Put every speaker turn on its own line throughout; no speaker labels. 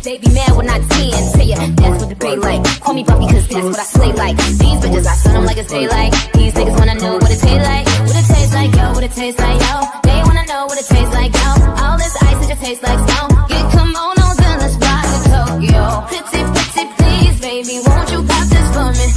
They be mad when I 10. Tell ya, that's what the pay like. Call me Buffy cause that's what I slay like. These bitches, I sun them like it's daylight. These niggas wanna know what it tastes like. What it tastes like, yo, what it tastes like, yo. They wanna know what it tastes like, yo. All this ice, it just tastes like snow. Get kimonos and let's fly to Tokyo. Pretty, pretty, please, baby, won't you pop this for me?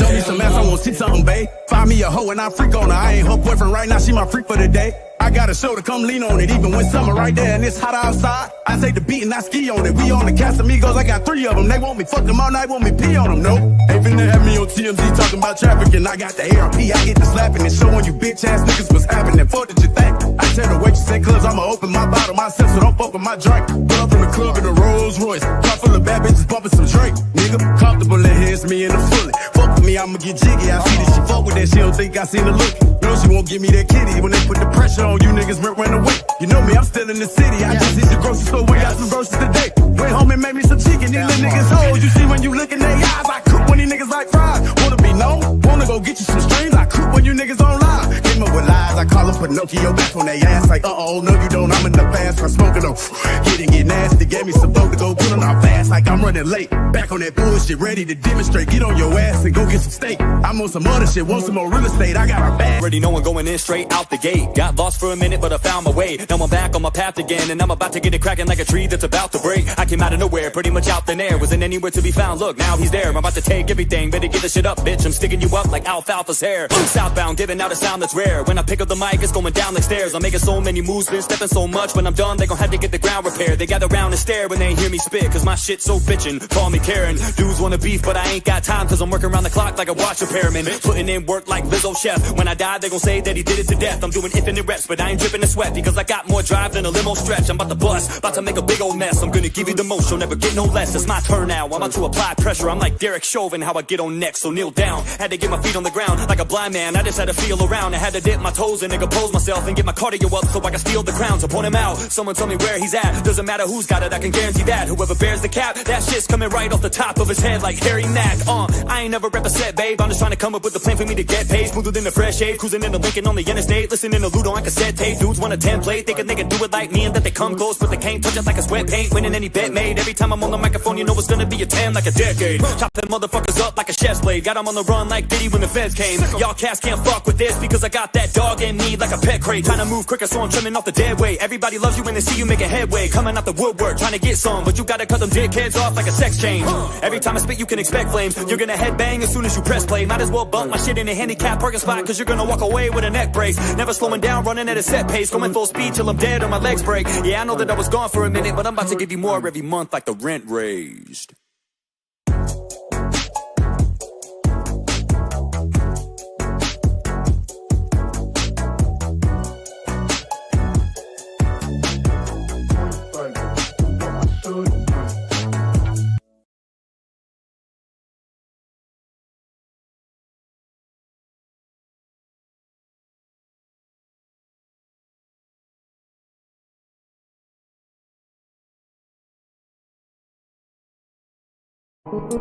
Show me some ass, I want to see something, babe. Find me a hoe and I freak on her. I ain't her boyfriend right now, she my freak for the day. I got a show to come lean on it, even when summer right there and it's hot outside. I take the beat and I ski on it. We on the Casamigos, I got 3 of them. They want me fuck them all night, want me pee on them, no. Ain't finna have me on TMZ talking about traffic and I got the ARP. I get the slapping and showing you bitch ass niggas what's happening. Fuck did you think? I tell the waitress at clubs I'ma open my bottle myself, so don't fuck with my drink. Pull up in the club in a Rolls Royce, car full of bad bitches bumping some Drake. Nigga, comfortable in here, it's me in the fully. Fuck with me, I'ma get jiggy. I see that she fuck with that, she don't think I seen her look. No, she won't give me that kitty when they put the pressure on you niggas run away. You know me, I'm still in the city. I just hit the grocery store, we got some groceries today. Went home and made me some chicken. These little niggas hoes. You see when you look in their eyes, I cook when these niggas like fries. Wanna be known? Wanna go get you some strings? I cook when you niggas on live. Came up with lies, I call them Pinocchio back on their ass. Like, no you don't, I'm in the past. I'm smoking on, hitting it nasty. Gave me some dope to go put on our fast. Like I'm running late. Back on that bullshit, ready to demonstrate. Get on your ass and go get some steak. I'm on some other shit, want some more real estate. I got a bag.
Already know I'm going in straight out the gate. Got lost for a minute, but I found my way. Now I'm back on my path again, and I'm about to get it cracking like a tree that's about to break. I came out of nowhere, pretty much out thin air. Wasn't anywhere to be found. Look, now he's there. I'm about to take everything. Better get the shit up, bitch. I'm sticking you up like alfalfa's hair. I'm southbound, giving out a sound that's rare. When I pick up the mic, it's going down like stairs. I'm making so many moves, been stepping so much. When I'm done, they gon' have to get the ground repaired. They gather around and stare when they hear me spit, cause my shit's so bitchin'. Call me Karen. Dudes wanna beef, but I ain't got time, cause I'm working around the clock like a watch repairman. Putting in work like Lizzo Chef. When I die, they gon' say that he did it to death. I'm doing infinite reps, but I ain't dripping the sweat, because I got more drive than a limo stretch. I'm about to bust, about to make a big old mess. I'm gonna give you the most, you'll never get no less. It's my turn now, I'm about to apply pressure. I'm like Derek Chauvin, how I get on next, so kneel down. Had to get my feet on the ground, like a blind man. I just had to feel around, I had to dip my toes in and compose myself and get my cardio up so I can steal the crown. So point him out, someone tell me where he's at. Doesn't matter who's got it, I can guarantee that whoever bears the cap, that shit's coming right off the top of his head like Harry Mack. I ain't never rep a set, babe. I'm just trying to come up with a plan for me to get paid. Smoother than the fresh shade, cruising in the Lincoln on the interstate, listening to Ludo on cassette tape. Dudes want a template, thinking they can do it like me and that they come close, but they can't touch it like a sweat paint. Winning any bet made. Every time I'm on the microphone, you know it's gonna be a 10 like a decade. Chop them motherfuckers up like a chef's blade. Got them on the run like Diddy when the feds came. Y'all cats can't fuck with this because I got that dog in me like a pet crate. Trying to move quicker, so I'm trimming off the dead weight. Everybody loves you when they see you making headway. Coming out the woodwork, trying to get some, but you gotta cut them dickheads off like a sex change. Every time I spit, you can expect flames. You're gonna headbang as soon as you press play. Might as well bump my shit in a handicap parking spot, cause you're gonna walk away with a neck brace. Never slowing down, running at a set pace. Going full speed till I'm dead or my legs break. Yeah, I know that I was gone for a minute, but I'm about to give you more every month like the rent raised.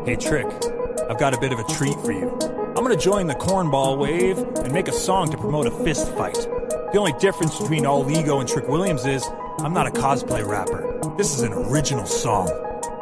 Hey Trick, I've got a bit of a treat for you. I'm gonna join the cornball wave and make a song to promote a fist fight. The only difference between All Ego and Trick Williams is I'm not a cosplay rapper. This is an original song.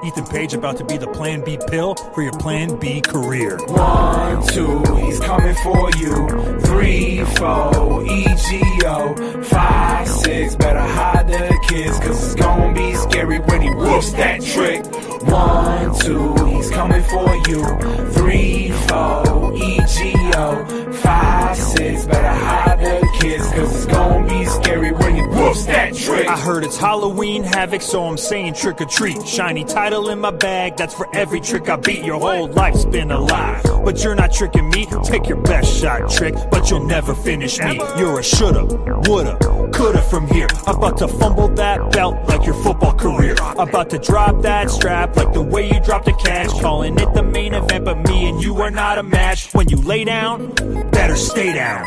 Ethan Page about to be the Plan B pill for your Plan B career.
1, 2, he's coming for you. 3, 4, EGO. 5, 6, better hide the kids, cause it's gonna be scary when he whoops that trick. 1, 2, he's coming for you. 3, 4, EGO. 5, 6, better hide the kids, cause it's gonna be scary when he whoops that trick.
I heard it's Halloween Havoc, so I'm saying trick or treat. Shiny title in my bag, that's for every trick I beat. Your whole life's been a lie, but you're not tricking me. Take your best shot, Trick, but you'll never finish me. You're a shoulda, woulda, coulda from here. About to fumble that belt like your football career. About to drop that strap like the way you dropped the cash. Calling it the main event, but me and you are not a match. When you lay down, better stay down.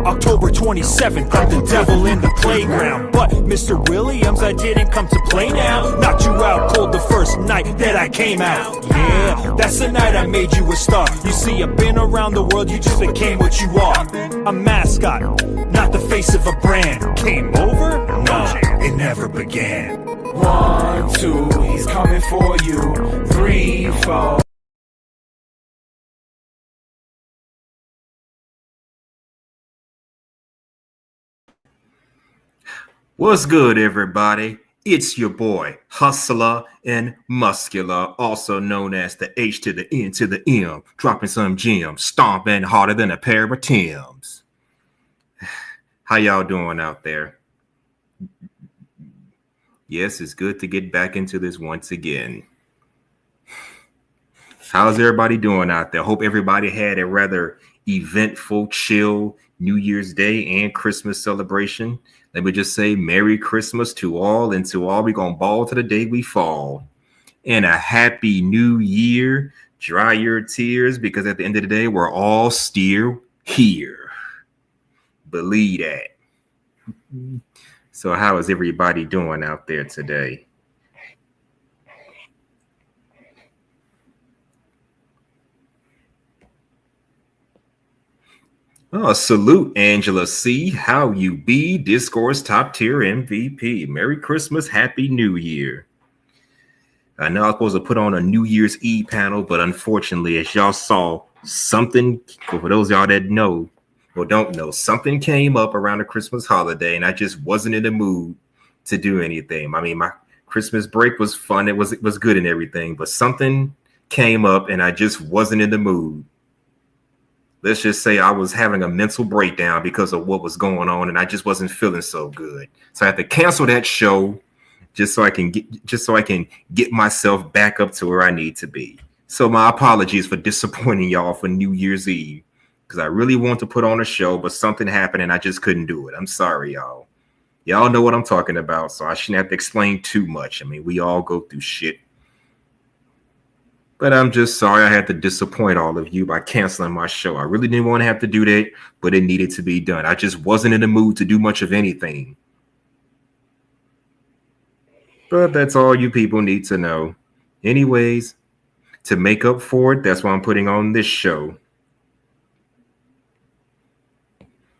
October 27th, I'm the devil in the playground. But Mr. Williams, I didn't come to play now. Knocked you out cold the first night. night that I came out. Yeah, that's the night I made you a star. You see, I've been around the world, you just became what you are. A mascot, not the face of a brand. Came over? No, it never began.
1, 2, he's coming for you. 3, 4.
What's good, everybody? It's your boy, Hustler and Muscular, also known as the H to the N to the M, dropping some gems, stomping harder than a pair of Timbs. How y'all doing out there? Yes, it's good to get back into this once again. How's everybody doing out there? Hope everybody had a rather eventful, chill New Year's Day and Christmas celebration. Let me just say Merry Christmas to all, and to all, we gonna ball to the day we fall. And a Happy New Year. Dry your tears, because at the end of the day, we're all still here. Believe that. So how is everybody doing out there today? Oh, salute, Angela C. How you be? Discourse top tier MVP. Merry Christmas, Happy New Year. I know I was supposed to put on a New Year's Eve panel, but unfortunately, as y'all saw, something, for those of y'all that know or don't know, something came up around the Christmas holiday, and I just wasn't in the mood to do anything. I mean, my Christmas break was fun. It was good and everything, but something came up, and I just wasn't in the mood. Let's just say I was having a mental breakdown because of what was going on, and I just wasn't feeling so good. So I had to cancel that show just so I can get myself back up to where I need to be. So my apologies for disappointing y'all for New Year's Eve, because I really want to put on a show, but something happened and I just couldn't do it. I'm sorry, y'all. Y'all know what I'm talking about, so I shouldn't have to explain too much. I mean, we all go through shit. But I'm just sorry I had to disappoint all of you by canceling my show. I really didn't want to have to do that, but it needed to be done. I just wasn't in the mood to do much of anything. But that's all you people need to know. Anyways, to make up for it, that's why I'm putting on this show.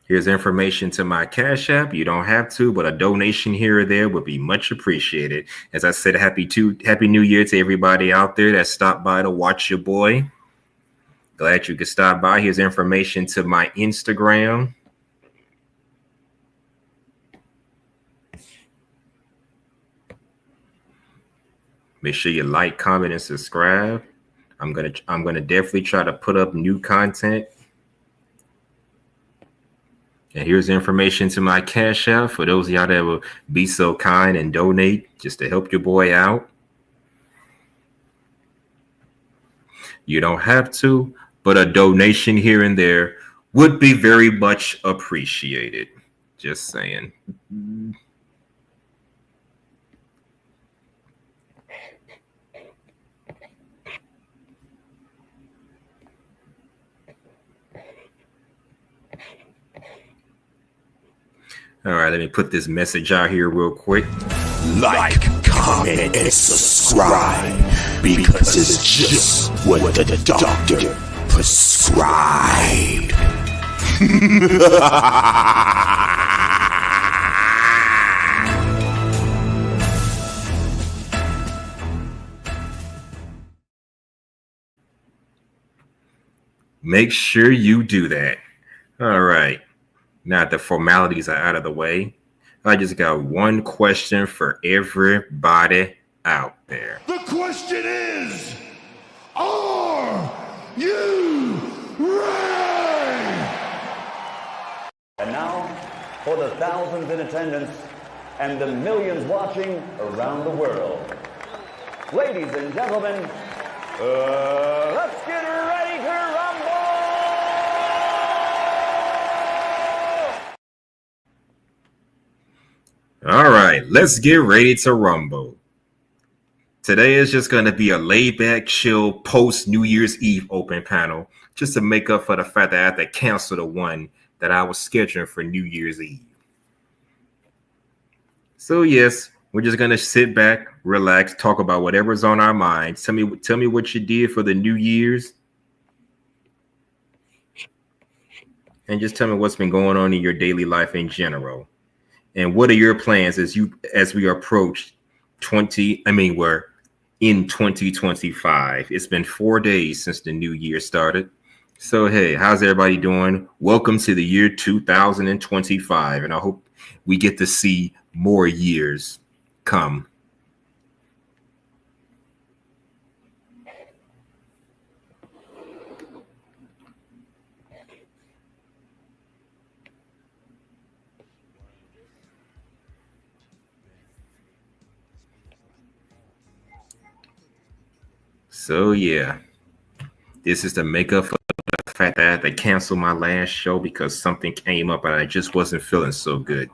Here's information to my Cash App. You don't have to, but a donation here or there would be much appreciated. As I said, Happy New Year to everybody out there that stopped by to watch your boy. Glad you could stop by. Here's information to my Instagram. Make sure you like, comment, and subscribe. I'm gonna definitely try to put up new content. And here's information to my Cash App for those of y'all that will be so kind and donate just to help your boy out. You don't have to, but a donation here and there would be very much appreciated. Just saying. All right, let me put this message out here real quick.
Like, comment, and subscribe, because it's just what the doctor prescribed.
Make sure you do that. All right. Now that the formalities are out of the way, I just got one question for everybody out there.
The question is, are you ready?
And now, for the thousands in attendance and the millions watching around the world. Ladies and gentlemen, let's get ready to rumble!
All right, let's get ready to rumble. Today is just going to be a laid-back, chill, post-New Year's Eve open panel, just to make up for the fact that I had to cancel the one that I was scheduling for New Year's Eve. So yes, We're just gonna sit back, relax, talk about whatever's on our minds. Tell me what you did for the New Year's, and just tell me what's been going on in your daily life in general. And what are your plans as we approach we're in 2025. It's been 4 days since the new year started. So hey, how's everybody doing? Welcome to the year 2025, and I hope we get to see more years come. So yeah, this is to make up for the fact that I had to cancel my last show because something came up and I just wasn't feeling so good.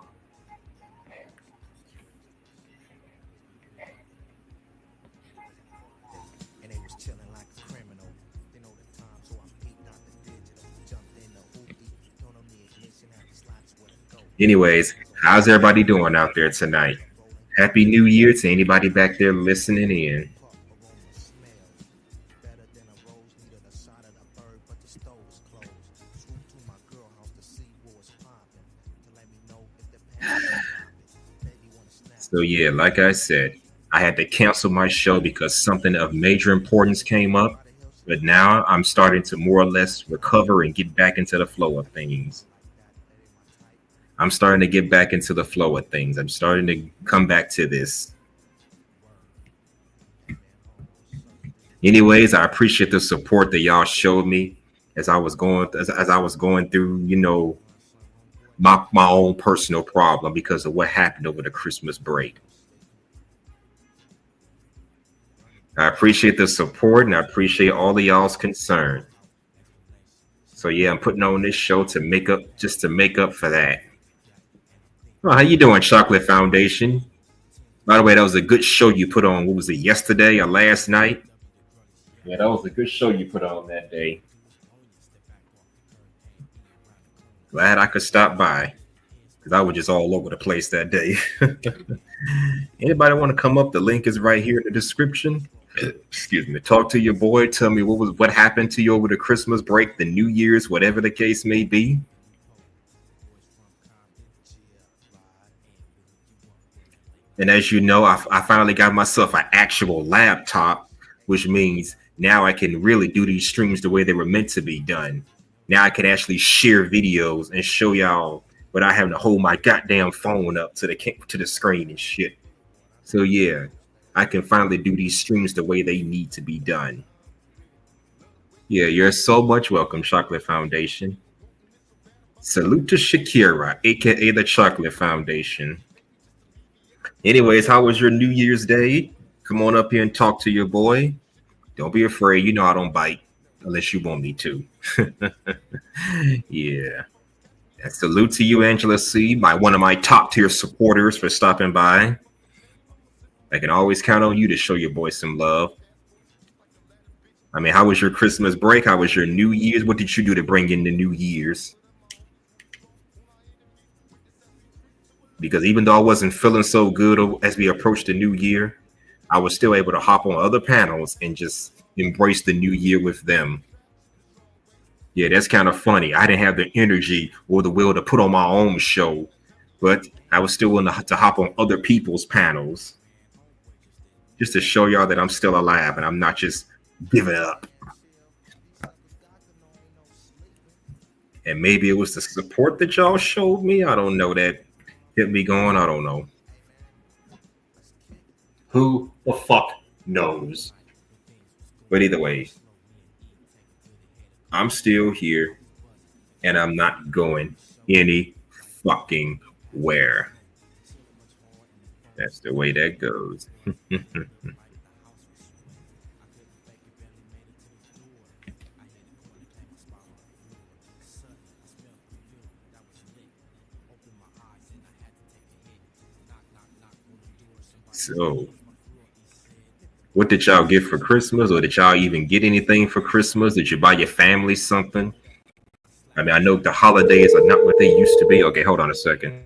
Anyways, how's everybody doing out there tonight? Happy New Year to anybody back there listening in. So yeah, like I said, I had to cancel my show because something of major importance came up, but now I'm starting to more or less recover and get back into the flow of things. I'm starting to get back into the flow of things. I'm starting to come back to this. Anyways, I appreciate the support that y'all showed me as I was going through, you know, my own personal problem because of what happened over the Christmas break. I appreciate the support and I appreciate all of y'all's concern. So yeah, I'm putting on this show to make up for that. Well, how you doing, Chocolate Foundation? By the way, that was a good show you put on. What was it, yesterday or last night? Yeah, that was a good show you put on that day. Glad I could stop by because I was just all over the place that day. Anybody want to come up? The link is right here in the description. Excuse me. Talk to your boy. Tell me what happened to you over the Christmas break, the New Year's, whatever the case may be. And as you know, I finally got myself an actual laptop, which means now I can really do these streams the way they were meant to be done. Now I can actually share videos and show y'all without having to hold my goddamn phone up to the screen and shit. So yeah, I can finally do these streams the way they need to be done. Yeah, you're so much welcome, Chocolate Foundation. Salute to Shakira, aka the Chocolate Foundation. Anyways, how was your New Year's Day? Come on up here and talk to your boy. Don't be afraid. You know I don't bite unless you want me to. Yeah. And salute to you, Angela C., one of my top tier supporters, for stopping by. I can always count on you to show your boy some love. I mean, how was your Christmas break? How was your New Year's? What did you do to bring in the New Year's? Because even though I wasn't feeling so good as we approached the new year, I was still able to hop on other panels and just embrace the new year with them. Yeah, that's kind of funny. I didn't have the energy or the will to put on my own show, but I was still willing to hop on other people's panels just to show y'all that I'm still alive and I'm not just giving up. And maybe it was the support that y'all showed me. I don't know, that kept me going. I don't know. Who the fuck knows? But either way, I'm still here and I'm not going any fucking where. That's the way that goes. So, what did y'all get for Christmas? Or did y'all even get anything for Christmas? Did you buy your family something? I mean, I know the holidays are not what they used to be. Okay, hold on a second.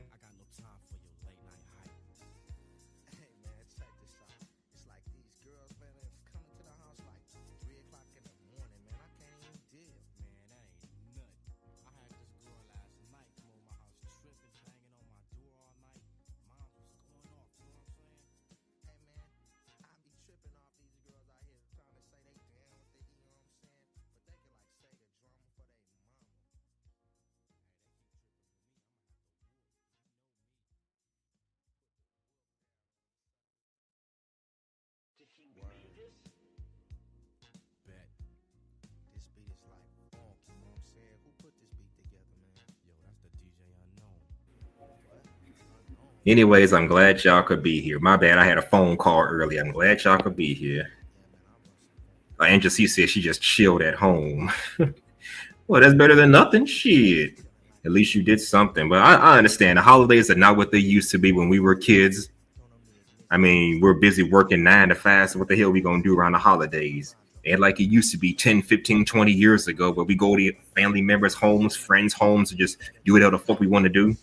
Anyways, I'm glad y'all could be here. My bad, I had a phone call earlier. I'm glad y'all could be here. Angela C said she just chilled at home. Well, that's better than nothing. Shit. At least you did something. But I understand the holidays are not what they used to be when we were kids. I mean, we're busy working 9 to 5. So what the hell are we going to do around the holidays? And like it used to be 10, 15, 20 years ago, where we go to family members' homes, friends' homes, and just do whatever the fuck we want to do.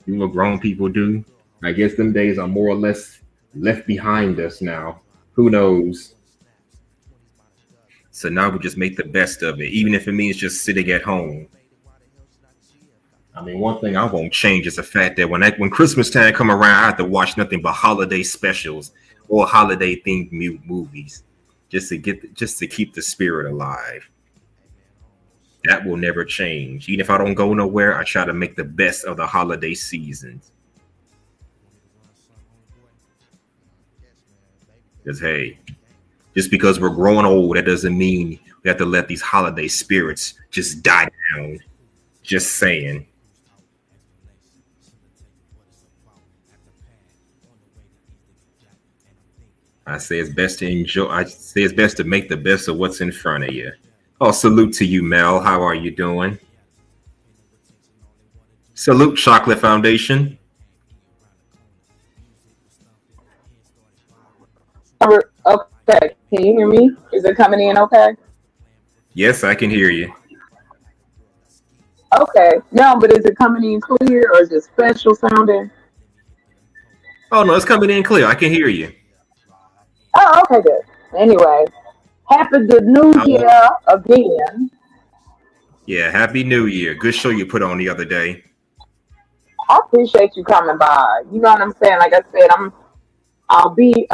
Do what grown people do. I guess them days are more or less left behind us now. Who knows? So now we just make the best of it, even if it means just sitting at home. I mean, one thing I won't change is the fact that when Christmas time come around, I have to watch nothing but holiday specials or holiday themed movies, just to keep the spirit alive. That will never change. Even if I don't go nowhere, I try to make the best of the holiday seasons. Because hey, just because we're growing old, that doesn't mean we have to let these holiday spirits just die down. Just saying. I say it's best to enjoy. I say it's best to make the best of what's in front of you. Oh, salute to you, Mel. How are you doing? Salute, Chocolate Foundation.
Okay, can you hear me? Is it coming in okay?
Yes, I can hear you.
Okay, no, but is it coming in clear or is it special sounding?
Oh, no, it's coming in clear. I can hear you.
Oh, okay, good. Anyway, happy good New Year again.
Yeah, Happy New Year. Good show you put on the other day.
I appreciate you coming by. You know what I'm saying? Like I said, I'll be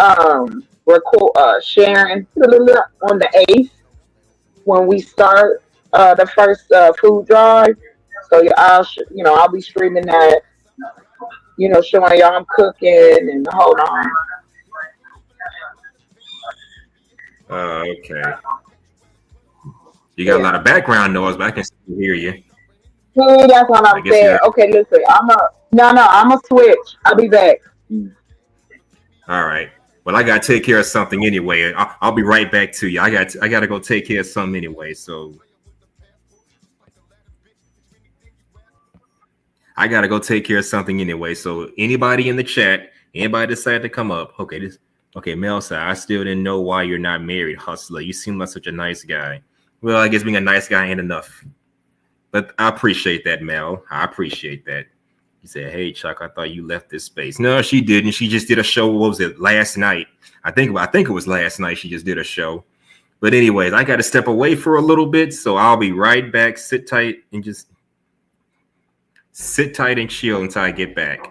sharing on the 8th when we start the first food drive. So I'll be streaming that. Showing y'all I'm cooking and hold on.
Okay. You got a lot of background noise, but I can still hear you.
Yeah, that's what I'm saying. Okay, listen, I'm a switch. I'll be back.
All right. Well, I gotta take care of something anyway. I'll be right back to you. I gotta go take care of something anyway. So I gotta go take care of something anyway. So anybody in the chat, anybody decide to come up? Okay, Mel said, I still didn't know why you're not married, hustler. You seem like such a nice guy. Well, I guess being a nice guy ain't enough. But I appreciate that, Mel. I appreciate that. He said, hey, Chuck, I thought you left this space. No, she didn't. She just did a show. What was it? Last night. I think it was last night she just did a show. But anyways, I got to step away for a little bit. So I'll be right back. Sit tight and chill until I get back.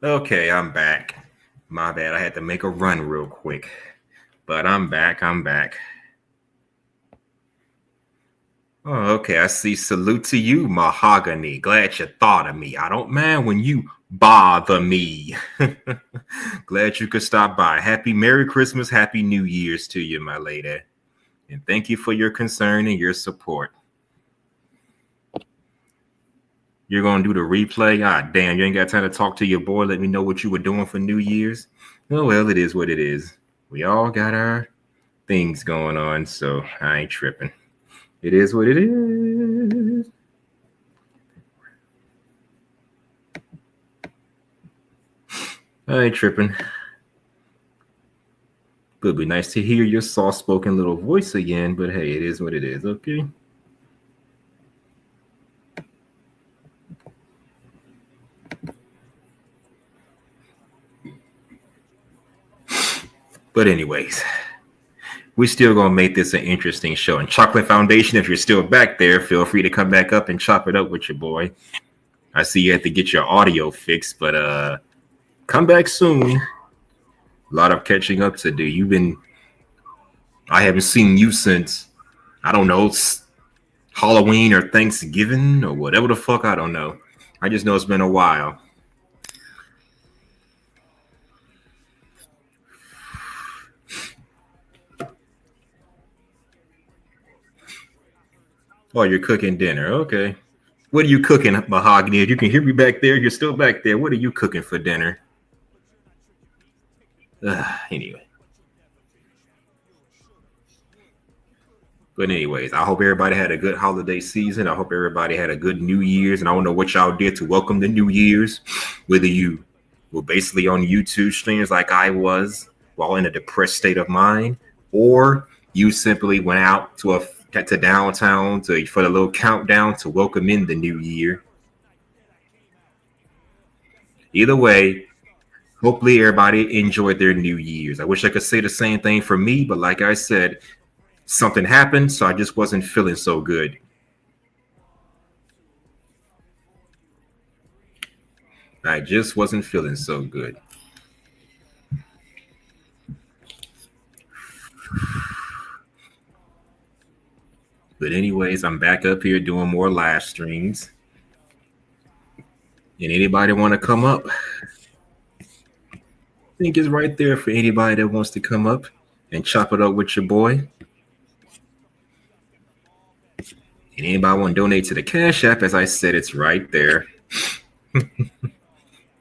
Okay, I'm back. My bad. I had to make a run real quick. But I'm back. Oh, okay. I see. Salute to you, Mahogany. Glad you thought of me. I don't mind when you bother me. Glad you could stop by. Happy Merry Christmas, Happy New Year's to you, my lady. And thank you for your concern and your support. You're going to do the replay? Ah, damn, you ain't got time to talk to your boy. Let me know what you were doing for New Year's. Oh, well, it is what it is. We all got our things going on, so I ain't tripping. It is what it is. I ain't tripping. It would be nice to hear your soft-spoken little voice again, but hey, it is what it is, okay? But anyways, we still gonna make this an interesting show. And Chocolate Foundation, if you're still back there, feel free to come back up and chop it up with your boy. I see you have to get your audio fixed, but come back soon. A lot of catching up to do. I haven't seen you since, I don't know, Halloween or Thanksgiving or whatever the fuck, I don't know. I just know it's been a while. Oh, you're cooking dinner. Okay. What are you cooking, Mahogany? If you can hear me back there, you're still back there. What are you cooking for dinner? Anyway. But anyways, I hope everybody had a good holiday season. I hope everybody had a good New Year's. And I don't know what y'all did to welcome the New Year's. Whether you were basically on YouTube streams like I was while in a depressed state of mind, or you simply went out to downtown for the little countdown to welcome in the new year. Either way, hopefully everybody enjoyed their New Year's. I wish I could say the same thing for me, but like I said, something happened, so I just wasn't feeling so good. I just wasn't feeling so good. But anyways, I'm back up here doing more live streams. And anybody want to come up? I think it's right there for anybody that wants to come up and chop it up with your boy. And anybody want to donate to the Cash App, as I said, it's right there.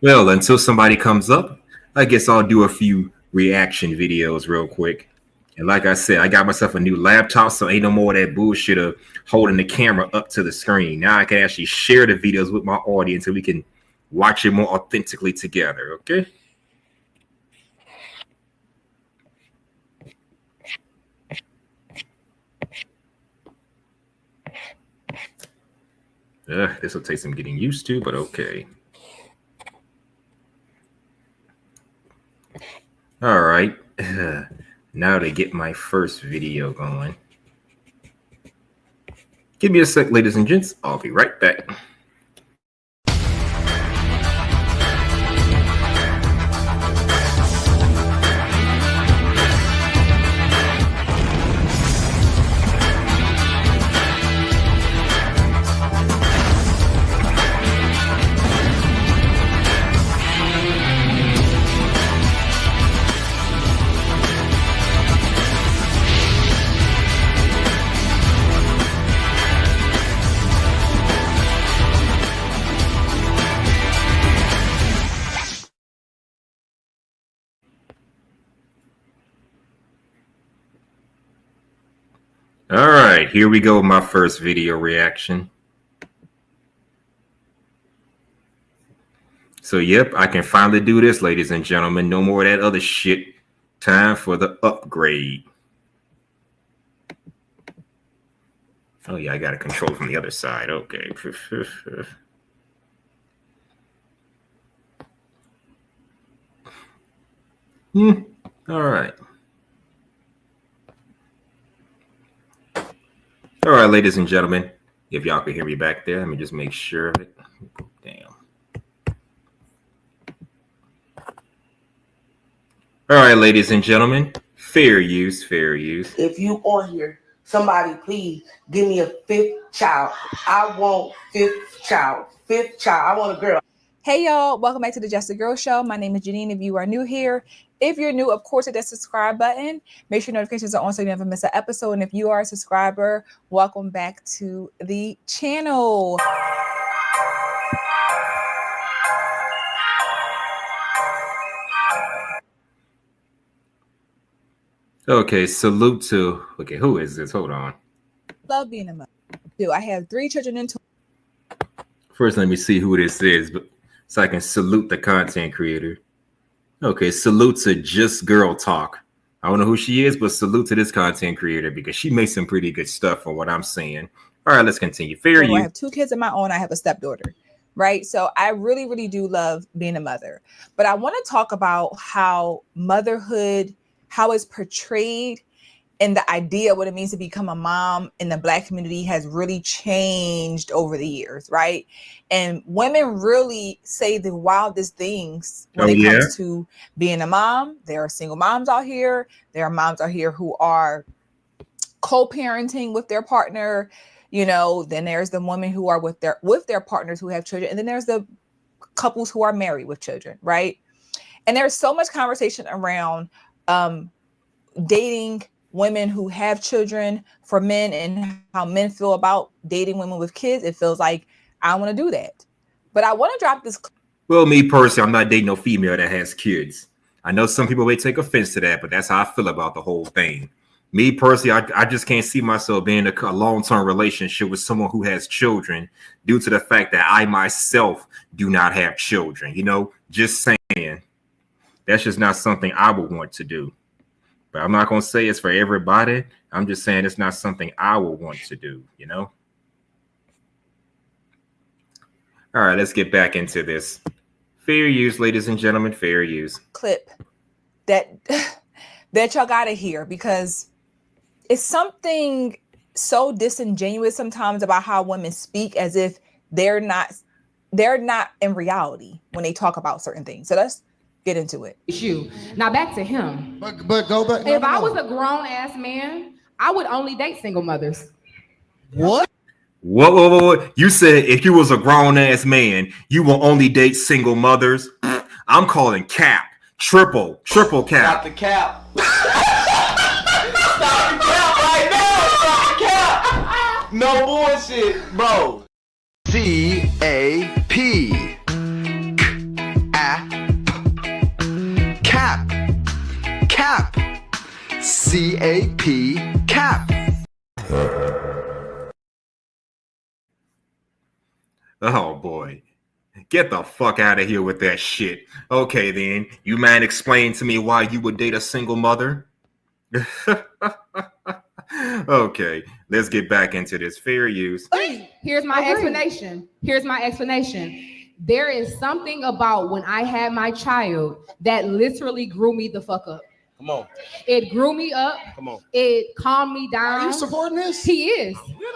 Well, until somebody comes up, I guess I'll do a few reaction videos real quick. And like I said, I got myself a new laptop, so ain't no more of that bullshit of holding the camera up to the screen. Now I can actually share the videos with my audience and we can watch it more authentically together, okay? This will take some getting used to, but okay. All right. Now to get my first video going. Give me a sec, ladies and gents. I'll be right back. All right, here we go with my first video reaction. So, yep, I can finally do this, ladies and gentlemen. No more of that other shit. Time for the upgrade. Oh, yeah, I got to control from the other side. Okay. All right. All right, ladies and gentlemen, if y'all can hear me back there, let me just make sure of it. Damn. All right, ladies and gentlemen, fair use, fair use.
If you on here, somebody please give me a fifth child. I want fifth child. Fifth child. I want a girl.
Hey y'all, welcome back to the Just a Girl Show. My name is Janine. If you are new here, if you're new, of course, hit that subscribe button. Make sure notifications are on so you never miss an episode. And if you are a subscriber, welcome back to the channel.
Okay, salute to. Okay, who is this? Hold on.
Love being a mother. I have 3 children in total.
First, let me see who this is, but so I can salute the content creator. Okay, salute to Just Girl Talk. I don't know who she is, but salute to this content creator because she makes some pretty good stuff from what I'm saying. All right, let's continue. Fair use.
I have 2 kids of my own. I have a stepdaughter, right? So I really, really do love being a mother. But I want to talk about how motherhood, how it's portrayed, and the idea of what it means to become a mom in the Black community has really changed over the years, right? And women really say the wildest things when it comes to being a mom. There are single moms out here. There are moms out here who are co-parenting with their partner. You know, then there's the women who are with their partners who have children. And then there's the couples who are married with children, right? And there's so much conversation around dating women who have children for men and how men feel about dating women with kids. It feels like I want to do that. But I want to drop this.
Well, me personally, I'm not dating no female that has kids. I know some people may take offense to that, but that's how I feel about the whole thing. Me personally, I just can't see myself being in a long-term relationship with someone who has children due to the fact that I myself do not have children. You know, just saying. That's just not something I would want to do. But I'm not going to say it's for everybody. I'm just saying it's not something I would want to do, you know? All right, let's get back into this. Fair use, ladies and gentlemen, fair use.
Clip that y'all got to hear because it's something so disingenuous sometimes about how women speak as if they're not in reality when they talk about certain things. So let's get into it.
You. Now back to him.
But go back.
If I was a grown ass man, I would only date single mothers.
What?
Whoa. You said if you was a grown ass man, you will only date single mothers. I'm calling cap. Triple cap.
Stop the cap. Stop the cap right now. Stop the cap. No bullshit, bro.
C-A-P. Cap. C-A-P. Cap.
Oh boy. Get the fuck out of here with that shit. Okay then, you mind explain to me why you would date a single mother? Okay, let's get back into this. Fair use.
Here's my explanation. There is something about when I had my child that literally grew me the fuck up.
Come on.
It grew me up.
Come on.
It calmed me down.
Are you supporting this?
He is.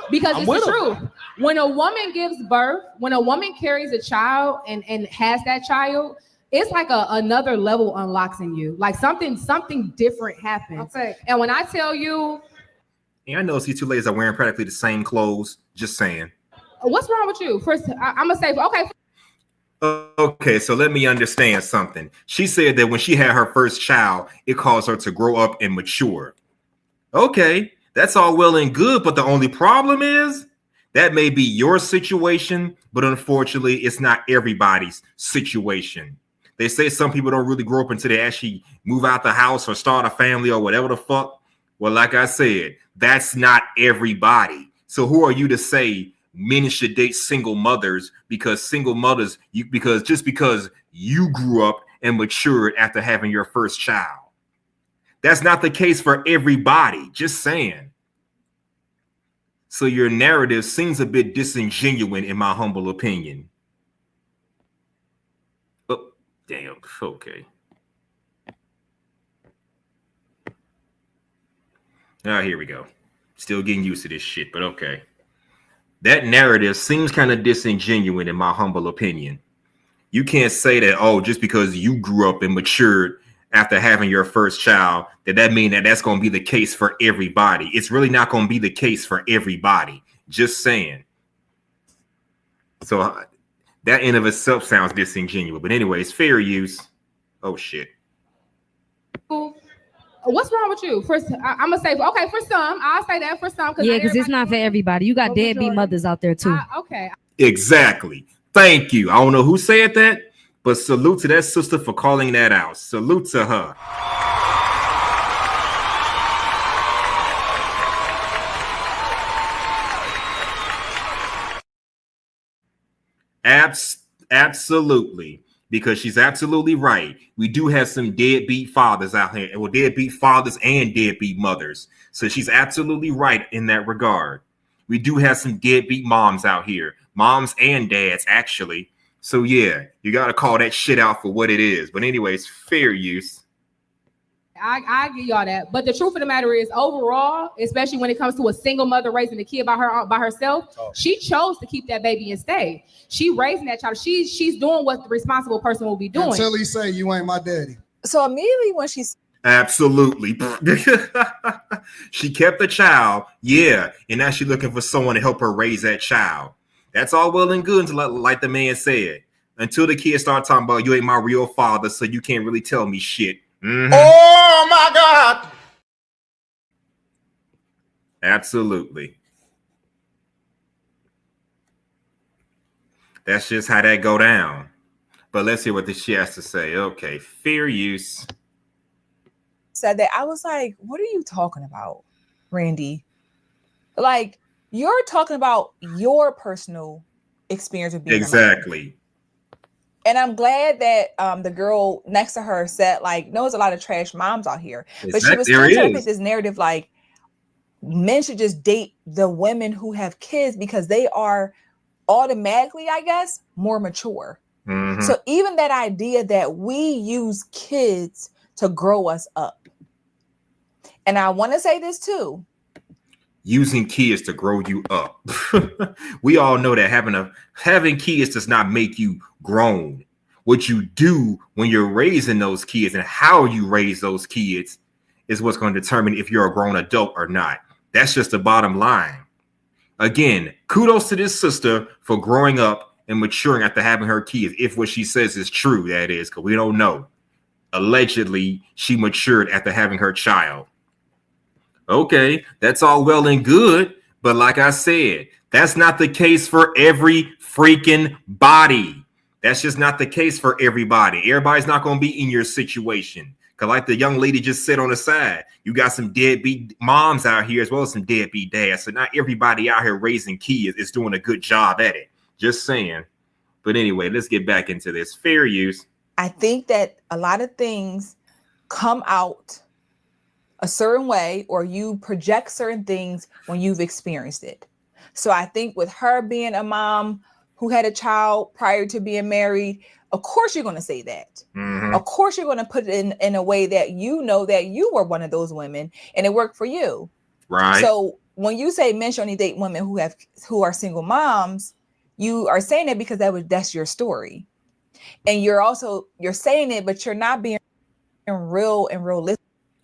Because it's the truth. When a woman gives birth, when a woman carries a child and has that child, it's like another level unlocks in you. Like something different happens. Okay. And when I tell you.
Yeah, I know these 2 ladies are wearing practically the same clothes. Just saying.
What's wrong with you? First, I'm going to say, okay.
Okay, so let me understand something. She said that when she had her first child, it caused her to grow up and mature. Okay, that's all well and good, but the only problem is that may be your situation, but unfortunately, it's not everybody's situation. They say some people don't really grow up until they actually move out the house or start a family or whatever the fuck. Well, like I said, that's not everybody. So who are you to say men should date single mothers because because you grew up and matured after having your first child? That's not the case for everybody. Just saying. So your narrative seems a bit disingenuous in my humble opinion. Oh, damn. Okay. Now here we go. Still getting used to this shit, but okay. That narrative seems kind of disingenuous in my humble opinion. You can't say that, oh, just because you grew up and matured after having your first child, that mean that that's going to be the case for everybody. It's really not going to be the case for everybody. Just saying. So that in of itself sounds disingenuous. But anyways, fair use. Oh, shit.
What's wrong with you? I'm gonna say okay for some. I'll say that for some.
Yeah, because it's not for everybody. You got deadbeat mothers out there too.
Okay.
Exactly. Thank you. I don't know who said that, but salute to that sister for calling that out. Salute to her. Absolutely. Because she's absolutely right. We do have some deadbeat fathers out here, and deadbeat fathers and deadbeat mothers. So she's absolutely right in that regard. We do have some deadbeat moms out here, moms and dads, actually. So yeah, you got to call that shit out for what it is. But anyways, fair use.
I give y'all that. But the truth of the matter is, overall, especially when it comes to a single mother raising a kid by herself, she chose to keep that baby and stay. She raising that child. She's doing what the responsible person will be doing.
Until he say you ain't my daddy.
So immediately when she's
absolutely, she kept the child, yeah, and now she's looking for someone to help her raise that child. That's all well and good until, like the man said, until the kids start talking about you ain't my real father, so you can't really tell me shit. Mm-hmm.
Oh my God!
Absolutely. That's just how that go down. But let's hear what she has to say. Okay, fair use.
Said that, I was like, what are you talking about, Randy? Like, you're talking about your personal experience with being
exactly.
And I'm glad that the girl next to her said, like, no, there's a lot of trash moms out here. But she was trying to fit this narrative, like, men should just date the women who have kids because they are automatically, I guess, more mature.
Mm-hmm.
So even that idea that we use kids to grow us up. And I want to say this too.
Using kids to grow you up. We all know that having kids does not make you grown. What you do when you're raising those kids and how you raise those kids is what's going to determine if you're a grown adult or not. That's just the bottom line. Again, kudos to this sister for growing up and maturing after having her kids. If what she says is true, that is, because we don't know. Allegedly, she matured after having her child. Okay, that's all well and good, but like I said, that's not the case for every freaking body. That's just not the case for everybody. Everybody's not going to be in your situation. Because like the young lady just said on the side, you got some deadbeat moms out here as well as some deadbeat dads. So not everybody out here raising kids is doing a good job at it. Just saying. But anyway, let's get back into this. Fair use.
I think that a lot of things come out a certain way, or you project certain things when you've experienced it. So I think with her being a mom who had a child prior to being married, of course you're going to say that.
Mm-hmm.
Of course you're going to put it in a way that you know that you were one of those women and it worked for you.
Right.
So when you say men should only date women who are single moms, you are saying it because that's your story. And you're saying it, but you're not being real and realistic.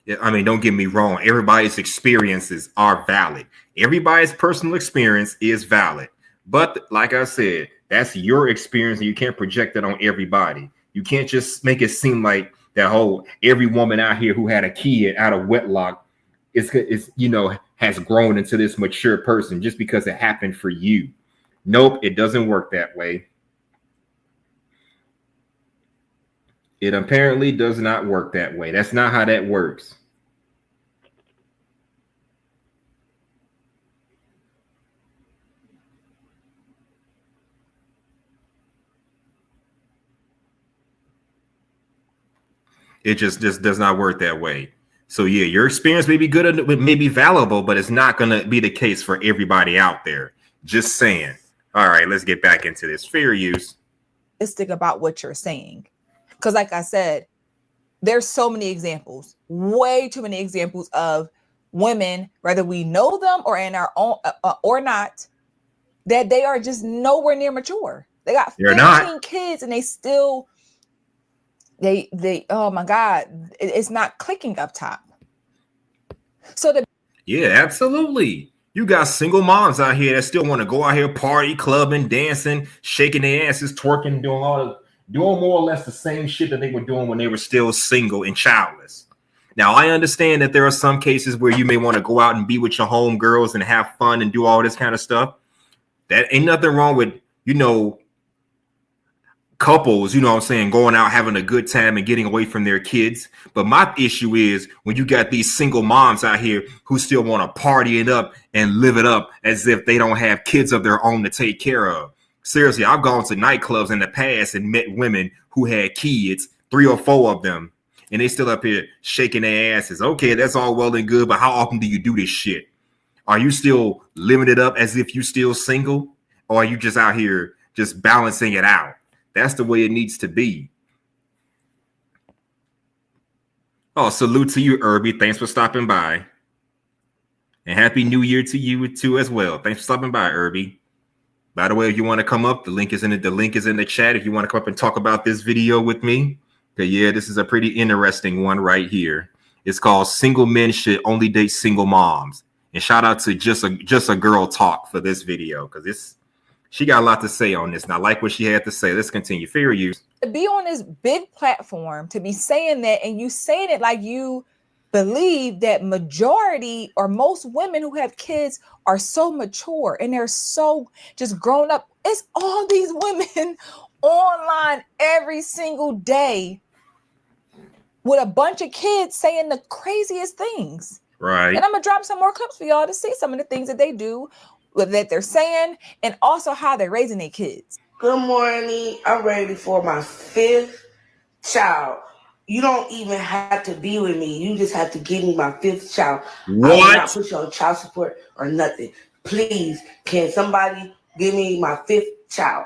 Yeah, I mean, don't get me wrong. Everybody's experiences are valid. Everybody's personal experience is valid. But like I said, that's your experience and you can't project that on everybody. You can't just make it seem like that whole every woman out here who had a kid out of wedlock has grown into this mature person just because it happened for you. Nope, it doesn't work that way. It apparently does not work that way. That's not how that works. It just does not work that way. So yeah, your experience may be good and it may be valuable, but it's not going to be the case for everybody out there. Just saying. All right, let's get back into this. Fair use.
About what you're saying. Because like I said, there's so many examples, way too many examples of women, whether we know them or in our own or not, that they are just nowhere near mature. They got 15 kids and they still They oh my God, it's not clicking up top. So
yeah, absolutely. You got single moms out here that still want to go out here party, clubbing, dancing, shaking their asses, twerking, doing more or less the same shit that they were doing when they were still single and childless. Now, I understand that there are some cases where you may want to go out and be with your homegirls and have fun and do all this kind of stuff. That ain't nothing wrong with, couples, what I'm saying, going out, having a good time and getting away from their kids. But my issue is when you got these single moms out here who still want to party it up and live it up as if they don't have kids of their own to take care of. Seriously, I've gone to nightclubs in the past and met women who had kids, 3 or 4 of them, and they still up here shaking their asses. Okay, that's all well and good, but how often do you do this shit? Are you still living it up as if you're still single? Or are you just out here just balancing it out? That's the way it needs to be. Oh, salute to you, Irby. Thanks for stopping by. And Happy New Year to you too as well. Thanks for stopping by, Irby. By the way, if you want to come up, the link is in the chat. If you want to come up and talk about this video with me, okay, yeah, this is a pretty interesting one right here. It's called "Single Men Should Only Date Single Moms." And shout out to just a girl talk for this video, because she got a lot to say on this. And I like what she had to say. Let's continue. Fair use.
To be on this big platform, to be saying that, and you saying it like you believe that majority or most women who have kids are so mature and they're so just grown up. It's all these women online every single day with a bunch of kids saying the craziest things.
Right.
And I'm gonna drop some more clips for y'all to see some of the things that they do, that they're saying, and also how they're raising their kids.
Good morning. I'm ready for my 5th child. You don't even have to be with me. You just have to give me my 5th child.
What?
I will not put you on child support or nothing. Please, can somebody give me my 5th child?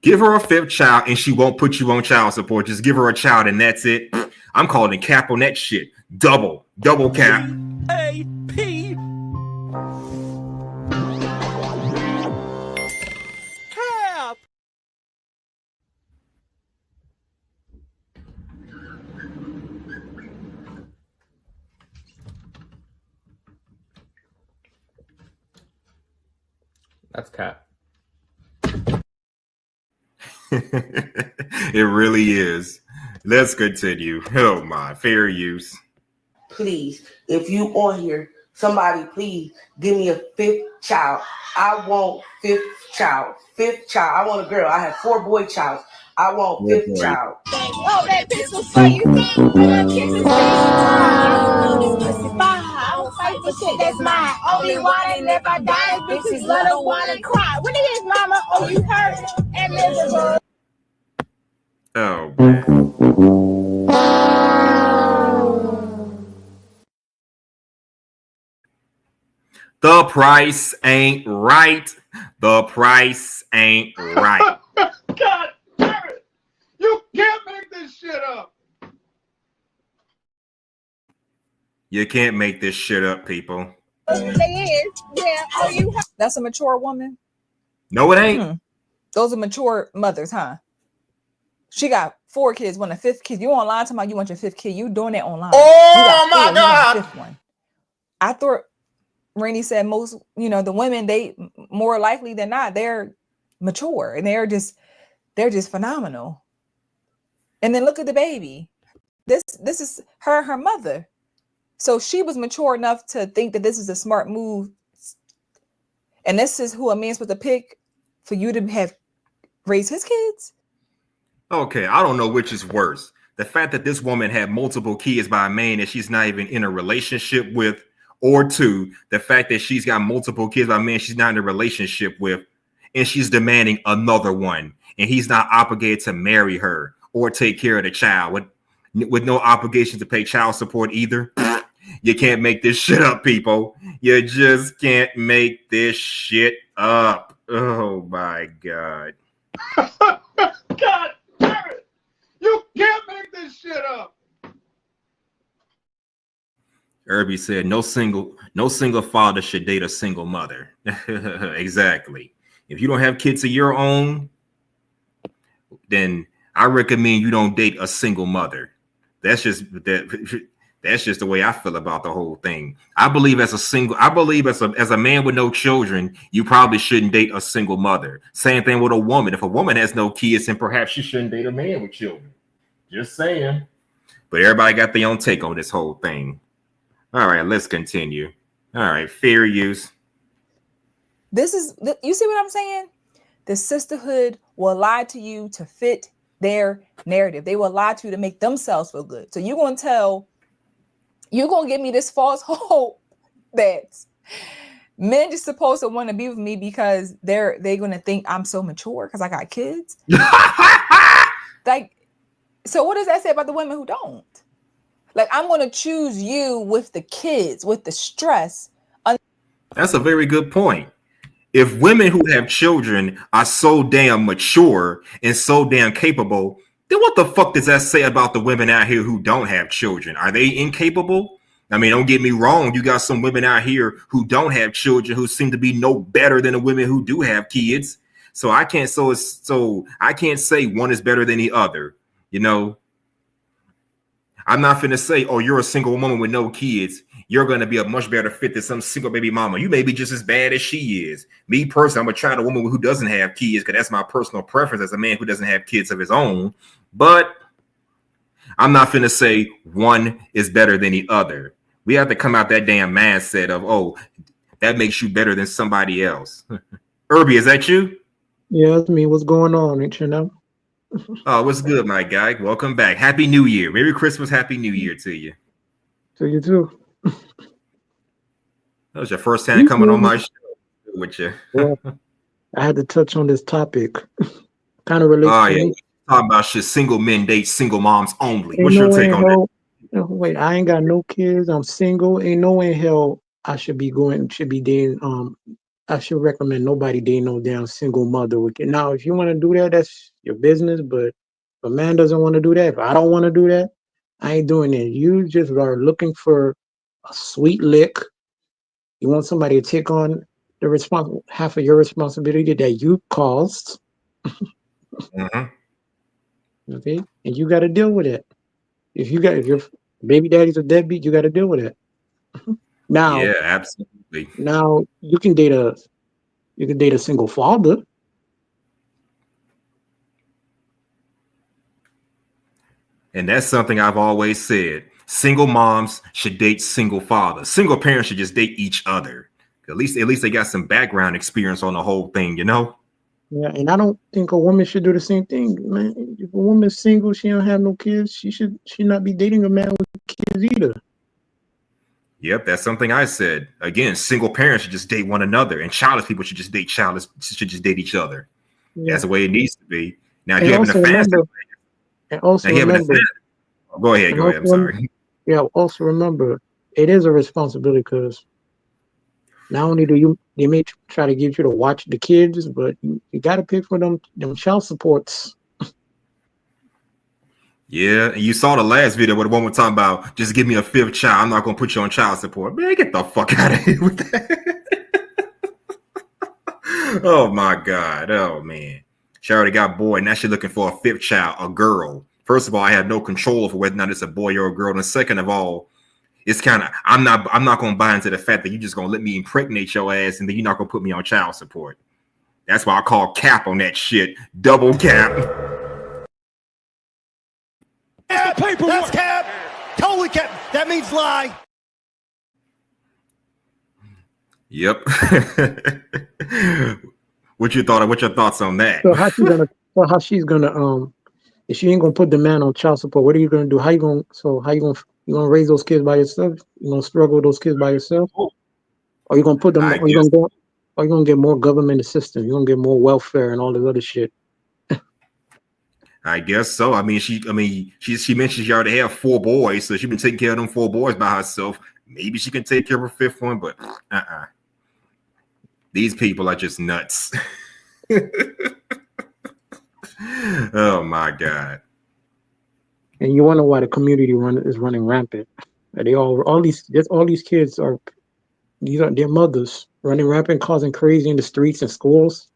Give her a 5th child and she won't put you on child support. Just give her a child and that's it. I'm calling it cap on that shit. Double cap.
A-P. Cap.
That's cap.
It really is. Let's continue. Oh my, fair use.
Please, if you on here, somebody please give me a 5th child. I want 5th child. 5th child. I want a girl. I have 4 boy childs. I want 5th child.
Oh, that pistol for you. Fight for shit that's mine. Only one, and if I die, bitches love to want to cry. When it is mama, oh, you hurt and miserable.
Oh, man. The price ain't right. The price ain't right.
God damn it! You can't make this shit up.
You can't make this shit up, people.
That's a mature woman.
No, it ain't.
Those are mature mothers, huh? She got 4 kids, want a 5th kid. You online talking about you want your 5th kid. You doing that online.
Oh my God!
You want a 5th one. I thought Rainey said most, the women, they more likely than not, they're mature and they're just phenomenal. And then look at the baby. This is her mother. So she was mature enough to think that this is a smart move. And this is who a man's supposed to pick for you to have raised his kids.
Okay, I don't know which is worse. The fact that this woman had multiple kids by a man that she's not even in a relationship with, or 2, the fact that she's got multiple kids by a man she's not in a relationship with, and she's demanding another one, and he's not obligated to marry her or take care of the child with no obligation to pay child support either. You can't make this shit up, people. You just can't make this shit up. Oh my God.
God damn it! You can't make this shit up.
Irby said, no single father should date a single mother. Exactly. If you don't have kids of your own, then I recommend you don't date a single mother. That's just that's just the way I feel about the whole thing. I believe as a man with no children, you probably shouldn't date a single mother. Same thing with a woman. If a woman has no kids, then perhaps she shouldn't date a man with children. Just saying. But everybody got their own take on this whole thing. All right, let's continue. All right, fair use.
You see what I'm saying? The sisterhood will lie to you to fit their narrative. They will lie to you to make themselves feel good. So you're going to give me this false hope that men just supposed to want to be with me because they're going to think I'm so mature because I got kids. Like, so what does that say about the women who don't? Like, I'm going to choose you with the kids, with the stress.
That's a very good point. If women who have children are so damn mature and so damn capable, then what the fuck does that say about the women out here who don't have children? Are they incapable? I mean, don't get me wrong. You got some women out here who don't have children who seem to be no better than the women who do have kids. So I can't say one is better than the other. You know, I'm not finna say, oh, you're a single woman with no kids. You're going to be a much better fit than some single baby mama. You may be just as bad as she is. Me personally, I'm going to try a woman who doesn't have kids because that's my personal preference as a man who doesn't have kids of his own. But I'm not finna say one is better than the other. We have to come out that damn mindset of, oh, that makes you better than somebody else. Irby, is that you?
Yeah, that's me. What's going on, ain't you know?
Oh, what's good, my guy? Welcome back. Happy New Year. Merry Christmas. Happy New Year to you.
To you too.
That was your first time coming on my show with you.
Well, I had to touch on this topic. Kind of relates to me.
Talking about shit, single men date single moms only. What's your take on that?
Wait, I ain't got no kids. I'm single. Ain't no way in hell I should be dating. I should recommend nobody dating no damn single mother with it. Now, if you want to do that, that's your business. But if a man doesn't want to do that, if I don't want to do that, I ain't doing it. You just are looking for a sweet lick. You want somebody to take on the half of your responsibility that you caused.
Mm-hmm.
Okay, and you got to deal with it. If your baby daddy's a deadbeat, you got to deal with it. Now,
yeah, absolutely.
Now you can date a single father.
And that's something I've always said. Single moms should date single fathers. Single parents should just date each other. At least they got some background experience on the whole thing, you know?
Yeah, and I don't think a woman should do the same thing, man. If a woman's single, she don't have no kids, she should not be dating a man with kids either.
Yep, that's something I said. Again, single parents should just date one another, and childless people should just date each other. Yeah. That's the way it needs to be. Now, if you're having a family,
and also remember,
go ahead. I'm sorry.
Yeah, also remember, it is a responsibility because not only they may try to get you to watch the kids, but you got to pay for them child supports.
Yeah, and you saw the last video where the woman was talking about, just give me a fifth child. I'm not going to put you on child support. Man, get the fuck out of here with that. Oh, my God. Oh, man. She already got bored. Now she's looking for a fifth child, a girl. First of all, I have no control over whether or not it's a boy or a girl. And second of all, it's kind of, I'm not going to buy into the fact that you're just going to let me impregnate your ass and then you're not going to put me on child support. That's why I call cap on that shit. Double cap.
That's the paperwork. That's cap. Totally cap. That means lie.
Yep. What's your thoughts on that?
So how she's gonna if she ain't gonna put the man on child support, what are you gonna do? How you gonna raise those kids by yourself? You gonna struggle with those kids by yourself? Or you gonna put them? Or you gonna get more government assistance? You gonna get more welfare and all this other shit?
I guess so. I mean, she mentioned she already have 4 boys, so she's been taking care of them 4 boys by herself. Maybe she can take care of her 5th one, but these people are just nuts. Oh my God!
And you wonder why the community is running rampant. All these kids are their mothers running rampant, causing crazy in the streets and schools.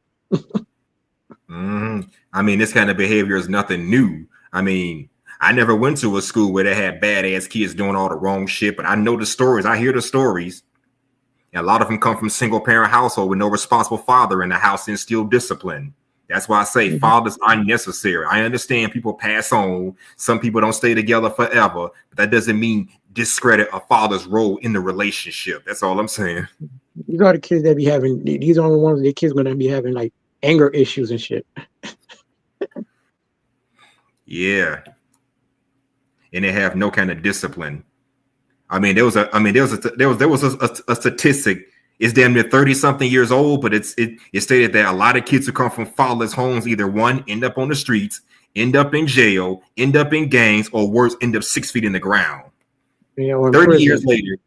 I mean, this kind of behavior is nothing new. I mean, I never went to a school where they had badass kids doing all the wrong shit, but I know the stories. I hear the stories. And a lot of them come from single parent household with no responsible father in the house to instill discipline. That's why I say fathers are necessary. I understand people pass on. Some people don't stay together forever, but that doesn't mean discredit a father's role in the relationship. That's all I'm saying.
These are the kids that be having, these are the ones the kids going to be having like anger issues and shit.
Yeah. And they have no kind of discipline. I mean, there was a statistic. It's damn near 30 something years old, but it stated that a lot of kids who come from fatherless homes either one, end up on the streets, end up in jail, end up in gangs, or worse, end up 6 feet in the ground.
Yeah,
30 years later,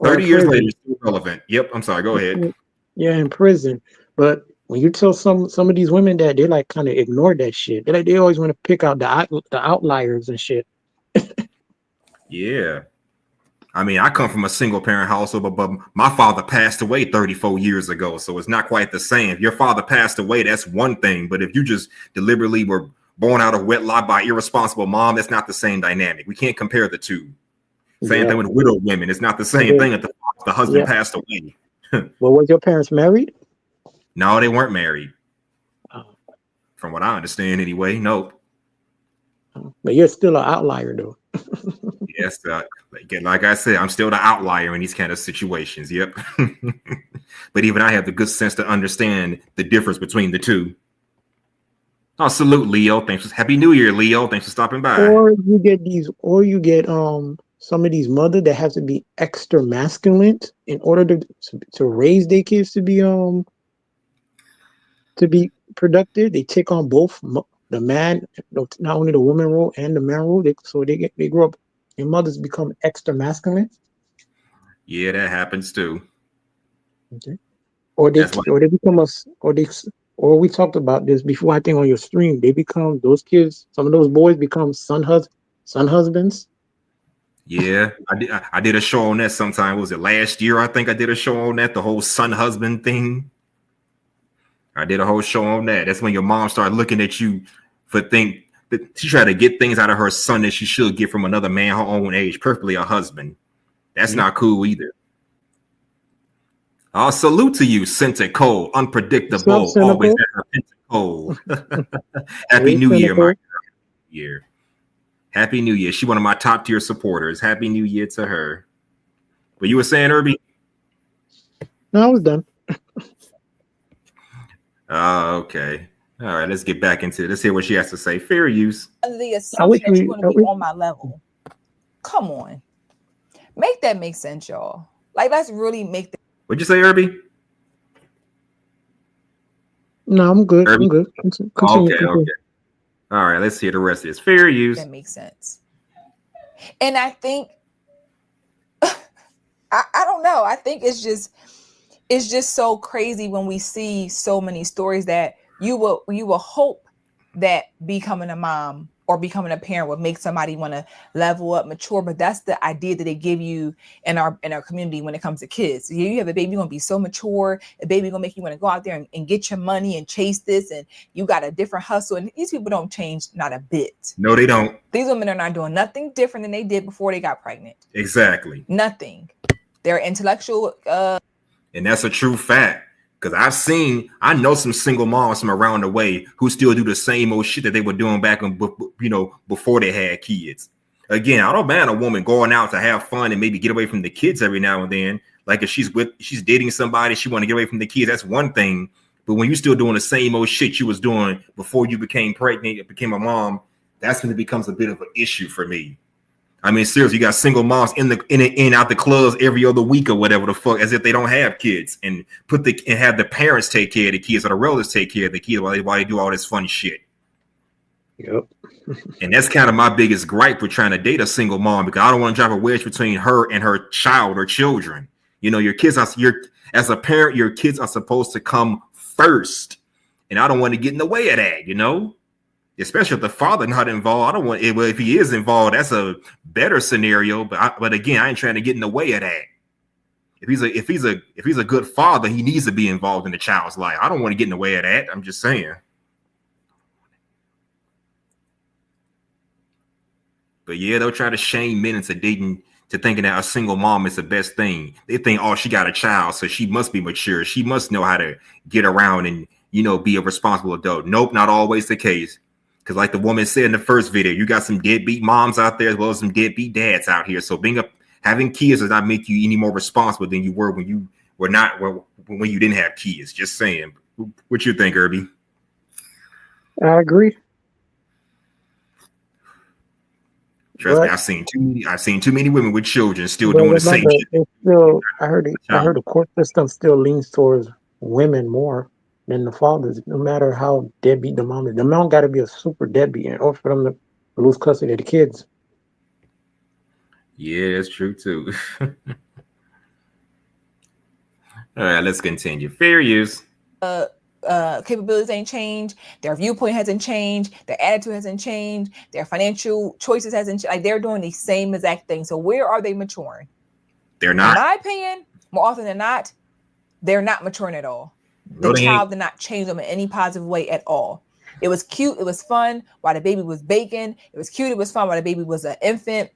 30 years later, it's still relevant. Yep. I'm sorry. Go ahead.
Yeah, in prison. But when you tell some of these women that, they like kind of ignore that shit. They always want to pick out the outliers and shit.
Yeah. I mean, I come from a single parent household, but my father passed away 34 years ago. So it's not quite the same. If your father passed away, that's one thing. But if you just deliberately were born out of wedlock by irresponsible mom, that's not the same dynamic. We can't compare the two. Same thing with widowed women. It's not the same thing if the husband passed away.
Well, was your parents married?
No, they weren't married. From what I understand anyway, nope.
But you're still an outlier though.
Yes, like I said, I'm still the outlier in these kind of situations. Yep. But even I have the good sense to understand the difference between the two. Oh, salute, Leo. Thanks. Happy New Year, Leo. Thanks for stopping by.
Or you get some of these mothers that have to be extra masculine in order to raise their kids to be productive. They take on both the man, not only the woman role and the man role. They grow up. Your mothers become extra masculine.
Yeah, that happens too.
Okay. Or we talked about this before. I think on your stream, they become those kids. Some of those boys become son husbands.
Yeah, I did a show on that sometime. Was it last year? I think I did a show on that. The whole son husband thing. I did a whole show on that. That's when your mom started looking at you for she tried to get things out of her son that she should get from another man her own age, preferably a husband. That's not cool either. I'll salute to you, Senta Cole, unpredictable, always Cole. Happy New Year, my year. Happy New Year. She's one of my top tier supporters. Happy New Year to her. But you were saying, Irby?
No, I was done.
Okay. All right, let's get back into it. Let's hear what she has to say. Fair use.
The assumption that you're going to be on my level. Come on. Make that make sense, y'all. Like, let's really make that.
What'd you say, Irby?
No, I'm good.
Irby?
I'm good.
Okay. All right, let's hear the rest of this. Fair use.
That makes sense. And I think, I don't know. I think it's just so crazy when we see so many stories that you will hope that becoming a mom or becoming a parent would make somebody want to level up, mature. But that's the idea that they give you in our community when it comes to kids. You have a baby, you're going to be so mature. A baby going to make you want to go out there and get your money and chase this. And you got a different hustle. And these people don't change not a bit.
No, they don't.
These women are not doing nothing different than they did before they got pregnant.
Exactly.
Nothing. They're intellectual.
And that's a true fact. Because I know some single moms from around the way who still do the same old shit that they were doing back before they had kids. Again, I don't mind a woman going out to have fun and maybe get away from the kids every now and then. Like if she's dating somebody, she want to get away from the kids. That's one thing. But when you're still doing the same old shit you was doing before you became pregnant, became a mom, that's when it becomes a bit of an issue for me. I mean, seriously, you got single moms in and out the clubs every other week or whatever the fuck, as if they don't have kids, and have the parents take care of the kids or the relatives take care of the kids while they do all this fun shit.
Yep.
And that's kind of my biggest gripe with trying to date a single mom, because I don't want to drive a wedge between her and her child or children. You know, as a parent, your kids are supposed to come first, and I don't want to get in the way of that. You know. Especially if the father not involved. I don't want it. Well, if he is involved, that's a better scenario. But again, I ain't trying to get in the way of that. If he's a good father, he needs to be involved in the child's life. I don't want to get in the way of that. I'm just saying. But yeah, they'll try to shame men into dating, to thinking that a single mom is the best thing. They think, oh, she got a child, so she must be mature. She must know how to get around and, you know, be a responsible adult. Nope, not always the case. Because like the woman said in the first video, you got some deadbeat moms out there as well as some deadbeat dads out here. So having kids does not make you any more responsible than you were when you were not, when you didn't have kids. Just saying. What you think, Irby?
I agree.
Trust me, I've seen too many women with children still doing the same shit.
It's still, I heard the court system still leans towards women more than the fathers. No matter how deadbeat the mom is, the mom got to be a super deadbeat in order for them to lose custody of the kids.
Yeah, that's true too. All right, let's continue. Fair use.
Capabilities ain't changed, their viewpoint hasn't changed, their attitude hasn't changed, their financial choices hasn't changed. Like, they're doing the same exact thing. So where are they maturing?
They're not.
In my opinion, more often than not, they're not maturing at all.
No,
The child did not change them in any positive way at all. It was cute, it was fun while the baby was baking. It was cute, it was fun while the baby was an infant.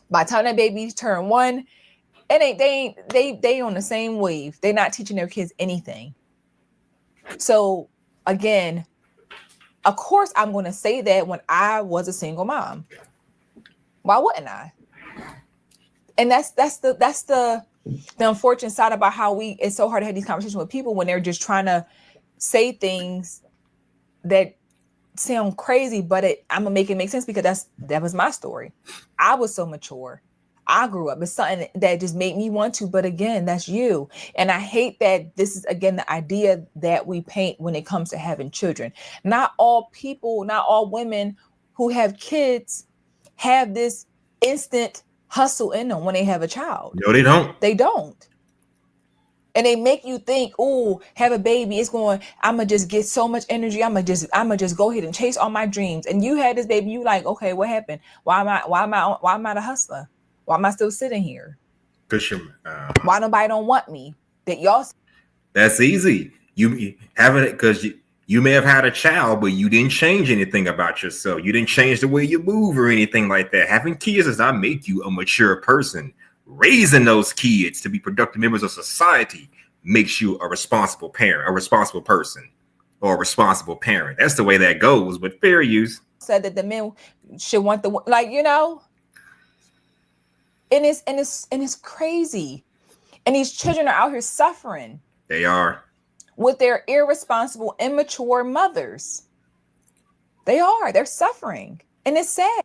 By the time that baby turned 1, they on the same wave. They're not teaching their kids anything. So again, of course I'm going to say that when I was a single mom. Why wouldn't I? And that's the unfortunate side about how it's so hard to have these conversations with people when they're just trying to say things that sound crazy, but I'm gonna make it make sense because that was my story. I was so mature. I grew up. It's something that just made me want to, but again, that's you. And I hate that this is, again, the idea that we paint when it comes to having children. Not all people, not all women who have kids have this instant hustle in them when they have a child.
No, they don't.
They don't. And they make you think, oh, have a baby. I'm going to just get so much energy. I'm going to just go ahead and chase all my dreams. And you had this baby. You like, okay, what happened? Why am I the hustler? Why am I still sitting here? Why nobody don't want me?
That's easy. You having it because you may have had a child, but you didn't change anything about yourself. You didn't change the way you move or anything like that. Having kids does not make you a mature person. Raising those kids to be productive members of society makes you a responsible parent, a responsible person, or a responsible parent. That's the way that goes. But fair use
said that the men should want and it's crazy. And these children are out here suffering.
They are.
With their irresponsible, immature mothers. They're suffering. And it's sad.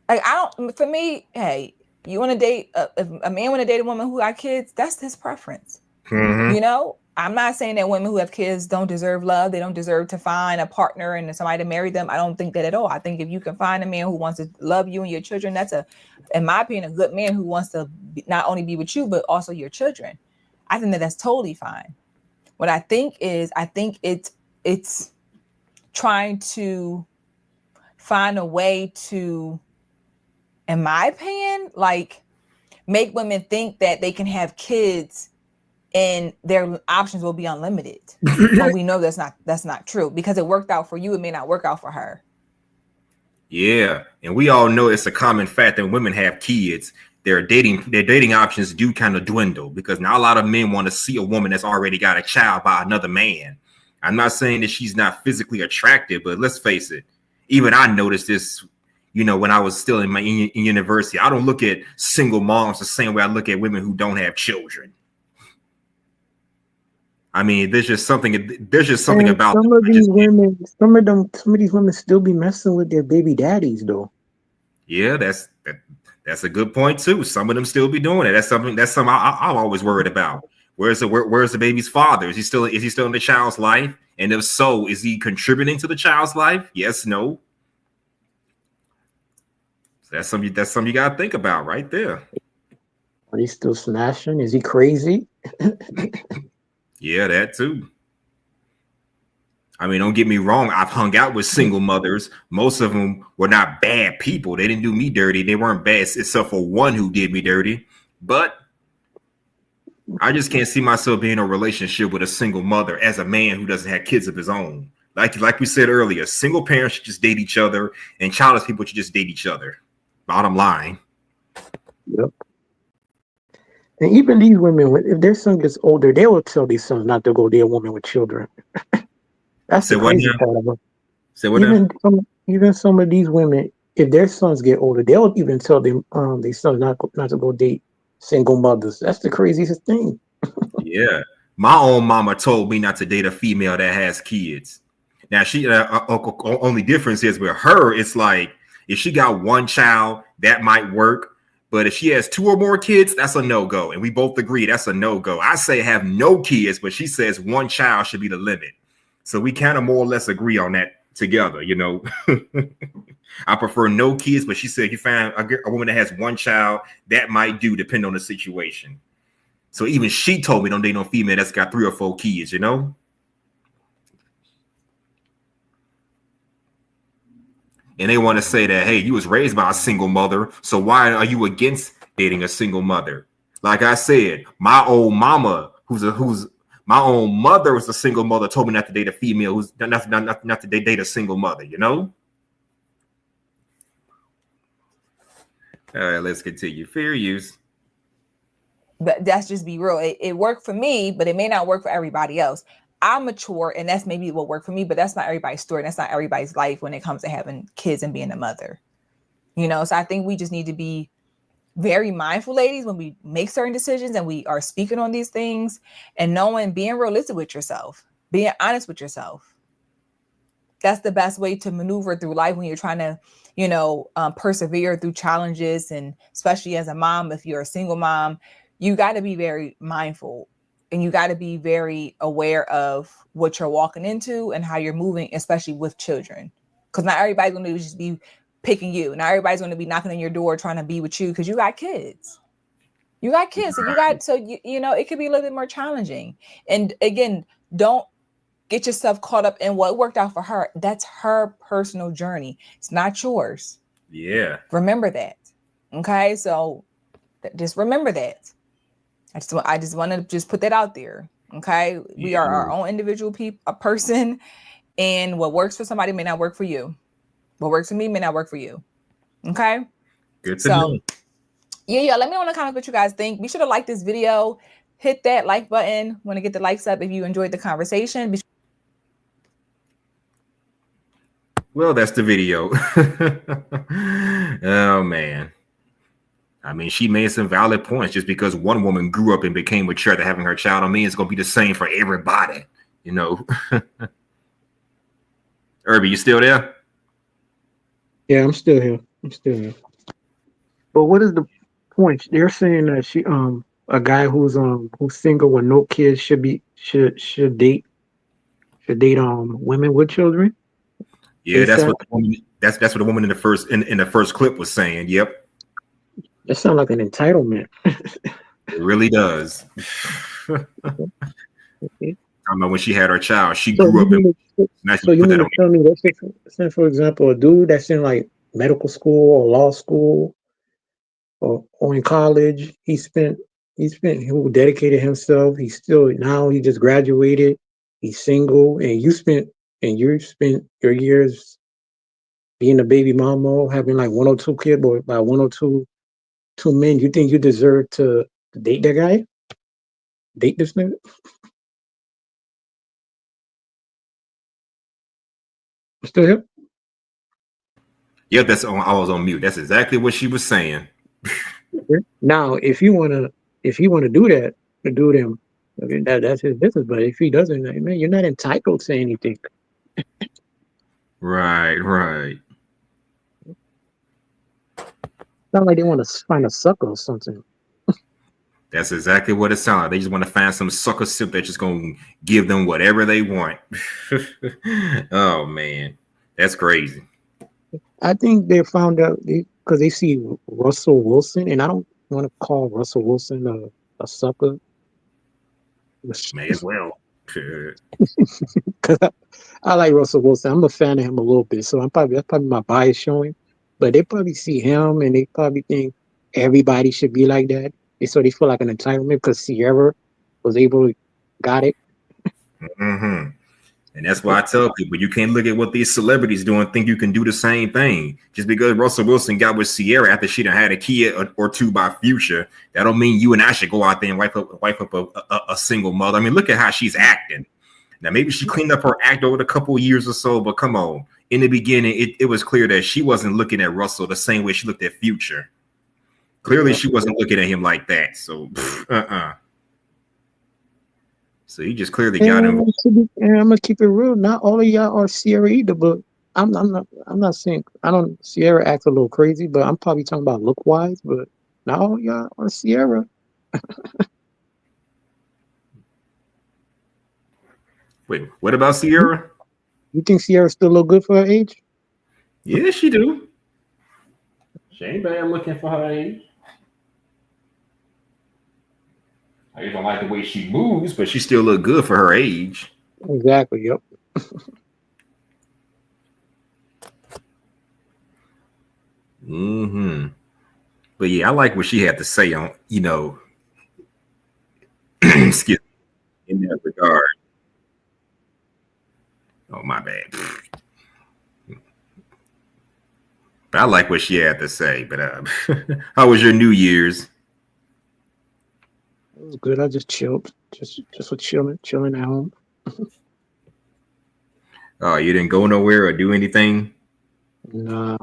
For me, hey, you want to date, if a man want to date a woman who got kids, that's his preference.
Mm-hmm.
You know, I'm not saying that women who have kids don't deserve love. They don't deserve to find a partner and somebody to marry them. I don't think that at all. I think if you can find a man who wants to love you and your children, that's in my opinion, a good man who wants to not only be with you, but also your children. I think that that's totally fine. What I think it's trying to find a way to, in my opinion, like make women think that they can have kids and their options will be unlimited. When we know that's not true, because it worked out for you, it may not work out for her.
Yeah, and we all know it's a common fact that when women have kids, their dating options do kind of dwindle, because not a lot of men want to see a woman that's already got a child by another man. I'm not saying that she's not physically attractive, but let's face it, even I noticed this, when I was still in university. I don't look at single moms the same way I look at women who don't have children. I mean, there's just something about
some of these women. Some of these women still be messing with their baby daddies, though.
Yeah, that's a good point too. Some of them still be doing it. That's something I'm always worried about. Where's the baby's father? Is he still in the child's life? And if so, is he contributing to the child's life? Yes, no. So that's something you gotta think about right there.
Are he still smashing? Is he crazy?
Yeah, that too. I mean, don't get me wrong. I've hung out with single mothers. Most of them were not bad people. They didn't do me dirty. They weren't bad, except for one who did me dirty. But I just can't see myself being in a relationship with a single mother as a man who doesn't have kids of his own. Like we said earlier, single parents should just date each other, and childless people should just date each other. Bottom line.
Yep. And even these women, if their son gets older, they will tell these sons not to go date a woman with children. That's the crazy part of it. Even some of these women, if their sons get older, they'll even tell them their sons not to go date single mothers. That's the craziest thing.
Yeah, my own mama told me not to date a female that has kids. Now she only difference is with her, it's like if she got one child, that might work. But if she has 2 or more kids, that's a no-go. And we both agree that's a no-go. I say have no kids, but she says 1 child should be the limit. So we kind of more or less agree on that together, you know. I prefer no kids, but she said you find a woman that has 1 child, that might do, depending on the situation. So even she told me don't date no female that's got 3 or 4 kids, you know. And they want to say that, hey, you was raised by a single mother, so why are you against dating a single mother? Like I said, my old mama, my own mother was a single mother, told me not to date a female who's not to date a single mother, you know? All right, let's continue. Fair use.
But that's just be real. It worked for me, but it may not work for everybody else. I'm mature, and that's maybe what worked for me, but that's not everybody's story. That's not everybody's life when it comes to having kids and being a mother. You know, so I think we just need to be very mindful, ladies, when we make certain decisions and we are speaking on these things, and knowing, being realistic with yourself, being honest with yourself. That's the best way to maneuver through life when you're trying to, you know, persevere through challenges. And especially as a mom, if you're a single mom, you got to be very mindful. And you got to be very aware of what you're walking into and how you're moving, especially with children. Because not everybody's going to just be picking you. Not everybody's going to be knocking on your door trying to be with you because you got kids. You got kids. So you know, it could be a little bit more challenging. And again, don't get yourself caught up in what worked out for her. That's her personal journey. It's not yours.
Yeah.
Remember that. Okay. So just remember that. I just want to just put that out there. Okay. We are our own individual person, and what works for somebody may not work for you. What works for me may not work for you. Okay.
Good to know.
Yeah. Let me know in the comments what you guys think. Be sure to like this video. Hit that like button. Want to get the likes up if you enjoyed the conversation.
Well, that's the video. Oh, man. I mean, she made some valid points. Just because one woman grew up and became mature to having her child, I mean, it's going to be the same for everybody, you know. Irby, you still there?
Yeah, I'm still here. But what is the point? They're saying that she a guy who's single with no kids should date women with children.
Yeah, that's what the woman in the first clip was saying. Yep.
That sounds like an entitlement.
It really does.
Okay.
I remember when she had her child, she grew up.
So you mean to tell me that, for example, a dude that's in like medical school or law school or in college, he dedicated himself. He just graduated. He's single, and you spent your years being a baby mama, having like 1 or 2 kids, or by 1 or 2 men. You think you deserve to date that guy? Date this nigga? Still here?
Yep, I was on mute. That's exactly what she was saying.
Now, if you wanna do that, to do them, okay, that's his business. But if he doesn't, man, you're not entitled to anything.
Right.
Sound like they want to find a sucker or something.
That's exactly what it sounds like. They just want to find some sucker simp that's just going to give them whatever they want. Oh, man. That's crazy.
I think they found out because they see Russell Wilson, and I don't want to call Russell Wilson a sucker.
May as well.
Because I like Russell Wilson. I'm a fan of him a little bit, so that's probably my bias showing. But they probably see him, and they probably think everybody should be like that. So they feel like an entitlement because Sierra was able to got it.
Mm-hmm. And that's why I tell people you can't look at what these celebrities do and think you can do the same thing. Just because Russell Wilson got with Sierra after she done had a kid or two by Future, that don't mean you and I should go out there and wipe up a single mother. I mean, look at how she's acting. Now, maybe she cleaned up her act over the couple of years or so, but come on. In the beginning, it was clear that she wasn't looking at Russell the same way she looked at Future. Clearly, she wasn't looking at him like that. So, So he just clearly got him.
And I'm gonna keep it real. Not all of y'all are Sierra either, but I'm not saying Sierra acts a little crazy, but I'm probably talking about look wise, but not all y'all are Sierra.
Wait, what about Sierra?
You think Sierra still look good for her age?
Yeah, she do. She ain't bad looking for her age. I just don't like the way she moves, but she still look good for her age.
Exactly. Yep.
But yeah, I like what she had to say on, excuse me, in that regard. Oh, my bad. But I like what she had to say. But how was your New Year's?
It was good. I just chilled. Just for chilling at home.
Oh, you didn't go nowhere or do anything?
Nah.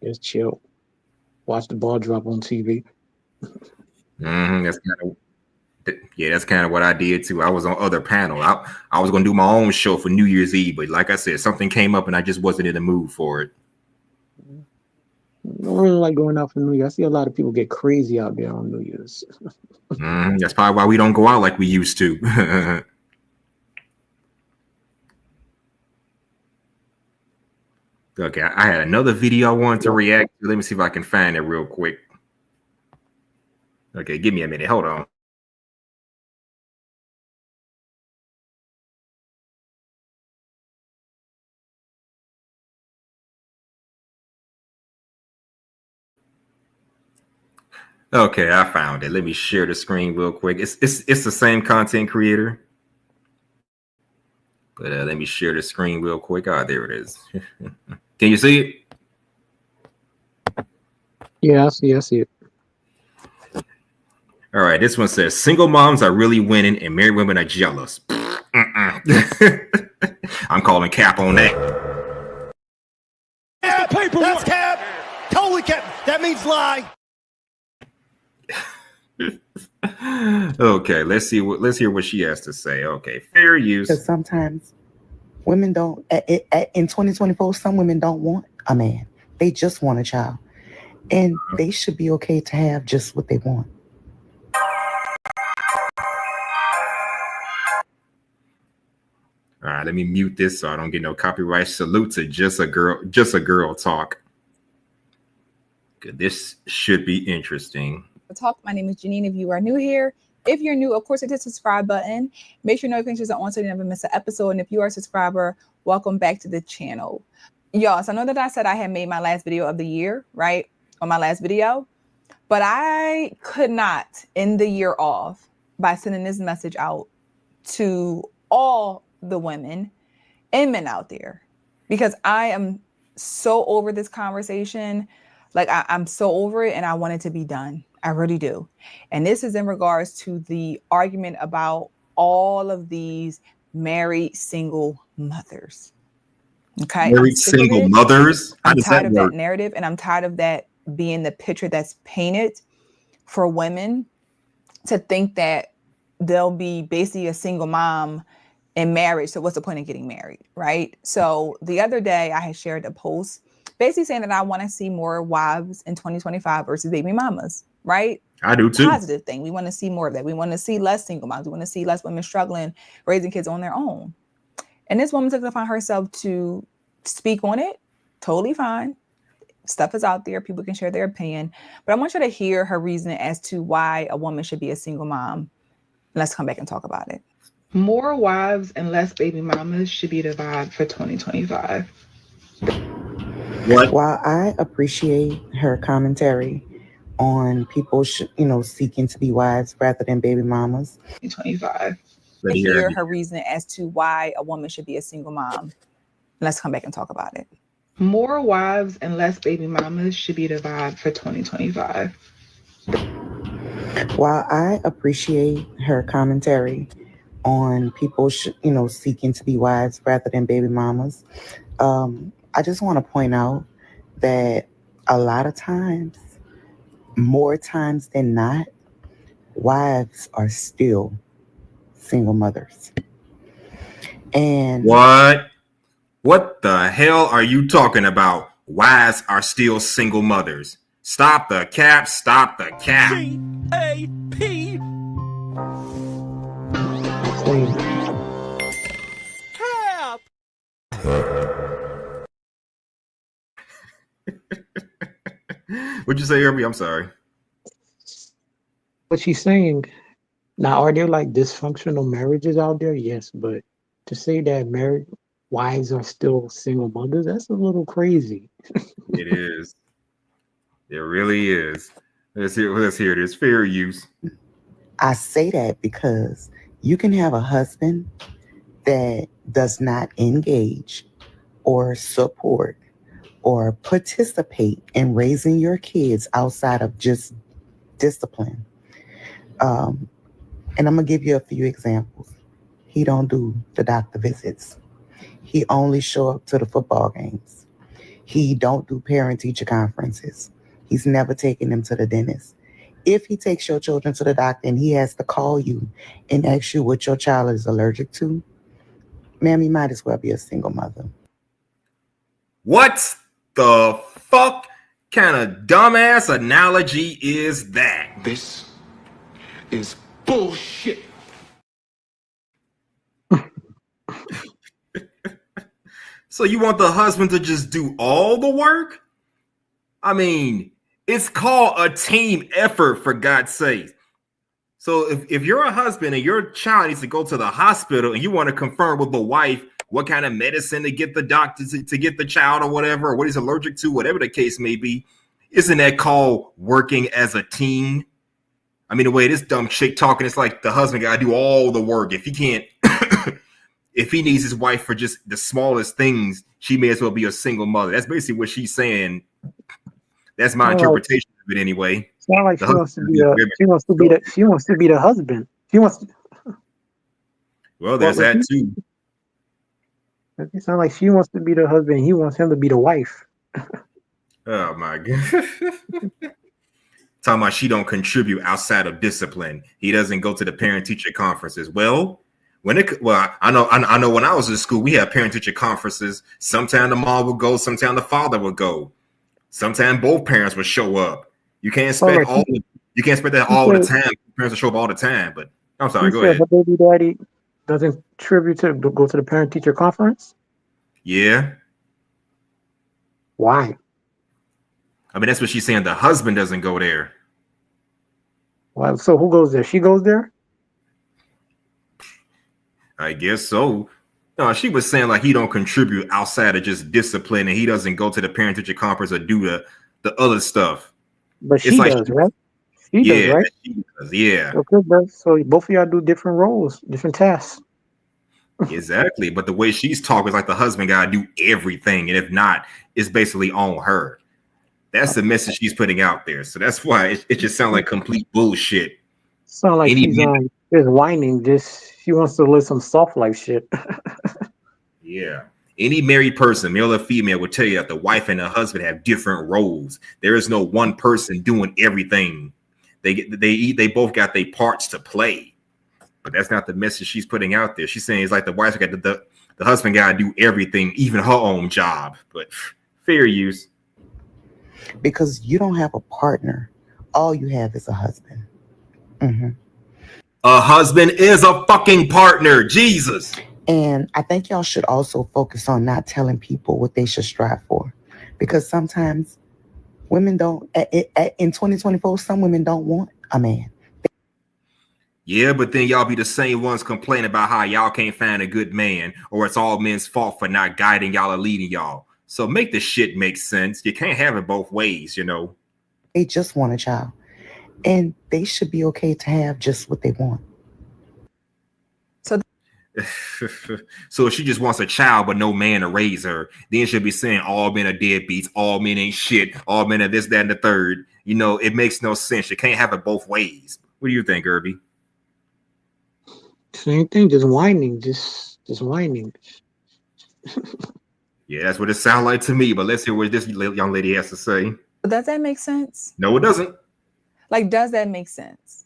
Just chill. Watch the ball drop on TV.
That's kind of what I did too. I was on other panel. I was gonna do my own show for New Year's Eve, but like I said, something came up and I just wasn't in the mood for it.
I don't really like going out for New Year. I see a lot of people get crazy out there on New Year's.
That's probably why we don't go out like we used to. Okay, I had another video I wanted to react to. Let me see if I can find it real quick. Okay, give me a minute. Hold on. Okay, I found it. Let me share the screen real quick. It's the same content creator. But let me share the screen real quick. Ah, there it is. Can you see it?
Yeah, I see it.
All right, this one says single moms are really winning and married women are jealous. I'm calling cap on that.
That's the paperwork. That's cap. Totally cap. That means lie.
Okay, let's hear what she has to say. Okay, fair use.
Because sometimes women don't. In 2024, some women don't want a man; they just want a child, and they should be okay to have just what they want.
All right, let me mute this so I don't get no copyright. Salute to just a girl talk. Good, this should be interesting.
Talk. My name is Janine. If you are new here, if you're new, of course, hit the subscribe button. Make sure notifications are on so you never miss an episode. And if you are a subscriber, welcome back to the channel. Y'all, so I know that I said I had made my last video of the year, right? On my last video, but I could not end the year off by sending this message out to all the women and men out there, because I am so over this conversation. Like I'm so over it and I want it to be done. I really do. And this is in regards to the argument about all of these married single mothers. Okay.
Married single mothers?
I'm tired of that narrative, and I'm tired of that being the picture that's painted for women to think that they'll be basically a single mom in marriage. So what's the point of getting married? Right. So the other day I had shared a post basically saying that I want to see more wives in 2025 versus baby mamas. Right?
I do too.
Positive thing. We want to see more of that. We want to see less single moms. We want to see less women struggling, raising kids on their own. And this woman took it upon herself to speak on it. Totally fine. Stuff is out there. People can share their opinion. But I want you to hear her reasoning as to why a woman should be a single mom. Let's come back and talk about it.
More wives and less baby mamas should be the vibe for 2025.
While I appreciate her commentary on people, seeking to be wives rather than baby mamas.
25.
to hear her reason as to why a woman should be a single mom. Let's come back and talk about it.
More wives and less baby mamas should be the vibe for 2025.
While I appreciate her commentary on people, seeking to be wives rather than baby mamas, I just want to point out that a lot of times, more times than not, wives are still single mothers. And
what the hell are you talking about? Wives are still single mothers. Stop the cap. Stop the cap.
G-A-P. Cap.
What'd you say, Herbie? I'm sorry.
What she's saying now, are there like dysfunctional marriages out there? Yes, but to say that married wives are still single mothers, that's a little crazy.
It is. It really is. Let's hear it. It's fair use.
I say that because you can have a husband that does not engage or support or participate in raising your kids outside of just discipline. And I'm gonna give you a few examples. He don't do the doctor visits. He only show up to the football games. He don't do parent-teacher conferences. He's never taken them to the dentist. If he takes your children to the doctor and he has to call you and ask you what your child is allergic to, ma'am, you might as well be a single mother.
What the fuck kind of dumbass analogy is that?
This is bullshit.
So you want the husband to just do all the work? I mean, it's called a team effort, for God's sake. So if you're a husband and your child needs to go to the hospital and you want to confirm with the wife what kind of medicine to get the doctor to get the child or whatever, or what he's allergic to, whatever the case may be, isn't that called working as a team? I mean, the way this dumb chick talking, it's like the husband got to do all the work. If he can't, if he needs his wife for just the smallest things, she may as well be a single mother. That's basically what she's saying. That's my interpretation of it anyway.
Sound like she wants to be the husband. She wants to,
well, there's that too.
It sounds like she wants to be the husband. He wants him to be the wife.
Oh my God. Talking about she don't contribute outside of discipline. He doesn't go to the parent-teacher conferences. Well, I know when I was in school, we had parent-teacher conferences. Sometimes the mom would go, sometimes the father would go. Sometimes both parents would show up. You can't expect that all the time. Parents will show up all the time. But I'm sorry, go ahead.
Her baby daddy doesn't contribute to go to the parent-teacher conference?
Yeah.
Why?
I mean, that's what she's saying. The husband doesn't go there.
Well, so who goes there? She goes there?
I guess so. No, she was saying like he don't contribute outside of just discipline, and he doesn't go to the parent-teacher conference or do the other stuff.
But she does, right? She does, right?
She does, yeah.
Okay, so both of y'all do different roles, different tasks.
Exactly. But the way she's talking is like the husband gotta do everything, and if not, it's basically on her. That's the message she's putting out there. So that's why it just sounds like complete bullshit.
Sound like she's just whining. She wants to live some soft life shit.
Yeah. Any married person, male or female, will tell you that the wife and the husband have different roles. There is no one person doing everything. They both got their parts to play. But that's not the message she's putting out there. She's saying it's like the wife's got the husband got to do everything, even her own job. But fair use.
Because you don't have a partner. All you have is a husband. Mm-hmm.
A husband is a fucking partner. Jesus.
And I think y'all should also focus on not telling people what they should strive for. Because sometimes women don't, in 2024, some women don't want a man.
Yeah, but then y'all be the same ones complaining about how y'all can't find a good man, or it's all men's fault for not guiding y'all or leading y'all. So make the shit make sense. You can't have it both ways, you know.
They just want a child. And they should be okay to have just what they want.
So
So if she just wants a child but no man to raise her, then she'll be saying all men are deadbeats, all men ain't shit, all men are this, that, and the third. You know, it makes no sense. You can't have it both ways. What do you think, Irby?
Same thing, just whining, just whining.
Yeah, that's what it sounds like to me. But let's hear what this young lady has to say.
Does that make sense?
No, it doesn't.
Like, does that make sense?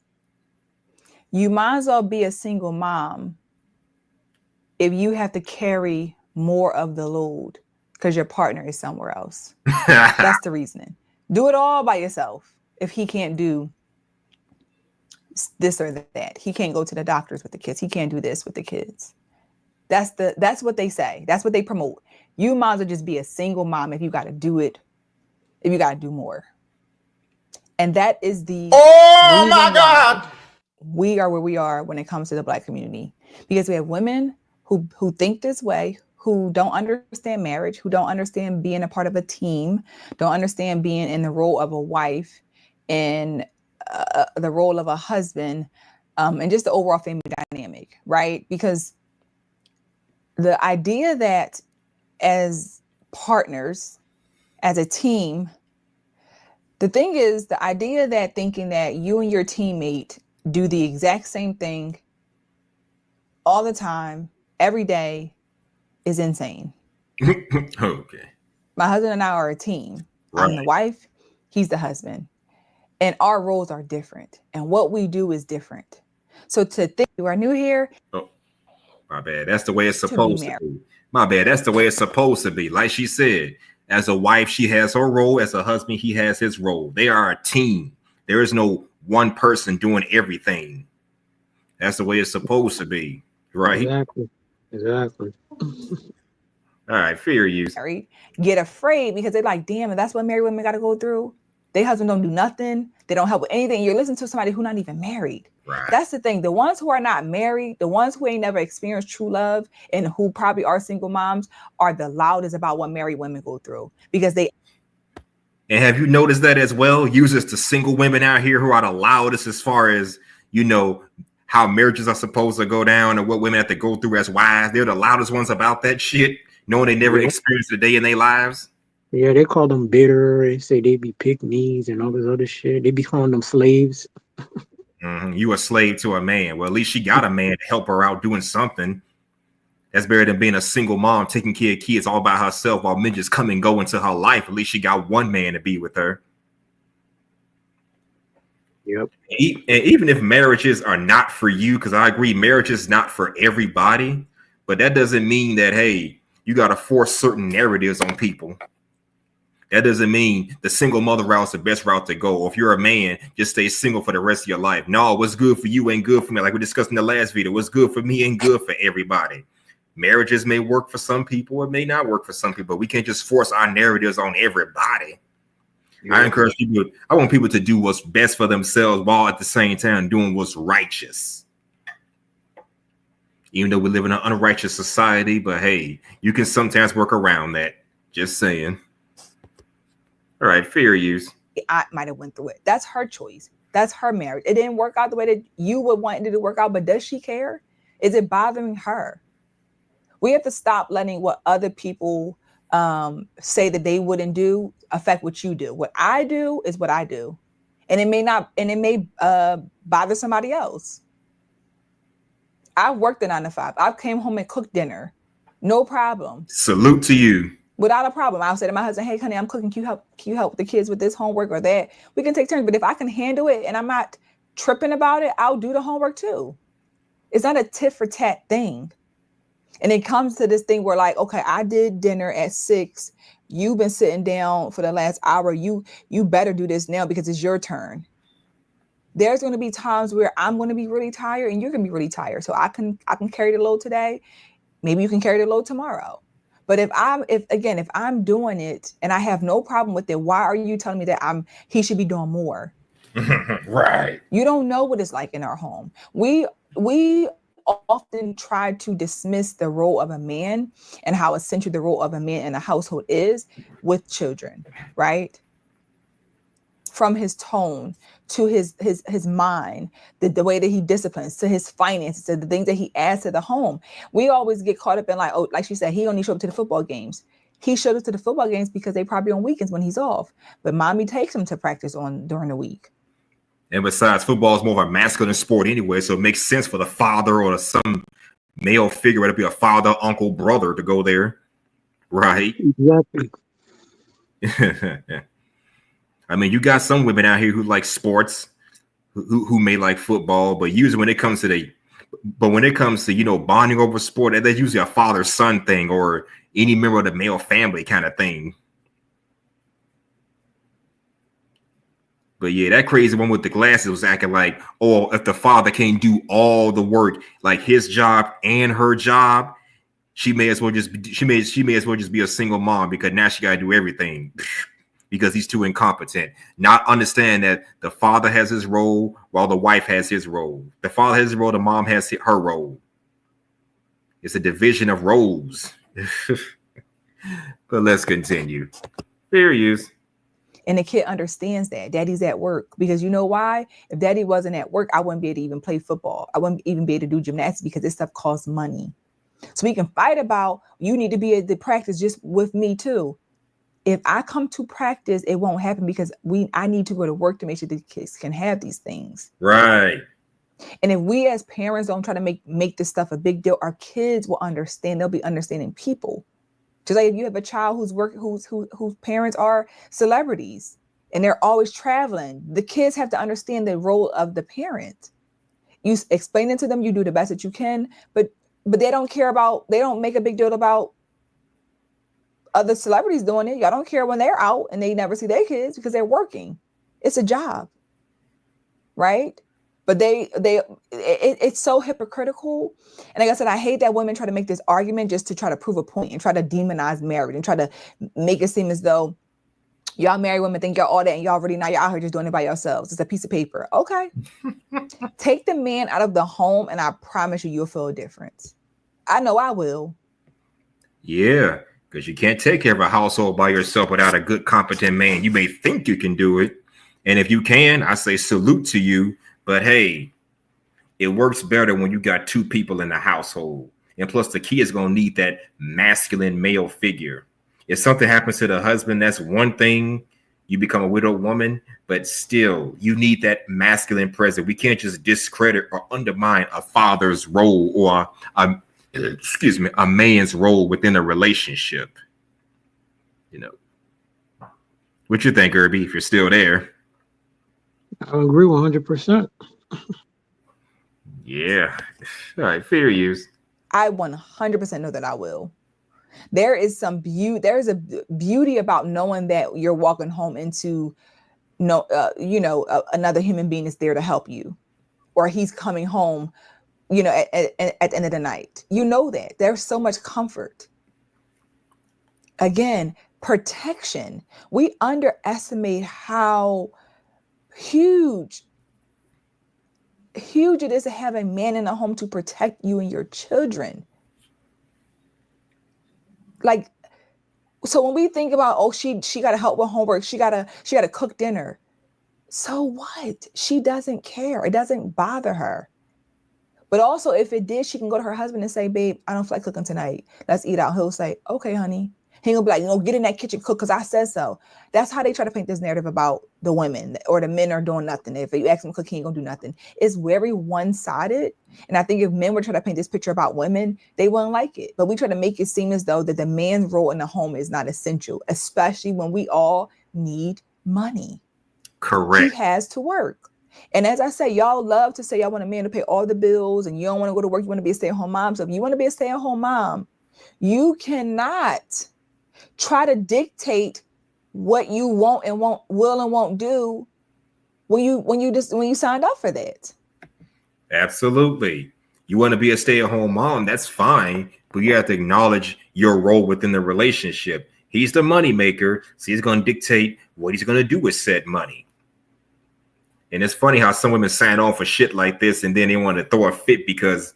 You might as well be a single mom if you have to carry more of the load because your partner is somewhere else. That's the reasoning. Do it all by yourself if he can't do this or that. He can't go to the doctors with the kids. He can't do this with the kids. That's what they say. That's what they promote. You might as well just be a single mom if you got to do it, if you got to do more. And that is the
Oh my God.
We are where we are when it comes to the Black community, because we have women who think this way, who don't understand marriage, who don't understand being a part of a team, don't understand being in the role of a wife and the role of a husband, and just the overall family dynamic, right? Because the idea that as partners, as a team, the thing is, the idea that thinking that you and your teammate do the exact same thing all the time, every day, is insane.
Okay.
My husband and I are a team. Right. I'm the wife, he's the husband. And our roles are different. And what we do is different. So to think you are new here.
Oh, my bad. That's the way it's supposed to be. My bad. That's the way it's supposed to be. Like she said, as a wife, she has her role. As a husband, he has his role. They are a team. There is no one person doing everything. That's the way it's supposed to be, right?
Exactly.
All right, fair use.
Get afraid because they're like, damn, and that's what married women got to go through. Their husband don't do nothing. They don't help with anything. You're listening to somebody who's not even married.
Right.
That's the thing. The ones who are not married, the ones who ain't never experienced true love and who probably are single moms are the loudest about what married women go through because they.
And have you noticed that as well? Uses the single women out here who are the loudest as far as, you know, how marriages are supposed to go down and what women have to go through as wives. They're the loudest ones about that shit, knowing they never experienced a day in their lives.
Yeah, they call them bitter. They say they be pick-me's and all this other shit. They be calling them slaves.
Mm-hmm. You a slave to a man. Well, at least she got a man to help her out doing something. That's better than being a single mom taking care of kids all by herself while men just come and go into her life. At least she got one man to be with her.
Yep.
And even if marriages are not for you, because I agree, marriage is not for everybody, but that doesn't mean that, hey, you got to force certain narratives on people. That doesn't mean the single mother route is the best route to go. Or if you're a man, just stay single for the rest of your life. No, what's good for you ain't good for me. Like we discussed in the last video, what's good for me ain't good for everybody. Marriages may work for some people. It may not work for some people. We can't just force our narratives on everybody. Yeah. I encourage people. I want people to do what's best for themselves while at the same time doing what's righteous. Even though we live in an unrighteous society, but hey, you can sometimes work around that. Just saying. All right, fair use.
I might have went through it. That's her choice. That's her marriage. It didn't work out the way that you would want it to work out, but does she care? Is it bothering her? We have to stop letting what other people say that they wouldn't do affect what you do. What I do is what I do. And it may bother somebody else. I've worked a 9 to 5. I came home and cooked dinner. No problem.
Salute to you.
Without a problem. I'll say to my husband, hey, honey, I'm cooking. Can you help the kids with this homework or that? We can take turns. But if I can handle it and I'm not tripping about it, I'll do the homework too. It's not a tit for tat thing. And it comes to this thing where like, okay, I did dinner at 6. You've been sitting down for the last hour. You better do this now because it's your turn. There's going to be times where I'm going to be really tired and you're going to be really tired. So I can carry the load today. Maybe you can carry the load tomorrow. But if I'm doing it and I have no problem with it, why are you telling me that he should be doing more?
Right.
You don't know what it's like in our home. We often try to dismiss the role of a man and how essential the role of a man in a household is with children, right? from his tone to his mind, the way that he disciplines, to his finances, to the things that he adds to the home. We always get caught up in like, oh, like she said, he only showed up to the football games. He showed up to the football games because they probably on weekends when he's off. But mommy takes him to practice during the week.
And besides, football is more of a masculine sport anyway, so it makes sense for the father or some male figure, whether it be a father, uncle, brother, to go there, right?
Exactly.
I mean, you got some women out here who like sports, who may like football, but usually when it comes to bonding over sport, that's usually a father-son thing or any member of the male family kind of thing. But yeah, that crazy one with the glasses was acting like, oh, if the father can't do all the work, like his job and her job, she may as well just be a single mom because now she got to do everything because he's too incompetent. Not understand that the father has his role while the wife has his role. The father has his role, the mom has her role. It's a division of roles. But let's continue. There he is.
And the kid understands that daddy's at work, because you know why? If daddy wasn't at work, I wouldn't be able to even play football. I wouldn't even be able to do gymnastics because this stuff costs money. So we can fight about, you need to be at the practice just with me too. If I come to practice, it won't happen because I need to go to work to make sure the kids can have these things.
Right.
And if we as parents don't try to make this stuff a big deal, our kids will understand. They'll be understanding people. Just like if you have a child whose parents are celebrities and they're always traveling, the kids have to understand the role of the parent. You explain it to them, you do the best that you can, but they don't make a big deal about other celebrities doing it. Y'all don't care when they're out and they never see their kids because they're working. It's a job, right? But it's so hypocritical. And like I said, I hate that women try to make this argument just to try to prove a point and try to demonize marriage and try to make it seem as though y'all married women think y'all all that and y'all already now you're out here just doing it by yourselves. It's a piece of paper. Okay. Take the man out of the home and I promise you'll feel a difference. I know I will.
Yeah, because you can't take care of a household by yourself without a good, competent man. You may think you can do it. And if you can, I say salute to you. But hey, it works better when you got two people in the household. And plus, the kid is going to need that masculine male figure. If something happens to the husband, that's one thing. You become a widowed woman, but still, you need that masculine presence. We can't just discredit or undermine a father's role or a man's role within a relationship. You know, what you think, Irby, if you're still there?
I agree 100%.
Yeah. All right, fair use.
I 100% know that I will. There is some beauty. There is a beauty about knowing that you're walking home into another human being is there to help you, or he's coming home, at the end of the night. You know that. There's so much comfort. Again, protection. We underestimate how huge it is to have a man in the home to protect you and your children. Like, so when we think about, she got to help with homework, she got to cook dinner. So what? She doesn't care. It doesn't bother her. But also, if it did, she can go to her husband and say, babe, I don't feel like cooking tonight. Let's eat out. He'll say, okay, honey. He gonna be like, get in that kitchen, cook, because I said so. That's how they try to paint this narrative about the women, or the men are doing nothing. If you ask him to cook, he ain't gonna do nothing. It's very one-sided. And I think if men were trying to paint this picture about women, they wouldn't like it. But we try to make it seem as though that the man's role in the home is not essential, especially when we all need money.
Correct.
He has to work. And as I say, y'all love to say y'all want a man to pay all the bills and you don't want to go to work, you want to be a stay-at-home mom. So if you want to be a stay-at-home mom, you cannot try to dictate what you want and won't do when you signed up for that.
Absolutely. You want to be a stay-at-home mom, that's fine, but you have to acknowledge your role within the relationship. He's the money maker, so he's going to dictate what he's going to do with said money. And it's funny how some women sign on for shit like this and then they want to throw a fit because,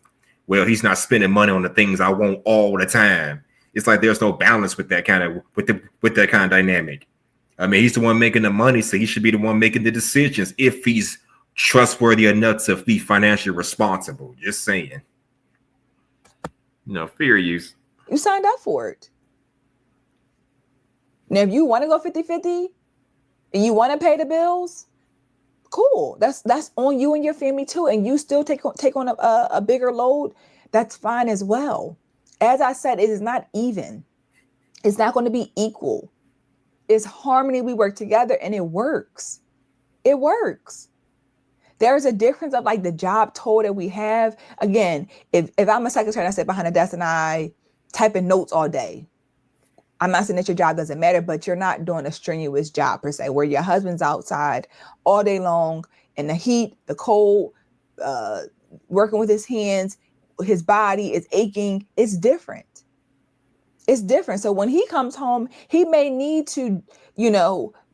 well, he's not spending money on the things I want all the time. It's like there's no balance with that kind of with that kind of dynamic. I mean, he's the one making the money, so he should be the one making the decisions if he's trustworthy enough to be financially responsible. Just saying. No, fair use.
You signed up for it. Now, if you want to go 50-50 and you want to pay the bills, cool. That's on you and your family too. And you still take on a bigger load, that's fine as well. As I said, it is not even. It's not going to be equal. It's harmony. We work together and it works. It works. There's a difference of like the job toll that we have. Again, if I'm a secretary and I sit behind a desk and I type in notes all day, I'm not saying that your job doesn't matter, but you're not doing a strenuous job per se, where your husband's outside all day long in the heat, the cold, working with his hands, his body is aching. It's different. It's different. So when he comes home, he may need to,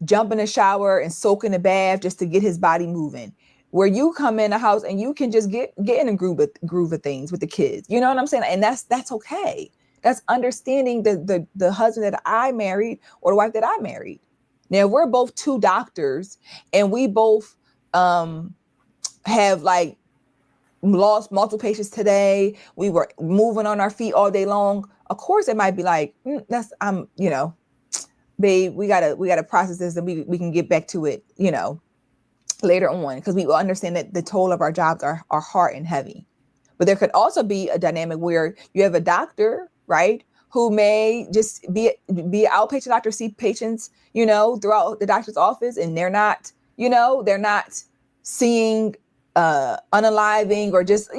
jump in the shower and soak in the bath just to get his body moving. Where you come in the house and you can just get in a groove of things with the kids. You know what I'm saying? And that's okay. That's understanding the husband that I married or the wife that I married. Now, we're both two doctors and we both have like lost multiple patients today. We were moving on our feet all day long. Of course, it might be like, babe, we gotta process this and we can get back to it, later on, because we will understand that the toll of our jobs are hard and heavy. But there could also be a dynamic where you have a doctor, right, who may just be an outpatient doctor, see patients, throughout the doctor's office, and they're not seeing unaliving or just,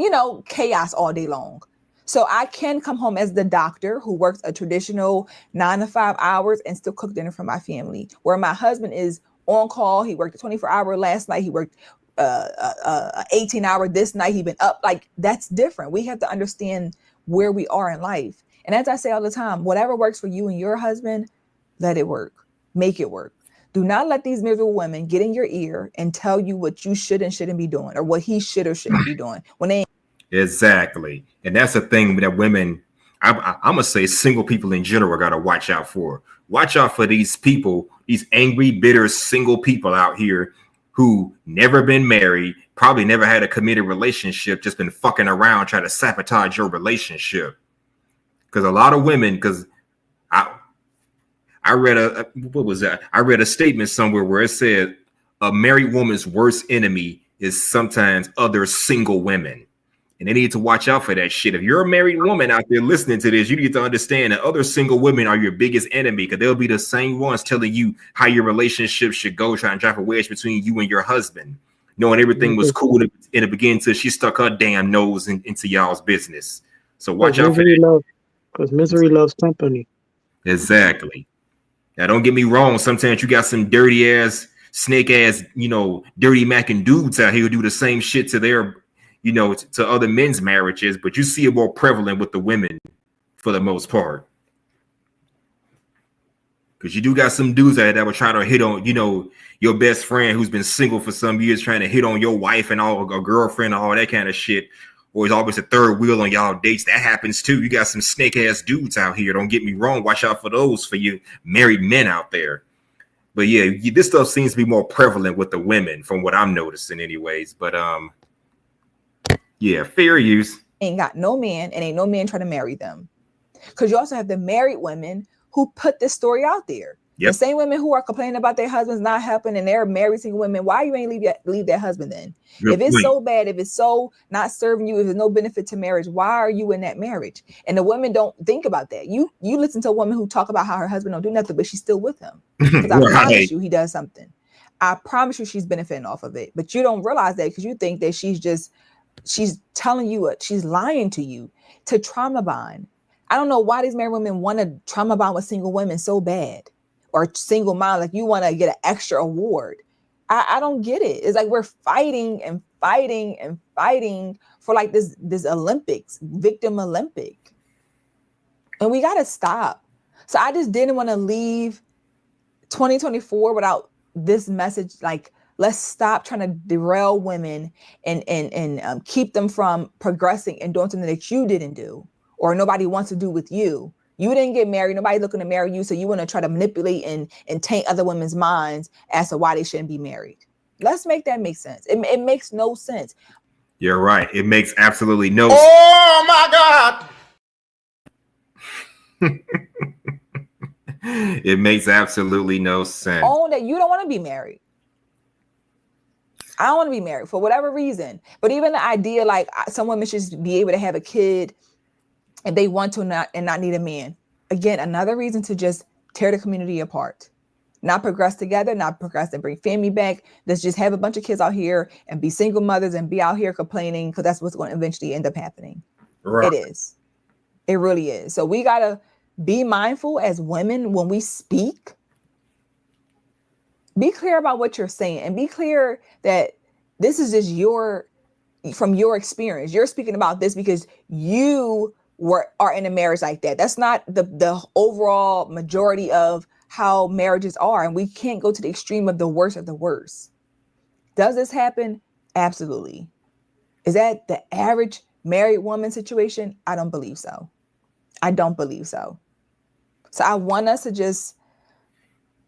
chaos all day long. So I can come home as the doctor who works a traditional 9 to 5 hours and still cook dinner for my family, where my husband is on call. He worked a 24-hour last night. He worked 18-hour this night. He been up. Like, that's different. We have to understand where we are in life. And as I say all the time, whatever works for you and your husband, let it work. Make it work. Do not let these miserable women get in your ear and tell you what you should and shouldn't be doing, or what he should or shouldn't be doing when they.
Exactly. And that's the thing that women, I'm going to say single people in general got to watch out for. Watch out for these people, these angry, bitter, single people out here who never been married, probably never had a committed relationship, just been fucking around trying to sabotage your relationship. Because a lot of women, because I read I read a statement somewhere where it said a married woman's worst enemy is sometimes other single women. And they need to watch out for that shit. If you're a married woman out there listening to this, you need to understand that other single women are your biggest enemy, because they'll be the same ones telling you how your relationship should go, trying to drive a wedge between you and your husband, knowing everything was cool in the beginning until she stuck her damn nose into y'all's business. So watch out for that.
Because misery loves company.
Exactly. Now, don't get me wrong. Sometimes you got some dirty ass, snake ass, dirty macking dudes out here who do the same shit to their to other men's marriages, but you see it more prevalent with the women for the most part. Because you do got some dudes out there that will try to hit on, your best friend who's been single for some years, trying to hit on your wife and all, a girlfriend, and all that kind of shit. Or it's always a third wheel on y'all dates. That happens too. You got some snake ass dudes out here. Don't get me wrong. Watch out for those, for you married men out there. But yeah, this stuff seems to be more prevalent with the women from what I'm noticing anyways. But yeah, fair use.
Ain't got no man, and ain't no man trying to marry them. Because you also have the married women who put this story out there. Yep. The same women who are complaining about their husbands not helping, and they're married single women. Why you ain't leave that husband then? Good if it's point. So bad, if it's so not serving you, if there's no benefit to marriage, why are you in that marriage? And the women don't think about that. You listen to a woman who talk about how her husband don't do nothing, but she's still with him. Because I promise you, he does something. I promise you, she's benefiting off of it. But you don't realize that because you think that she's telling you she's lying to you to trauma bond. I don't know why these married women want to trauma bond with single women so bad, or single mom, like you want to get an extra award. I don't get it. It's like we're fighting and fighting and fighting for like this Olympics, victim Olympic. And we got to stop. So I just didn't want to leave 2024 without this message. Like, let's stop trying to derail women and keep them from progressing and doing something that you didn't do or nobody wants to do with you. You didn't get married. Nobody's looking to marry you. So you want to try to manipulate and taint other women's minds as to why they shouldn't be married. Let's make that make sense. It makes no sense.
You're right. It makes absolutely no sense.
Oh my God.
It makes absolutely no sense.
Own that you don't want to be married. I don't want to be married for whatever reason. But even the idea, like some women should be able to have a kid if they want to not need a man. Again, another reason to just tear the community apart. Not progress together, not progress and bring family back. Let's just have a bunch of kids out here and be single mothers and be out here complaining, because that's what's going to eventually end up happening.
Right.
It is. It really is. So we got to be mindful as women when we speak. Be clear about what you're saying and be clear that this is just from your experience. You're speaking about this because you are in a marriage like that. That's not the overall majority of how marriages are. And we can't go to the extreme of the worst of the worst. Does this happen? Absolutely. Is that the average married woman situation? I don't believe so. I don't believe so. So I want us to just,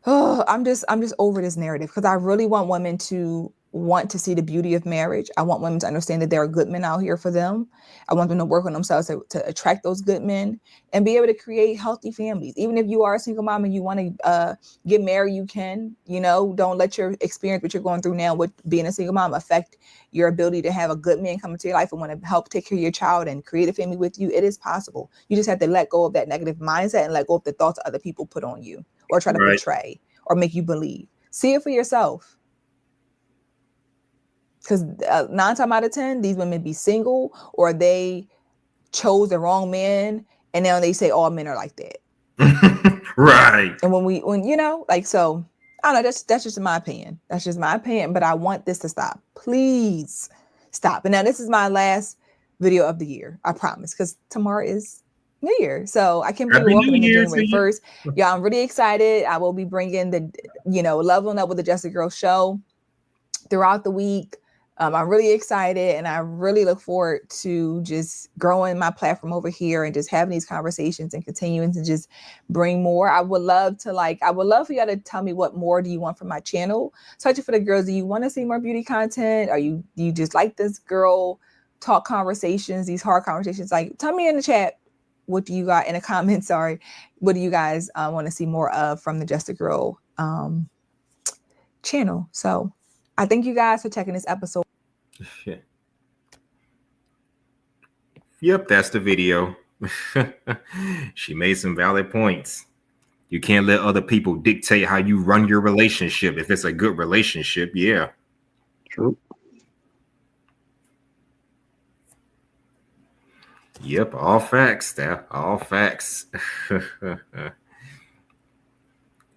I'm just over this narrative, because I really want women to want to see the beauty of marriage. I want women to understand that there are good men out here for them. I want them to work on themselves to attract those good men and be able to create healthy families. Even if you are a single mom and you want to get married, you can. Don't let your experience, what you're going through now with being a single mom, affect your ability to have a good man come into your life and want to help take care of your child and create a family with you. It is possible. You just have to let go of that negative mindset and let go of the thoughts other people put on you or try to portray or make you believe. See it for yourself. Because 9 times out of 10, these women be single or they chose the wrong man, and now they say all men are like that.
Right.
And so I don't know. That's just my opinion. That's just my opinion. But I want this to stop. Please stop. And now this is my last video of the year. I promise, because tomorrow is New Year. So I can't believe we're walking into January 1st. Yeah, I'm really excited. I will be bringing the Leveling Up with the Just a Girl show throughout the week. I'm really excited, and I really look forward to just growing my platform over here and just having these conversations and continuing to just bring more. I would love for y'all to tell me what more do you want from my channel. Searching for the Girls. Do you want to see more beauty content? Or you just like this girl talk conversations, these hard conversations? Like, tell me in the chat, what do you got in the comments? Sorry. What do you guys want to see more of from the Just a Girl channel? So I thank you guys for checking this episode.
Yep, that's the video. She made some valid points. You can't let other people dictate how you run your relationship. If it's a good relationship, yeah.
True.
Yep, all facts, Steph. All facts.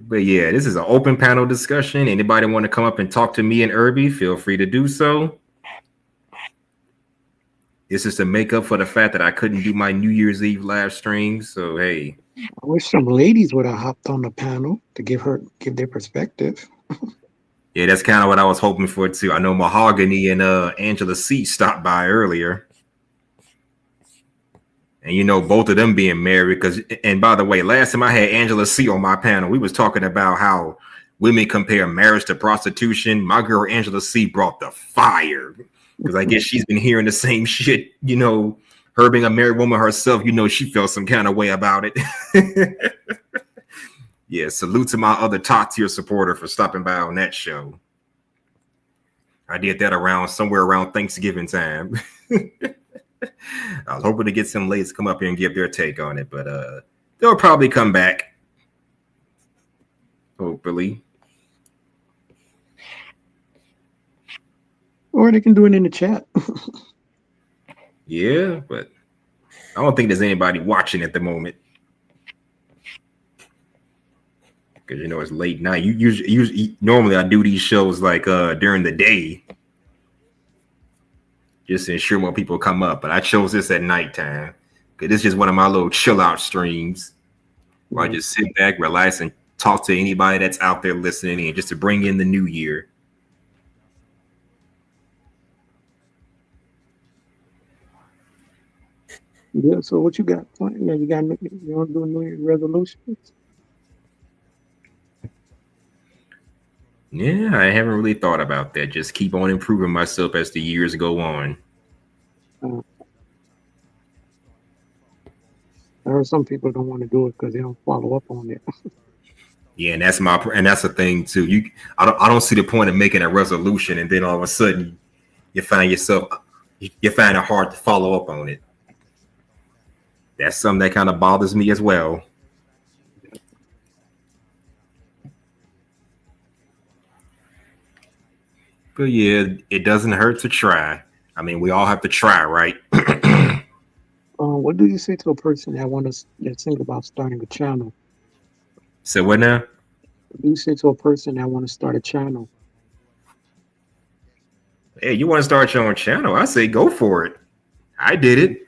But yeah, this is an open panel discussion. Anybody want to come up and talk to me and Irby, feel free to do so. This is to make up for the fact that I couldn't do my New Year's Eve live stream. So, hey.
I wish some ladies would have hopped on the panel to give their perspective.
Yeah, that's kind of what I was hoping for, too. I know Mahogany and Angela C stopped by earlier. And, both of them being married. And by the way, last time I had Angela C on my panel, we was talking about how women compare marriage to prostitution. My girl Angela C brought the fire. Because I guess she's been hearing the same shit, her being a married woman herself, she felt some kind of way about it. Yeah, salute to my other top tier supporter for stopping by on that show. I did that somewhere around Thanksgiving time. I was hoping to get some ladies to come up here and give their take on it, but they'll probably come back. Hopefully.
Or they can do it in the chat.
Yeah, but I don't think there's anybody watching at the moment. Because, it's late night. Normally I do these shows like during the day. Just to ensure more people come up. But I chose this at nighttime. Because this is just one of my little chill out streams. Where I just sit back, relax, and talk to anybody that's out there listening in. Just to bring in the new year.
Yeah. So what you got planned? Yeah, you want to do New Year's resolutions?
Yeah, I haven't really thought about that. Just keep on improving myself as the years go on.
I heard some people don't want to do it because they don't follow up on it.
Yeah, and that's the thing too. I don't see the point of making a resolution and then all of a sudden you find it hard to follow up on it. That's something that kind of bothers me as well. But yeah, it doesn't hurt to try. I mean, we all have to try, right?
What do you say to a person that think about starting a channel?
So what now?
What do you say to a person that want to start a channel?
Hey, you want to start your own channel? I say go for it. I did it.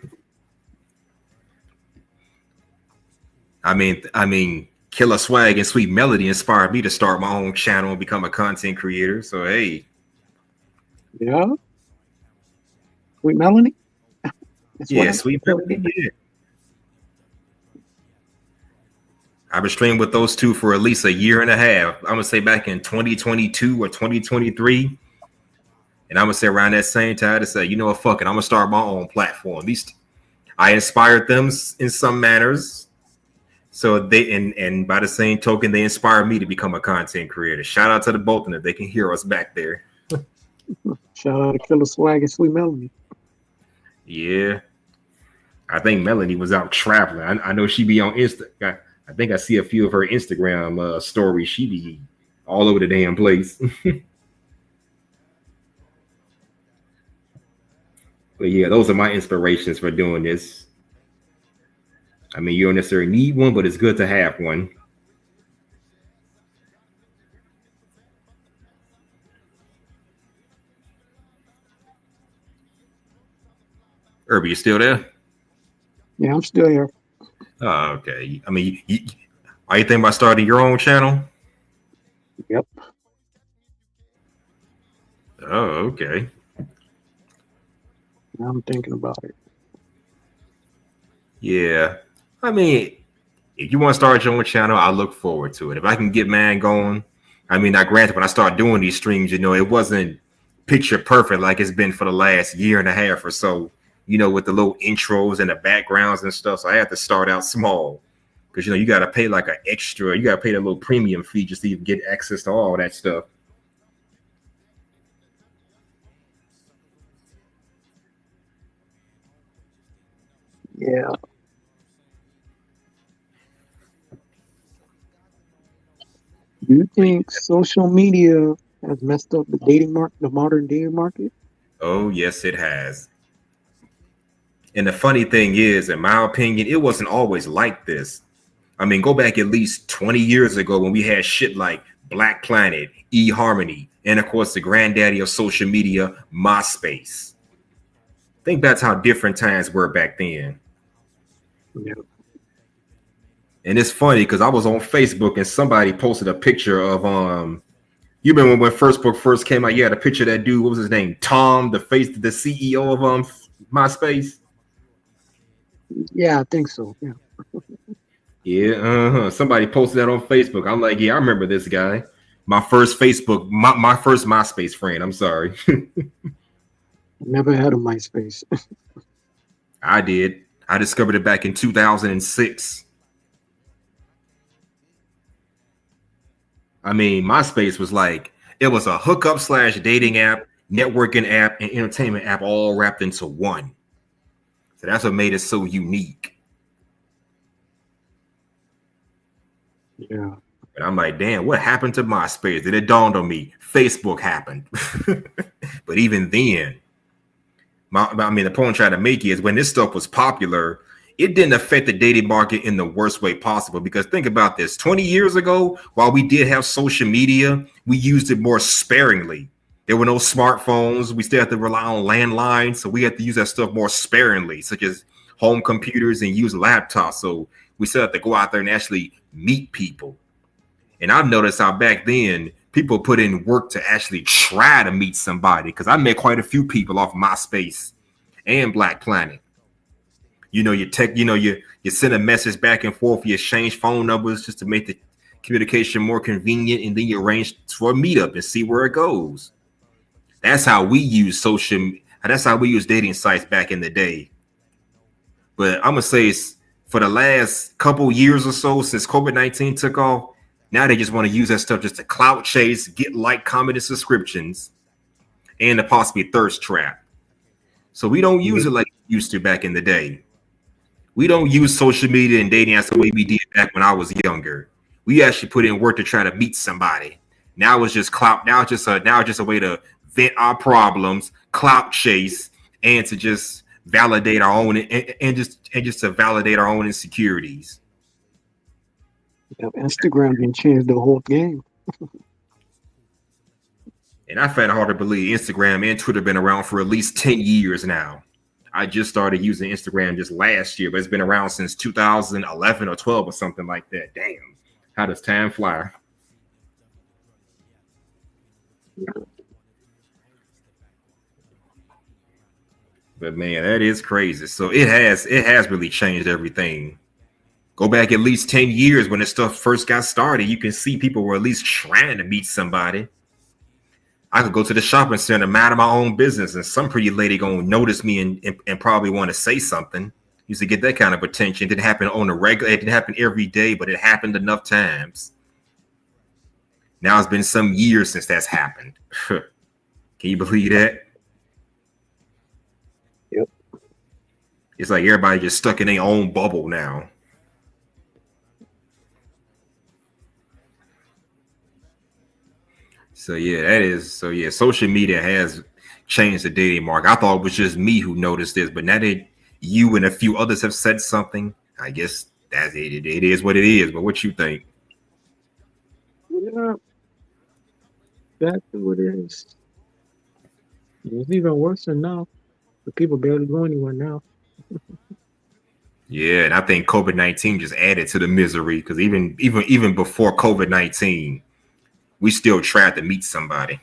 I mean, Killer Swag and Sweet Melody inspired me to start my own channel and become a content creator. So hey.
Yeah. Sweet Melody?
Yeah, Sweet Melody. Yeah. I've been streaming with those two for at least a year and a half. I'm gonna say back in 2022 or 2023. And I'm gonna say around that same time to say, you know what, fuck it, I'm gonna start my own platform. At least I inspired them in some manners. So they and by the same token, they inspired me to become a content creator. Shout out to the both of them. They can hear us back there.
Shout out to Killer Swag and Sweet Melody.
Yeah. I think Melanie was out traveling. I know she be on Insta. I think I see a few of her Instagram stories. She be all over the damn place. But yeah, those are my inspirations for doing this. I mean, you don't necessarily need one, but it's good to have one. Irby, you still there?
Yeah, I'm still here.
Oh, okay. I mean, are you thinking about starting your own channel?
Yep.
Oh, okay.
Now I'm thinking about it.
Yeah. I mean, if you want to start your own channel, I look forward to it. If I can get mine going, I mean, now granted, when I started doing these streams, it wasn't picture perfect like it's been for the last year and a half or so. With the little intros and the backgrounds and stuff. So I had to start out small because, you got to pay like an extra, you got to pay that little premium fee just to even get access to all that stuff.
Yeah. Do you think social media has messed up the modern dating market?
Oh, yes, it has. And the funny thing is, in my opinion, it wasn't always like this. I mean, go back at least 20 years ago when we had shit like Black Planet, eHarmony, and of course the granddaddy of social media, MySpace. I think that's how different times were back then.
Yeah.
And it's funny because I was on Facebook and somebody posted a picture of you remember when Facebook first came out? You had a picture of that dude. What was his name? Tom, the CEO of MySpace.
Yeah, I think so. Yeah.
Yeah, somebody posted that on Facebook. I'm like, yeah, I remember this guy. My first Facebook, my first MySpace friend. I'm sorry.
Never had a MySpace.
I did. I discovered it back in 2006. I mean, MySpace was it was a hookup / dating app, networking app, and entertainment app all wrapped into one. So that's what made it so unique.
Yeah.
And I'm like, damn, what happened to MySpace? Then it dawned on me, Facebook happened. But even then, the point I'm trying to make is when this stuff was popular, it didn't affect the dating market in the worst way possible. Because think about this, 20 years ago, while we did have social media, we used it more sparingly. There were no smartphones. We still had to rely on landlines. So we had to use that stuff more sparingly, such as home computers and use laptops. So we still had to go out there and actually meet people. And I've noticed how back then people put in work to actually try to meet somebody. Because I met quite a few people off MySpace and Black Planet. you send a message back and forth, you exchange phone numbers just to make the communication more convenient, and then you arrange for a meetup and see where it goes. That's how we use that's how we use dating sites back in the day. But I'm gonna say it's for the last couple years or so since COVID-19 took off, now they just want to use that stuff just to clout chase, get like, comment, and subscriptions, and to possibly thirst trap. So we don't use it like we used to back in the day. We don't use social media and dating as the way we did back when I was younger. We actually put in work to try to meet somebody. Now it's just clout. Now it's just a way to vent our problems, clout chase, and to just validate our own and just to validate our own insecurities.
Yep, Instagram can change the whole game.
And I find it hard to believe Instagram and Twitter have been around for at least 10 years now. I just started using Instagram just last year, but it's been around since 2011 or 12 or something like that. Damn, how does time fly? But man, that is crazy. So it has really changed everything. Go back at least 10 years when this stuff first got started. You can see people were at least trying to meet somebody. I could go to the shopping center, mind my own business, and some pretty lady gonna notice me and probably want to say something. Used to get that kind of attention. It didn't happen on a regular. It didn't happen every day, but it happened enough times. Now it's been some years since that's happened. Can you believe that?
Yep.
It's like everybody just stuck in their own bubble now. So yeah, social media has changed the dating market. I thought it was just me who noticed this, but now that you and a few others have said something, I guess that's it. It is what it is. But what you think?
Yeah, that's what it is. It's even worse than now. The people barely go anywhere now.
Yeah, and I think COVID-19 just added to the misery, because even before COVID-19, we still tried to meet somebody.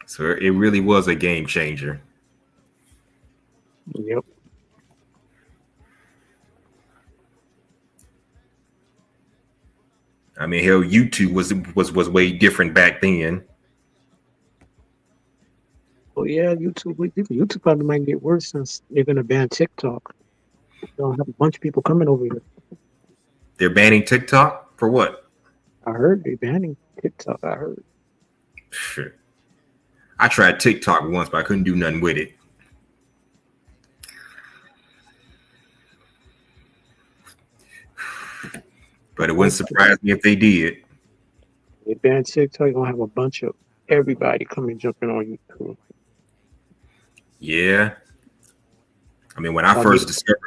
So it really was a game changer.
Yep.
I mean, hell, YouTube was way different back then.
Oh yeah, YouTube probably might get worse since they're gonna ban TikTok. They'll have a bunch of people coming over here.
They're banning TikTok for what?
I heard they're banning TikTok. I heard.
Sure. I tried TikTok once, but I couldn't do nothing with it. But it wouldn't surprise me if they did.
They ban TikTok, you're gonna have a bunch of everybody coming jumping on YouTube.
Yeah. I mean, when I first discovered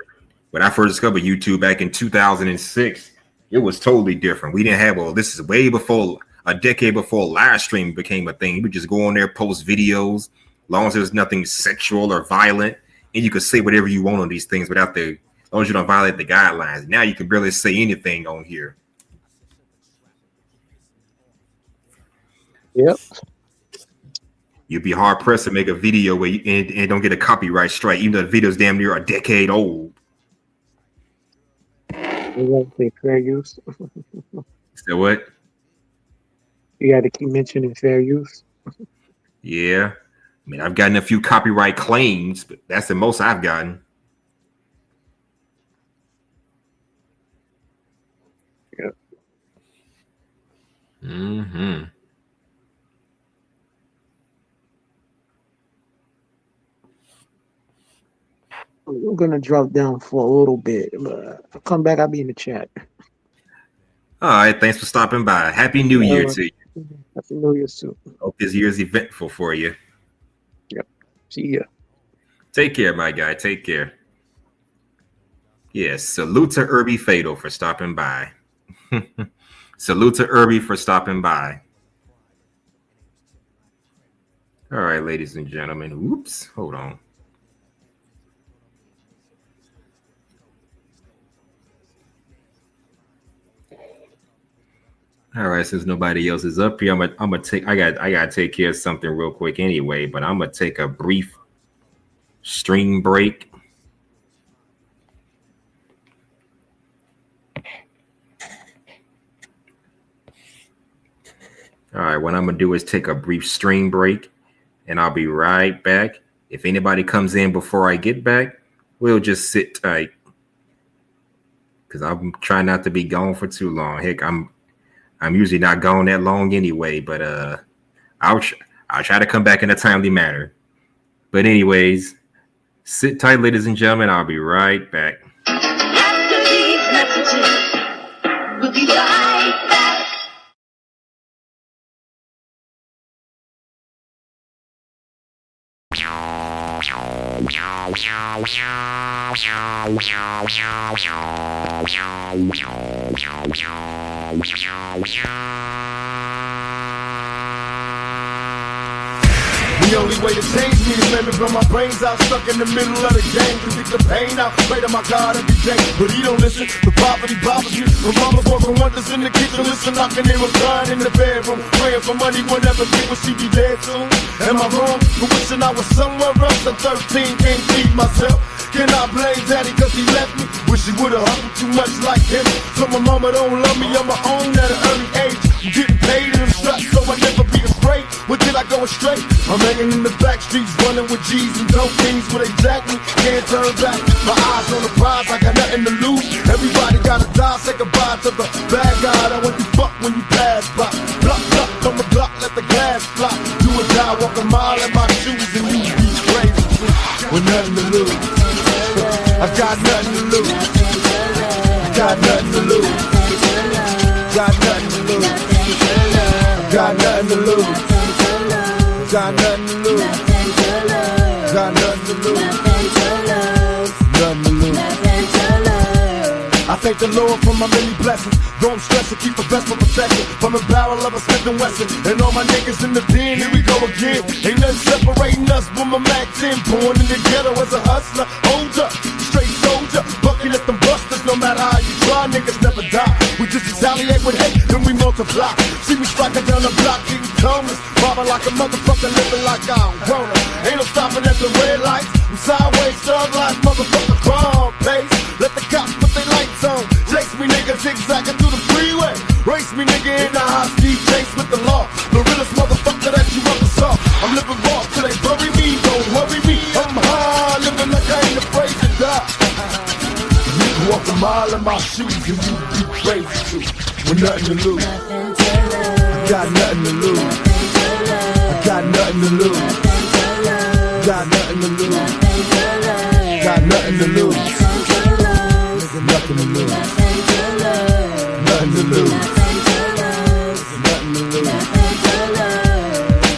YouTube back in 2006, it was totally different. We didn't have, this is way before, a decade before live stream became a thing. You would just go on there, post videos, as long as there's nothing sexual or violent, and you could say whatever you want on these things as long as you don't violate the guidelines. Now you can barely say anything on here.
Yep.
You'd be hard pressed to make a video where and don't get a copyright strike, even though the video's damn near a decade old.
You won't say fair use.
So what?
You got to keep mentioning fair use.
Yeah. I mean, I've gotten a few copyright claims, but that's the most I've gotten.
Yep.
Mm-hmm.
I'm gonna drop down for a little bit, but I'll come back. I'll be in the chat.
All right, thanks for stopping by. Happy New Year to you.
Happy New Year too.
Hope this year's eventful for you.
Yep. See ya.
Take care, my guy. Take care. Yes, salute to Irby Fatal for stopping by. Salute to Irby for stopping by. All right, ladies and gentlemen. Oops, hold on. All right, since nobody else is up here, I gotta take care of something real quick anyway, but I'm gonna take a brief stream break. All right, what I'm gonna do is take a brief stream break, and I'll be right back. If anybody comes in before I get back, we'll just sit tight, because I'm trying not to be gone for too long. Heck, I'm usually not gone that long anyway, but I'll try to come back in a timely manner. But anyways, sit tight, ladies and gentlemen. I'll be right back.
After these messages, we'll be right back.
The only way to change me is let me blow my brains out, stuck in the middle of the game to get the pain out. Pray to my God every day, but he don't listen. The poverty bothers me. My mama's working wonders in the kitchen, listen, I can hear her crying in the bedroom, praying for money whenever people she be dead soon. Am I wrong for wishing I was somewhere else at 13, can't feed myself? Can I blame daddy cause he left me? Wish he would've hustled too much like him. So my mama don't love me on my own at an early age. I'm getting paid in them straps so I never be afraid. Where did I go astray? I'm hanging in the back streets, running with G's and dope things where they jack me. Can't turn back, my eyes on the prize, I got nothing to lose. Everybody gotta die, say goodbye to the bad guy that want you fuck when you pass by. Block, block, on the block, let the glass fly. Do or die, walk a mile in my shoes and you be crazy with nothing to lose. I got nothing to lose. Got nothing to lose. Got nothing to lose. Got nothing to lose. Got nothing to lose. Got nothing to lose. Nothing to lose. I thank the Lord for my many blessings. Though I'm stressed to keep the best for protection from the barrel of a Smith & Wesson. And all my niggas in the den, here we go again. Ain't nothing separating us but my Mac 10. Born in the ghetto as a hustler. Hold up, straight soldier. Bucking at them busters, no matter how you try, niggas never die. We just retaliate with hate, then we multiply. See me striking down the block, getting comas. Bobbing like a motherfucker, living like I don't wanna. Ain't no stopping at the red lights. I'm sideways, thug life, motherfucker, crime pace. Let the cops put their lights on. Chase me, nigga, zigzagging through the freeway. Race me, nigga, in the high-speed chase with the law. The realest motherfucker that you ever saw. I'm living raw till they bury me, don't worry me. I'm high, living like I ain't afraid to die. You can walk a mile in my shoes and you be crazy too. With nothing to lose. I got nothing to lose. I got nothing to lose. Got nothing to lose. Got nothing to lose. Nothing to lose. Nothing to lose. Nothing to lose.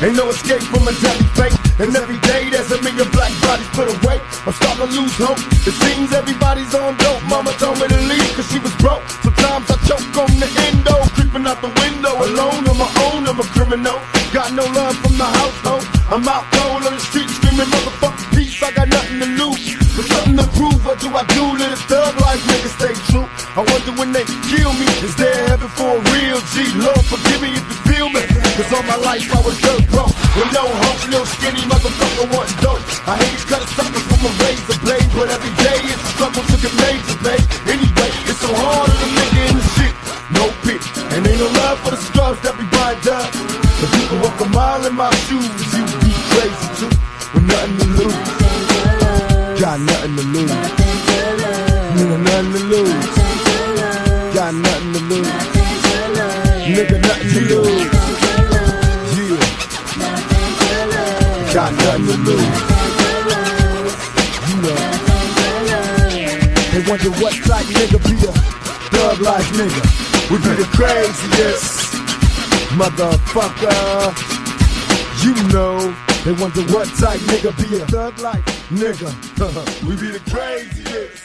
Ain't no escape from a deadly fate. And every day there's a million black bodies put away. I'm starting to lose hope. It seems everybody's on dope. Mama told me to leave cause she was broke. Sometimes I choke on the endo. Creeping out the window alone on my own. I'm a criminal. Got no love from the household. I'm out cold on the street screaming motherfucking peace. I got nothing to lose. But something to prove, what do I do? Let this thug life nigga stay true. I wonder when they kill me, is there heaven for a real G? Lord forgive me if you feel me. Cause all my life I was dirt broke. With no hope, no skinny motherfucker want dope. I hate these cutter suckers from a razor blade. But every day it's a struggle to get major pay. Anyway, it's so hard on a nigga in the shit. No pity, and ain't no love for the scrubs that be buying down. If you can walk a mile in my shoes, you be crazy too. With nothing to lose. Got nothing to lose. Nigga, nothing to lose. Got nothing to lose. Nigga, nothing to lose. Yeah. Got nothing to lose. You know. They wonder what type nigga be a thug life nigga. We be the craziest motherfucker. You know. They wonder what type nigga be a thug life nigga. We be the craziest.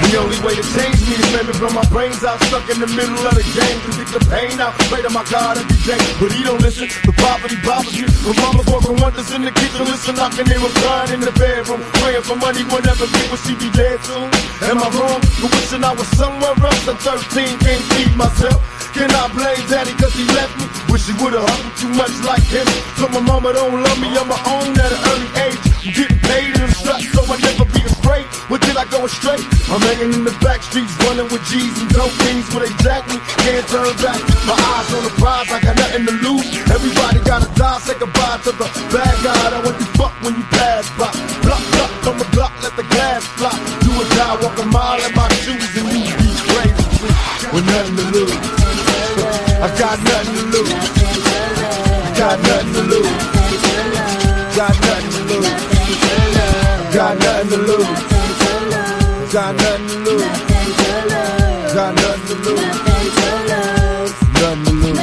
The only way to change me is maybe blow my brains out, stuck in the middle of the game to get the pain out. Pray to my God every day, but he don't listen. The poverty bothers you. When mama's working wonders in the kitchen, listen, I can hear her crying in the bedroom, praying for money, whenever people she be dead soon. Am I wrong for wishing I was somewhere else at 13, can't feed myself? Can I blame daddy cause he left me? Wish he would've hustled too much like him. So my mama don't love me on my own at an early age. I'm getting paid in the strut so I never be afraid. Where did I go astray? I'm hanging in the back streets, running with G's and dope things where they jack me. Can't turn back. My eyes on the prize, I got nothing to lose. Everybody gotta die, say goodbye to the bad guy. I want you fuck when you pass by. Block, block, on the block, let the glass fly. Do or die, walk a mile in my shoes and you be crazy with nothing to lose. I got nothing to lose. Got nothing to lose. Got nothing to lose. Got nothing to lose. Got nothing to lose. Got nothing to lose. Nothing to lose.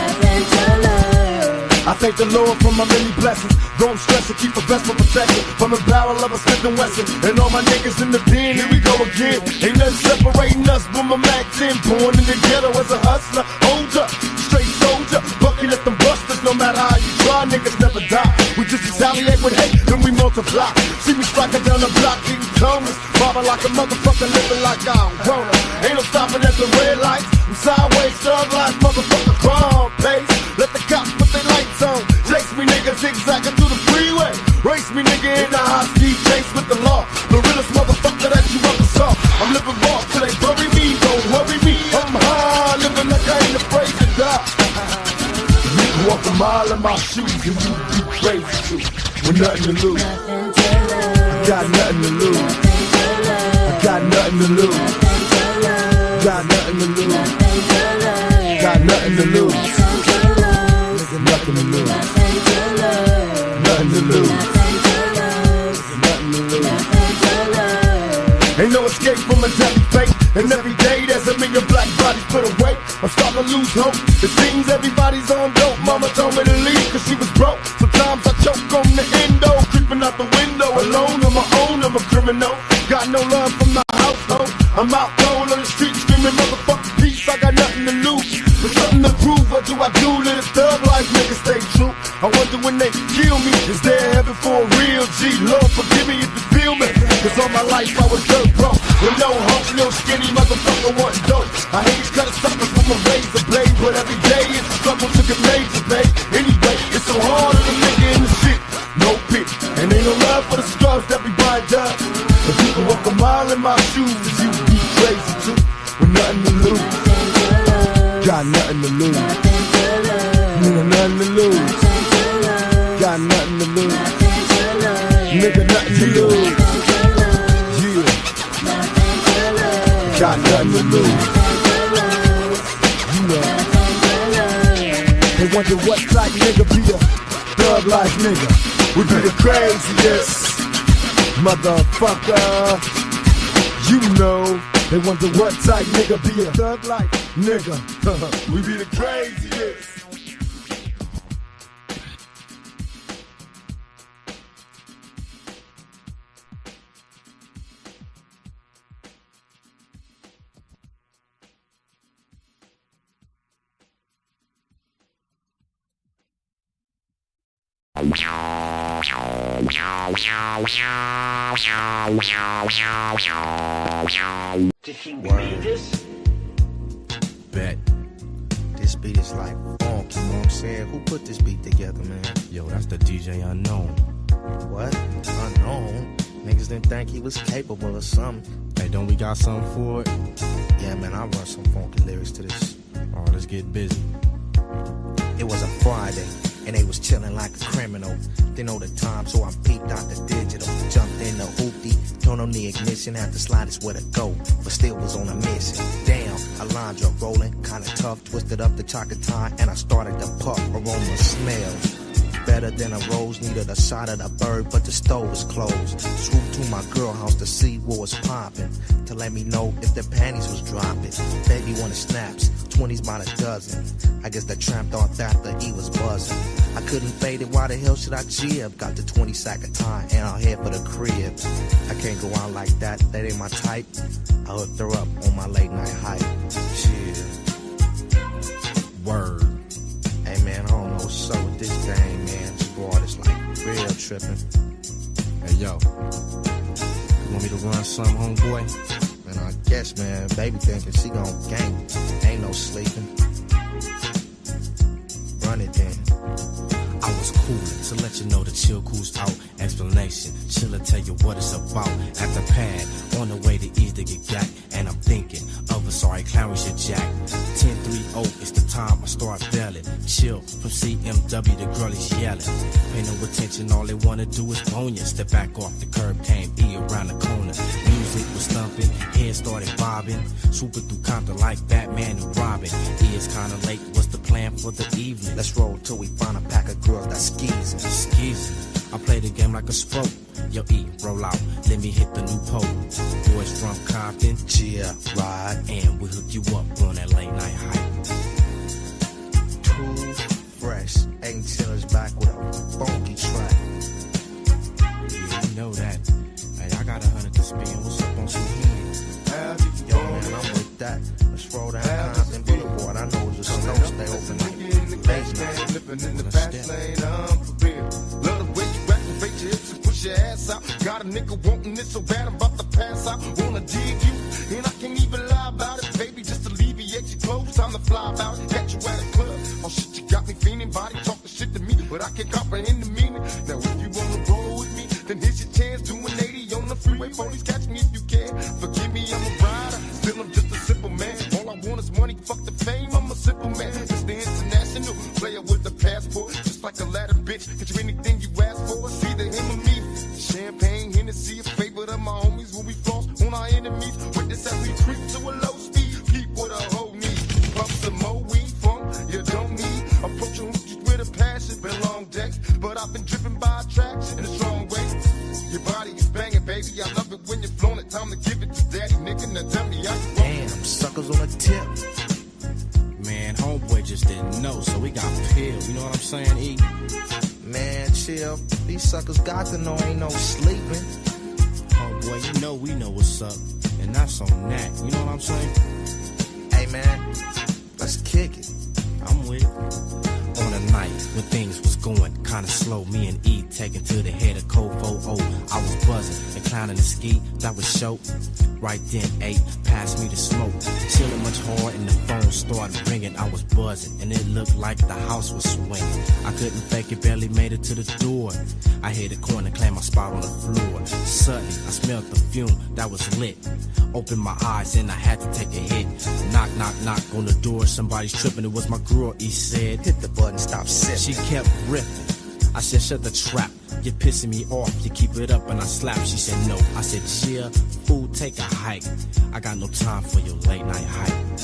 I thank the Lord for my many blessings. Don't stress it, keep a vest for protection. From the barrel of a Smith & Wesson. And all my niggas in the pen, here we go again. Ain't nothing separating us but my Mac 10. Born in the ghetto as a hustler. Hold up, straight soldier. Bucking at them busters, no matter how you try, niggas never die. We just retaliate with hate, then we multiply. See me striking down the block, getting comas. Bobbing like a motherfucker, living like I wanna. Ain't no stopping at the red lights. I'm sideways, thug life, motherfucker, crime pace. Let the cops put their lights on. Chase me, nigga, zigzagging through the freeway. Race me, nigga, in the high-speed chase with the law. The realest motherfucker that you ever saw. I'm living raw till they bury me, don't worry me. I'm high, living like I ain't afraid to die. You can walk a mile in my shoes and you be crazy too. With nothing to lose. I got nothing to lose. I got nothing to lose. Got nothing to lose. Got nothing to lose. Nothing to lose. Nothing to lose. Nothing to lose. Ain't no escape from a deadly fate. And every day there's a million black bodies put away. I'm starting to lose hope. It seems everybody's on dope. Mama told me to leave cause she was broke. Sometimes I choke on the endo. Creeping out the window alone on my own. I'm a criminal. Got no love from the household. I'm out cold on the street screaming motherfucking peace. I got nothing to lose. But something to prove, what do I do? Let this thug life nigga stay true. I wonder when they kill me, is there heaven for a real G? Lord forgive me if you feel me. Cause all my life I was dirt broke. With no hope, no skinny motherfucker wanting dope. I hate these cut suckers with my razor blade. But every day it's a struggle to get paid to pay. Anyway, it's so hard on a nigga in the shit. No pity. And ain't no love for the scrubs that be buying done. If you can walk a mile in my shoes, you be crazy too. With nothing to lose. Got nothing to lose. Nigga, nothing to lose. Got nothing to lose. Nigga, nothing to lose. Yeah. Got nothing to lose. You know. They wonder what type nigga be a thug life nigga. We be the craziest motherfucker. You know. They wonder what type nigga be a thug life nigga. We be the craziest.
Did she believe this?
Bet. This beat is like funk, you know what I'm saying? Who put this beat together, man?
Yo, that's the DJ Unknown.
What? Unknown? Niggas didn't think he was capable of something.
Hey, don't we got something for it?
Yeah, man, I run some funky lyrics to this.
Oh, let's get busy.
It was a Friday, and they was chilling like a criminal. Didn't know the time, so I peeped out the digital. Jumped in the hoopty, turned on the ignition, had to slide is where to go, but still was on a mission. Damn, Alondra rolling, kinda tough, twisted up the chocolate tie, and I started to puff, aroma smells. Better than a rose, needed a shot of the bird, but the stove was closed. Swooped to my girl house to see what was poppin', to let me know if the panties was dropping. Baby wanted snaps, 20s by the dozen. I guess the tramp thought that the E was buzzing. I couldn't fade it, why the hell should I jib? Got the 20 sack of time and I'll head for the crib. I can't go out like that, that ain't my type. I hooked her up on my late night hype. Chill. Word. Hey man, I don't know what's up with this thing, man. This broad is like real tripping. Hey yo, you want me to run some, homeboy? Man, I guess, man, baby thinking she gon' gang. Ain't no sleeping. Run it then.
I was coolin' to let you know the chill cool's out. Explanation, chillin' tell you what it's about. At the pad, on the way to ease to get got. And I'm thinking of a sorry clown we should jack. 10-3-0, it's the time I start bailing. Chill from CMW, the girl is yelling. Pay no attention, all they wanna do is bone ya. Step back off the curb, came E around the corner. Music was thumping, head started bobbing. Swooping through Compton like Batman and Robin. It's kinda late, what's the plan for the evening?
Let's roll till we find a pack of girls that skeezing.
Skeezing, I play the game like a sport. Yo, E, roll out, let me hit the new pole. Boys from Compton,
yeah, ride,
and we hook you up on that late night hype.
Too fresh, ain't chillers back with a funky track.
Yeah, you know that. Hey, I got 100 to spin, what's up on some heat?
Yo, man, I'm with that. Let's roll down Compton Boulevard. I know it's a snow, stay open like basement.
Living in the fast lane, I'm for real. Love the way you activate your hips and push your ass out. Got a nigga wanting it so bad I'm about to pass out. Wanna dig you, and I can't even lie about it. Baby, just alleviate your clothes, time to fly about it. Catch you at a club, oh shit, you got me feeling. Body talking shit to me, but I can't comprehend the meaning. Now if you wanna roll with me, then here's your chance. Doing 80 on the freeway, police catch me if you can. Forgive me, I'm a rider, still I'm just a simple man. All I want is money, fuck the fame, I'm a simple man. It's the international player with the passport, just like a ladder bitch. Get you anything you ask for, it's either him or me. Champagne, Hennessy, a favorite of my homies when we floss on our enemies. Witness as we creep to a low speed, peep with a whole need. Pump some more weed from you don't need. Approaching hoochies with a passion, been long days, but I've been driven by attraction in a strong way. Your body is banging, baby. I love it when you're flown it. Time to give it to daddy, nigga. Now tell me how you want.
Damn, suckers on a tip.
Man, homeboy just didn't know, so we got peeled. You know what I'm saying, E?
Man, chill. These suckers got to know ain't no sleeping.
Homeboy, you know we know what's up, and that's on that. You know what I'm saying?
Hey, man, let's kick it.
I'm with it. On a night when things was going kinda slow, me and E taking to the head of Kovo. I was buzzing and clowning the ski, that was show. Right then, 8 passed me the smoke. Chilling much hard and the phone started ringing. I was buzzing and it looked like the house was swinging. I couldn't fake it, barely made it to the door. I hit a corner, claimed my spot on the floor. Suddenly, I smelled the fume that was lit. Opened my eyes and I had to take a hit. Knock, knock, knock on the door. Somebody's tripping. It was my girl, he said.
Hit the button, stop sipping.
She kept ripping. I said, shut the trap. You're pissing me off. You keep it up and I slap. She said, no. I said, chill. Fool, take a hike. I got no time for your late night hype.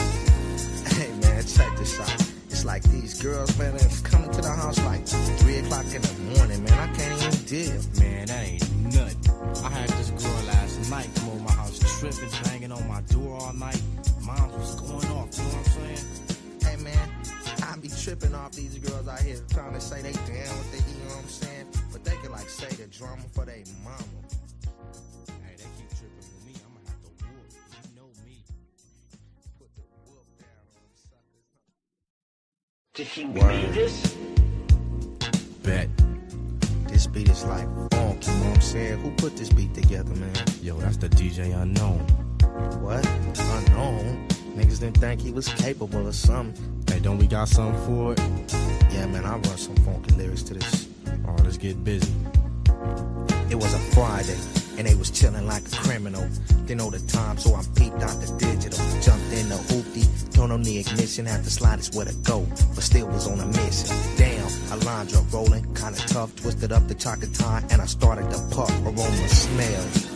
Hey, man, check this out. It's like these girls, man, they're coming to the house like 3 o'clock in the morning, man. I can't even deal.
Man, that ain't nothing. I had this girl last night come over my house tripping, banging on my door all night. Mom was going off, you know what I'm saying?
Hey, man, I be tripping off these girls out here trying to say they down with they, you know what I'm saying? But they can like say the drama for their mama.
Hey, they keep tripping with me. I'm gonna have to whoop. You know me.
Put the whoop down on the suckers.
Did she believe this?
Bet.
This beat is like funk, you know what I'm saying? Who put this beat together, man?
Yo, that's the DJ Unknown.
What? Unknown? Niggas didn't think he was capable of something.
Hey, don't we got something for it?
Yeah, man, I run some funky lyrics to this.
Oh, let's get busy.
It was a Friday, and they was chilling like a criminal. Didn't know the time, so I peeped out the digital. Jumped in the hoopty, turned on the ignition, had to slide it's where to go, but still was on a mission. Damn, Alondra rolling, kinda tough, twisted up the chocolate tie, and I started to puff. Aroma smells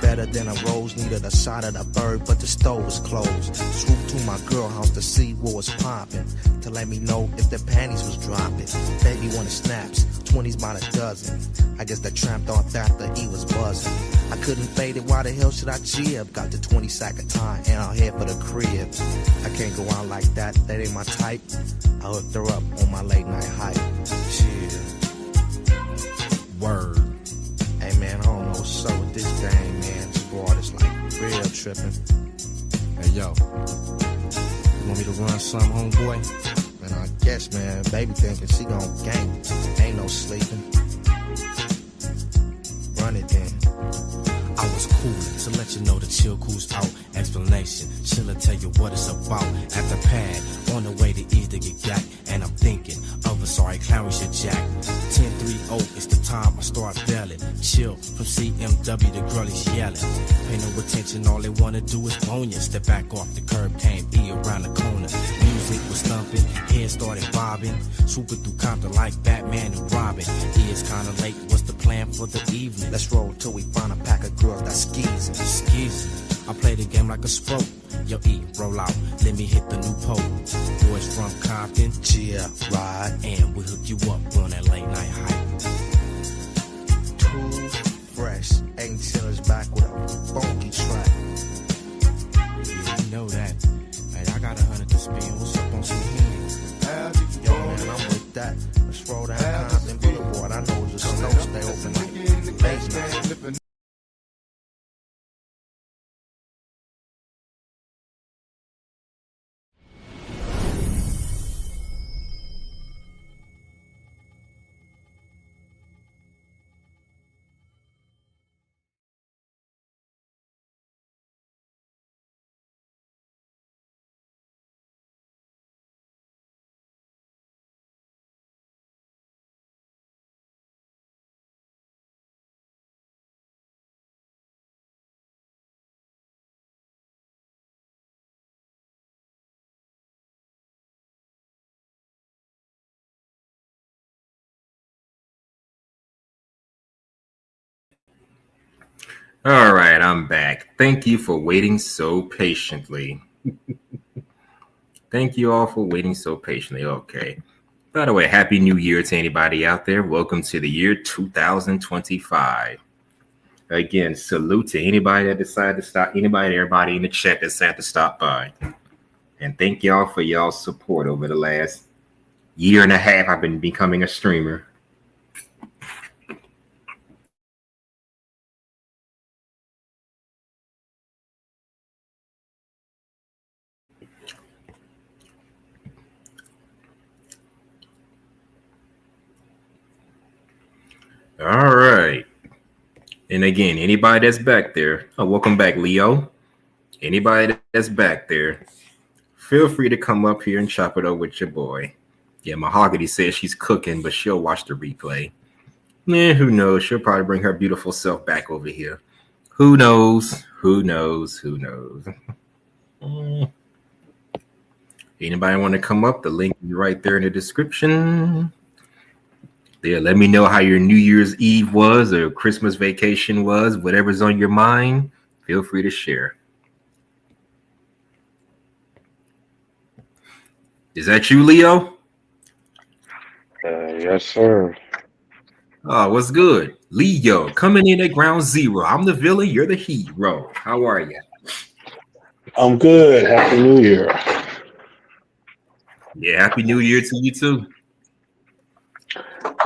better than a rose, needed a shot of the bird, but the stove was closed. Swooped to my my girl house to see what was poppin', to let me know if the panties was dropping. Baby wanted snaps, 20s by the dozen. I guess that tramp thought after he was buzzing. I couldn't fade it, why the hell should I jib? Got the 20 sack of time and I'll head for the crib. I can't go out like that, that ain't my type. I hooked her up on my late night hype. Chill. Word. Hey man, I don't know what's up with this thing, man. This broad is like real tripping. Hey yo, you want me to run some, homeboy? Man, I guess, man, baby thinking she gon' gang. Ain't no sleeping. Run it then.
I was coolin' to let you know the chill cool's out. Explanation, chill'll tell you what it's about. At the pad, on the way to either get got. And I'm thinking of a sorry clown we should jack. 10-3-0, it's the time I start belling. Chill from CMW, the girl is yelling. Pay no attention, all they wanna do is bone ya. Step back off the curb, can't be around the corner. Music was thumping, head started bobbing. Swooping through Compton like Batman and Robin. It's kinda late, what's the plan for the evening?
Let's roll till we find a pack of girls that skis.
Skis. I play the game like a sport. Yo, E, roll out, let me hit the new pole. Boys from Compton,
yeah, ride,
and we hook you up on that late night hype.
Too fresh, ain't chillers back with a funky track.
Yeah, you know that. Hey, I got 100 to spend. What's up on some heat?
Yo, man, I'm with that. Let's roll down Compton Boulevard. I know the snow stay open like late night.
All right, I'm back. Thank you for waiting so patiently. Thank you all for waiting so patiently. Okay. By the way, Happy New Year to anybody out there. Welcome to the year 2025. Again, salute to anybody that decided to stop, everybody in the chat that decided to stop by. And thank y'all for y'all's support over the last year and a half I've been becoming a streamer. All right. And again, anybody that's back there, welcome back, Leo. Anybody that's back there, feel free to come up here and chop it up with your boy. Yeah, Mahogany says she's cooking, but she'll watch the replay. Who knows? She'll probably bring her beautiful self back over here. Who knows? Who knows? Who knows? Anybody want to come up? The link is right there in the description. There, let me know how your New Year's Eve was or Christmas vacation was. Whatever's on your mind, feel free to share. Is that you, Leo?
Yes, sir.
Oh, what's good? Leo, coming in at ground zero. I'm the villain, you're the hero. How are you?
I'm good. Happy New Year.
Yeah, Happy New Year to you too.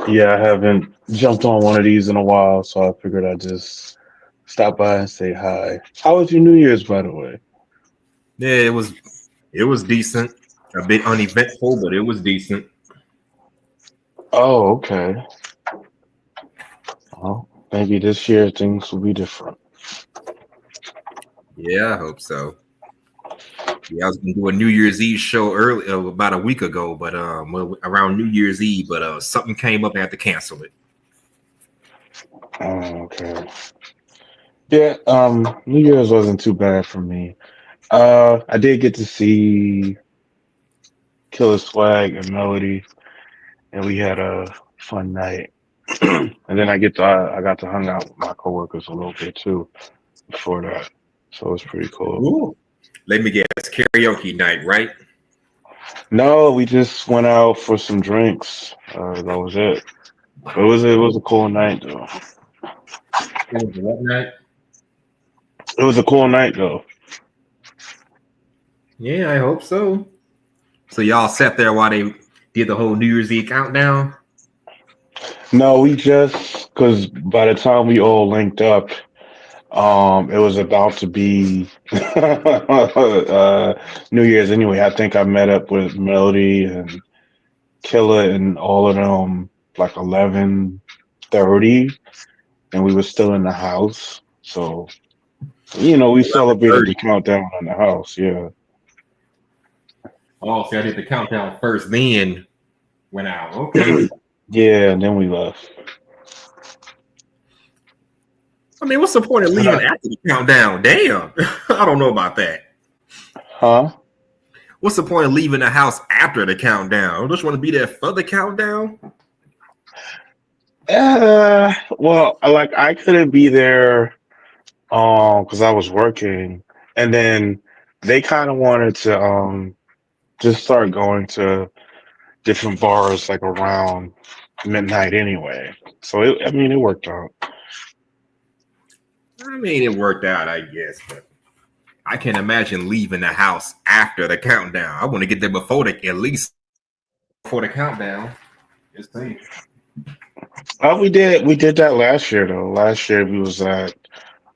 Yeah, I haven't jumped on one of these in a while, so I figured I'd just stop by and say hi. How was your New Year's, by the way?
Yeah, it was decent. A bit uneventful, but it was decent.
Oh, okay. Well, maybe this year things will be different.
Yeah, I hope so. Yeah, I was gonna do a New Year's Eve show early about a week ago, but around New Year's Eve, but something came up and I had to cancel it.
Oh, okay. Yeah, New Year's wasn't too bad for me. I did get to see Killer Swag and Melody, and we had a fun night. And then I got to hang out with my coworkers a little bit too before that, so it was pretty cool.
Ooh. Let me guess, karaoke night, right?
No, we just went out for some drinks. That was it. It was a cool night though.
It was what night?
It was a cool night though.
Yeah, I hope so. So y'all sat there while they did the whole New Year's Eve countdown?
No, we just because by the time we all linked up, it was about to be New Year's anyway. I think I met up with Melody and Killer and all of them like 11:30, and we were still in the house. So we celebrated the countdown in the house. Yeah.
Oh, so I did the countdown first, then went out. Okay.
Yeah, and then we left.
I mean, what's the point of leaving after the countdown? Damn. I don't know about that.
Huh?
What's the point of leaving the house after the countdown? I just want to be there for the countdown.
Well, like I couldn't be there because I was working, and then they kind of wanted to just start going to different bars like around midnight anyway. So it worked out.
I mean, it worked out, I guess, but I can't imagine leaving the house after the countdown. I want to get there at least before the countdown. Just saying.
We did that last year though. Last year we was at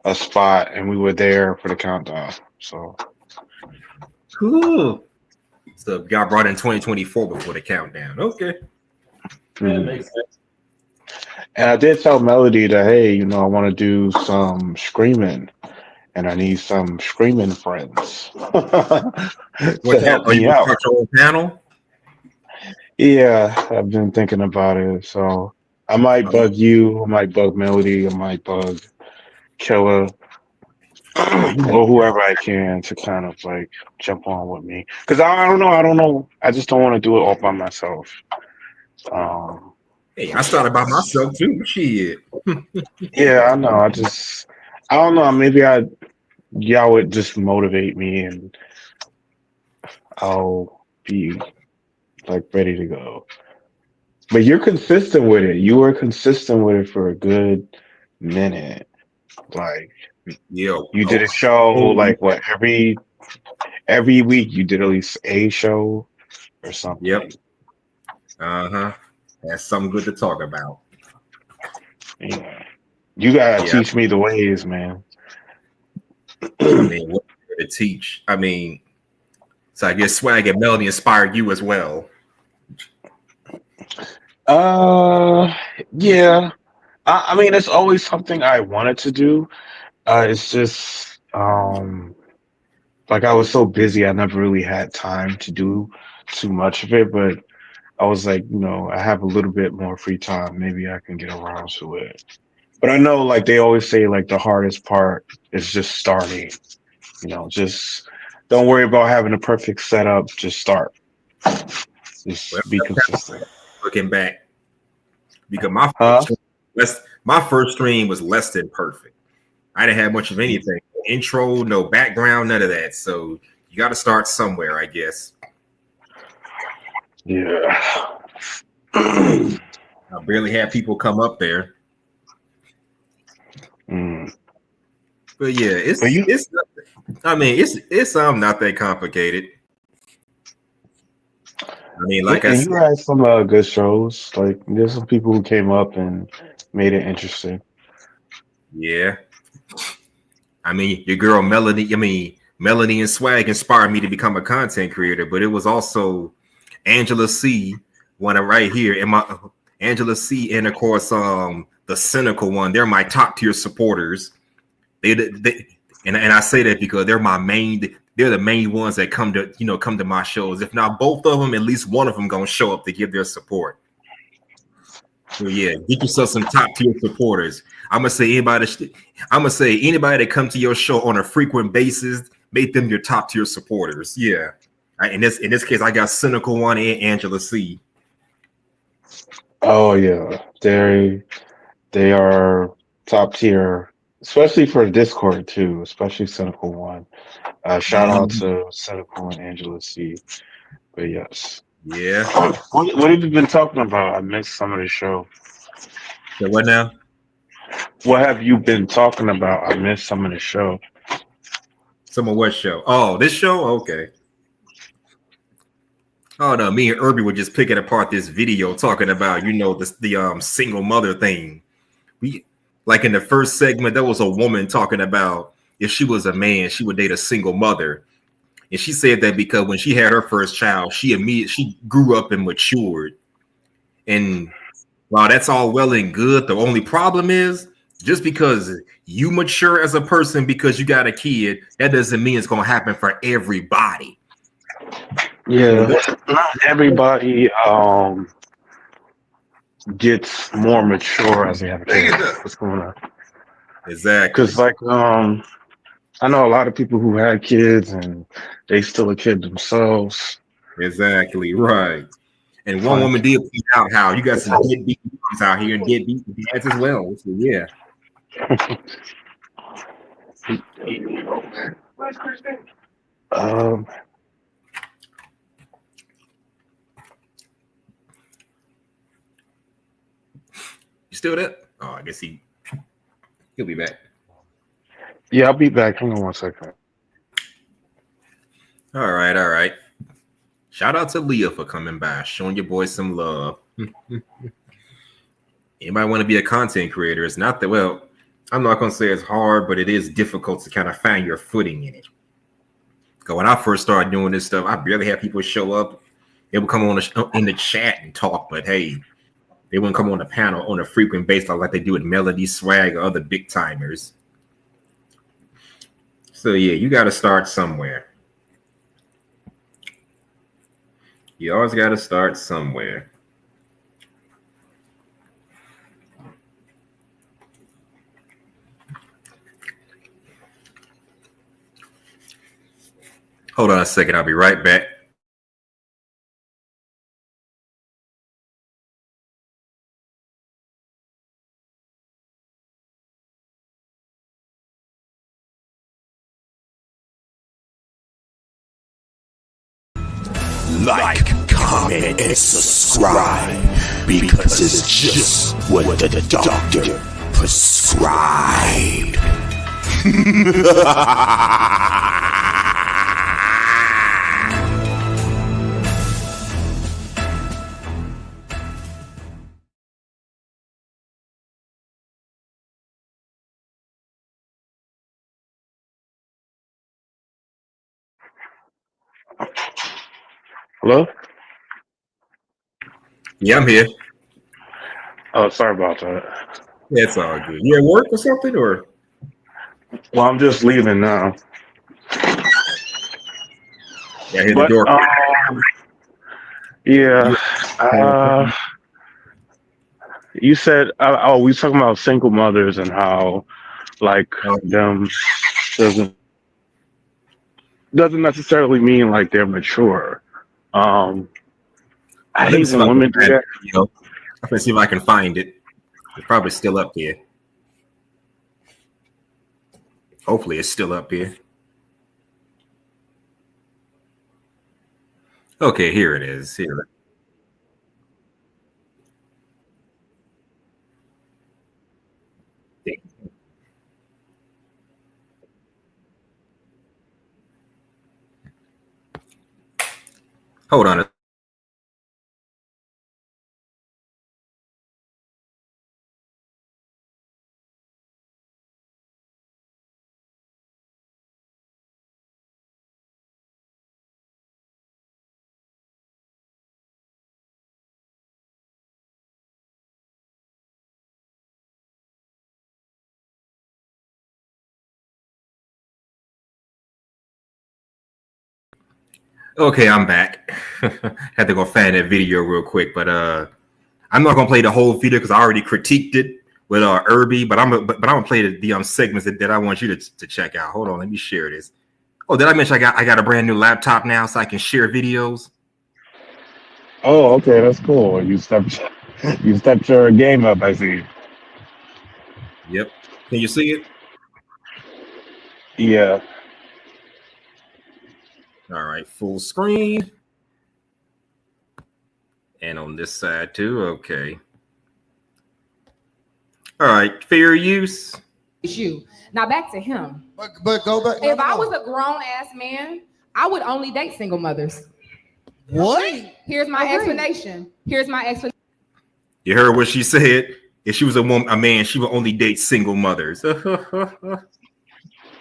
a spot and we were there for the countdown. So
cool. So y'all brought in 2024 before the countdown. Okay. That makes sense.
And I did tell Melody that, hey, I want to do some screaming, and I need some screaming friends to help me out.
Your own panel?
Yeah, I've been thinking about it. So I might bug you, I might bug Melody, I might bug Killer, or whoever I can to kind of like jump on with me. Because I don't know. I just don't want to do it all by myself.
Hey, I started by myself too. Shit.
Yeah, I know. I don't know. Maybe y'all would just motivate me, and I'll be like ready to go. But you're consistent with it. You were consistent with it for a good minute. Like, you did a show like what every week. You did at least a show or something.
Yep. Uh-huh. That's something good to talk about.
Yeah. You gotta teach me the ways, man.
I mean, what to teach? I mean, so I guess Swag and Melody inspired you as well.
Yeah. I mean, it's always something I wanted to do. It's just like I was so busy, I never really had time to do too much of it. But I was like, I have a little bit more free time. Maybe I can get around to it. But I know, like they always say, like the hardest part is just starting. Just don't worry about having a perfect setup. Just start. Just be consistent.
Looking back, because my first stream was less than perfect. I didn't have much of anything. No intro, no background, none of that. So you got to start somewhere, I guess.
Yeah.
I barely had people come up there. But yeah, it's not that complicated. I mean, like I said,
you had some good shows. Like there's some people who came up and made it interesting.
Yeah. I mean, your girl Melody and Swag inspired me to become a content creator, but it was also Angela C, one right here, and my Angela C, and of course, the Cynical one. They're my top tier supporters. And I say that because they're the main ones that come to my shows. If not both of them, at least one of them gonna show up to give their support. So yeah, get yourself some top tier supporters. I'm gonna say anybody that come to your show on a frequent basis, make them your top tier supporters. Yeah. In this case, I got Cynical One and Angela C.
Oh yeah, they are top tier especially for Discord too, especially Cynical One. Shout out
Mhm.
to Cynical and Angela C. But yes.
Yeah.
What have you been talking about? I missed some of the show.
So what now?
What have you been talking about? I missed some of the show.
Some of what show? Oh, this show? Okay. Oh no, me and Irby were just picking apart this video talking about, the single mother thing. We like in the first segment, there was a woman talking about if she was a man, she would date a single mother. And she said that because when she had her first child, she grew up and matured. And while that's all well and good, the only problem is just because you mature as a person because you got a kid, that doesn't mean it's gonna happen for everybody.
Yeah, not everybody gets more mature as they have kids. What's going on?
Exactly.
Because I know a lot of people who had kids and they still a kid themselves.
Exactly right. And one woman did point out how you got some deadbeat moms out here and deadbeat dads as well. So, yeah. You still there? Oh, I guess he'll be back.
Yeah, I'll be back. Hang on 1 second.
All right. Shout out to Leah for coming by, showing your boy some love. Anybody want to be a content creator? It's not that, well, I'm not going to say it's hard, but it is difficult to kind of find your footing in it. Because when I first started doing this stuff, I barely had people show up. They would come on in the chat and talk, but hey, they wouldn't come on the panel on a frequent basis like they do with Melody, Swag, or other big timers. So yeah, you got to start somewhere. You always got to start somewhere. Hold on a second. I'll be right back.
Like, comment, and subscribe because it's just what the doctor prescribed.
Hello?
Yeah, I'm here.
Oh, sorry about that.
That's all good. You at work or something, or?
Well, I'm just leaving now.
Yeah, hear the door.
Yeah. You said, we were talking about single mothers and how, like, them doesn't necessarily mean like they're mature. I hate when women do that.
I'm gonna see if I can find it. It's probably still up here. Hopefully, it's still up here. Okay, here it is. Here. Hold on. Okay, I'm back. Had to go find that video real quick, but I'm not gonna play the whole video because I already critiqued it with Irby. But I'm gonna play the segments that I want you to check out. Hold on, let me share this. Oh, did I mention I got a brand new laptop now, so I can share videos?
Oh, okay, that's cool. You stepped your game up, I see.
Yep. Can you see it?
Yeah.
All right, full screen. And on this side too, okay. All right, fair use.
It's you. Now back to him.
But go back.
If I was a grown ass man, I would only date single mothers.
What?
Here's my explanation. Here's my explanation.
You heard what she said? If she was a man, she would only date single mothers.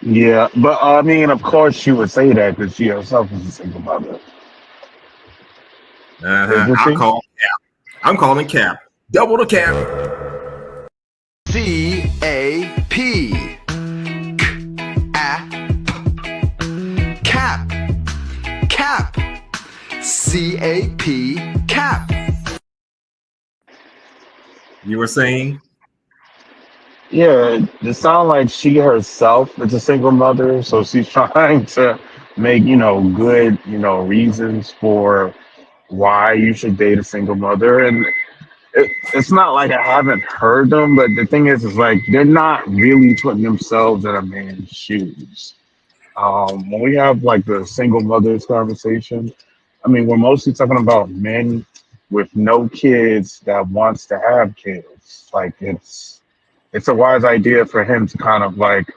Yeah, but I mean, of course, she would say that because she herself is a single mother.
I'm calling cap. Double the cap.
C-A-P. Cap. Cap. C-A-P. Cap.
You were saying?
Yeah, it sounds like she herself is a single mother, so she's trying to make, good, reasons for why you should date a single mother. And it's not like I haven't heard them, but the thing is like they're not really putting themselves in a man's shoes. When we have like the single mothers conversation, I mean, we're mostly talking about men with no kids that wants to have kids. Like it's a wise idea for him to kind of like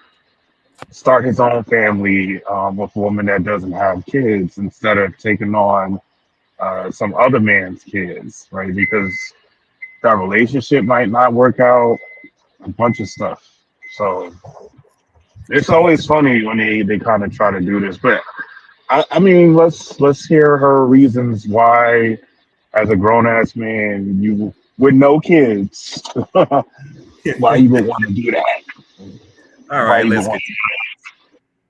start his own family with a woman that doesn't have kids instead of taking on some other man's kids, right? Because that relationship might not work out, a bunch of stuff. So it's always funny when they kind of try to do this. But I mean, let's hear her reasons why, as a grown ass man, you with no kids, why you would want to do that.
All right, let's get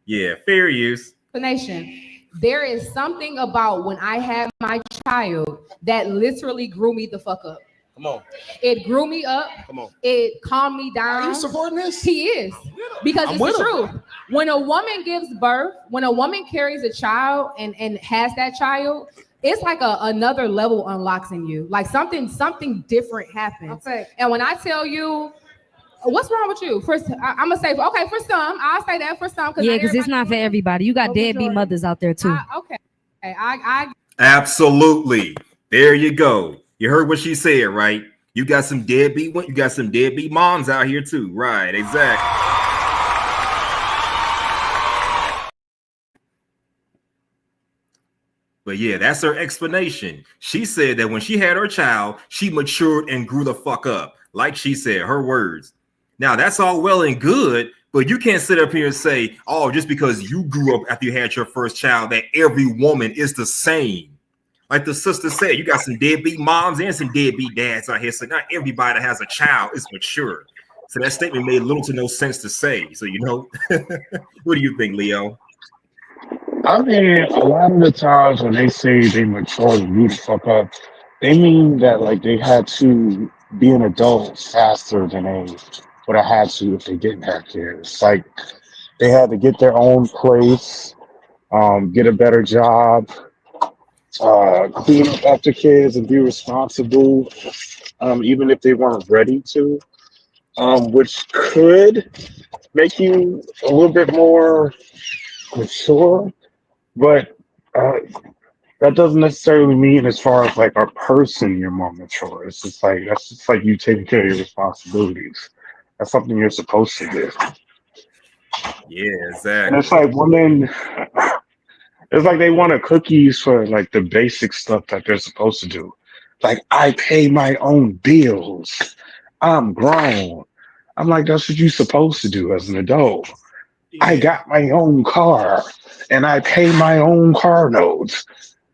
yeah, fair use.
Explanation. There is something about when I had my child that literally grew me the fuck up.
Come on.
It grew me up.
Come on.
It calmed me down.
Are you supporting this?
He is. Because it's the truth. When a woman gives birth, when a woman carries a child and has that child, it's like another level unlocks in you. Like something different happens. Okay. And when I tell you, what's wrong with you? I'm gonna say, okay, for some, I'll say that for some.
Yeah, because it's not for everybody. You got deadbeat mothers out there too.
Okay. I
Absolutely. There you go. You heard what she said, right? You got some deadbeat moms out here too. Right, exactly. But yeah, that's her explanation. She said that when she had her child, she matured and grew the fuck up. Like she said, her words. Now, that's all well and good, but you can't sit up here and say, oh, just because you grew up after you had your first child, that every woman is the same. Like the sister said, you got some deadbeat moms and some deadbeat dads out here. So not everybody that has a child is mature. So that statement made little to no sense to say. So, what do you think, Leo?
I mean, a lot of the times when they say they mature and grew the fuck up, they mean that like they had to be an adult faster than they would have had to if they didn't have kids. Like they had to get their own place, get a better job, clean up after kids and be responsible, even if they weren't ready to, which could make you a little bit more mature, but that doesn't necessarily mean as far as like a person you're more mature. It's just like that's just like you taking care of your responsibilities. That's something you're supposed to do.
Yeah, exactly.
And it's like women, it's like they want cookies for like the basic stuff that they're supposed to do. Like, I pay my own bills. I'm grown. I'm like, that's what you're supposed to do as an adult. Yeah. I got my own car and I pay my own car notes.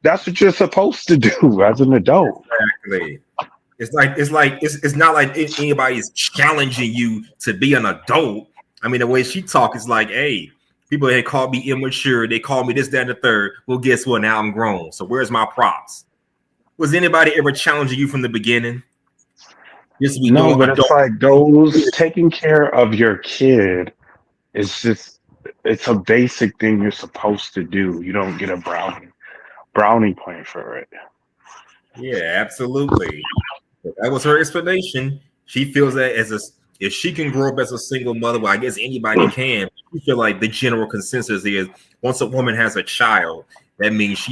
That's what you're supposed to do as an adult.
Exactly. It's not like anybody's challenging you to be an adult. I mean, the way she talks is like, hey, people had called me immature. They called me this, that, and the third. Well, guess what? Now I'm grown. So where's my props? Was anybody ever challenging you from the beginning?
No, but it's like those taking care of your kid is just, it's a basic thing you're supposed to do. You don't get a brownie point for it.
Yeah, absolutely. That was her explanation. She feels that if she can grow up as a single mother, well, I guess anybody can. feel like the general consensus is once a woman has a child, that means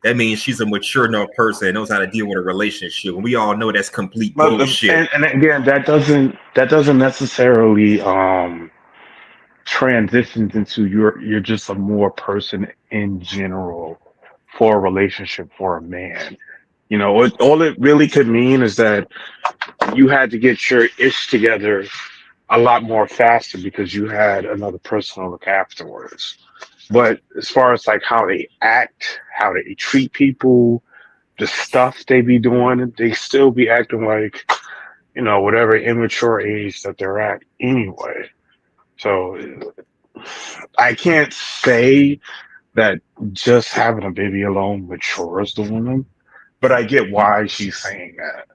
that means she's a mature enough person and knows how to deal with a relationship. And we all know that's complete bullshit.
And again, that doesn't necessarily transitions into you're just a more person in general for a relationship for a man. You know, all it really could mean is that you had to get your ish together a lot more faster because you had another person to look afterwards. But as far as like how they act, how they treat people, the stuff they be doing, they still be acting like, you know, whatever immature age that they're at anyway. So I can't say that just having a baby alone matures the woman, but I get why she's saying that.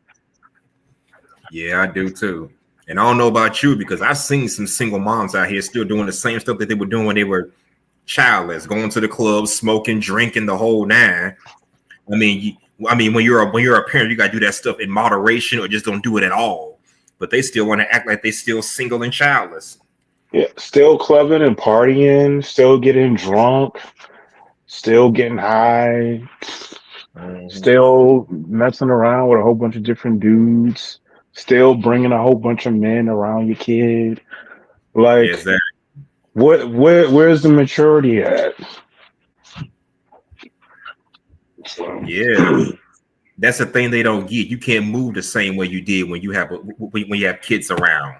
Yeah, I do too. And I don't know about you because I've seen some single moms out here still doing the same stuff that they were doing when they were childless, going to the club, smoking, drinking, the whole nine. I mean, when you're a parent, you gotta do that stuff in moderation or just don't do it at all. But they still want to act like they still single and childless.
Yeah, still clubbing and partying, still getting drunk, still getting high, still messing around with a whole bunch of different dudes, still bringing a whole bunch of men around your kid. Like,
exactly.
Where's the maturity at?
Yeah, that's the thing they don't get. You can't move the same way you did when you have kids around.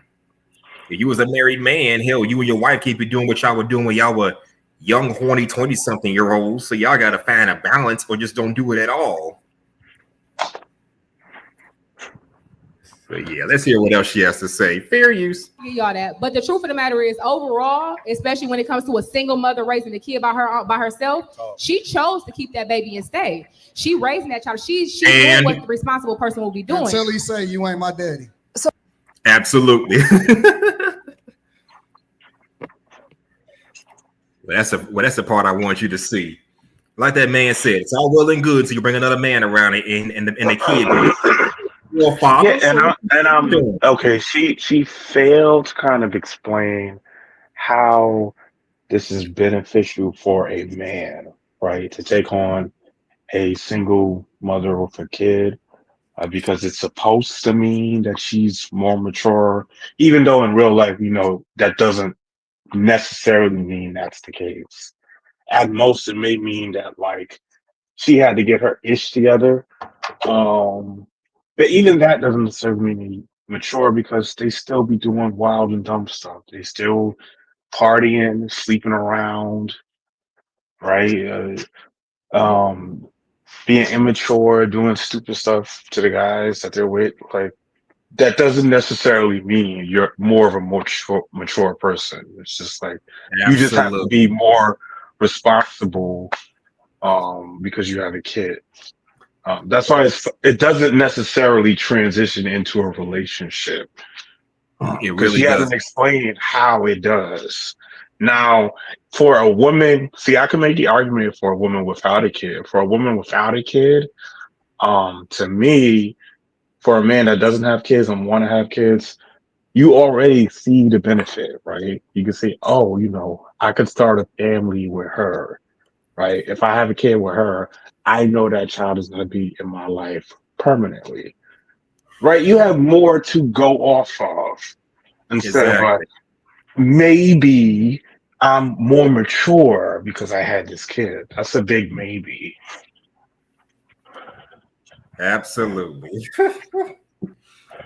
If you was a married man, hell, you and your wife keep doing what y'all were doing when y'all were young, horny 20-something-year-olds. So y'all got to find a balance or just don't do it at all. But yeah, let's hear what else she has to say. Fair use.
Give y'all that. But the truth of the matter is, overall, especially when it comes to a single mother raising a kid by herself, she chose to keep that baby and stay. She raising that child. She's doing what the responsible person will be doing.
Until he say you ain't my daddy.
So
absolutely. Well, that's the part I want you to see. Like that man said, it's all well and good until you bring another man around and the kid.
Yeah, okay. She failed to kind of explain how this is beneficial for a man, right? To take on a single mother with a kid, because it's supposed to mean that she's more mature, even though in real life, you know, that doesn't necessarily mean that's the case. At most, it may mean that like she had to get her ish together. But even that doesn't necessarily mean mature because they still be doing wild and dumb stuff. They still partying, sleeping around, right? Being immature, doing stupid stuff to the guys that they're with. Like that doesn't necessarily mean you're more of a mature person. It's just like you just have to be more responsible because you have a kid. That's why it doesn't necessarily transition into a relationship.
It really
he hasn't explained how it does. Now, for a woman, see, I can make the argument for a woman without a kid. For a woman without a kid, to me, for a man that doesn't have kids and want to have kids, you already see the benefit, right? You can say, oh, you know, I could start a family with her, right? If I have a kid with her, I know that child is going to be in my life permanently, right? You have more to go off of instead of like, maybe I'm more mature because I had this kid. That's a big maybe.
Absolutely.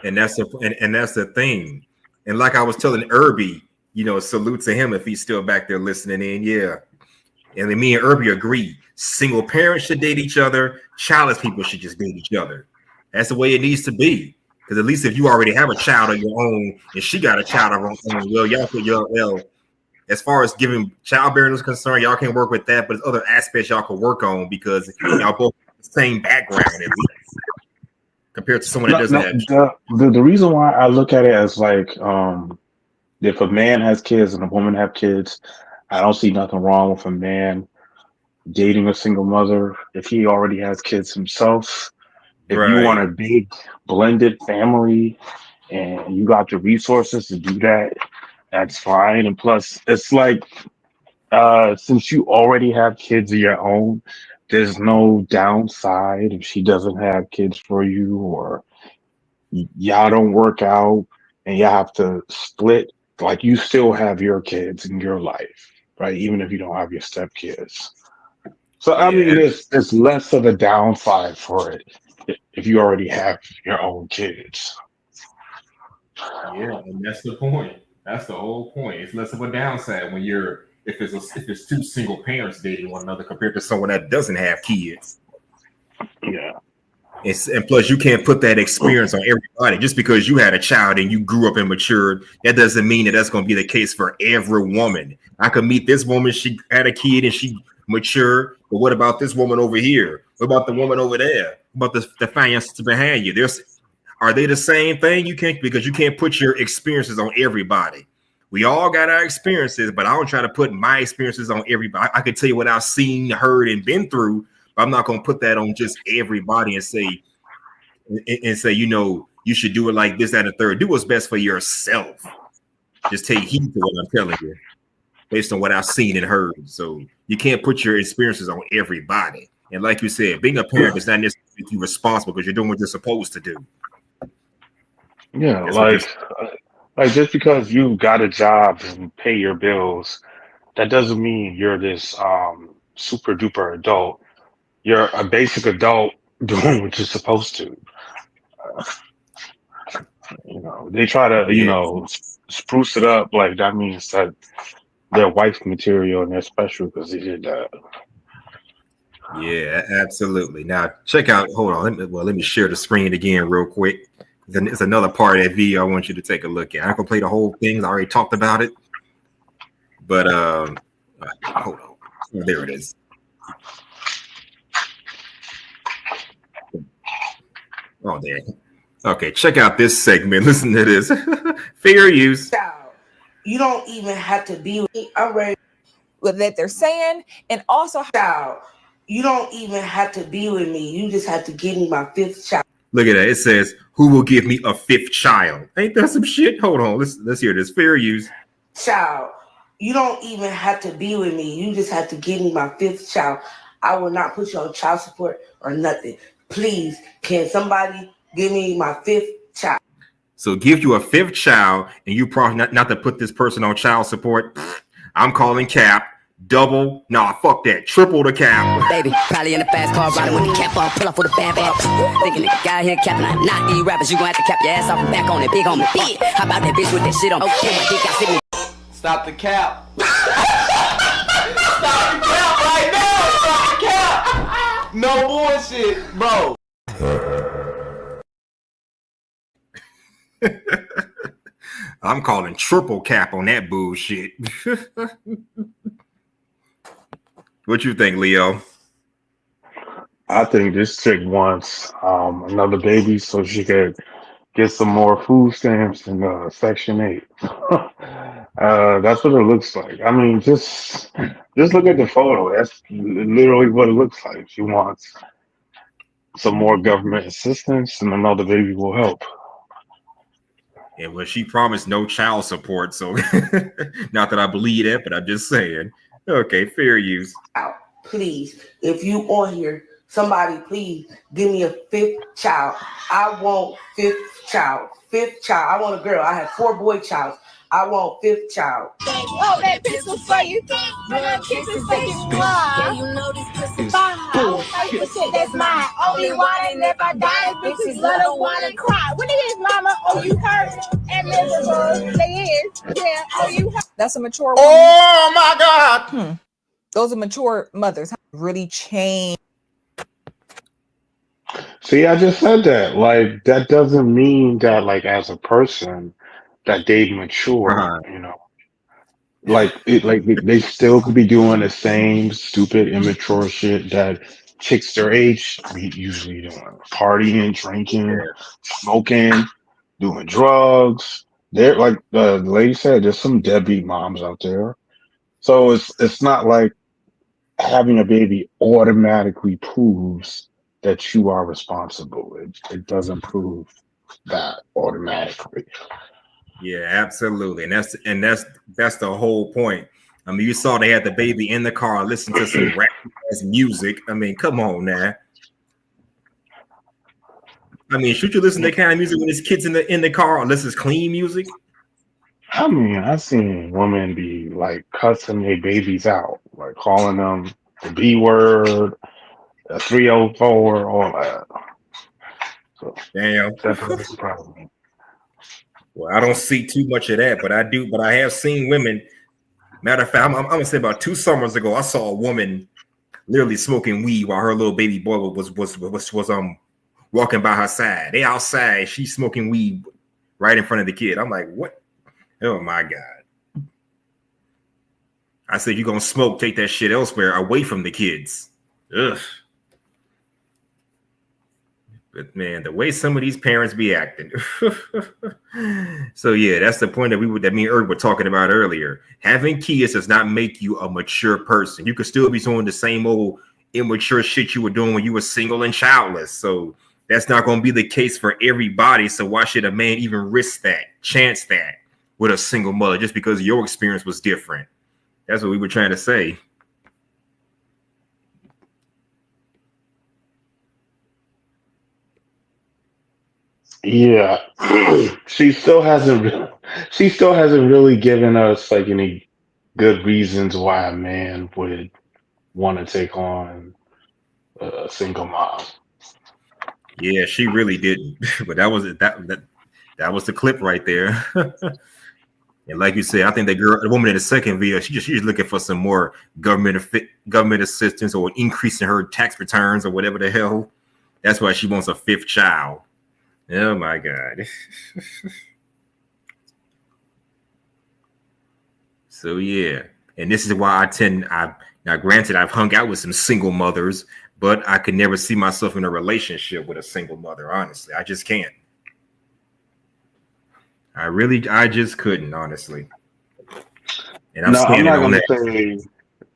And that's the thing. And like I was telling Irby, you know, salute to him if he's still back there listening in. Yeah. And then me and Irby agree. Single parents should date each other. Childless people should just date each other. That's the way it needs to be. Because at least if you already have a child of your own and she got a child of her own, well, y'all as far as giving childbearing is concerned, y'all can work with that, but there's other aspects y'all can work on because y'all both have the same background at least, compared to someone that doesn't have.
The reason why I look at it as like, if a man has kids and a woman have kids, I don't see nothing wrong with a man dating a single mother if he already has kids himself. If you want a big blended family and you got the resources to do that, that's fine. And plus, it's like since you already have kids of your own, there's no downside if she doesn't have kids for you, or y'all don't work out and y'all have to split. Like you still have your kids in your life, right? Even if you don't have your stepkids. So I mean,
Yeah,
there's less of a downside for it if you already have your own kids.
yeah, and that's the point. That's the whole point. It's less of a downside when you're if it's two single parents dating one another compared to someone that doesn't have kids.
Yeah.
And plus, you can't put that experience on everybody. Just because you had a child and you grew up and matured, that doesn't mean that that's going to be the case for every woman. I could meet this woman, she had a kid and she matured, but what about this woman over here? What about the woman over there? What about the finances behind you? Are they the same thing? You can't, because you can't put your experiences on everybody. We all got our experiences, but I don't try to put my experiences on everybody. I can tell you what I've seen, heard, and been through. I'm not going to put that on just everybody and say, you know, you should do it like this, that, and the third. Do what's best for yourself. Just take heed to what I'm telling you based on what I've seen and heard. So you can't put your experiences on everybody. And like you said, being a parent is not necessarily make you responsible because you're doing what you're supposed to do.
Yeah,
That's what
like just because you got a job and pay your bills, that doesn't mean you're this super duper adult. You're a basic adult doing what you're supposed to. You know, they try to,
yeah.
spruce it up like that means that they're wife material and they're special because they did that.
Yeah, absolutely. Now check out. Hold on. Let me share the screen again real quick. Then it's another part of that video I want you to take a look at. I'm gonna play the whole thing. I already talked about it, but hold on. Oh, there it is. Oh, there. Okay, check out this segment. Listen to this. Fair use.
You don't even have to be with me. I'm ready.
What that they're saying, and also
Child, you don't even have to be with me. You just have to give me my fifth child.
Look at that. It says, "Who will give me a fifth child?" Ain't that some shit? Hold on. Let's hear this. Fair use.
Child, you don't even have to be with me. You just have to give me my fifth child. I will not put you on child support or nothing. Please, can somebody give me my fifth child?
So give you a fifth child, and you probably not to put this person on child support. I'm calling cap. Double, nah, fuck that. Triple the cap.
Baby, probably in the fast car riding with the cap off, pull up with a bad bitch. Thinking the guy here capping, I'm not these rappers. You gonna have to cap your ass off and back on it, big on me. How about that bitch with that shit on? Okay, my dick got sitting.
Stop the cap. Stop the cap right now. Stop the cap. No bullshit, bro.
I'm calling triple cap on that bullshit. What you think, Leo?
I think this chick wants another baby so she could get some more food stamps in Section 8. That's what it looks like. I mean, just look at the photo. That's literally what it looks like. She wants some more government assistance, and another baby will help.
Yeah, well, she promised no child support, so not that I believe that, but I'm just saying. Okay, fair use.
Please, if you on here, somebody please give me a fifth child. I want fifth child. Fifth child. I want a girl. I have 4 boy childs. I want fifth child.
Oh, that pistol for you. When I kiss it, say it's mine. You know this pussy fine. Shit, that's mine. Only one, and if I die, bitches love to wanna cry. What is mama? Oh, you heard? And miserable they is. Yeah. Oh, you heard?
that's a mature woman.
Oh my God.
Those are mature mothers. Really changed.
See, I just said that. Like, that doesn't mean that, like, as a person, that they've matured. You know, like they still could be doing the same stupid, immature shit that chicks their age be usually doing: partying, drinking, smoking, doing drugs. They're like the lady said, there's some deadbeat moms out there. So it's not like having a baby automatically proves that you are responsible. It doesn't prove that automatically.
Yeah, absolutely, and that's the whole point. I mean, you saw they had the baby in the car, listen to some rap ass music. I mean, come on now. I mean, should you listen to that kind of music when there's kids in the car unless it's clean music?
I mean, I've seen women be like cussing their babies out, like calling them the B word, a 304, all that. So
Damn.
definitely surprised me.
Well, I don't see too much of that, but I have seen women. Matter of fact, I'm gonna say about 2 summers ago, I saw a woman literally smoking weed while her little baby boy was walking by her side. They outside, she's smoking weed right in front of the kid. I'm like, what? Oh my God. I said, you're gonna smoke, take that shit elsewhere, away from the kids. Ugh. But man, the way some of these parents be acting. So yeah, that's the point that me and Erg were talking about earlier. Having kids does not make you a mature person. You could still be doing the same old immature shit you were doing when you were single and childless. So that's not going to be the case for everybody. So why should a man even risk that, chance that with a single mother just because your experience was different? That's what we were trying to say.
Yeah, she still hasn't really given us like any good reasons why a man would want to take on a single mom.
Yeah, she really didn't. But that was the clip right there. And like you said, I think the woman in the second video, she's looking for some more government assistance or increasing her tax returns or whatever the hell. That's why she wants a 5th child. Oh my God. So yeah, and this is why now granted, I've hung out with some single mothers, but I could never see myself in a relationship with a single mother. Honestly, I just can't. I just couldn't, honestly. And I'm
not
on
gonna
that.
say,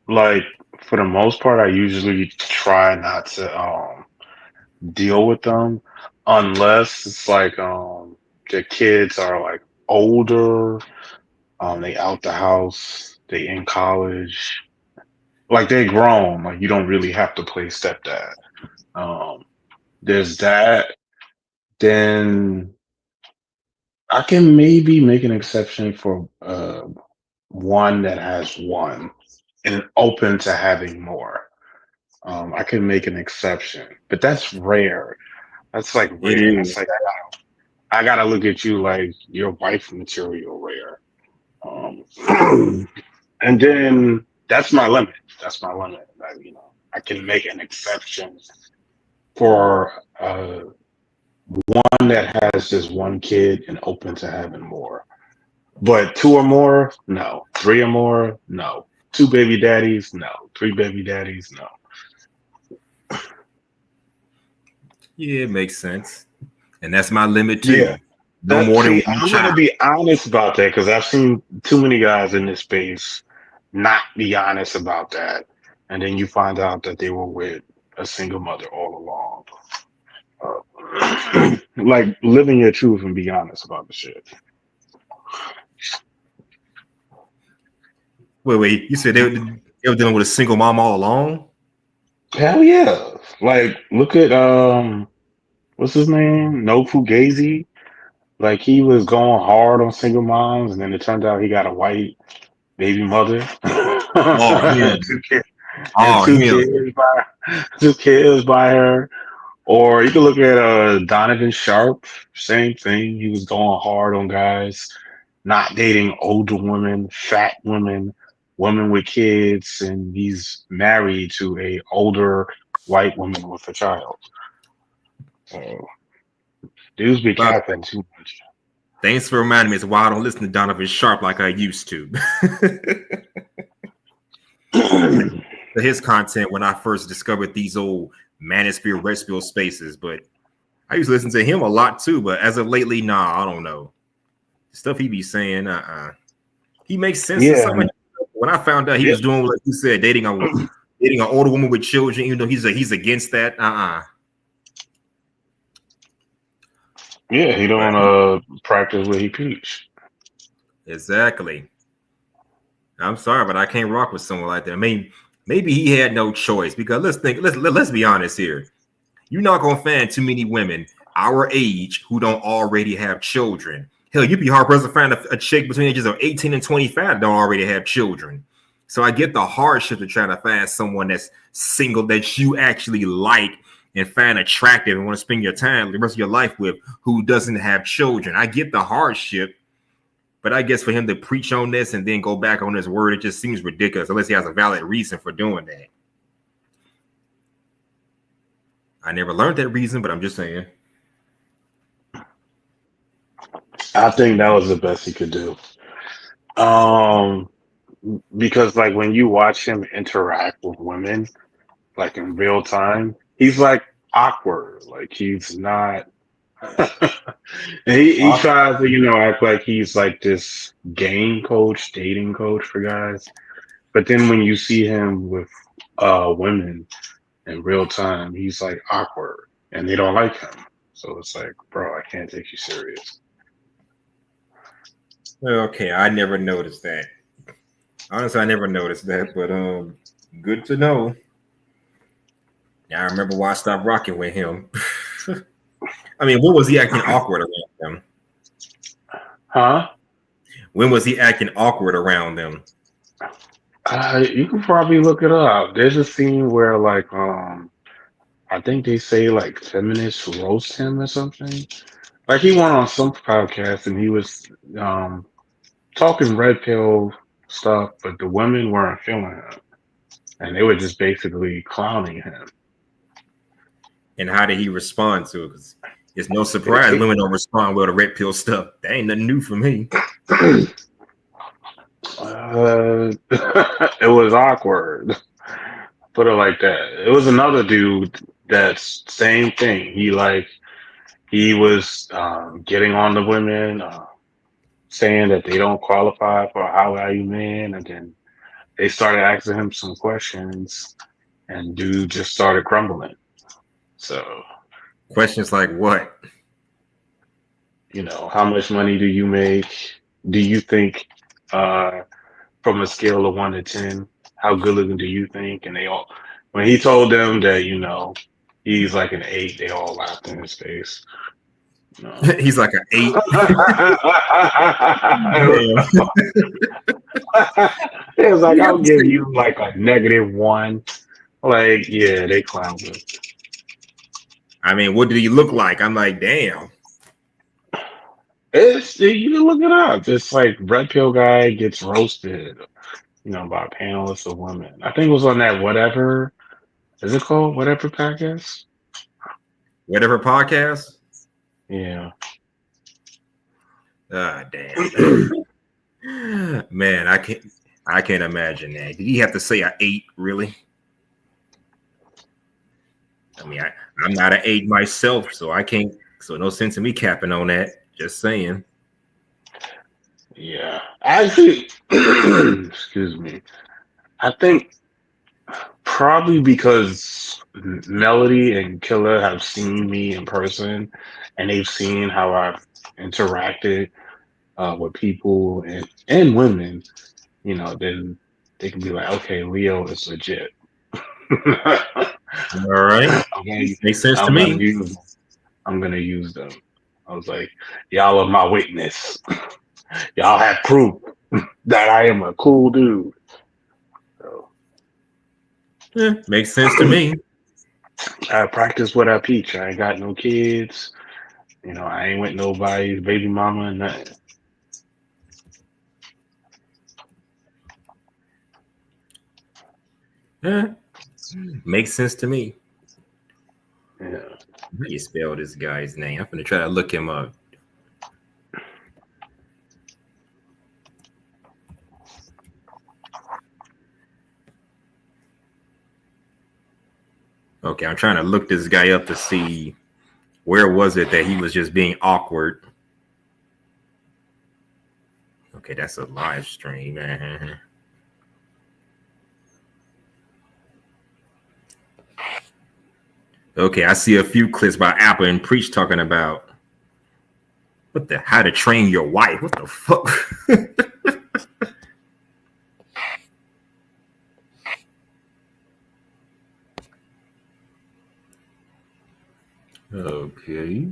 like, for the most part, I usually try not to deal with them unless it's like the kids are like older, they out the house, they in college, like they grown, like you don't really have to play stepdad. There's that. Then I can maybe make an exception for one that has one and open to having more. I can make an exception, but that's rare. That's like
It
rare.
is.
That's like I gotta look at you like your wife material rare. And then that's my limit. That's my limit. Like, I can make an exception for one that has just one kid and open to having more. But 2 or more, no. 3 or more, no. 2 baby daddies, no. 3 baby daddies, no.
Yeah, it makes sense. And that's my limit too.
Yeah.
No more than one
I'm
child.
gonna be honest about that because I've seen too many guys in this space not be honest about that, and then you find out that they were with a single mother all along. Like living your truth and be honest about the shit.
Wait. You said they were dealing with a single mom all along?
Hell yeah! Like look at what's his name? No Fugazi. Like he was going hard on single moms, and then it turned out he got a white baby mother.
Oh, yeah.
2 kids.
Oh,
And
him.
2 kids by her. Or you can look at Donovan Sharp, same thing. He was going hard on guys, not dating older women, fat women, women with kids, and he's married to a older white woman with a child. So dudes be capping too much.
Thanks for reminding me. It's why I don't listen to Donovan Sharp like I used to. His content when I first discovered these old Manosphere, Redspill spaces, but I used to listen to him a lot too. But as of lately, nah, I don't know. The stuff he be saying, he makes sense.
Yeah.
When I found out he was doing, like you said, dating an older woman with children, even though he's against that.
Yeah, he don't practice what he preach.
Exactly. I'm sorry, but I can't rock with someone like that. I mean, maybe he had no choice because let's be honest here. You're not gonna find too many women our age who don't already have children. Hell, you'd be hard pressed to find a chick between the ages of 18 and 25 that don't already have children. So I get the hardship to try to find someone that's single that you actually like and find attractive and want to spend your time the rest of your life with who doesn't have children. I get the hardship, but I guess for him to preach on this and then go back on his word, it just seems ridiculous unless he has a valid reason for doing that. I never learned that reason, but I'm just saying.
I think that was the best he could do. Because like when you watch him interact with women, like in real time, he's like awkward. Like he's not. he tries to, act like he's like this game coach, dating coach for guys. But then when you see him with women in real time, he's like awkward and they don't like him. So it's like, bro, I can't take you serious.
Okay, I never noticed that. Honestly, I never noticed that, but good to know. Yeah, I remember why I stopped rocking with him. I mean, when was he acting awkward around them?
Huh?
When was he acting awkward around them?
You can probably look it up. There's a scene where like I think they say like feminists roast him or something. Like he went on some podcast and he was talking red pill stuff, but the women weren't feeling him. And they were just basically clowning him.
And how did he respond to it? 'Cause it's no surprise women don't respond well to red pill stuff. That ain't nothing new for me.
It was awkward. Put it like that. It was another dude that's same thing. He was getting on the women, saying that they don't qualify for a high value man, and then they started asking him some questions, and dude just started crumbling. So
questions like what?
How much money do you make? Do you think from a scale of 1 to 10, how good looking do you think? And they all, when he told them that, he's like an 8, they all laughed in his face.
He's like an 8.
It was like, I'll give you like a -1. Like, yeah, they clowned him.
I mean, what did he look like? I'm like, damn.
You can look it up. It's like red pill guy gets roasted, by panelists of women. I think it was on that whatever. Is it called whatever podcast?
Whatever podcast?
Yeah.
Ah, damn. Man, I can't imagine that. Did he have to say an 8, really? I mean, I'm not an 8 myself, so I can't. So no sense in me capping on that. Just saying.
Yeah, actually, excuse me. I think probably because Melody and Killer have seen me in person, and they've seen how I've interacted with people and women. Then they can be like, okay, Leo is legit.
All right, makes sense to me.
I'm gonna use them. I was like, y'all are my witness. Y'all have proof that I am a cool dude. So,
yeah, makes sense to me.
I practice what I preach. I ain't got no kids. I ain't with nobody's baby mama and nothing.
Yeah, makes sense to me.
Yeah.
How do you spell this guy's name? I'm gonna try to look him up. Okay, I'm trying to look this guy up to see where was it that he was just being awkward. Okay, that's a live stream. Okay, I see a few clips by Apple and Preach talking about What the? How to Train Your Wife? What the fuck? Okay.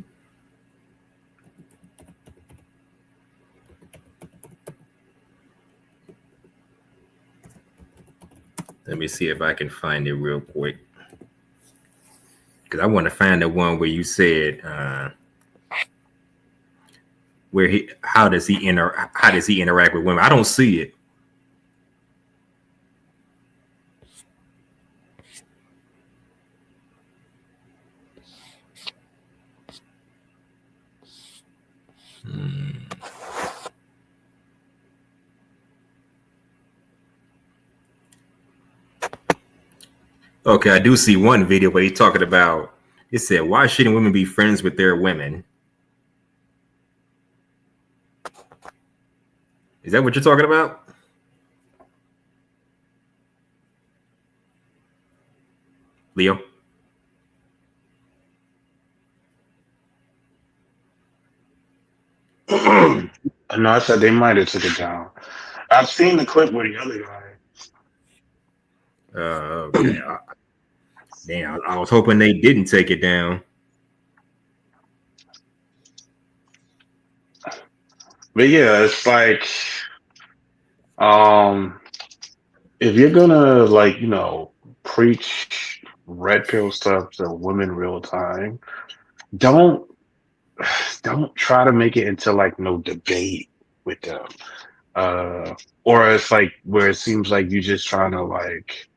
Let me see if I can find it real quick. Because I want to find the one where you said how does he interact with women? I don't see it. Okay, I do see one video where he's talking about, it said, why shouldn't women be friends with their women? Is that what you're talking about? Leo?
No, I said they might have took it down. I've seen the clip with the other guy.
Okay. Damn, I was hoping they didn't take it down.
But yeah, it's like, if you're gonna like, you know, preach red pill stuff to women real time, don't try to make it into like no debate with them. Or it's like where it seems like you're just trying to like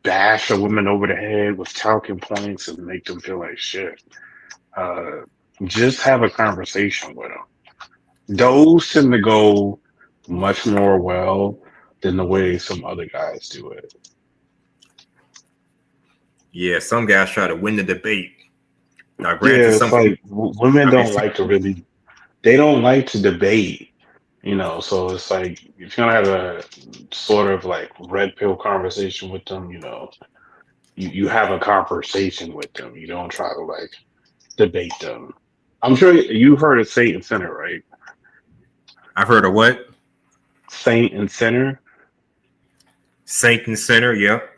bash a woman over the head with talking points and make them feel like shit. Just have a conversation with them. Those tend to go much more well than the way some other guys do it.
Yeah, some guys try to win the debate. Now,
Yeah,
granted,
it's like women don't like to really, they don't like to debate, you know, so it's like if you're gonna have a sort of like red pill conversation with them, you know, you have a conversation with them. You don't try to like debate them. I'm sure you've heard of Saint and Sinner, right?
I've heard of what?
Saint and Sinner.
Saint and Sinner, yep.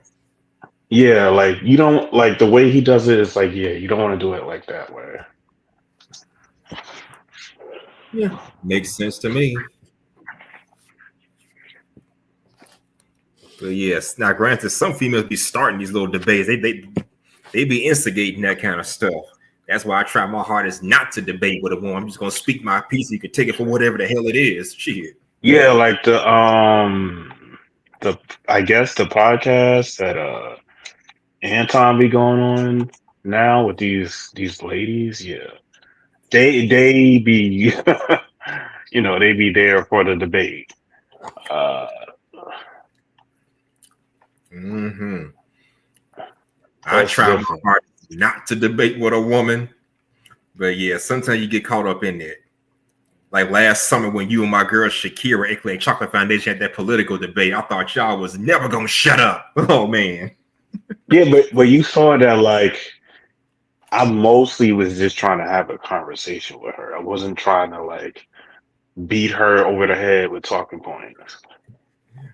Yeah, like you don't like the way he does it is like, yeah, you don't want to do it like that way.
Yeah, makes sense to me. But yes, now granted, some females be starting these little debates. They be instigating that kind of stuff. That's why I try my hardest not to debate with a woman. I'm just gonna speak my piece. You can take it for whatever the hell it is. Shit.
Yeah, like the I guess the podcast that Anton be going on now with these ladies, yeah. They be you know, they be there for the debate.
I try my hardest not to debate with a woman, but yeah, sometimes you get caught up in it. Like last summer when you and my girl Shakira Eclair Chocolate Foundation had that political debate, I thought y'all was never gonna shut up. Oh man.
Yeah, but you saw that like I mostly was just trying to have a conversation with her. I wasn't trying to like beat her over the head with talking points.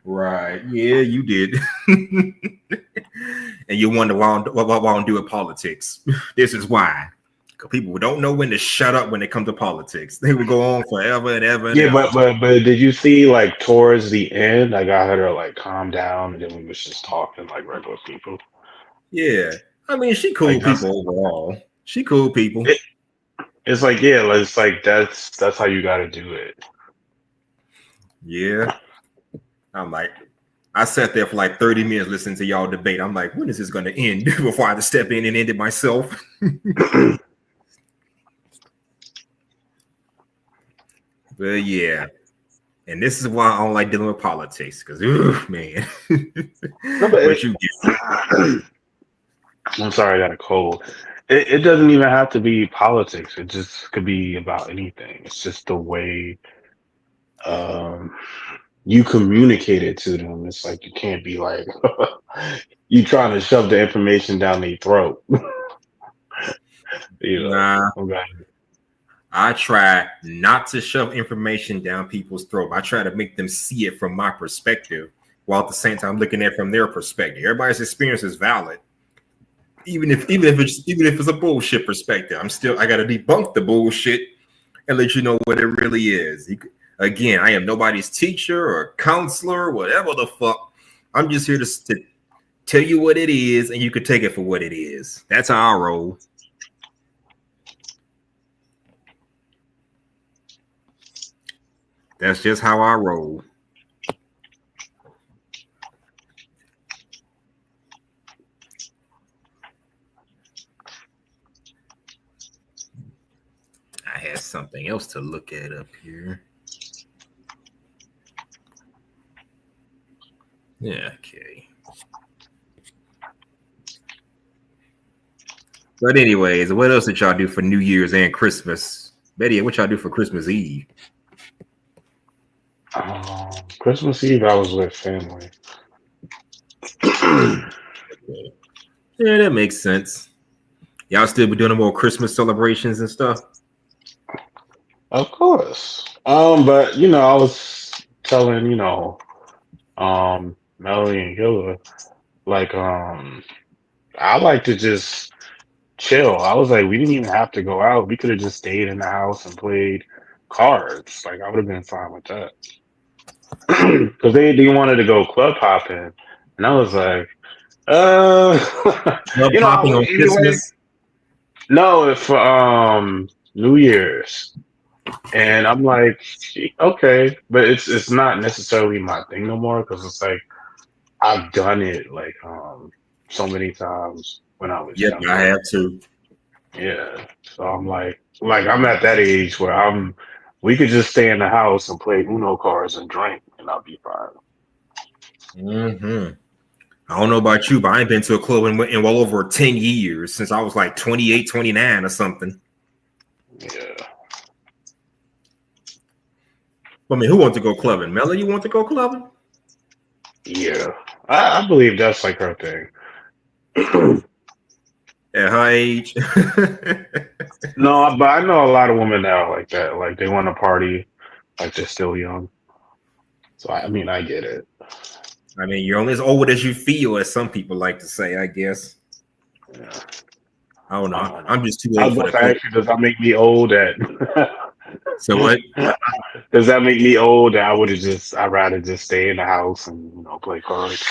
Right. Yeah, you did. And you wonder why I don't do it politics. This is why. Because people don't know when to shut up when it comes to politics. They would go on forever and ever.
Yeah, but did you see like towards the end, I got her to like calm down, and then we was just talking like regular people.
Yeah, I mean, she cool like, people overall. She cool people.
It's like yeah, it's like that's how you got to do it.
Yeah, I'm like, I sat there for like 30 minutes listening to y'all debate. I'm like, when is this going to end? Before I had to step in and end it myself. But yeah, and this is why I don't like dealing with politics because, man. What you get?
I'm sorry, I got a cold. It doesn't even have to be politics. It just could be about anything. It's just the way you communicate it to them. It's like you can't be like you trying to shove the information down their throat. You know,
nah.
okay.
I try not to shove information down people's throat. I try to make them see it from my perspective, while at the same time looking at it from their perspective. Everybody's experience is valid, even if it's a bullshit perspective. I gotta debunk the bullshit and let you know what it really is. Again, I am nobody's teacher or counselor, whatever the fuck. I'm just here to tell you what it is, and you can take it for what it is. That's how I roll. That's just how I roll. I had something else to look at up here. Yeah, okay. But anyways, what else did y'all do for New Year's and Christmas? Betty, what y'all do for Christmas Eve?
Christmas Eve, I was with family.
Yeah, that makes sense. Y'all still be doing more Christmas celebrations and stuff?
Of course. But I was telling, Melody and Hilla, like, I like to just chill. I was like, we didn't even have to go out. We could have just stayed in the house and played cards. Like, I would have been fine with that. Because they wanted to go club hopping, and I was like,
club hopping on Christmas?
No, it's for New Year's. And I'm like, okay, but it's not necessarily my thing no more, because it's like I've done it like so many times when I was younger.
I have too.
Yeah. So I'm like I'm at that age where we could just stay in the house and play Uno cards and drink, and I'll be fine.
Mm-hmm. I don't know about you, but I ain't been to a club in well over 10 years, since I was like 28, 29 or something.
Yeah.
I mean, who wants to go clubbing? Melody, you want to go clubbing?
Yeah. I believe that's like her thing.
At her age?
No, but I know a lot of women that are like that. Like, they want to party like they're still young. So, I mean, I get it.
I mean, you're only as old as you feel, as some people like to say, I guess.
Yeah.
I don't know. I'm just too old for
that. Does that make me old?
So what?
Does that make me old? I'd rather just stay in the house and play cards.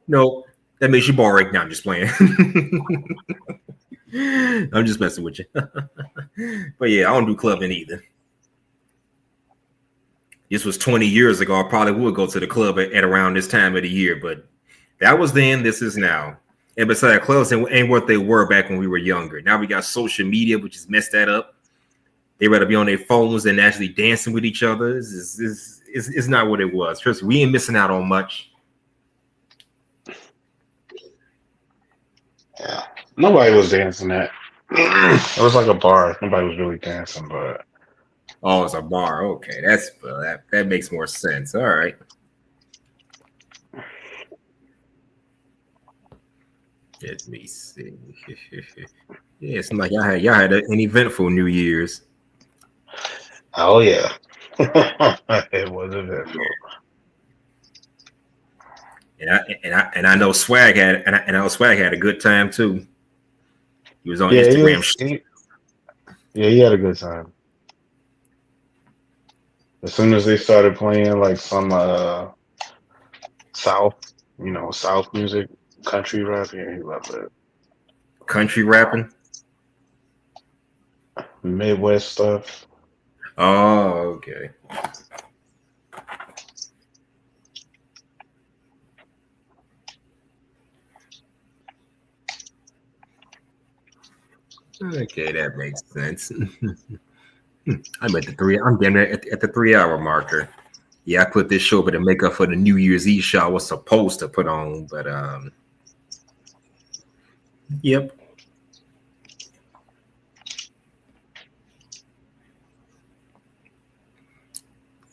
No, that makes you boring. No, I'm just playing. I'm just messing with you. But yeah, I don't do clubbing either. This was 20 years ago. I probably would go to the club at around this time of the year, but that was then. This is now. And besides, clubs ain't what they were back when we were younger. Now we got social media, which has messed that up. They rather be on their phones than actually dancing with each other. It's not what it was. Trust me, we ain't missing out on much.
Yeah, nobody was dancing at. It was like a bar. Nobody was really dancing, but
oh, it's a bar. Okay, that makes more sense. All right. Let me see. Yeah, it's like y'all had an eventful New Year's.
Oh yeah, it was eventful.
And I know Swag had a good time too. He was on Instagram.
He had a good time. As soon as they started playing like some South music, country rap, yeah, he loved it.
Country rapping?
Midwest stuff.
Oh, okay. Okay, that makes sense. I'm at the 3 hour marker. Yeah, I put this show up to make up for the New Year's Eve show I was supposed to put on, but yep.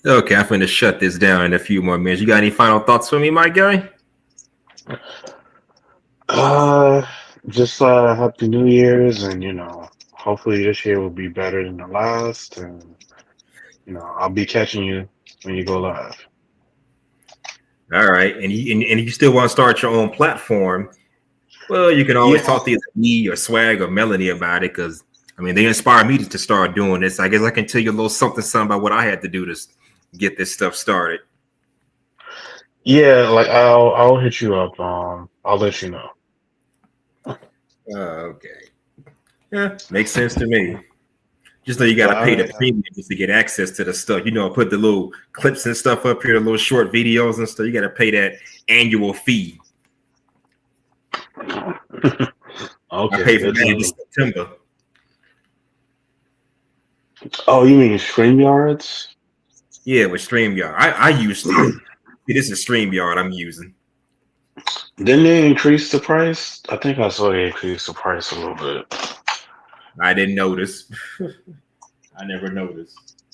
Okay, I'm finna shut this down in a few more minutes. You got any final thoughts for me, my guy?
Just Happy New Year's, and hopefully this year will be better than the last, and I'll be catching you when you go live.
All right, and you still want to start your own platform? Well, you can always talk to either me or Swag or Melanie about it, because I mean they inspired me to start doing this. I guess I can tell you a little something about what I had to do to get this stuff started.
Yeah, like I'll hit you up. I'll let you know.
Okay. Yeah, makes sense to me. Just know you got to pay the premium just to get access to the stuff. Put the little clips and stuff up here, the little short videos and stuff. You got to pay that annual fee.
Okay.
I paid for that in September.
Oh, you mean StreamYards?
Yeah, with StreamYard. I use this is StreamYard I'm using.
Didn't they increase the price? I think I saw they increased the price a little bit.
I didn't notice. I never noticed.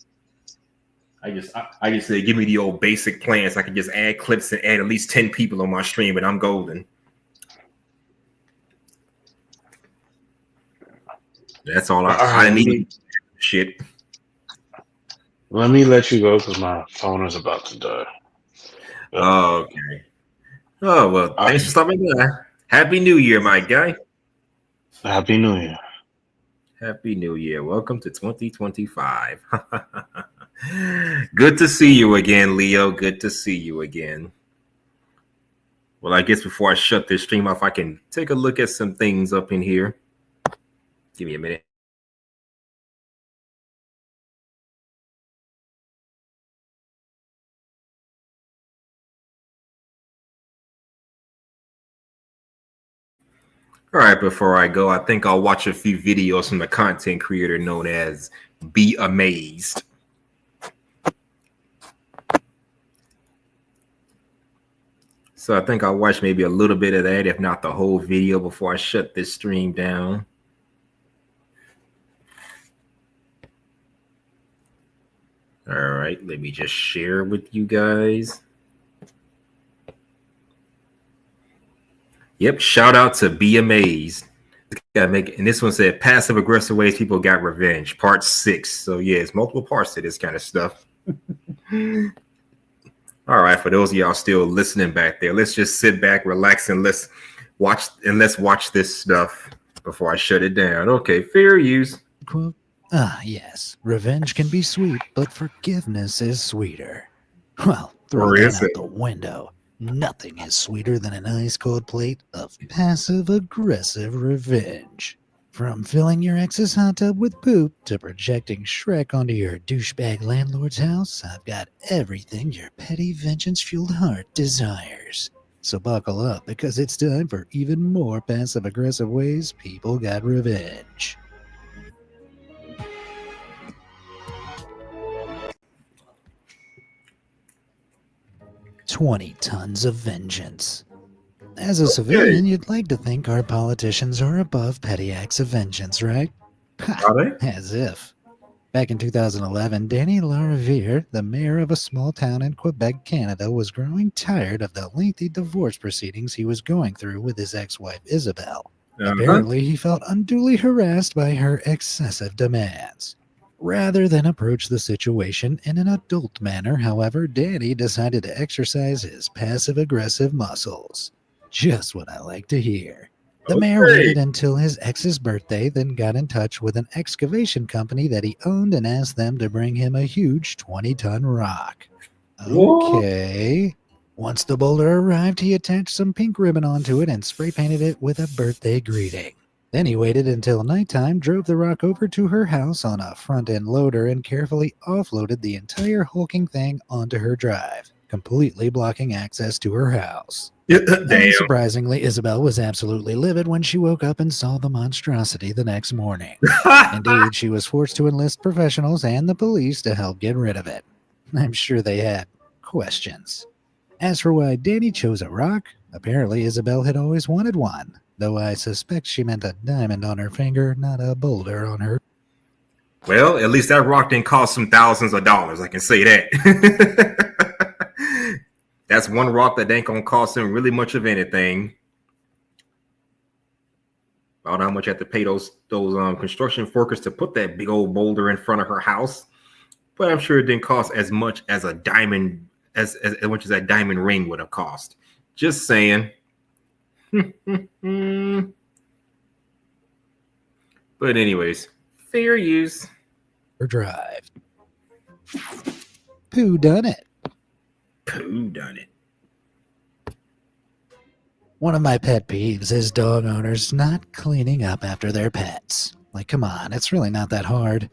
I just said, give me the old basic plan so I can just add clips and add at least 10 people on my stream, and I'm golden. That's all I need. Shit.
Let me let you go because my phone is about to die.
Okay. Oh, well, thanks for stopping by. Happy New Year, my guy.
Happy New Year.
Happy New Year. Welcome to 2025. Good to see you again, Leo. Good to see you again. Well, I guess before I shut this stream off, I can take a look at some things up in here. Give me a minute. All right, before I go, I think I'll watch a few videos from the content creator known as Be Amazed. So I think I'll watch maybe a little bit of that, if not the whole video, before I shut this stream down. All right, let me just share with you guys. Yep, shout out to Be Amazed. And this one said passive aggressive ways people got revenge, part 6. So yeah, it's multiple parts to this kind of stuff. All right, for those of y'all still listening back there, let's just sit back, relax, and let's watch this stuff before I shut it down. Okay, fair use.
Quote, yes, revenge can be sweet, but forgiveness is sweeter. Well, throw that out the window. Nothing is sweeter than an ice-cold plate of passive-aggressive revenge. From filling your ex's hot tub with poop to projecting Shrek onto your douchebag landlord's house, I've got everything your petty vengeance-fueled heart desires. So buckle up, because it's time for even more passive-aggressive ways people got revenge. "20 tons of vengeance." As a civilian, you'd like to think our politicians are above petty acts of vengeance, right?
Are they?
As if. Back in 2011, Danny Lariviere, the mayor of a small town in Quebec, Canada, was growing tired of the lengthy divorce proceedings he was going through with his ex-wife, Isabel. Apparently, he felt unduly harassed by her excessive demands. Rather than approach the situation in an adult manner, however, Danny decided to exercise his passive-aggressive muscles. Just what I like to hear. The mayor waited until his ex's birthday, then got in touch with an excavation company that he owned and asked them to bring him a huge 20-ton rock. Okay. Once the boulder arrived, he attached some pink ribbon onto it and spray-painted it with a birthday greeting. Then he waited until nighttime, drove the rock over to her house on a front-end loader, and carefully offloaded the entire hulking thing onto her drive, completely blocking access to her house. Unsurprisingly, Isabel was absolutely livid when she woke up and saw the monstrosity the next morning. Indeed, she was forced to enlist professionals and the police to help get rid of it. I'm sure they had questions. As for why Danny chose a rock, apparently Isabel had always wanted one, though I suspect she meant a diamond on her finger, not a boulder on her.
Well, at least that rock didn't cost some thousands of dollars, I can say that. That's one rock that ain't gonna cost him really much of anything. don't know how much you have to pay those construction workers to put that big old boulder in front of her house, but I'm sure it didn't cost as much as a diamond as much as that diamond ring would have cost. Just saying. But anyways, fair use.
Or drive. Who done it?
Who done it?
One of my pet peeves is dog owners not cleaning up after their pets. Like, come on, it's really not that hard.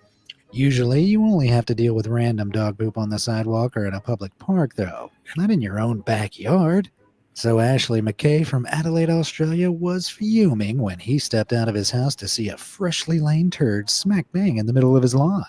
Usually, you only have to deal with random dog poop on the sidewalk or in a public park, though, not in your own backyard. So Ashley McKay from Adelaide, Australia was fuming when he stepped out of his house to see a freshly laid turd smack bang in the middle of his lawn.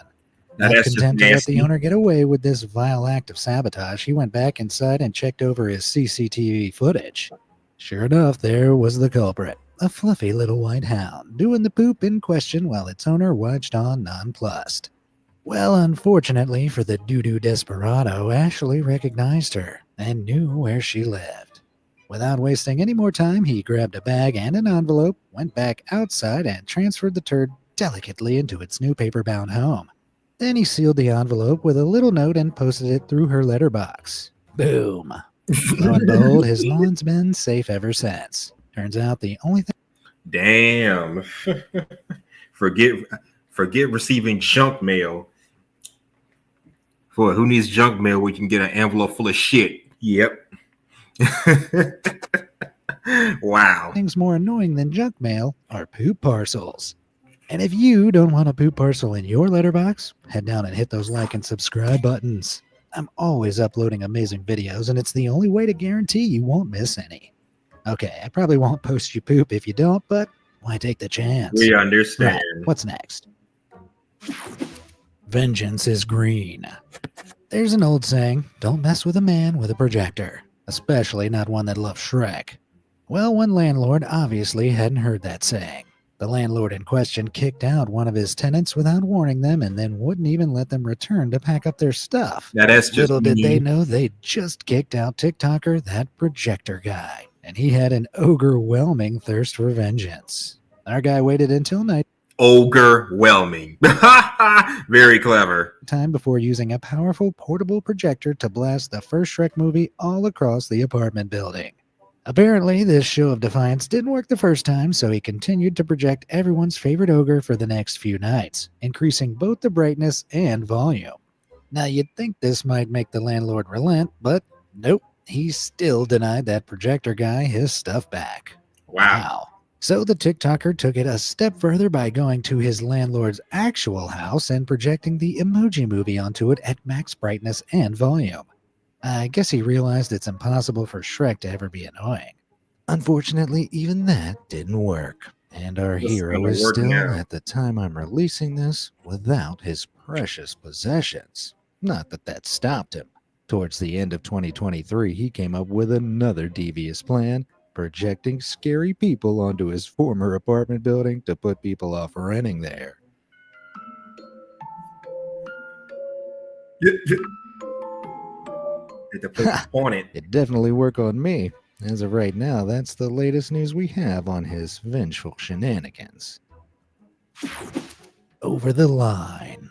Not content to let the owner get away with this vile act of sabotage, he went back inside and checked over his CCTV footage. Sure enough, there was the culprit, a fluffy little white hound, doing the poop in question while its owner watched on nonplussed. Well, unfortunately for the doo-doo desperado, Ashley recognized her and knew where she lived. Without wasting any more time, he grabbed a bag and an envelope, went back outside, and transferred the turd delicately into its new paper-bound home. Then he sealed the envelope with a little note and posted it through her letterbox. Boom. Lo and behold, his lawn's been safe ever since. Turns out the only thing...
Damn. Forget receiving junk mail. For who needs junk mail where you can get an envelope full of shit? Yep. Wow.
Things more annoying than junk mail are poop parcels. And if you don't want a poop parcel in your letterbox, head down and hit those like and subscribe buttons. I'm always uploading amazing videos, and it's the only way to guarantee you won't miss any. Okay, I probably won't post you poop if you don't, but why take the chance?
We understand.
Right, what's next? Vengeance is green. There's an old saying, don't mess with a man with a projector, especially not one that loves Shrek. Well, one landlord obviously hadn't heard that saying. The landlord in question kicked out one of his tenants without warning them and then wouldn't even let them return to pack up their stuff.
Now that's just
Little did
mean.
they know they just kicked out TikToker, that projector guy, and he had an ogre-whelming thirst for vengeance. Our guy waited until night
Ogre-whelming. Very clever.
time before using a powerful portable projector to blast the first Shrek movie all across the apartment building. Apparently, this show of defiance didn't work the first time, so he continued to project everyone's favorite ogre for the next few nights, increasing both the brightness and volume. Now, you'd think this might make the landlord relent, but nope, he still denied that projector guy his stuff back.
Wow.
So the TikToker took it a step further by going to his landlord's actual house and projecting the Emoji Movie onto it at max brightness and volume. I guess he realized it's impossible for Shrek to ever be annoying. Unfortunately, even that didn't work, and our
It's
hero
gonna
is
work
still,
now.
at the time I'm releasing this, without his precious possessions. Not that that stopped him. Towards the end of 2023, he came up with another devious plan, projecting scary people onto his former apartment building to put people off renting there.
Hit the place on it.
It definitely worked on me. As of right now, that's the latest news we have on his vengeful shenanigans. Over the line.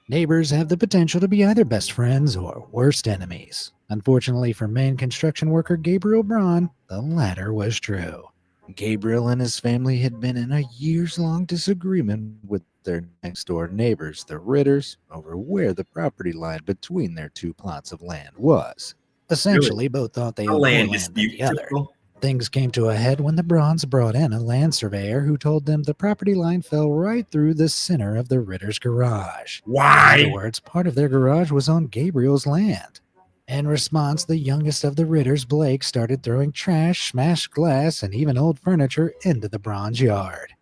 Neighbors have the potential to be either best friends or worst enemies. Unfortunately for main construction worker Gabriel Braun, the latter was true. Gabriel and his family had been in a years-long disagreement with their next-door neighbors, the Ritters, over where the property line between their two plots of land was. Essentially, both thought they
A
owned more
land
land than
dispute.
the other. Things came to a head when the Brauns brought in a land surveyor who told them the property line fell right through the center of the Ritters' garage.
Why?
In other words, part of their garage was on Gabriel's land. In response, the youngest of the Ritters, Blake, started throwing trash, smashed glass, and even old furniture into the Brauns' yard.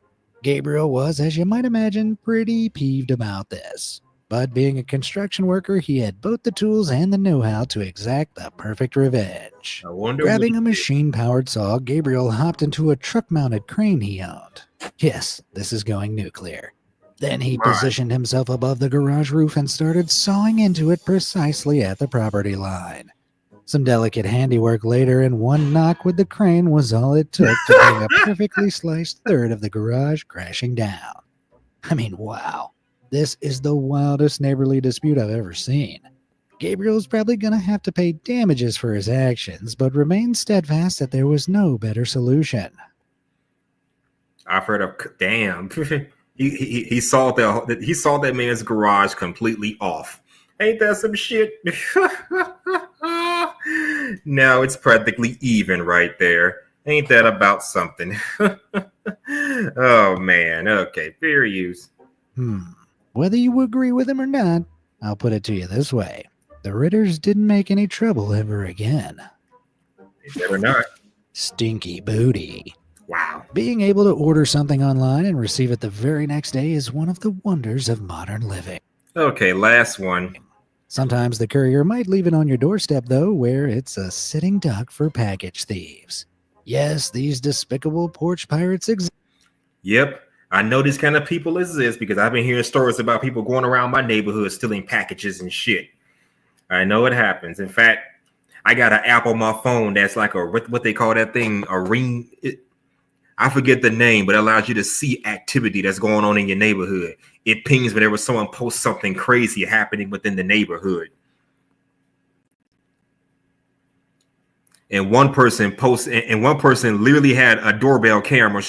Gabriel was, as you might imagine, pretty peeved about this. But being a construction worker, he had both the tools and the know-how to exact the perfect revenge.
I wonder
Grabbing
what-
a machine-powered saw, Gabriel hopped into a truck-mounted crane he owned. Yes, this is going nuclear. Then he positioned himself above the garage roof and started sawing into it precisely at the property line. Some delicate handiwork later, and one knock with the crane was all it took to bring a perfectly sliced third of the garage crashing down. I mean, wow. This is the wildest neighborly dispute I've ever seen. Gabriel's probably going to have to pay damages for his actions, but remains steadfast that there was no better solution.
I've heard of damn. he saw that man's garage completely off. Ain't that some shit? Now it's practically even right there. Ain't that about something? Oh man. Okay, fair use.
Whether you agree with him or not, I'll put it to you this way. The Ritters didn't make any trouble ever again.
They better not.
Stinky booty.
Wow.
Being able to order something online and receive it the very next day is one of the wonders of modern living.
Okay, last one.
Sometimes the courier might leave it on your doorstep, though, where it's a sitting duck for package thieves. Yes, these despicable porch pirates exist.
Yep, I know these kind of people exist because I've been hearing stories about people going around my neighborhood stealing packages and shit. I know it happens. In fact, I got an app on my phone that's like what they call that thing, a ring. I forget the name, but it allows you to see activity that's going on in your neighborhood. It pings whenever someone posts something crazy happening within the neighborhood. And one person literally had a doorbell camera.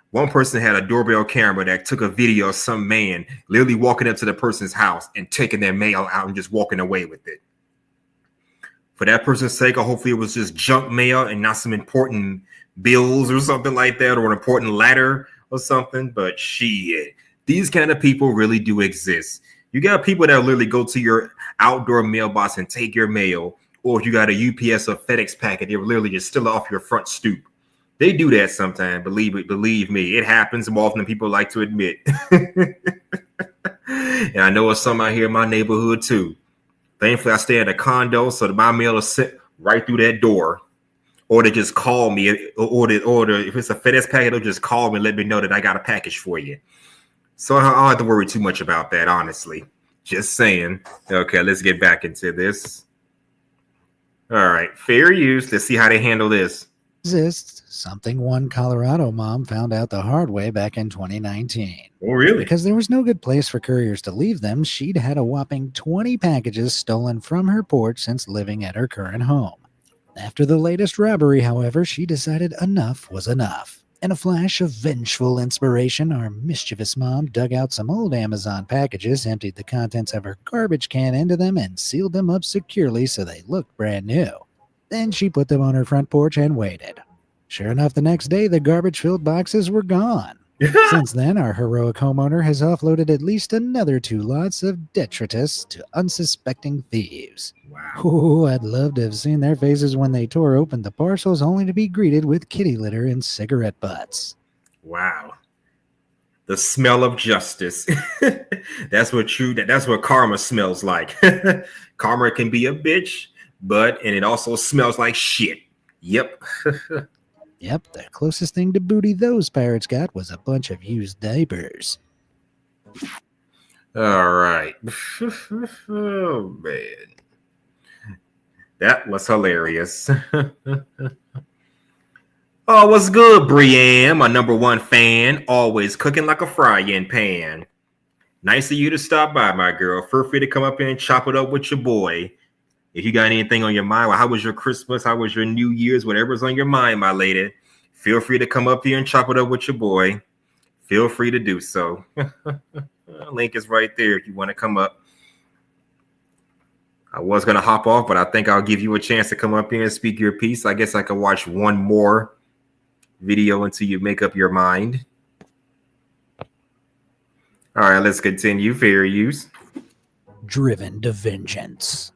One person had a doorbell camera that took a video of some man literally walking up to the person's house and taking their mail out and just walking away with it. For that person's sake, or hopefully it was just junk mail and not some important bills or something like that, or an important letter or something. But shit, these kind of people really do exist. You got people that literally go to your outdoor mailbox and take your mail, or if you got a UPS or FedEx packet, they will literally just steal it off your front stoop. They do that sometimes. Believe me, it happens more often than people like to admit. And I know it's some out here in my neighborhood too. Thankfully, I stay at a condo, so my mail is sent right through that door. Or they just call me, or if it's a FedEx packet, they'll just call me and let me know that I got a package for you. So I don't have to worry too much about that, honestly. Just saying. Okay, let's get back into this. All right, fair use. Let's see how they handle this.
Exists, something one Colorado mom found out the hard way back in 2019.
Oh, really?
Because there was no good place for couriers to leave them, she'd had a whopping 20 packages stolen from her porch since living at her current home. After the latest robbery, however, she decided enough was enough. In a flash of vengeful inspiration, our mischievous mom dug out some old Amazon packages, emptied the contents of her garbage can into them, and sealed them up securely so they looked brand new. Then she put them on her front porch and waited. Sure enough, the next day, the garbage-filled boxes were gone. Since then, our heroic homeowner has offloaded at least another 2 lots of detritus to unsuspecting thieves.
Wow.
Ooh, I'd love to have seen their faces when they tore open the parcels only to be greeted with kitty litter and cigarette butts.
Wow. The smell of justice. That's what karma smells like. Karma can be a bitch, and it also smells like shit. Yep.
Yep, the closest thing to booty those pirates got was a bunch of used diapers.
All right. Oh, man. That was hilarious. Oh, what's good, Brienne? My #1 fan. Always cooking like a frying pan. Nice of you to stop by, my girl. Feel free to come up here and chop it up with your boy. If you got anything on your mind, how was your Christmas? How was your New Year's? Whatever's on your mind, my lady. Feel free to come up here and chop it up with your boy. Feel free to do so. Link is right there if you want to come up. I was going to hop off, but I think I'll give you a chance to come up here and speak your piece. I guess I can watch one more video until you make up your mind. All right, let's continue. Fair use.
Driven to vengeance.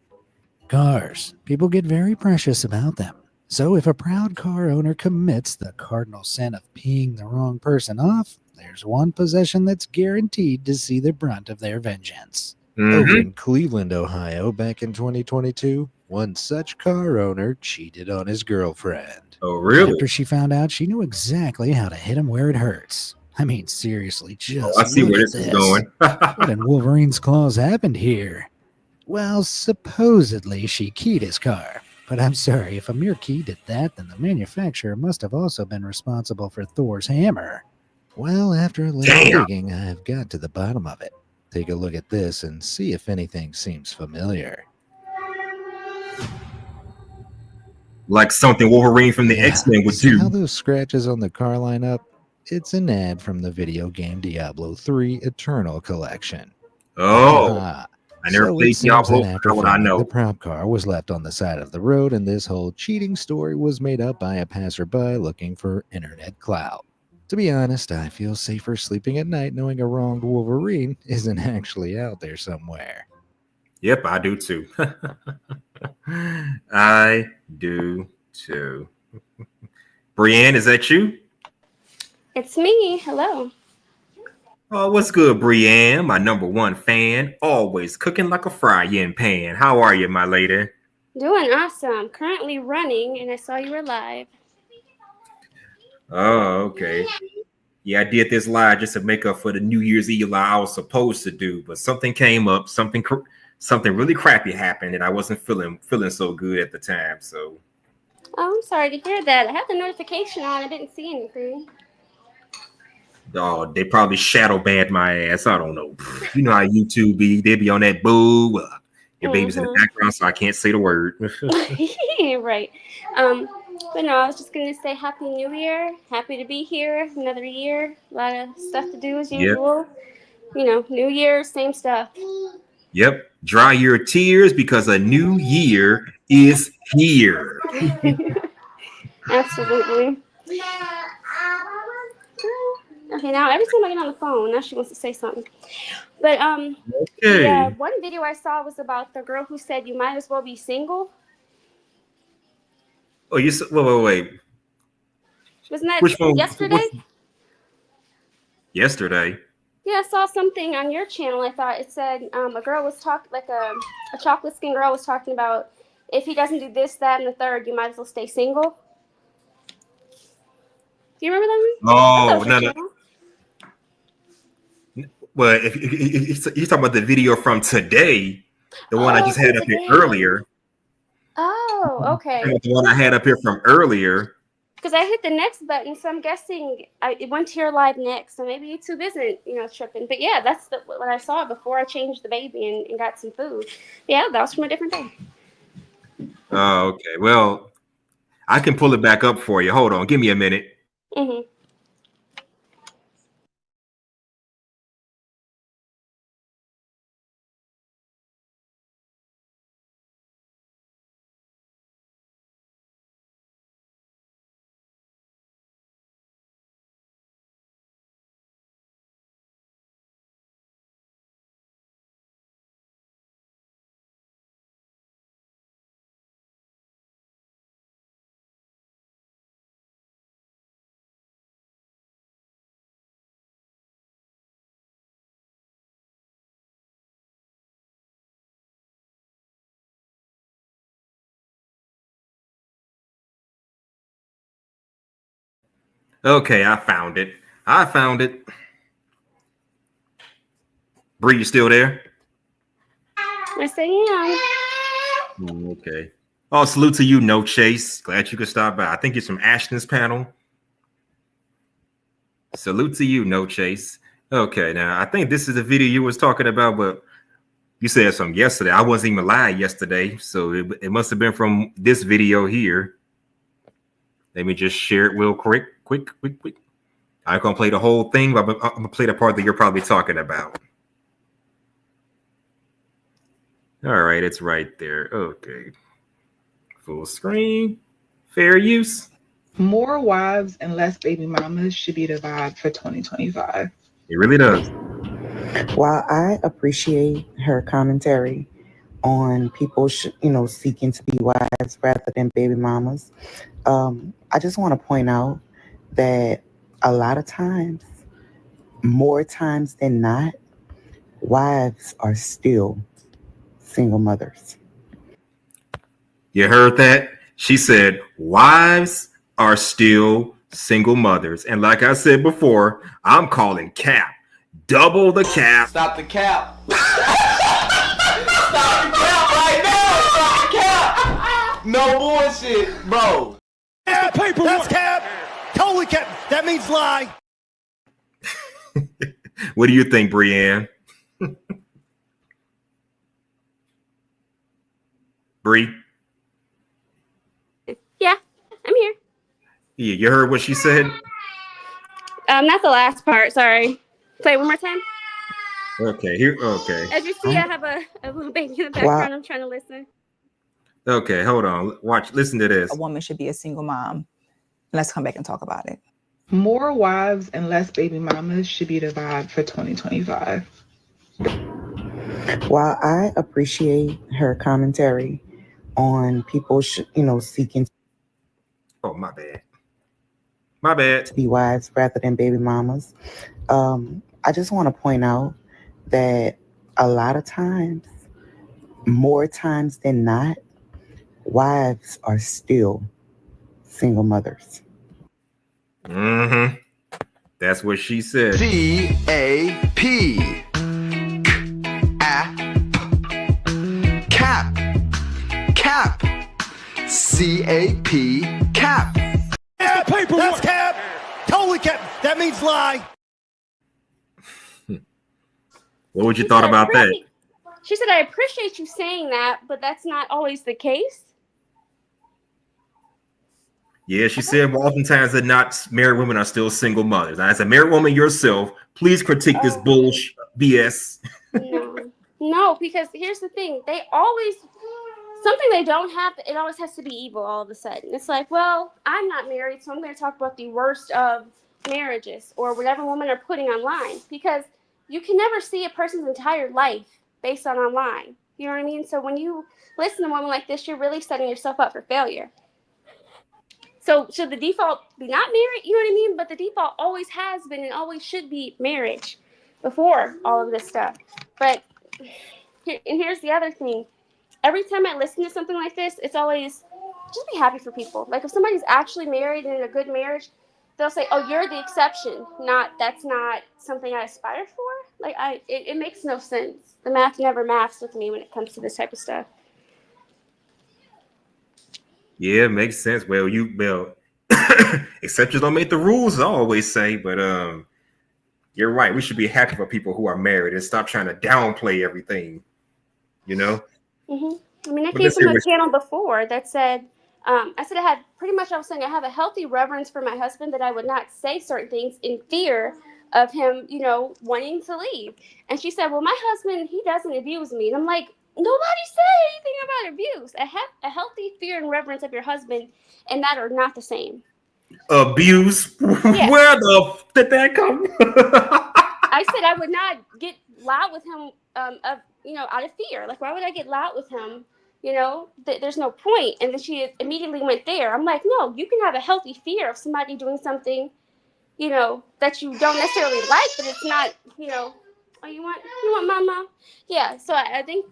Cars. People get very precious about them. So if a proud car owner commits the cardinal sin of peeing the wrong person off, there's one possession that's guaranteed to see the brunt of their vengeance.
Over in Cleveland, Ohio, back in 2022, one such car owner cheated on his girlfriend.
Oh, really?
After she found out, she knew exactly how to hit him where it hurts. I mean, seriously, just
I see where this is going.
What in Wolverine's claws happened here? Well, supposedly she keyed his car. But I'm sorry, if Amir Key did that, then the manufacturer must have also been responsible for Thor's hammer. Well, after a little digging, I've got to the bottom of it. Take a look at this and see if anything seems familiar.
Like something Wolverine from the X-Men would
See
do.
how those scratches on the car line up? It's an ad from the video game Diablo 3 Eternal Collection.
Oh,
Ah,
I never
so
played
it seems
Diablo.
that after
What I
filming,
know.
the prop car was left on the side of the road, and this whole cheating story was made up by a passerby looking for internet clout. To be honest, I feel safer sleeping at night knowing a wronged Wolverine isn't actually out there somewhere.
Yep, I do too. I do too. Brienne, is that you?
It's me. Hello.
Oh, what's good, Brienne? My #1 fan, always cooking like a frying pan. How are you, my lady?
Doing awesome. Currently running, and I saw you were live.
Oh, okay. Yeah, I did this live just to make up for the New Year's Eve live I was supposed to do, but something came up, something really crappy happened, and I wasn't feeling so good at the time. So,
Oh, I'm sorry to hear that. I had the notification on. I didn't see anything.
oh, they probably shadow banned my ass. I don't know. You know how YouTube be? They be on that boo. Your baby's in the background, so I can't say the word.
Right. But no, I was just gonna say Happy New Year. Happy to be here. Another year. A lot of stuff to do as usual. You know, New Year, same stuff.
Yep. Dry your tears because a new year is here.
Absolutely. Okay, now every time I get on the phone, now she wants to say something. But
Okay.
yeah, one video I saw was about the girl who said you might as well be single.
Oh, you said, wait.
Wasn't that
Which one?
yesterday?
Yesterday.
Yeah, I saw something on your channel. I thought it said a girl was talking, like a chocolate skin girl was talking about if he doesn't do this, that, and the third, you might as well stay single. Do you remember that one?
Oh, no. Well, if you're talking about the video from today, the one I just had up here earlier.
Oh, okay.
The one I had up here from earlier.
Because I hit the next button, so I'm guessing it went to your live next. So maybe YouTube isn't, tripping. But yeah, that's what I saw before I changed the baby and got some food. Yeah, that was from a different day.
Oh, okay. Well, I can pull it back up for you. Hold on. Give me a minute.
Mm-hmm.
Okay, I found it. Bree, you still there?
Yes, I am.
Okay. Oh, salute to you, No Chase. Glad you could stop by. I think it's from Ashton's panel. Salute to you, No Chase. Okay, now I think this is the video you was talking about, but you said something yesterday. I wasn't even live yesterday, so it must have been from this video here. Let me just share it real quick. I'm gonna play the whole thing, but I'm gonna play the part that you're probably talking about. All right, it's right there. Okay. Full screen. Fair use.
More wives and less baby mamas should be the vibe for 2025.
It really does.
While I appreciate her commentary on people, seeking to be wives rather than baby mamas, I just want to point out that a lot of times, more times than not, wives are still single mothers.
You heard that? She said wives are still single mothers. And like I said before, I'm calling cap. Double the cap.
Stop the cap. Stop the No bullshit, bro.
That's the paper. That's cap. Totally cap. That means lie.
What do you think, Brianne? Bree?
Yeah, I'm here.
Yeah, you heard what she said?
Not the last part. Sorry. Play it one more time.
Okay, here. Okay.
As you see, I have a little baby in the background. I'm trying to listen.
Okay, hold on. Listen to this.
A woman should be a single mom. Let's come back and talk about it.
More wives and less baby mamas should be the vibe for 2025.
While I appreciate her commentary on people, seeking
Oh, my bad. My bad.
to be wives rather than baby mamas, I just want to point out that a lot of times, more times than not, wives are still single mothers.
Mm-hmm. That's what she said.
C-A-P. Cap. Cap. C-A-P. Cap.
That's the paper. That's cap. Totally cap. That means lie.
What would you thought about that?
She said, I appreciate you saying that, but that's not always the case.
Yeah, she said oftentimes that not married women are still single mothers. Now, as a married woman yourself, please critique this bullshit BS.
No, because here's the thing. They always, something they don't have, it always has to be evil all of a sudden. It's like, well, I'm not married, so I'm going to talk about the worst of marriages or whatever women are putting online. Because you can never see a person's entire life based on online. You know what I mean? So when you listen to a woman like this, you're really setting yourself up for failure. So should the default be not married? You know what I mean? But the default always has been and always should be marriage before all of this stuff. But, and here's the other thing. Every time I listen to something like this, it's always, just be happy for people. Like if somebody's actually married and in a good marriage, they'll say, oh, you're the exception. That's not something I aspire for. Like it makes no sense. The math never maths with me when it comes to this type of stuff.
Yeah, it makes sense. Well, exceptions don't make the rules, I always say, but you're right. We should be happy for people who are married and stop trying to downplay everything, you know?
Mm-hmm. I mean, I came from a channel before that said, I was saying I have a healthy reverence for my husband, that I would not say certain things in fear of him, wanting to leave. And she said, well, my husband, he doesn't abuse me. And I'm like, nobody said anything about abuse. A healthy fear and reverence of your husband and that are not the same.
Abuse? Yeah. Where the did that come?
I said I would not get loud with him, out of fear. Like, why would I get loud with him? There's no point. And then she immediately went there. I'm like, no, you can have a healthy fear of somebody doing something, that you don't necessarily like, but it's not, oh, you want mama? Yeah. So I think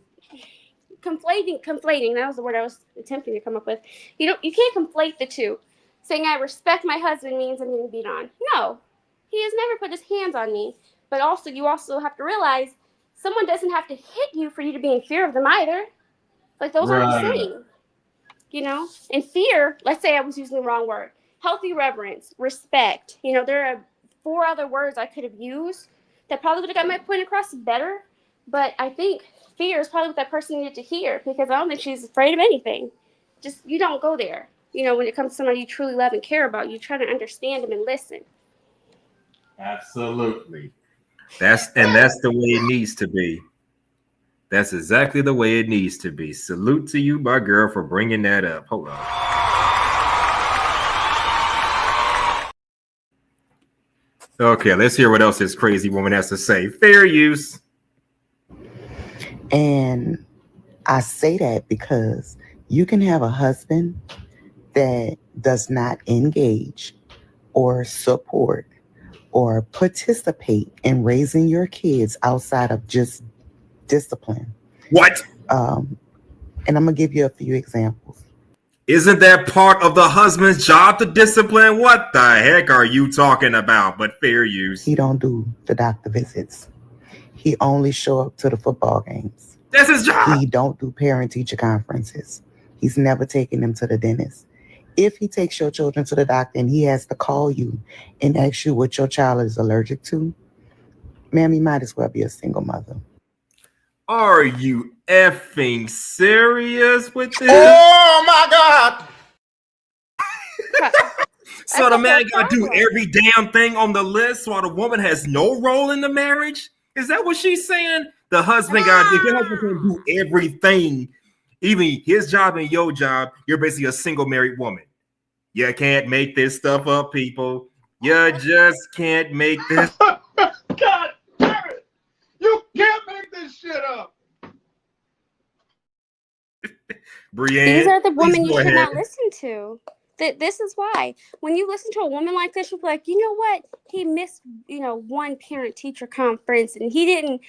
conflating, that was the word I was attempting to come up with. You can't conflate the two. Saying I respect my husband means I'm going to beat on. No, he has never put his hands on me. But also, you also have to realize someone doesn't have to hit you for you to be in fear of them either. Like, those aren't the same. And fear, let's say I was using the wrong word. Healthy reverence, respect. There are 4 other words I could have used that probably would have got my point across better. But I think fear is probably what that person needed to hear, because I don't think she's afraid of anything. Just, you don't go there. When it comes to somebody you truly love and care about, you try to understand them and listen.
Absolutely. That's the way it needs to be. That's exactly the way it needs to be. Salute to you, my girl, for bringing that up. Hold on. Okay, let's hear what else this crazy woman has to say. Fair use.
And I say that because you can have a husband that does not engage or support or participate in raising your kids outside of just discipline.
What?
And I'm going to give you a few examples.
Isn't that part of the husband's job to discipline? What the heck are you talking about? But fair use.
He don't do the doctor visits. He only show up to the football games.
That's his job.
He don't do parent-teacher conferences. He's never taken them to the dentist. If he takes your children to the doctor and he has to call you and ask you what your child is allergic to, ma'am, you might as well be a single mother.
Are you effing serious with this?
Oh my God!
So the man got to do every damn thing on the list while the woman has no role in the marriage? Is that what she's saying? The husband got, if your husband can do everything, even his job and your job, you're basically a single married woman. You can't make this stuff up, people. You just can't make this.
God damn it! You can't make this shit up.
Brienne,
these are the women you
go
should
ahead.
not listen to. This is why. When you listen to a woman like this, you'll be like, you know what? He missed, one parent-teacher conference, and he didn't,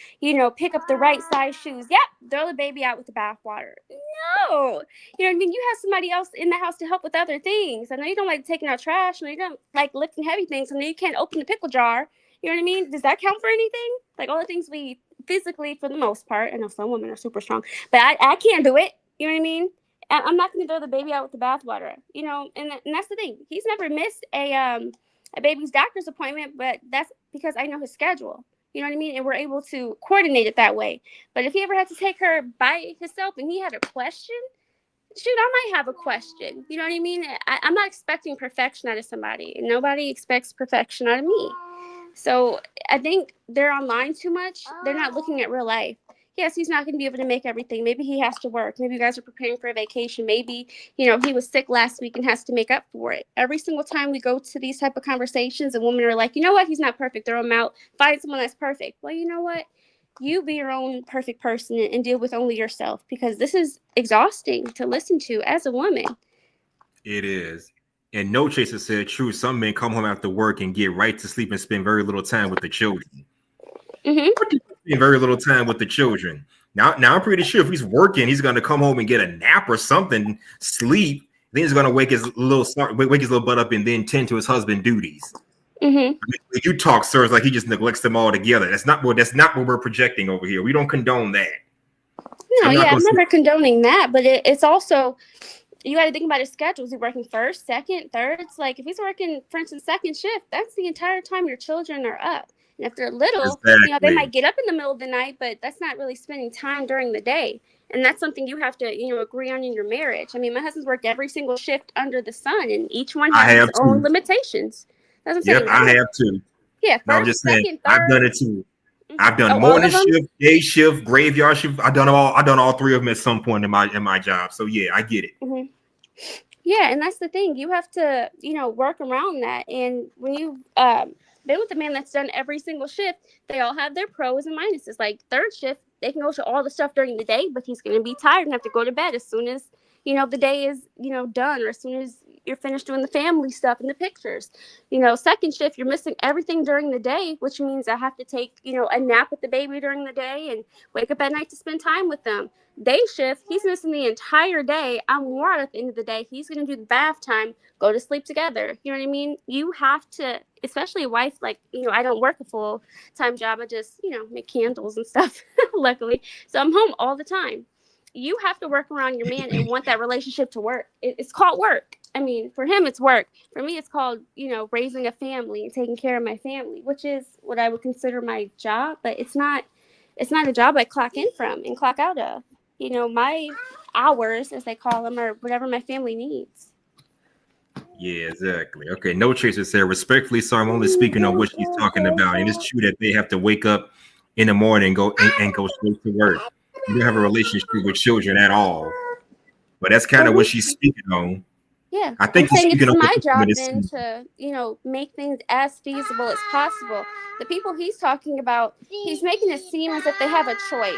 pick up the right size shoes. Yep, throw the baby out with the bathwater. No. You know what I mean? You have somebody else in the house to help with other things. I know you don't like taking out trash. I know you don't like lifting heavy things. I know you can't open the pickle jar. You know what I mean? Does that count for anything? Like all the things we physically, for the most part, I know some women are super strong, but I can't do it. You know what I mean? I'm not going to throw the baby out with the bathwater, and that's the thing. He's never missed a baby's doctor's appointment, but that's because I know his schedule. You know what I mean? And we're able to coordinate it that way. But if he ever had to take her by himself and he had a question, shoot, I might have a question. You know what I mean? I'm not expecting perfection out of somebody. Nobody expects perfection out of me. So I think they're online too much. They're not looking at real life. Yes, he's not going to be able to make everything. Maybe he has to work. Maybe you guys are preparing for a vacation. Maybe, he was sick last week and has to make up for it. Every single time we go to these type of conversations and women are like, you know what? He's not perfect. Throw him out. Find someone that's perfect. Well, you know what? You be your own perfect person and deal with only yourself, because this is exhausting to listen to as a woman.
It is. And No Chaser said, true, some men come home after work and get right to sleep and spend very little time with the children.
Mm-hmm.
Very little time with the children. Now I'm pretty sure if he's working, he's going to come home and get a nap or something, sleep. Then he's going to wake his little butt up and then tend to his husband duties.
Mm-hmm.
I mean, you talk, sir, it's like he just neglects them all together. That's not what we're projecting over here. We don't condone that.
No, I'm never condoning that, but it's also, you got to think about his schedule. Is he working first, second, third? It's like if he's working, for instance, second shift, that's the entire time your children are up. And if they're little,
exactly.
They might get up in the middle of the night, but that's not really spending time during the day. And that's something you have to, agree on in your marriage. I mean, my husband's worked every single shift under the sun, and each one has its own limitations. That's what I'm saying.
I have too.
Yeah, first,
I'm just saying,
second, third.
I've done it too. I've done morning shift, day shift, graveyard shift. I've done all three of them at some point in my job. So yeah, I get it.
Mm-hmm. Yeah, and that's the thing. You have to, work around that. And when you've been with a man that's done every single shift, they all have their pros and minuses. Like third shift, they can go to all the stuff during the day, but he's going to be tired and have to go to bed as soon as, the day is, done, or as soon as you're finished doing the family stuff and the pictures. Second shift, you're missing everything during the day, which means I have to take, a nap with the baby during the day and wake up at night to spend time with them. Day shift, he's missing the entire day. I'm wore out at the end of the day. He's going to do the bath time, go to sleep together. You know what I mean? You have to, especially a wife, like, I don't work a full-time job. I just, make candles and stuff, luckily. So I'm home all the time. You have to work around your man and want that relationship to work. It's called work. I mean, for him, it's work. For me, it's called, raising a family and taking care of my family, which is what I would consider my job. But it's not a job I clock in from and clock out of. My hours, as they call them, are whatever my family needs.
Yeah, exactly. Okay, No Chaser said, respectfully, sir, I'm only speaking on what she's talking about. And it's true that they have to wake up in the morning and go straight to work. You don't have a relationship with children at all. But that's kind of what she's speaking on.
Yeah,
I think
I'm saying it's my job
then
to, make things as feasible as possible. The people he's talking about, he's making it seem as if they have a choice.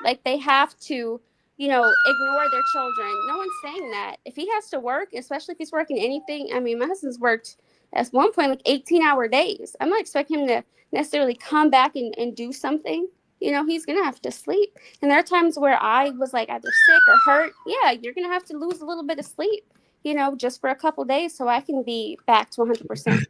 Like they have to, ignore their children. No one's saying that. If he has to work, especially if he's working anything, I mean, my husband's worked at one point like 18-hour days. I'm not expecting him to necessarily come back and do something. He's going to have to sleep. And there are times where I was like either sick or hurt. Yeah, you're going to have to lose a little bit of sleep, just for a couple days so I can be back to 100%.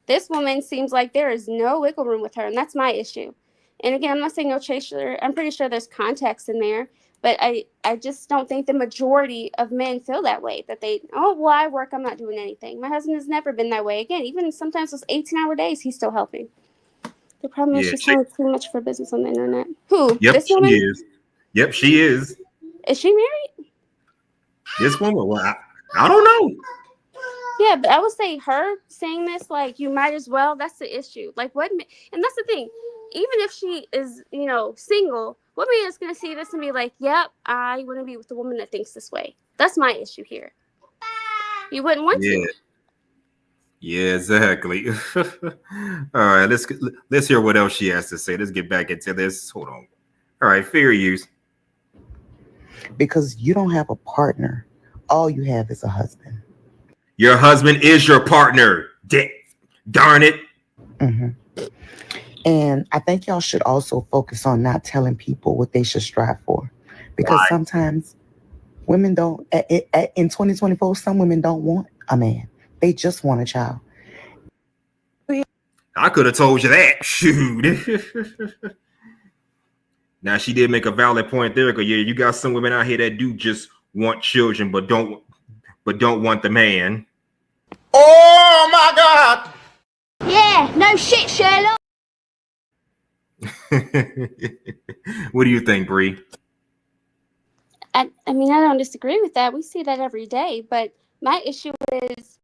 This woman seems like there is no wiggle room with her, and that's my issue. And again, I'm not saying No Chaser. I'm pretty sure there's context in there. But I just don't think the majority of men feel that way, that they, oh, well, I work, I'm not doing anything. My husband has never been that way. Again, even sometimes those 18-hour days, he's still helping. The problem is
Yeah,
she's selling too much for business on the internet. Who?
yep,
This
she
woman?
is. Yep, she is.
Is she married?
This woman, well, I don't know.
Yeah, but I would say her saying this, like, you might as well, that's the issue. Like, what, and that's the thing. Even if she is, single, what man is going to see this and be like, yep, I want to be with a woman that thinks this way? That's my issue here. You wouldn't want to.
Yeah, exactly. All right, let's hear what else she has to say. Let's get back into this. Hold on. All right, fair use.
Because you don't have a partner. All you have is a husband.
Your husband is your partner. Darn it.
Mm-hmm. And I think y'all should also focus on not telling people what they should strive for. Because sometimes women don't, in 2024, some women don't want a man. They just want a child.
I could have told you that. Shoot. Now, she did make a valid point there. Because, yeah, you got some women out here that do just want children, but don't want the man.
Oh, my God.
Yeah, no shit, Sherlock.
What do you think, Bree?
I mean, I don't disagree with that. We see that every day. But my issue is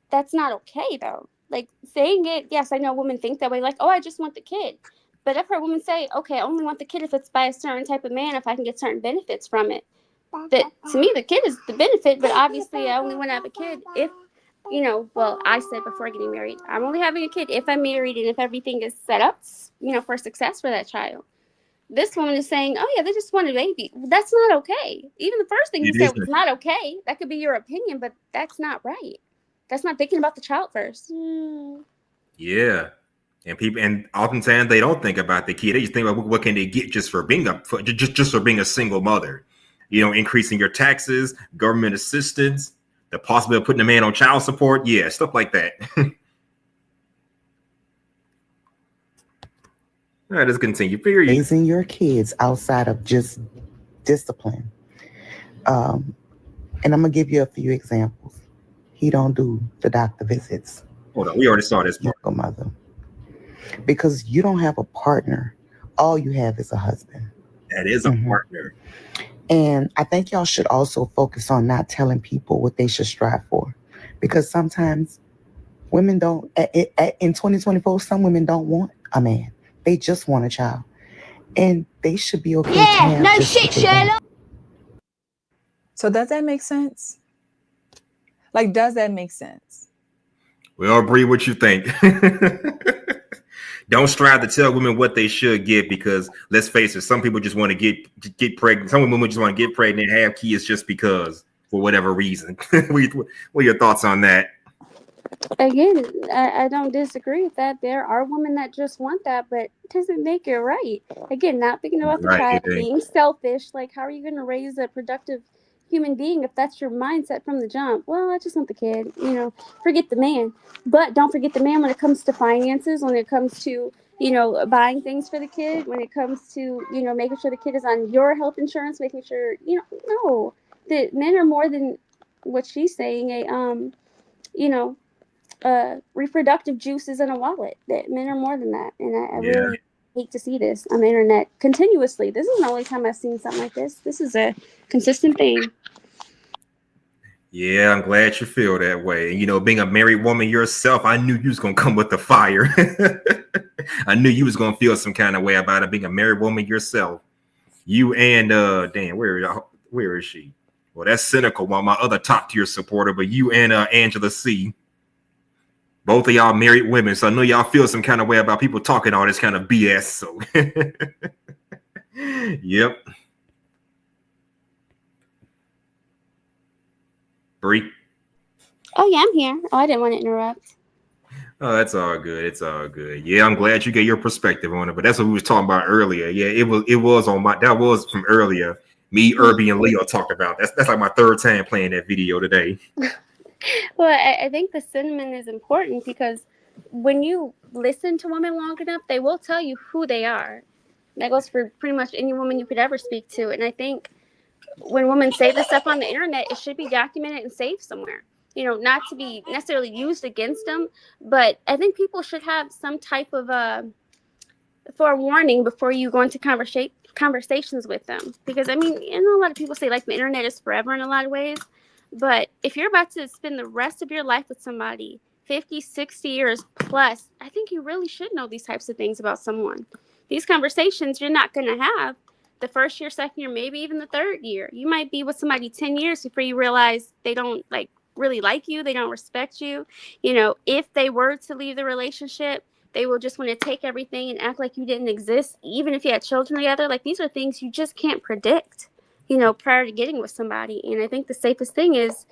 that's not okay, though. Like, saying it, yes, I know women think that way. Like, oh, I just want the kid. But I've heard women say, okay, I only want the kid if it's by a certain type of man, if I can get certain benefits from it. That, to me, the kid is the benefit. But obviously, I only want to have a kid if, well, I said before getting married, I'm only having a kid if I'm married and if everything is set up, for success for that child. This woman is saying, oh, yeah, they just want a baby. That's not okay. Even the first thing you said was not okay. That could be your opinion, but that's not right. That's not thinking about the child first.
Yeah. And oftentimes they don't think about the kid. They just think about what can they get just for being a single mother. Increasing your taxes, government assistance, the possibility of putting a man on child support. Yeah, stuff like that. All right, let's continue.
Raising your kids outside of just discipline. And I'm going to give you a few examples. He don't do the doctor visits.
Hold on, we already saw this part.
Your mother. Because you don't have a partner. All you have is a husband.
That is a partner.
And I think y'all should also focus on not telling people what they should strive for. Because sometimes women don't, in 2024, some women don't want a man. They just want a child. And they should be okay.
Yeah, no shit, Sherlock.
So does that make sense? Like, does that make sense?
Well, Bree, what you think? Don't strive to tell women what they should get, because let's face it, some people just want to get pregnant. Some women just want to get pregnant and have kids just because, for whatever reason. What are your thoughts on that?
Again, I don't disagree with that. There are women that just want that, but it doesn't make it right. Again, not thinking about the child, being selfish. Like, how are you going to raise a productive human being if that's your mindset from the jump? Well, I just want the kid, forget the man. But don't forget the man when it comes to finances, when it comes to, buying things for the kid, when it comes to, making sure the kid is on your health insurance, making sure, no, the men are more than what she's saying, reproductive juices in a wallet. That men are more than that. And I really hate to see this on the internet continuously. This is the only time I've seen something like this. This is a consistent thing.
Yeah, I'm glad you feel that way. Being a married woman yourself, I knew you was going to come with the fire. I knew you was going to feel some kind of way about it, being a married woman yourself. You and, where is she? Well, that's Cynical, my other top tier supporter, but you and Angela C. Both of y'all married women, so I know y'all feel some kind of way about people talking all this kind of BS. So, yep. Bree?
Oh, yeah, I'm here. Oh, I didn't want to interrupt.
Oh, that's all good. It's all good. Yeah, I'm glad you get your perspective on it, but that's what we was talking about earlier. Yeah, it was that was from earlier. Me, Irby, and Leo talked about. That's like my third time playing that video today.
Well, I think the sentiment is important because when you listen to women long enough, they will tell you who they are. That goes for pretty much any woman you could ever speak to. And I think when women say this stuff on the internet, it should be documented and saved somewhere. You know, not to be necessarily used against them, but I think people should have some type of forewarning before you go into conversations with them. Because I mean, you know, a lot of people say like the internet is forever in a lot of ways, but if you're about to spend the rest of your life with somebody 50, 60 years plus, I think you really should know these types of things about someone. These conversations you're not going to have the first year, second year, maybe even the third year. You might be with somebody 10 years before you realize they don't really like you. They don't respect you. You know, if they were to leave the relationship, they will just want to take everything and act like you didn't exist, even if you had children together. Like, these are things you just can't predict, you know, prior to getting with somebody. And I think the safest thing is,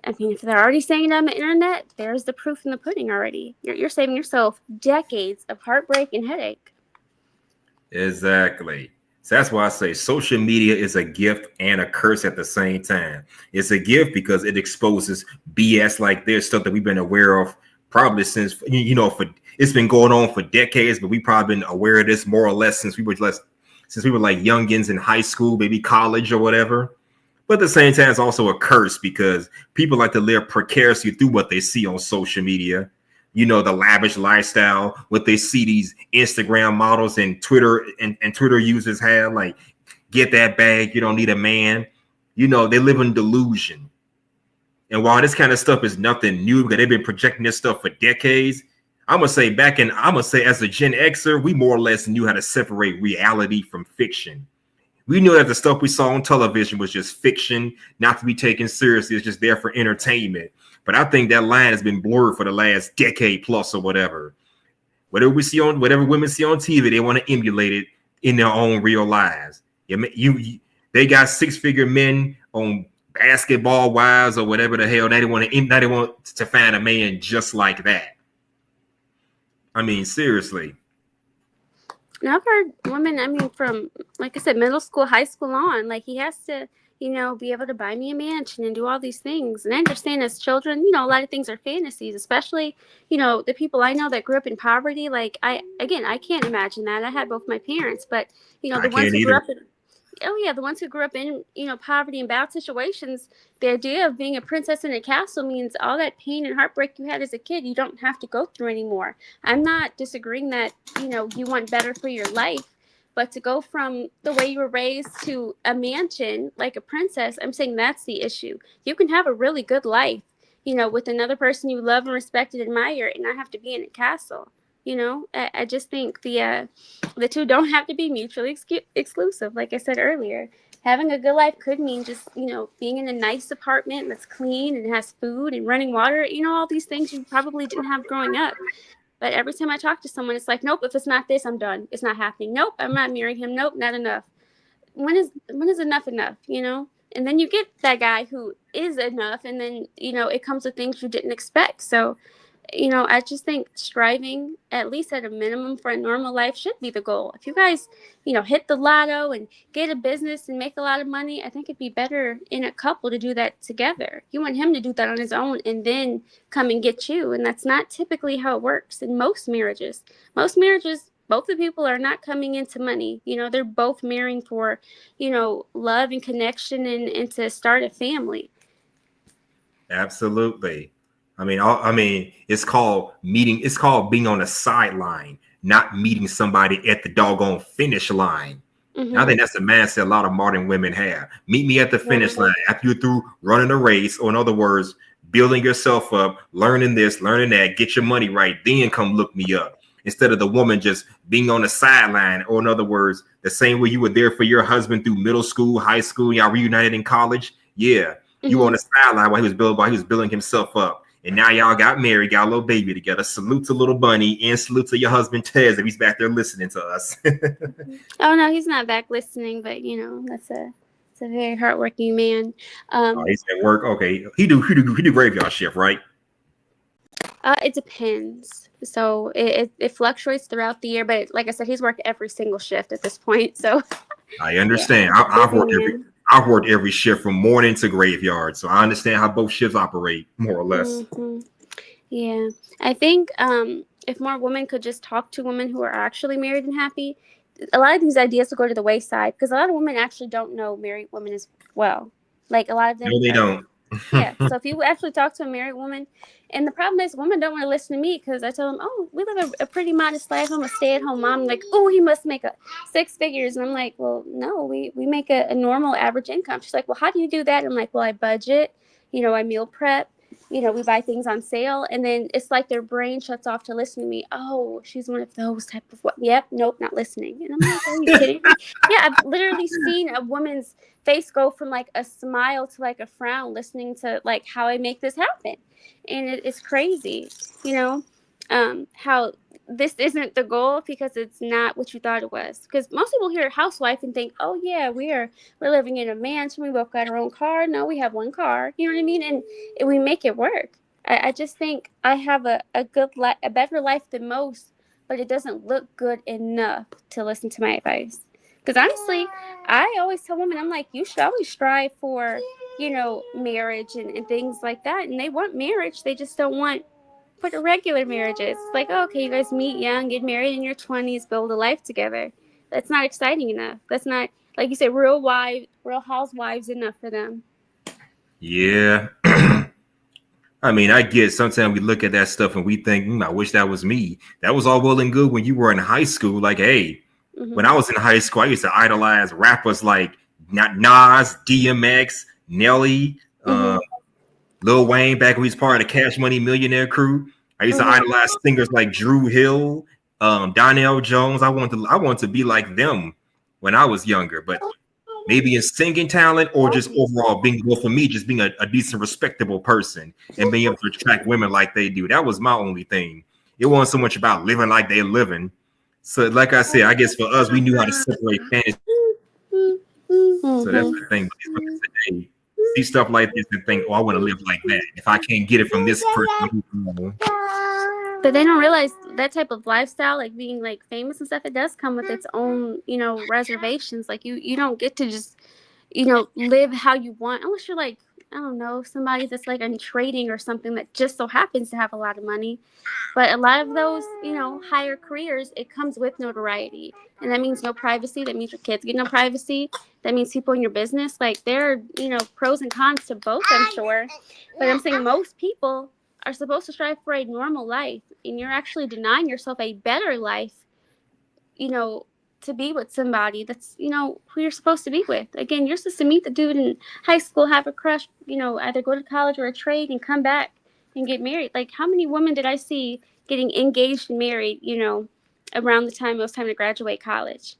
I mean, if they're already saying it on the internet, there's the proof in the pudding already. You're saving yourself decades of heartbreak and headache.
Exactly. So that's why I say social media is a gift and a curse at the same time. It's a gift because it exposes BS like this, stuff that we've been aware of probably since, you know, it's been going on for decades, but we've probably been aware of this more or less since we were like youngins in high school, maybe college or whatever. But at the same time, it's also a curse because people like to live precariously through what they see on social media. You know, the lavish lifestyle, what they see these Instagram models and Twitter and Twitter users have, like, get that bag, you don't need a man. You know, they live in delusion. And while this kind of stuff is nothing new, because they've been projecting this stuff for decades, I'm gonna say as a Gen Xer, we more or less knew how to separate reality from fiction. We knew that the stuff we saw on television was just fiction, not to be taken seriously. It's just there for entertainment. But I think that line has been blurred for the last decade plus or whatever. Whatever women see on TV, they want to emulate it in their own real lives. They got six-figure men on Basketball Wives or whatever the hell. They want to find a man just like that. I mean, seriously.
And I've heard women, I mean, from, like I said, middle school, high school on, like, he has to, you know, be able to buy me a mansion and do all these things. And I understand as children, you know, a lot of things are fantasies, especially, you know, the people I know that grew up in poverty. Like, I can't imagine that. I had both my parents, but, you know, the ones who grew up in, you know, poverty and bad situations, the idea of being a princess in a castle means all that pain and heartbreak you had as a kid, you don't have to go through anymore. I'm not disagreeing that, you know, you want better for your life. But to go from the way you were raised to a mansion like a princess, I'm saying that's the issue. You can have a really good life, you know, with another person you love and respect and admire, and not have to be in a castle. You know, I just think the two don't have to be mutually exclusive. Like I said earlier, having a good life could mean just, you know, being in a nice apartment that's clean and has food and running water. You know, all these things you probably didn't have growing up. But every time I talk to someone, it's like, nope, if it's not this, I'm done. It's not happening. Nope, I'm not marrying him. Nope, not enough. When is enough, you know? And then you get that guy who is enough, and then, you know, it comes with things you didn't expect. So, you know, I just think striving, at least at a minimum, for a normal life should be the goal. If you guys, you know, hit the lotto and get a business and make a lot of money, I think it'd be better in a couple to do that together. You want him to do that on his own and then come and get you. And that's not typically how it works in most marriages. Most marriages, both the people are not coming into money. You know, they're both marrying for, you know, love and connection and to start a family.
Absolutely. I mean, it's called being on the sideline, not meeting somebody at the doggone finish line. Mm-hmm. I think that's the mindset a lot of modern women have. Meet me at the finish line after you're through running a race, or in other words, building yourself up, learning this, learning that, get your money right, then come look me up. Instead of the woman just being on the sideline, or in other words, the same way you were there for your husband through middle school, high school, y'all reunited in college. Yeah, you were on the sideline while he was building himself up. And now y'all got married, got a little baby together. Salute to little Bunny, and salute to your husband Tez if he's back there listening to us.
Oh no, he's not back listening, but you know, that's a very hardworking man.
He's at work. Okay, he do graveyard shift, right?
It depends. So it fluctuates throughout the year, but like I said, he's worked every single shift at this point. So
I understand. Yeah. I've worked every shift from morning to graveyard, so I understand how both shifts operate, more or less.
Mm-hmm. Yeah, I think if more women could just talk to women who are actually married and happy, a lot of these ideas will go to the wayside because a lot of women actually don't know married women as well. Like a lot of them.
No, they don't.
Yeah. So if you actually talk to a married woman, and the problem is women don't want to listen to me because I tell them, oh, we live a pretty modest life. I'm a stay-at-home mom. I'm like, oh, he must make 6 figures. And I'm like, well, no, we make a normal average income. She's like, well, how do you do that? I'm like, well, I budget, I meal prep, we buy things on sale. And then it's like their brain shuts off to listen to me. Oh, she's one of those type of what? Yep. Nope. Not listening. And I'm like, are you kidding me? Yeah. I've literally seen a woman's face go from like a smile to like a frown listening to like how I make this happen. And it's crazy, how this isn't the goal because it's not what you thought it was. Because most people hear housewife and think, oh yeah, we're living in a mansion, we both got our own car. No, we have one car. You know what I mean? And we make it work. I just think I have a good a better life than most, but it doesn't look good enough to listen to my advice. Because honestly, I always tell women, I'm like, you should always strive for, marriage and things like that. And they want marriage. They just don't want for the regular marriages. It's like, oh, okay, you guys meet young, get married in your 20s, build a life together. That's not exciting enough. That's not, like you said, real housewives enough for them.
Yeah. I mean, I get sometimes we look at that stuff and we think, I wish that was me. That was all well and good when you were in high school. Like, hey, when I was in high school, I used to idolize rappers like Nas, DMX, Nelly, Lil Wayne back when he was part of the Cash Money Millionaire crew. I used to idolize singers like Drew Hill, Donnell Jones. I wanted to be like them when I was younger, but maybe in singing talent or just overall being, well, for me, just being a decent, respectable person and being able to attract women like they do. That was my only thing. It wasn't so much about living like they're living. So like I said, I guess for us, we knew how to separate fantasy. So that's the thing. Today, see stuff like this and think, oh, I want to live like that. If I can't get it from this person.
But they don't realize that type of lifestyle, like being like famous and stuff, it does come with its own, reservations. Like you don't get to just, live how you want unless you're like, I don't know, somebody that's like in trading or something that just so happens to have a lot of money. But a lot of those, higher careers, it comes with notoriety. And that means no privacy. That means your kids get no privacy. That means people in your business. Like there are, pros and cons to both, I'm sure. But I'm saying most people are supposed to strive for a normal life. And you're actually denying yourself a better life, to be with somebody that's, who you're supposed to be with. Again, you're supposed to meet the dude in high school, have a crush, either go to college or a trade and come back and get married. Like how many women did I see getting engaged and married, around the time it was time to graduate college?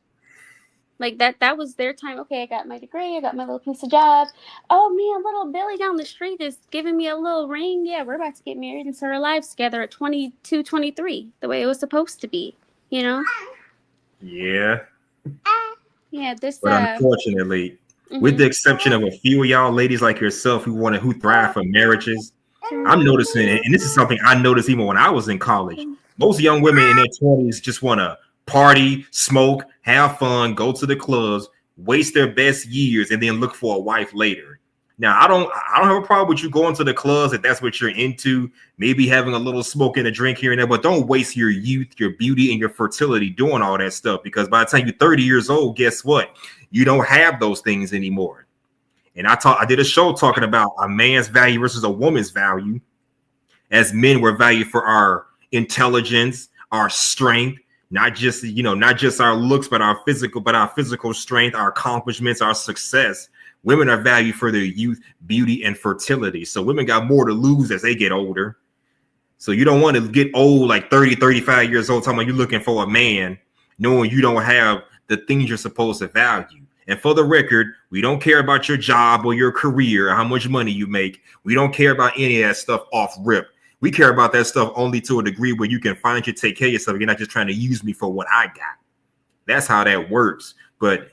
Like that was their time. Okay, I got my degree, I got my little piece of job. Oh man, little Billy down the street is giving me a little ring. Yeah, we're about to get married and start our lives together at 22, 23, the way it was supposed to be,
Yeah.
Yeah, this.
But unfortunately, with the exception of a few of y'all ladies like yourself who thrive for marriages, I'm noticing, and this is something I noticed even when I was in college. Most young women in their 20s just want to party, smoke, have fun, go to the clubs, waste their best years, and then look for a wife later. Now, I don't have a problem with you going to the clubs if that's what you're into, maybe having a little smoke and a drink here and there, but don't waste your youth, your beauty, and your fertility doing all that stuff, because by the time you're 30 years old, guess what? You don't have those things anymore. And I did a show talking about a man's value versus a woman's value. As men, we're valued for our intelligence, our strength, not just our looks, but our physical strength, our accomplishments, our success. Women are valued for their youth, beauty, and fertility. So women got more to lose as they get older. So you don't want to get old, like 30, 35 years old, talking about you're looking for a man, knowing you don't have the things you're supposed to value. And for the record, we don't care about your job or your career, or how much money you make. We don't care about any of that stuff off rip. We care about that stuff only to a degree where you can find you take care of yourself. You're not just trying to use me for what I got. That's how that works. But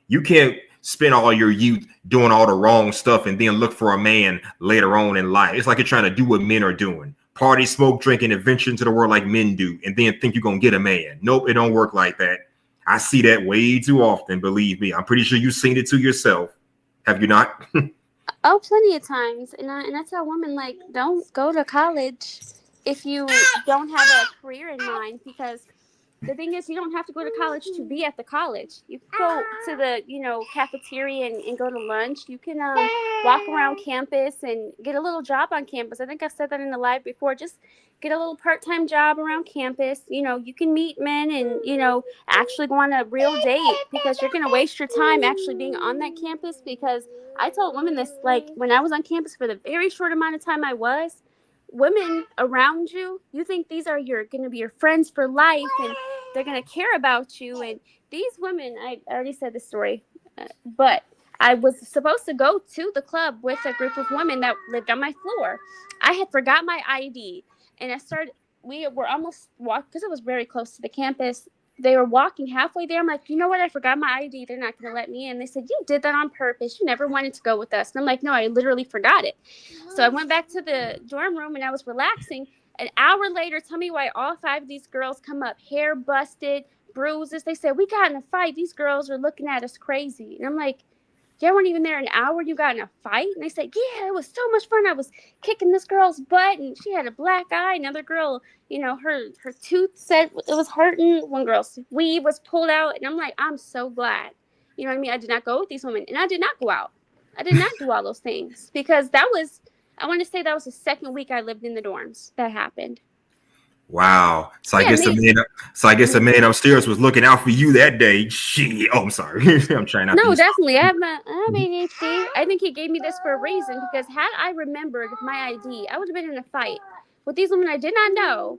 you can't spend all your youth doing all the wrong stuff and then look for a man later on in life. It's like you're trying to do what men are doing. Party, smoke, drink, and adventure into the world like men do, and then think you're going to get a man. Nope, it don't work like that. I see that way too often, believe me. I'm pretty sure you've seen it to yourself. Have you not?
Oh, plenty of times. And I tell women, like, don't go to college if you don't have a career in mind, because the thing is, you don't have to go to college to be at the college. You can go to the, cafeteria and go to lunch. You can walk around campus and get a little job on campus. I think I said that in the live before. Just get a little part-time job around campus. You can meet men and, actually go on a real date, because you're going to waste your time actually being on that campus. Because I told women this, like, when I was on campus for the very short amount of time I was, women around you, you think these are going to be your friends for life and they're going to care about you. And these women, I already said this story, but I was supposed to go to the club with a group of women that lived on my floor. I had forgot my ID, and we were almost walking, because it was very close to the campus. They were walking halfway there. I'm like, you know what? I forgot my ID. They're not going to let me in. They said, you did that on purpose. You never wanted to go with us. And I'm like, no, I literally forgot it. So I went back to the dorm room and I was relaxing. An hour later, tell me why all 5 of these girls come up, hair busted, bruises. They said, we got in a fight. These girls are looking at us crazy. And I'm like, you weren't even there an hour. You got in a fight? And they said, yeah, it was so much fun. I was kicking this girl's butt and she had a black eye. Another girl, her tooth said it was hurting. One girl's weave was pulled out. And I'm like, I'm so glad. You know what I mean? I did not go with these women, and I did not go out. I did not do all those things, because I want to say that was the second week I lived in the dorms that happened.
Wow. So I guess the man upstairs was looking out for you that day. I'm sorry. I'm trying not to.
No, definitely. I have ADHD. I think he gave me this for a reason, because had I remembered my ID, I would have been in a fight with these women I did not know,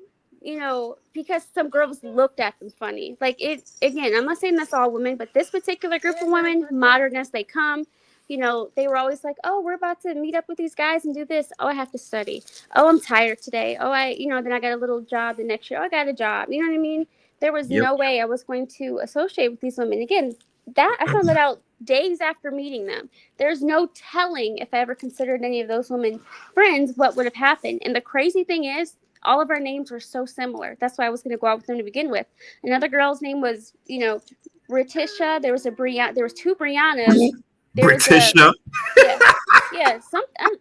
because some girls looked at them funny. Like, again, I'm not saying that's all women, but this particular group of women, modern as they come, they were always like, oh, we're about to meet up with these guys and do this. Oh, I have to study. Oh, I'm tired today. Oh, then I got a little job the next year. Oh, I got a job. You know what I mean? There was no way I was going to associate with these women. Again, that I found that out days after meeting them. There's no telling, if I ever considered any of those women friends, what would have happened. And the crazy thing is, all of our names were so similar. That's why I was going to go out with them to begin with. Another girl's name was, Ritisha. There was a Brianna. There was 2 Briannas.
Britisha.
Yeah.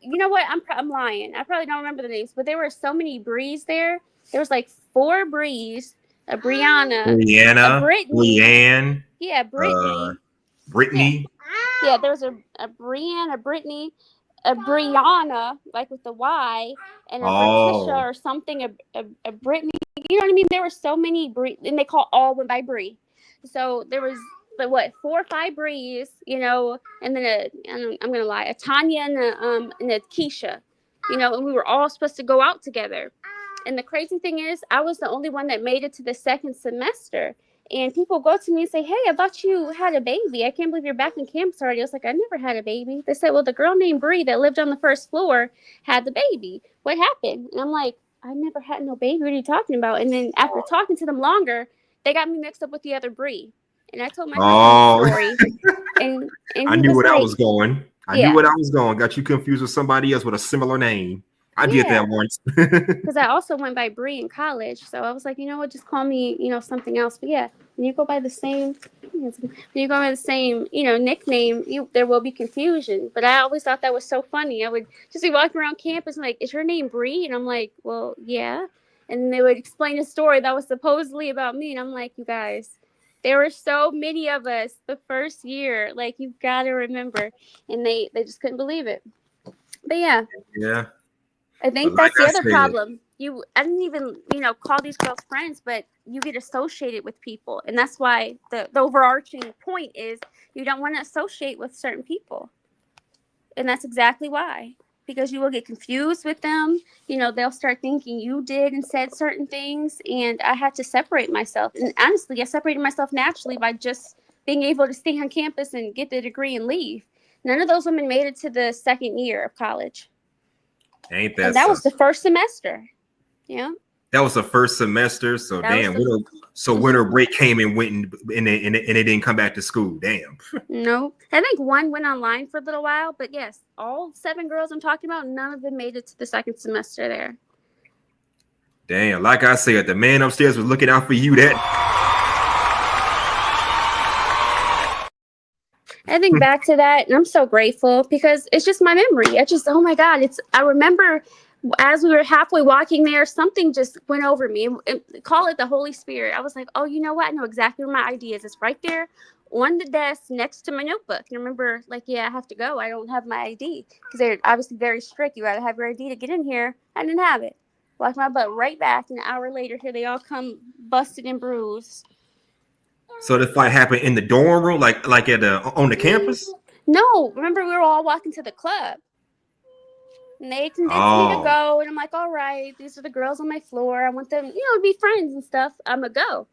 You know what? I'm lying. I probably don't remember the names, but there were so many Brees there. There was like 4 Brees, a Brianna, a Brittany,
Leanne.
Yeah, Brittany.
Brittany.
Yeah, there was a Brianne, a Brittany, a Brianna, like with the Y, and a Britisha or something, a Brittany. You know what I mean? There were so many and they went by Bree. So there was, 4 or 5 Brees, and then I'm gonna lie, a Tanya and a Keisha, and we were all supposed to go out together. And the crazy thing is, I was the only one that made it to the second semester. And people go to me and say, hey, I thought you had a baby. I can't believe you're back on campus already. I was like, I never had a baby. They said, well, the girl named Bree that lived on the first floor had the baby. What happened? And I'm like, I never had no baby. What are you talking about? And then after talking to them longer, they got me mixed up with the other Bree. And I told my husband the story. And
I knew where I was going. I knew where I was going. Got you confused with somebody else with a similar name. I did that once.
Because I also went by Bree in college. So I was like, you know what, just call me, something else. But yeah, when you go by the same, nickname, there will be confusion. But I always thought that was so funny. I would just be walking around campus and like, is your name Bree? And I'm like, well, yeah. And they would explain a story that was supposedly about me. And I'm like, you guys, there were so many of us the first year. Like, you've got to remember. And they just couldn't believe it. But yeah.
Yeah.
I think that's the other problem. I didn't even, call these girls friends, but you get associated with people. And that's why the overarching point is you don't want to associate with certain people. And that's exactly why. Because you will get confused with them. They'll start thinking you did and said certain things. And I had to separate myself. And honestly, I separated myself naturally by just being able to stay on campus and get the degree and leave. None of those women made it to the second year of college.
Ain't that?
And that was the first semester. Yeah.
That was the first semester. So winter break came and went and they didn't come back to school. Damn.
No, I think one went online for a little while, but yes, all 7 girls I'm talking about, none of them made it to the second semester there.
Damn. Like I said, the man upstairs was looking out for you.
I think back to that, and I'm so grateful because it's just my memory. Oh my God, I remember as we were halfway walking there, something just went over me. Call it the Holy Spirit. I was like, oh, you know what? I know exactly where my ID is. It's right there on the desk next to my notebook. And I remember, like, yeah, I have to go. I don't have my ID because they're obviously very strict. You got to have your ID to get in here. I didn't have it. Walked my butt right back. And an hour later, here they all come busted and bruised.
So the fight happened in the dorm room, like at on the campus?
No, remember we were all walking to the club. And they convinced me to go, and I'm like, all right, these are the girls on my floor. I want them, to be friends and stuff. I'm gonna go.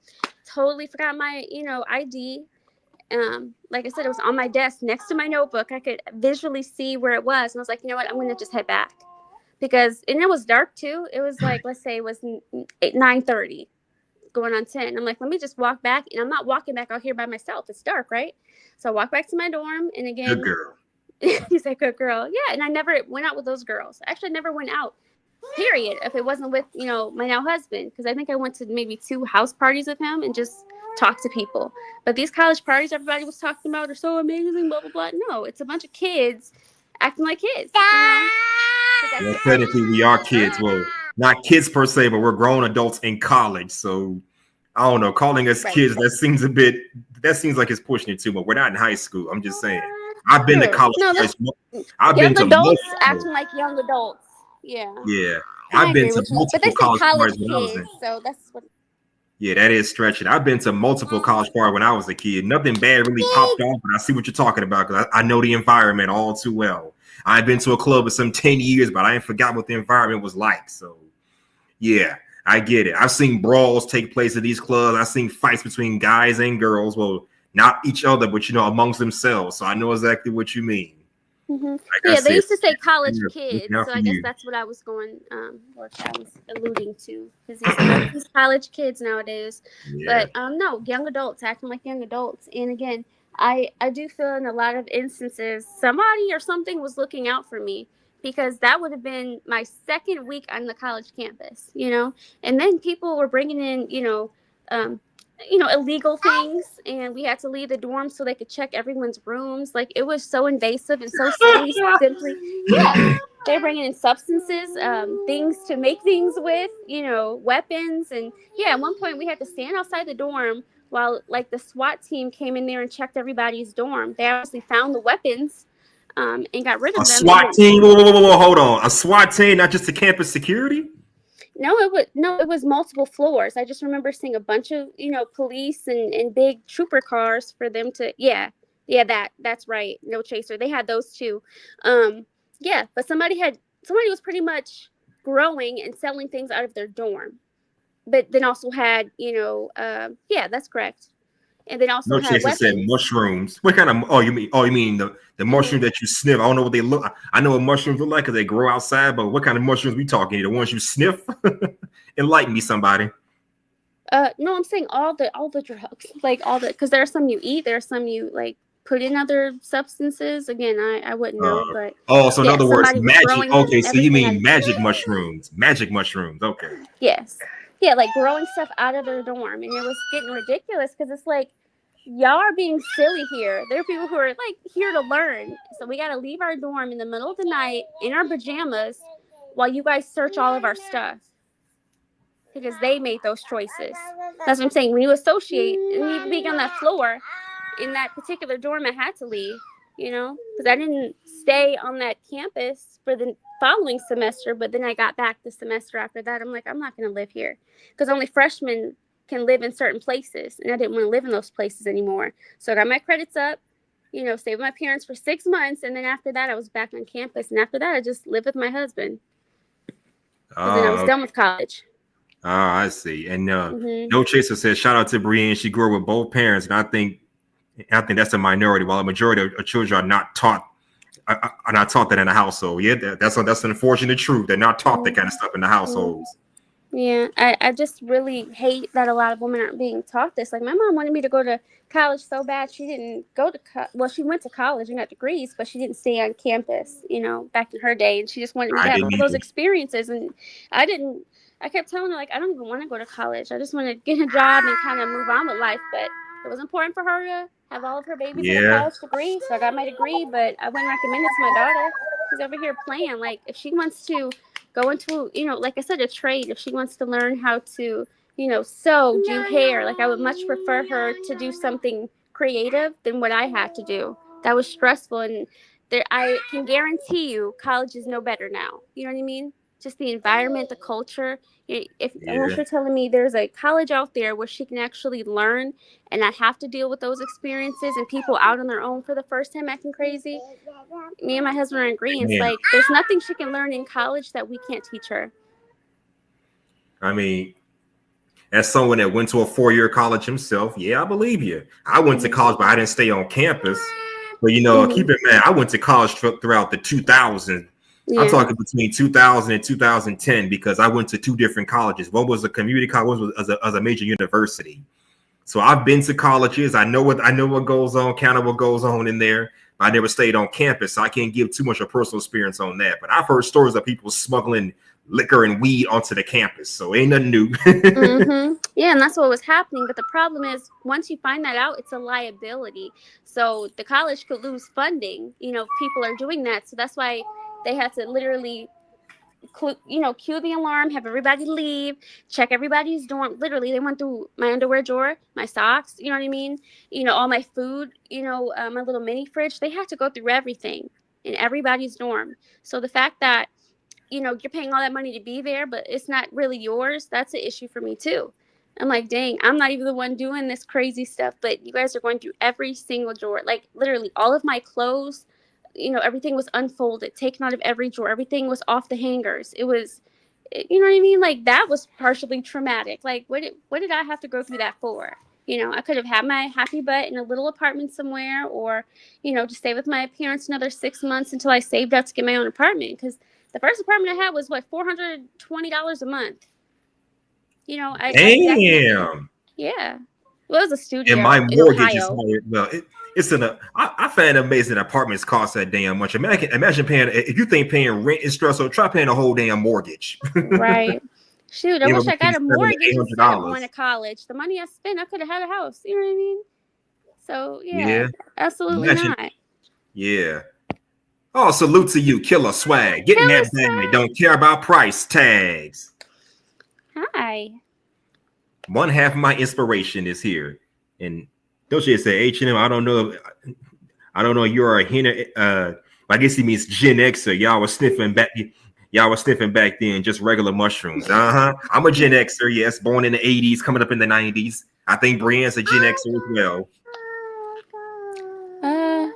Totally forgot my, ID. Like I said, it was on my desk next to my notebook. I could visually see where it was, and I was like, you know what, I'm gonna just head back and it was dark too. It was like, let's say it was 9:30, going on 10. I'm like, let me just walk back, and I'm not walking back out here by myself. It's dark, right? So I walk back to my dorm, and again,
good girl.
He's like, good girl. Yeah, and I never went out with those girls. Actually, I never went out, period, if it wasn't with, my now husband, because I think I went to maybe 2 house parties with him and just talked to people. But these college parties everybody was talking about are so amazing, blah, blah, blah. No, it's a bunch of kids acting like kids.
Well, technically, we are kids. Well, not kids per se, but we're grown adults in college. So, I don't know, calling us kids, that seems like it's pushing it too much. We're not in high school. I'm just saying. I've been to college. I've been to
adults acting like young adults. Yeah.
Yeah. I've been to multiple college parties when I was in.
So that's what.
Yeah, that is stretching. I've been to multiple college parties when I was a kid. Nothing bad really popped off, but I see what you're talking about because I know the environment all too well. I've been to a club for some 10 years, but I ain't forgot what the environment was like. So, yeah, I get it. I've seen brawls take place at these clubs. I've seen fights between guys and girls. Well, not each other, but, amongst themselves. So I know exactly what you mean.
Mm-hmm. Like they used to say college kids. So I guess that's what I was alluding to. Because these college kids nowadays. Yeah. But no, young adults acting like young adults. And again, I do feel in a lot of instances, somebody or something was looking out for me. Because that would have been my second week on the college campus, And then people were bringing in, illegal things, and we had to leave the dorm so they could check everyone's rooms. Like, it was so invasive and so silly. Simply, they're bringing in substances, things to make things with, weapons, and at one point we had to stand outside the dorm while the SWAT team came in there and checked everybody's dorm. They obviously found the weapons. And got rid of them.
A SWAT team? Whoa, hold on. A SWAT team, not just the campus security?
No, it was multiple floors. I just remember seeing a bunch of, police and big trooper cars for them to, that's right. No chaser. They had those too. But somebody was pretty much growing and selling things out of their dorm, but then also had, that's correct. And then also
no chaser said mushrooms. What kind of, you mean the mushroom that you sniff? I don't know what they look. I know what mushrooms look like because they grow outside, but what kind of mushrooms we talking? The ones you sniff? Enlighten me, somebody.
No, I'm saying all the drugs, because there are some you eat, there are some you put in other substances. Again, I wouldn't know, but
so in other words, magic. Okay, so you mean magic mushrooms? Magic mushrooms. Okay.
Yes. Yeah, growing stuff out of their dorm, and it was getting ridiculous because it's y'all are being silly here. There are people who are here to learn, so we got to leave our dorm in the middle of the night in our pajamas while you guys search all of our stuff because they made those choices. That's what I'm saying. When you associate and you being on that floor in that particular dorm, I had to leave. Because I didn't stay on that campus for the following semester, but then I got back the semester after that. I'm like, I'm not going to live here because only freshmen can live in certain places, and I didn't want to live in those places anymore. So I got my credits up, stayed with my parents for 6 months, and then after that, I was back on campus, and after that, I just lived with my husband. And then I was done with college.
Oh, I see. And No Chaser says, shout out to Brienne. She grew up with both parents, and I think that's a minority. While a majority of children are not taught that in the household. Yeah, that's an unfortunate truth. They're not taught that kind of stuff in the households.
Yeah, I just really hate that a lot of women aren't being taught this. My mom wanted me to go to college so bad. She didn't go to she went to college and got degrees, but she didn't stay on campus, back in her day. And she just wanted me to have all those experiences. And I kept telling her, I don't even want to go to college. I just want to get a job and kind of move on with life. But it was important for her to have all of her babies in a college degree. So I got my degree, but I wouldn't recommend it to my daughter. She's over here playing. If she wants to go into, like I said, a trade. If she wants to learn how to, sew, do hair, like I would much prefer her to do something creative than what I had to do. That was stressful, and I can guarantee you college is no better now. You know what I mean? Just the environment, the culture. Unless you're telling me there's a college out there where she can actually learn and not have to deal with those experiences and people out on their own for the first time acting crazy. Me and my husband are in agreement. Like, there's nothing she can learn in college that we can't teach her.
I mean, as someone that went to a 4-year college himself, yeah, I believe you. I went to college, but I didn't stay on campus. But, keep in mind, I went to college throughout the 2000s. Yeah. I'm talking between 2000 and 2010 because I went to 2 different colleges. One was a community college, one was as a major university. So I've been to colleges. I know what goes on, kind of what goes on in there. I never stayed on campus, so I can't give too much of personal experience on that. But I've heard stories of people smuggling liquor and weed onto the campus, so ain't nothing new.
Mm-hmm. Yeah, and that's what was happening. But the problem is, once you find that out, it's a liability. So the college could lose funding. People are doing that, so that's why they had to literally, cue the alarm, have everybody leave, check everybody's dorm. Literally, they went through my underwear drawer, my socks. You know what I mean? All my food. My little mini fridge. They had to go through everything in everybody's dorm. So the fact that you're paying all that money to be there, but it's not really yours, that's an issue for me too. I'm like, dang, I'm not even the one doing this crazy stuff, but you guys are going through every single drawer. Like, literally, all of my clothes, everything was unfolded, taken out of every drawer. Everything was off the hangers. It was, you know what I mean? Like, that was partially traumatic. Like, what did I have to go through that for? I could have had my happy butt in a little apartment somewhere, or, just stay with my parents another 6 months until I saved up to get my own apartment. Because the first apartment I had was $420 a month.
Damn.
Yeah. Well, it was a studio.
And my mortgage is
Ohio.
well. I find it amazing that apartments cost that damn much. Imagine paying. If you think paying rent is stressful, try paying a whole damn mortgage.
Right. Shoot, I wish I got a mortgage instead of going to college. The money I spent, I could have had a house. You know what I mean? So yeah. Absolutely not.
Yeah. Oh, salute to you, Killer Swag. Getting that bag. Don't care about price tags.
Hi.
One half of my inspiration is here, and don't you say H&M? I don't know. You're a hinter. I guess he means Gen Xer. Y'all was sniffing back then, just regular mushrooms. I'm a Gen Xer. Yes, born in the 80s, coming up in the 90s. I think Brienne's a Gen Xer as well.
I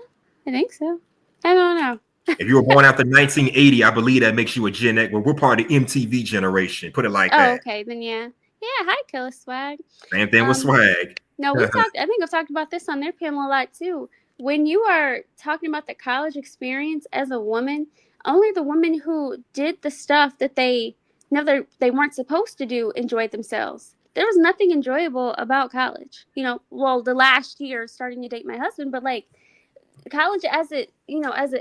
think so. I don't know.
If you were born after 1980, I believe that makes you a Gen X. Well, we're part of the MTV generation. Put it like that.
Oh, okay, then yeah. Hi, Killer Swag.
Same thing with Swag.
No, I think I've talked about this on their panel a lot too. When you are talking about the college experience as a woman, only the women who did the stuff that they they weren't supposed to do enjoyed themselves. There was nothing enjoyable about college. The last year starting to date my husband, but like college as an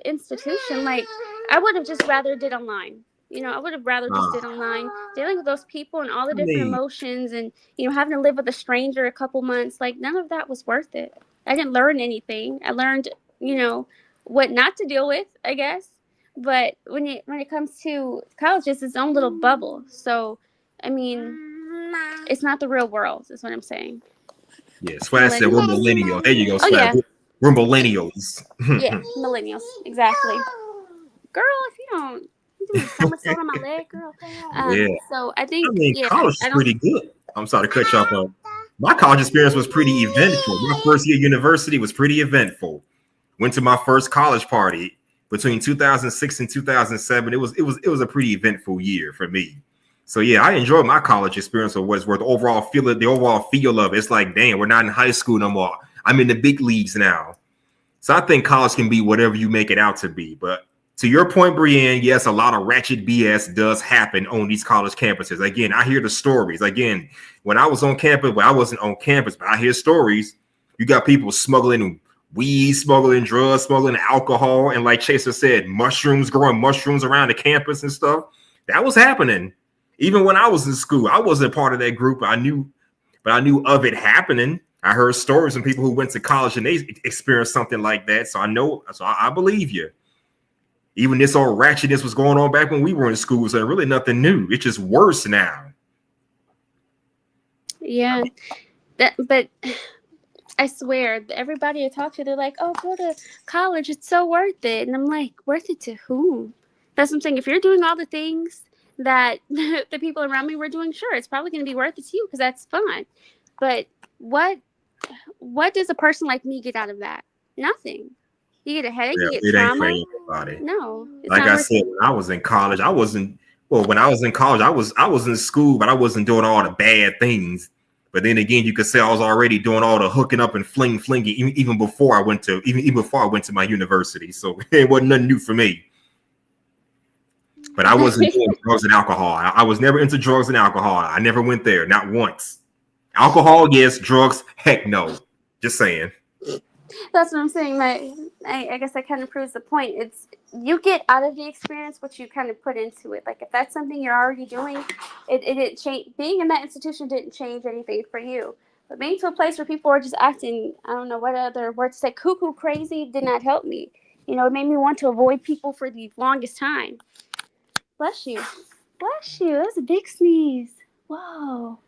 institution, like I would have just rather did online. I would have rather just did online, dealing with those people and all the different emotions, and having to live with a stranger a couple months. Like, none of that was worth it. I didn't learn anything. I learned what not to deal with, I guess. But when it comes to college, it's its own little bubble. So I mean, it's not the real world, is what I'm saying.
Yeah, Swag said we're millennials. There you go, Swag.
Yeah.
We're millennials.
Yeah, millennials, exactly. Girl, if you don't somersault on my leg, girl. So I think
college is pretty good. I'm sorry to cut you off. My college experience was pretty eventful. My first year at university was pretty eventful. Went to my first college party between 2006 and 2007. It was a pretty eventful year for me. So yeah, I enjoyed my college experience for what it's worth. The overall feel of it. It's like, damn, we're not in high school no more. I'm in the big leagues now. So I think college can be whatever you make it out to be. But to your point, Brienne, yes, a lot of ratchet BS does happen on these college campuses. Again, I hear the stories. Again, when I was on campus, I wasn't on campus, but I hear stories. You got people smuggling weed, smuggling drugs, smuggling alcohol, and like Chaser said, growing mushrooms around the campus and stuff. That was happening. Even when I was in school, I wasn't part of that group. I knew of it happening. I heard stories from people who went to college and they experienced something like that. So I believe you. Even this old ratchetness was going on back when we were in school, so really nothing new. It's just worse now.
Yeah, but I swear, everybody I talk to, they're like, "Oh, go to college; it's so worth it." And I'm like, "Worth it to whom?" That's what I'm saying. If you're doing all the things that the people around me were doing, sure, it's probably going to be worth it to you because that's fun. But what does a person like me get out of that? Nothing. You get a headache, you get
It ain't for
trauma.
anybody.
No, it's
Like
not
I
worth
said,
it.
when I was in college, I wasn't. Well, when I was in college, I was in school, but I wasn't doing all the bad things. But then again, you could say I was already doing all the hooking up and flinging even before I went to my university. So it wasn't nothing new for me. But I wasn't doing drugs and alcohol. I was never into drugs and alcohol. I never went there, not once. Alcohol, yes. Drugs, heck no. Just saying.
That's what I'm saying. I guess that kind of proves the point. It's you get out of the experience what you kind of put into it. Like if that's something you're already doing, it didn't change. Being in that institution didn't change anything for you. But being to a place where people are just acting, I don't know what other word to say, cuckoo crazy, did not help me. You know, it made me want to avoid people for the longest time. Bless you. Bless you. That was a big sneeze. Whoa.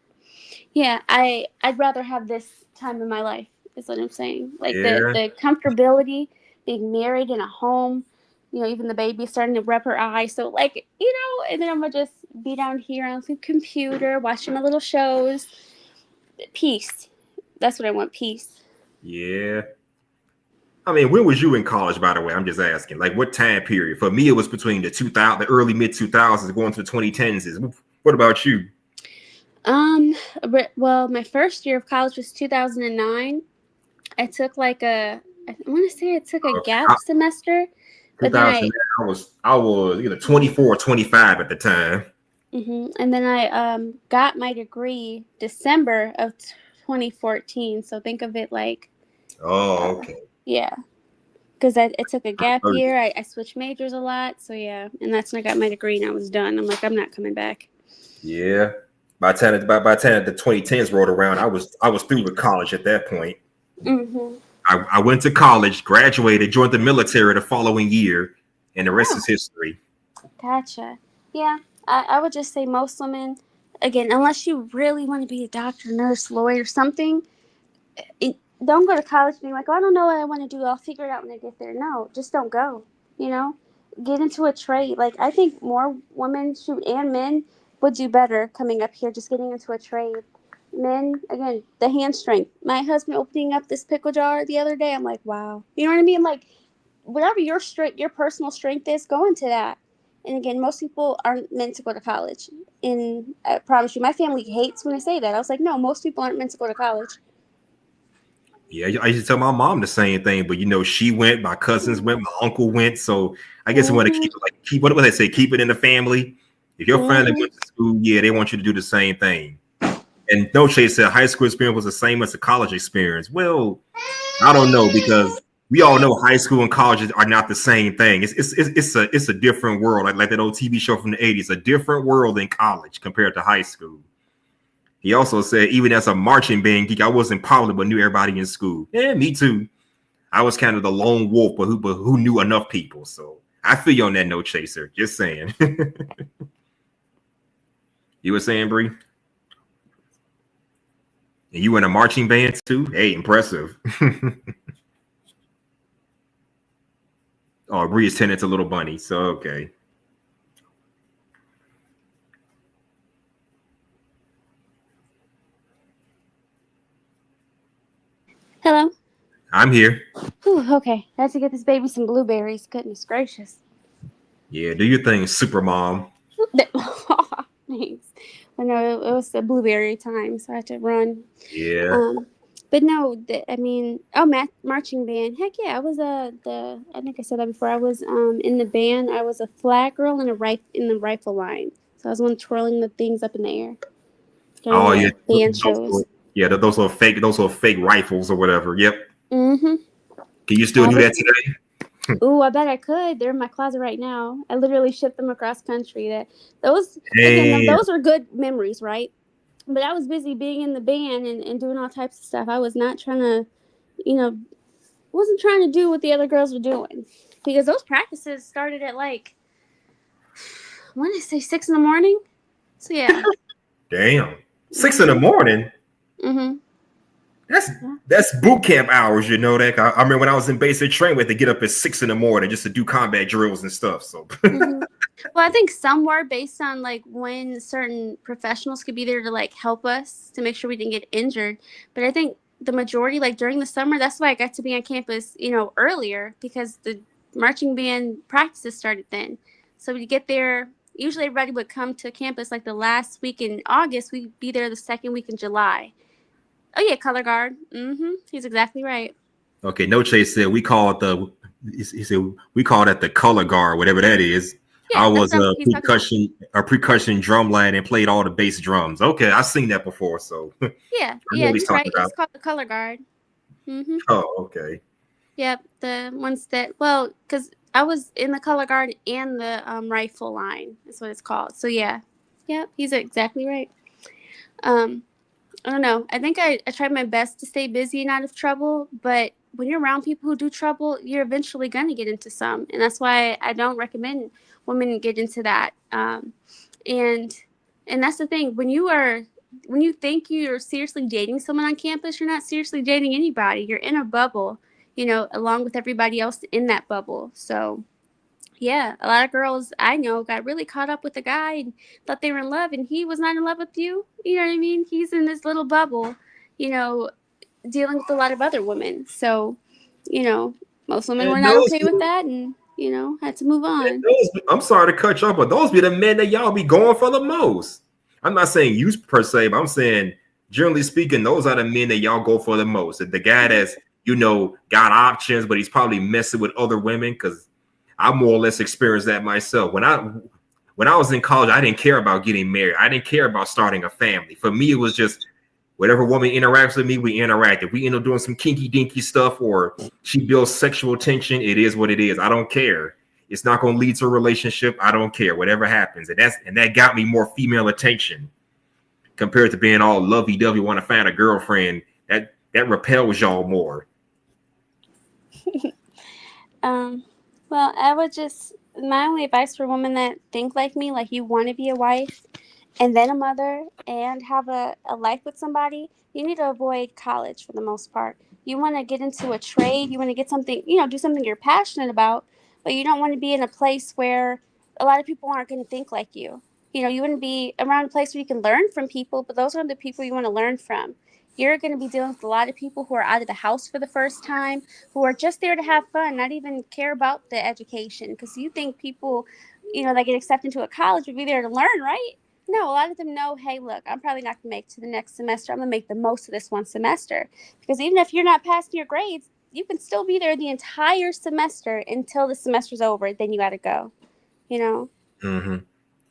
Yeah, I'd rather have this time in my life, is what I'm saying. Like the comfortability, being married in a home, you know, even the baby starting to rub her eyes. So like, you know, and then I'm gonna just be down here on the computer, watching my little shows. Peace. That's what I want, peace.
Yeah. I mean, when was you in college, by the way? I'm just asking. Like, what time period? For me, it was between the early mid-2000s going to the 2010s. What about you?
Well, my first year of college was 2009. I took I want to say I took a gap semester. But then
I was either 24 or 25 at the time.
And then I got my degree December of 2014. So think of it like.
Oh, okay.
Yeah, because I took a gap year. I switched majors a lot. So yeah, and that's when I got my degree and I was done. I'm like, I'm not coming back.
Yeah. By the time the 2010s rolled around, I was through with college at that point. I went to college, graduated, joined the military the following year, and the rest is history.
Gotcha. Yeah, I would just say most women, again, unless you really want to be a doctor, nurse, lawyer, something, don't go to college being like, oh, I don't know what I want to do. I'll figure it out when I get there. No, just don't go. You know, get into a trade. Like I think more women, and men would do better coming up here, just getting into a trade. Men, again, the hand strength. My husband opening up this pickle jar the other day, I'm like, wow. You know what I mean? Like, whatever your personal strength is, go into that. And again, most people aren't meant to go to college. And I promise you, my family hates when I say that. I was like, no, most people aren't meant to go to college.
Yeah, I used to tell my mom the same thing, but you know, she went, my cousins went, my uncle went. So I guess we want to keep what do they say? Keep it in the family. If your family went to school, yeah, they want you to do the same thing. And No Chase said high school experience was the same as the college experience. Well, I don't know, because we all know high school and college are not the same thing. It's a different world. Like that old TV show from the 80s, a different world in college compared to high school. He also said, even as a marching band geek, I wasn't popular, but knew everybody in school. Yeah, me too. I was kind of the lone wolf, but who knew enough people. So I feel you on that, No Chaser. Just saying. You were saying, Bree? And you in a marching band too? Hey, impressive. Oh, Bree is tending to Little Bunny. So, okay.
Hello?
I'm here.
Whew, okay, I have to get this baby some blueberries. Goodness gracious.
Yeah, do your thing, super mom.
Thanks. But no, it was the blueberry time, so I had to run.
Yeah.
But no, marching band. Heck yeah, I was I think I said that before. I was in the band. I was a flag girl in the rifle line. So I was one twirling the things up in the air.
Oh yeah,
band shows.
Yeah, those little fake rifles or whatever. Yep.
Mm-hmm.
Can you still do that today?
Ooh, I bet I could. They're in my closet right now. I literally shipped them across country. Those are good memories, right? But I was busy being in the band and doing all types of stuff. I was not trying to, wasn't trying to do what the other girls were doing. because those practices started at like, I want to say 6 in the morning. So yeah.
Damn, 6 in the morning.
Mm-hmm.
That's boot camp hours, you know that. I remember when I was in basic training, we had to get up at 6 in the morning just to do combat drills and stuff. So,
Mm-hmm. Well, I think some were based on like when certain professionals could be there to like help us to make sure we didn't get injured. But I think the majority, like during the summer, that's why I got to be on campus, earlier because the marching band practices started then. So we get there. Usually, everybody would come to campus like the last week in August. We'd be there the second week in July. Oh yeah, color guard. Mm-hmm. He's exactly right.
okay, No Chase said we call it the color guard, whatever that is.
Yeah,
I was
that's
a
what he's talking
percussion drum lad and played all the bass drums. Okay, I've seen that before. So
Yeah,
I know
yeah,
what he's
he's right.
talking about.
It's called the color guard. Mm-hmm.
Oh, okay.
Yep, the ones that because I was in the color guard and the rifle line. That's what it's called. So yeah, yep, he's exactly right. I don't know. I think I tried my best to stay busy and out of trouble, but when you're around people who do trouble, you're eventually gonna get into some, and that's why I don't recommend women get into that. And that's the thing when you think you're seriously dating someone on campus, you're not seriously dating anybody. You're in a bubble, along with everybody else in that bubble. So yeah, a lot of girls I know got really caught up with a guy and thought they were in love, and he was not in love with you. You know what I mean? He's in this little bubble, dealing with a lot of other women. So, most women were not okay with that, and had to move on.
I'm sorry to cut you off, but those be the men that y'all be going for the most. I'm not saying you per se, but I'm saying generally speaking, those are the men that y'all go for the most. The guy that's got options, but he's probably messing with other women, because I more or less experienced that myself. When I was in college, I didn't care about getting married. I didn't care about starting a family. For me, it was just whatever woman interacts with me, we interact. If we end up doing some kinky dinky stuff or she builds sexual tension, it is what it is. I don't care. It's not going to lead to a relationship. I don't care. Whatever happens. And that got me more female attention compared to being all lovey-dovey, want to find a girlfriend. That repels y'all more.
Well, I would my only advice for women that think like me, like you want to be a wife and then a mother and have a life with somebody, you need to avoid college for the most part. You want to get into a trade, you want to get something, do something you're passionate about, but you don't want to be in a place where a lot of people aren't going to think like you. You want to be around a place where you can learn from people, but those are the people you want to learn from. You're going to be dealing with a lot of people who are out of the house for the first time, who are just there to have fun, not even care about the education. Because you think people, that get accepted into a college would be there to learn, right? No, a lot of them know, hey, look, I'm probably not going to make it to the next semester. I'm going to make the most of this one semester. Because even if you're not passing your grades, you can still be there the entire semester until the semester's over. Then you got to go,
Mm-hmm.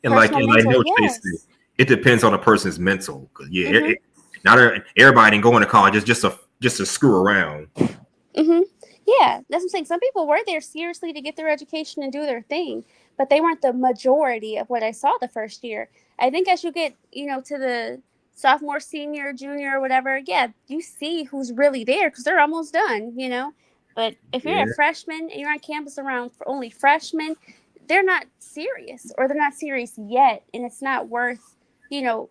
And like No Chase, it depends on a person's mental. Yeah,
Mm-hmm.
Not everybody didn't go into college just to screw around.
Mm-hmm. Yeah, that's what I'm saying. Some people were there seriously to get their education and do their thing, but they weren't the majority of what I saw the first year. I think as you get, to the sophomore, senior, junior, or whatever, yeah, you see who's really there because they're almost done, But if you're a freshman and you're on campus around for only freshmen, they're not serious, or they're not serious yet, and it's not worth,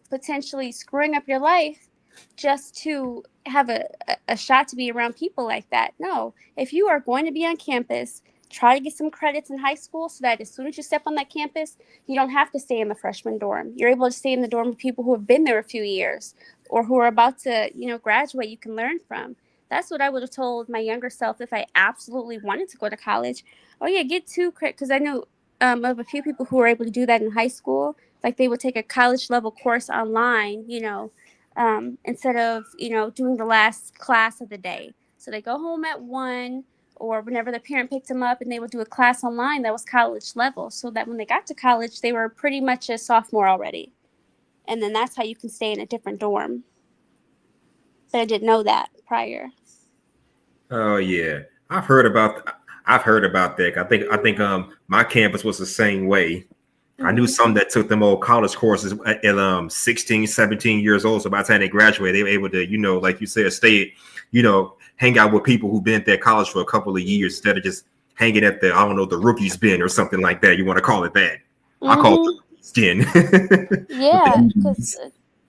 potentially screwing up your life just to have a shot to be around people like that. No, if you are going to be on campus, try to get some credits in high school so that as soon as you step on that campus, you don't have to stay in the freshman dorm. You're able to stay in the dorm with people who have been there a few years or who are about to, graduate, you can learn from. That's what I would have told my younger self if I absolutely wanted to go to college. Oh yeah, get 2 credits, because I know of a few people who were able to do that in high school. Like they would take a college level course online, instead of, doing the last class of the day. So they go home at 1 or whenever the parent picked them up, and they would do a class online that was college level, so that when they got to college, they were pretty much a sophomore already. And then that's how you can stay in a different dorm. But I didn't know that prior.
Oh yeah, I've heard about that. I think my campus was the same way. I knew some that took them old college courses at 16, 17 years old. So by the time they graduated, they were able to, like you said, stay, hang out with people who've been at their college for a couple of years instead of just hanging at the, I don't know, the rookie's bin or something like that. You want to call it that? I call it the rookie's den.
Yeah, because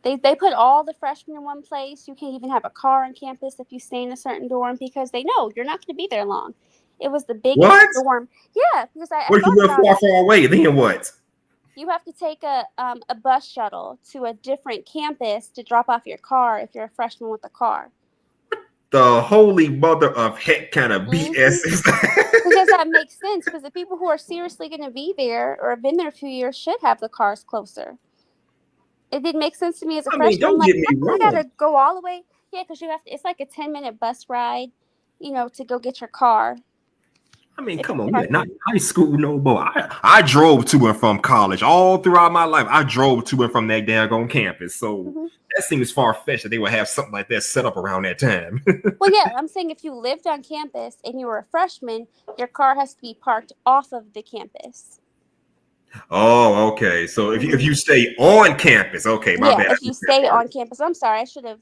they put all the freshmen in one place. You can't even have a car on campus if you stay in a certain dorm because they know you're not going to be there long. It was the biggest
What?
dorm. Yeah, because I
What if you
thought
live
about
far,
it.
far away? Then what?
You have to take a bus shuttle to a different campus to drop off your car if you're a freshman with a car.
The holy mother of heck kind of BS is that?
Because that makes sense. Because the people who are seriously going to be there or have been there a few years should have the cars closer. It didn't make sense to me as a freshman.
don't
I'm like,
get me
I
wrong.
gotta go all the way. Yeah, because you have to. It's like a 10-minute bus ride, to go get your car.
I mean, come on, we're not in high school no more. I drove to and from college all throughout my life. I drove to and from that daggone campus. So that seems far-fetched that they would have something like that set up around that time.
Well, yeah, I'm saying if you lived on campus and you were a freshman, your car has to be parked off of the campus.
Oh, okay. So if you stay on campus, okay, my bad.
If you stay on campus, I'm sorry, I should have,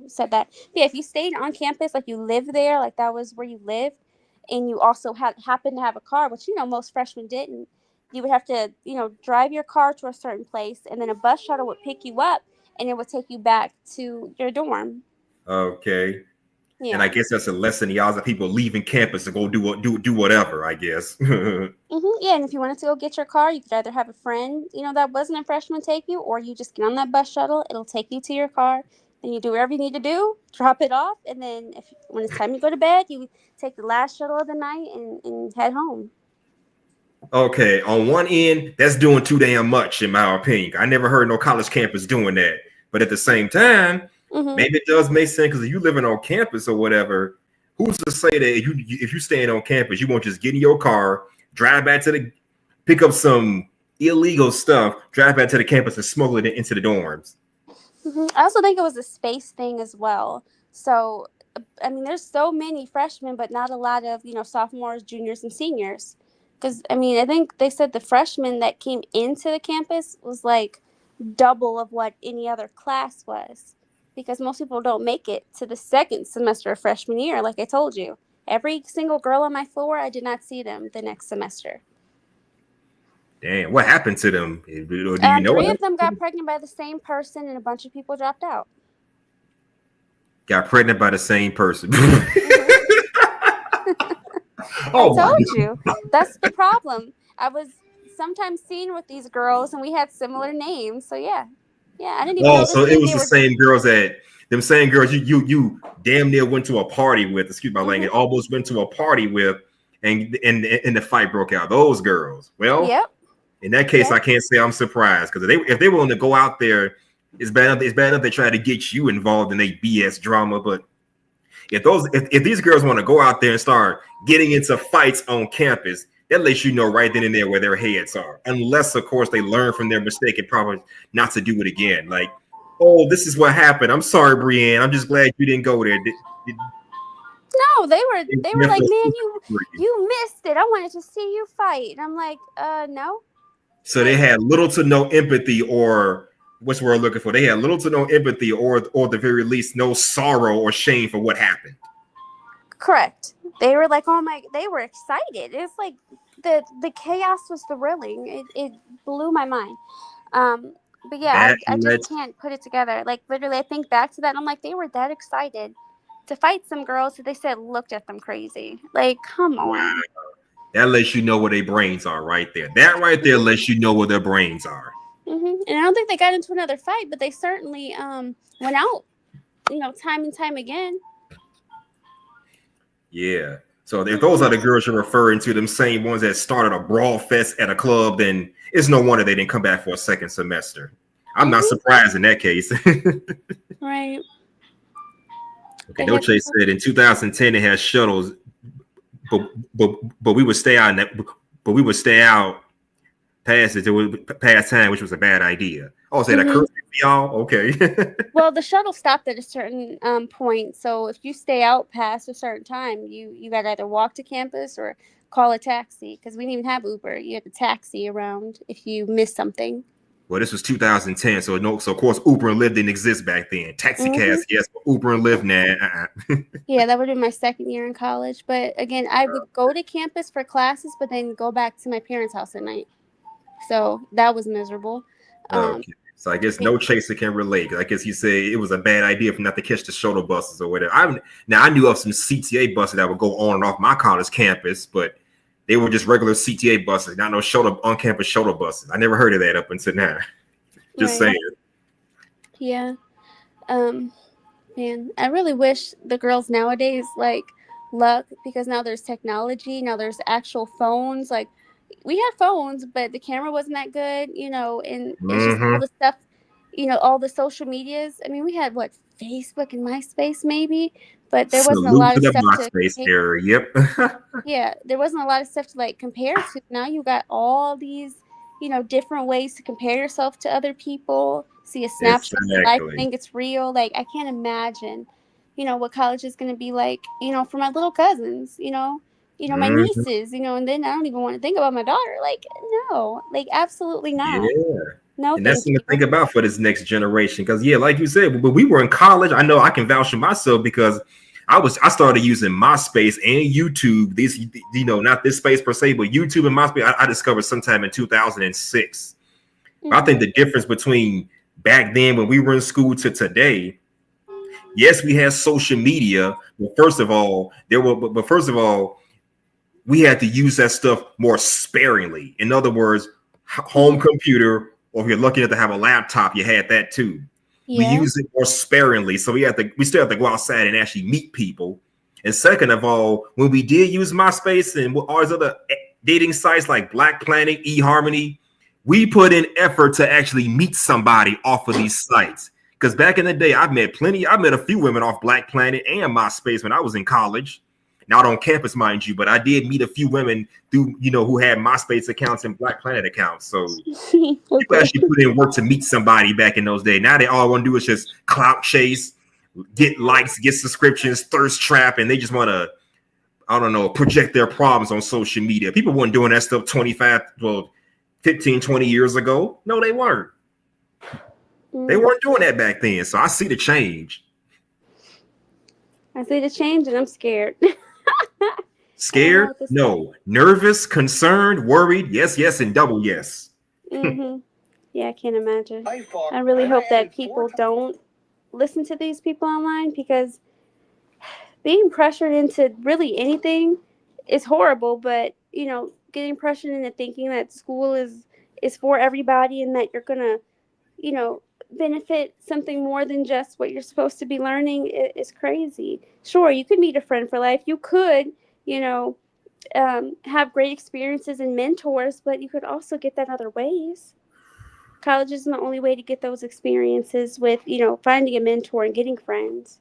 said that. But yeah, if you stayed on campus, like you lived there, like that was where you lived, and you also happened to have a car, which most freshmen didn't, you would have to, drive your car to a certain place, and then a bus shuttle would pick you up, and it would take you back to your dorm.
Okay.
Yeah.
And I guess that's a lesson in the odds of people leaving campus to go do whatever, I guess.
Yeah, and if you wanted to go get your car, you could either have a friend, that wasn't a freshman take you, or you just get on that bus shuttle. It'll take you to your car. Then you do whatever you need to do, drop it off, and then when it's time to go to bed, you take the last shuttle of the night and head home.
Okay, on one end, that's doing too damn much, in my opinion. I never heard no college campus doing that. But at the same time, maybe it does make sense because if you living on campus or whatever, who's to say that if you staying on campus, you won't just get in your car, drive back pick up some illegal stuff, drive back to the campus and smuggle it into the dorms.
I also think it was a space thing as well. So, I mean, there's so many freshmen, but not a lot of, sophomores, juniors, and seniors. Because, I mean, I think they said the freshmen that came into the campus was like double of what any other class was. Because most people don't make it to the second semester of freshman year, like I told you. Every single girl on my floor, I did not see them the next semester.
Damn, what happened to them? Do you know?
3 of them got pregnant by the same person, and a bunch of people dropped out.
Got pregnant by the same person.
I told you. That's the problem. I was sometimes seen with these girls, and we had similar names. So yeah, I didn't even know.
So it was the same girls them same girls you damn near went to a party with. Excuse my language. Almost went to a party with, and the fight broke out. Those girls. Well,
yep.
In that case, I can't say I'm surprised because if they willing to go out there, it's bad enough they try to get you involved in a BS drama. But if these girls want to go out there and start getting into fights on campus, that lets you know right then and there where their heads are. Unless, of course, they learn from their mistake and probably not to do it again. Like, oh, this is what happened. I'm sorry, Brienne. I'm just glad you didn't go there.
No, they were like, man, you missed it. I wanted to see you fight. And I'm like, no.
So they had little to no empathy, or what's the word I'm looking for? They had little to no empathy, or at the very least, no sorrow or shame for what happened.
Correct. They were like, they were excited. It's like the chaos was thrilling. It blew my mind. But yeah, I just can't put it together. Like literally, I think back to that, and I'm like, they were that excited to fight some girls that they said looked at them crazy. Like, come on.
Wow. That lets you know where their brains are right there. That right there lets you know where their brains are.
And I don't think they got into another fight, but they certainly went out, time and time again.
Yeah. So if those are the girls you're referring to, them same ones that started a brawl fest at a club, then it's no wonder they didn't come back for a second semester. I'm not surprised in that case.
Right.
Okay, Noche said in 2010 they had shuttles, but we would stay out past time, which was a bad idea. Oh, is that a curfew for y'all? Okay.
Well, the shuttle stopped at a certain point, so if you stay out past a certain time, you got to either walk to campus or call a taxi, because we didn't even have Uber. You had to taxi around if you missed something.
Well, this was 2010, so of course Uber and Lyft didn't exist back then. Taxi cabs, yes, but Uber and Lyft now.
Yeah, that would have been my second year in college. But again, I would go to campus for classes, but then go back to my parents' house at night. So that was miserable.
Okay. So I guess no chaser can relate. I guess you say it was a bad idea for not to catch the shuttle buses or whatever. I knew of some CTA buses that would go on and off my college campus, but they were just regular CTA buses, not no on-campus shuttle buses. I never heard of that up until now. Just saying.
Yeah. Man, I really wish the girls nowadays like luck, because now there's technology, now there's actual phones. Like, we had phones, but the camera wasn't that good, you know, and it's just all the stuff, you know, all the social medias. I mean, we had what, Facebook and MySpace maybe, but there wasn't a lot of stuff to compare.
Yep.
Yeah, there wasn't a lot of stuff to like compare to. Now you got all these, you know, different ways to compare yourself to other people. See a snapshot of life, think it's real. Like, I can't imagine, you know, what college is going to be like, you know, for my little cousins, you know, my nieces, you know, and then I don't even want to think about my daughter. Like, no, like, absolutely not.
Yeah.
No,
and that's something to think about for this next generation. Because yeah, like you said, but we were in college. I know I can vouch for myself because I started using MySpace and YouTube. This, you know, not this space per se, but YouTube and MySpace. I discovered sometime in 2006. I think the difference between back then when we were in school to today, yes, we had social media. But first of all, we had to use that stuff more sparingly. In other words, home computer, or if you're lucky enough to have a laptop, you had that too. Yeah. We use it more sparingly. So we still have to go outside and actually meet people. And second of all, when we did use MySpace and all these other dating sites like Black Planet, eHarmony, we put in effort to actually meet somebody off of these sites. Because back in the day, I met a few women off Black Planet and MySpace when I was in college. Not on campus, mind you, but I did meet a few women through, you know, who had MySpace accounts and Black Planet accounts. So people actually put in work to meet somebody back in those days. Now they all want to do is just clout chase, get likes, get subscriptions, thirst trap, and they just want to, I don't know, project their problems on social media. People weren't doing that stuff 15, 20 years ago. No, they weren't. They weren't doing that back then. So I see the change.
I see the change and I'm scared.
Scared? No. Nervous, concerned, worried? Yes, and double yes.
Yeah, I can't imagine. I really hope that people don't listen to these people online, because being pressured into really anything is horrible. But, you know, getting pressured into thinking that school is for everybody and that you're going to, you know, benefit something more than just what you're supposed to be learning is crazy. Sure, you could meet a friend for life. You could, you know, have great experiences and mentors, but you could also get that other ways. College isn't the only way to get those experiences with, you know, finding a mentor and getting friends,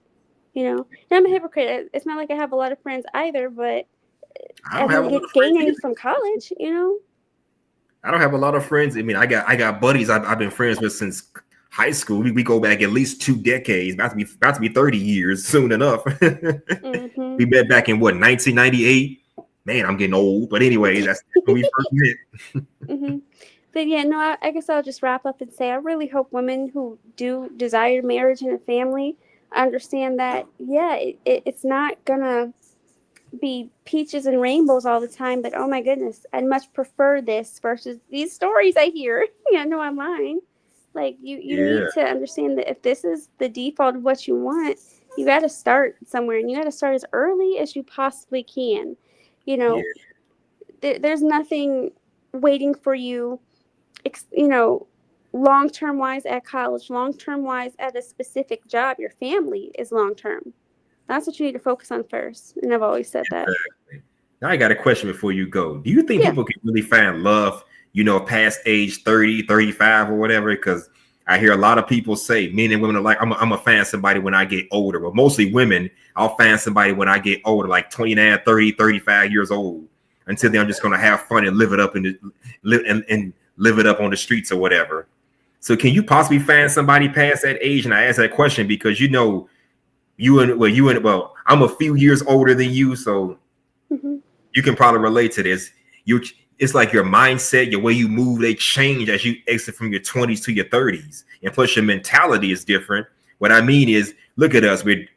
you know. And I'm a hypocrite. It's not like I have a lot of friends either, but I didn't gain any from college, you know.
I don't have a lot of friends. I mean, I got buddies I've been friends with since high school. We go back at least 2 decades, about to be 30 years soon enough. We met back in 1998. Man, I'm getting old. But anyway, that's when we first met.
But yeah, no, I guess I'll just wrap up and say I really hope women who do desire marriage and a family understand that, yeah, it's not gonna be peaches and rainbows all the time, but oh my goodness, I'd much prefer this versus these stories I hear, you know, online. Like, you need to understand that if this is the default of what you want, you got to start somewhere, and you got to start as early as you possibly can. You know, there's nothing waiting for you, you know, long-term wise at college, long-term wise at a specific job. Your family is long-term. That's what you need to focus on first. And I've always said that.
Now I got a question before you go. Do you think people can really find love, you know, past age 30, 35 or whatever? Because I hear a lot of people say, men and women are like, I'm a find somebody when I get older. But mostly women, I'll find somebody when I get older, like 29, 30, 35 years old. Until then, I'm just going to have fun and live it up live it up on the streets or whatever. So can you possibly find somebody past that age? And I ask that question because, you know, I'm a few years older than you, so you can probably relate to this. it's like your mindset, your way you move, they change as you exit from your 20s to your 30s. And plus your mentality is different. What I mean is, look at us. We're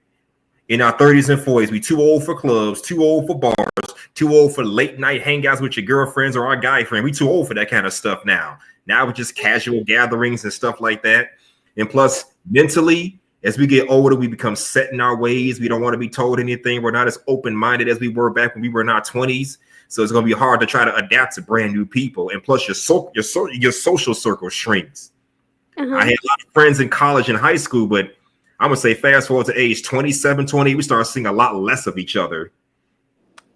in our 30s and 40s. We too old for clubs, too old for bars, too old for late night hangouts with your girlfriends or our guy friend. We too old for that kind of stuff now. Now it's just casual gatherings and stuff like that. And plus mentally, as we get older, we become set in our ways. We don't want to be told anything. We're not as open-minded as we were back when we were in our 20s. So it's going to be hard to try to adapt to brand new people. And plus your social circle shrinks. I had a lot of friends in college and high school, but I'm going to say fast forward to age 27, 20, we start seeing a lot less of each other.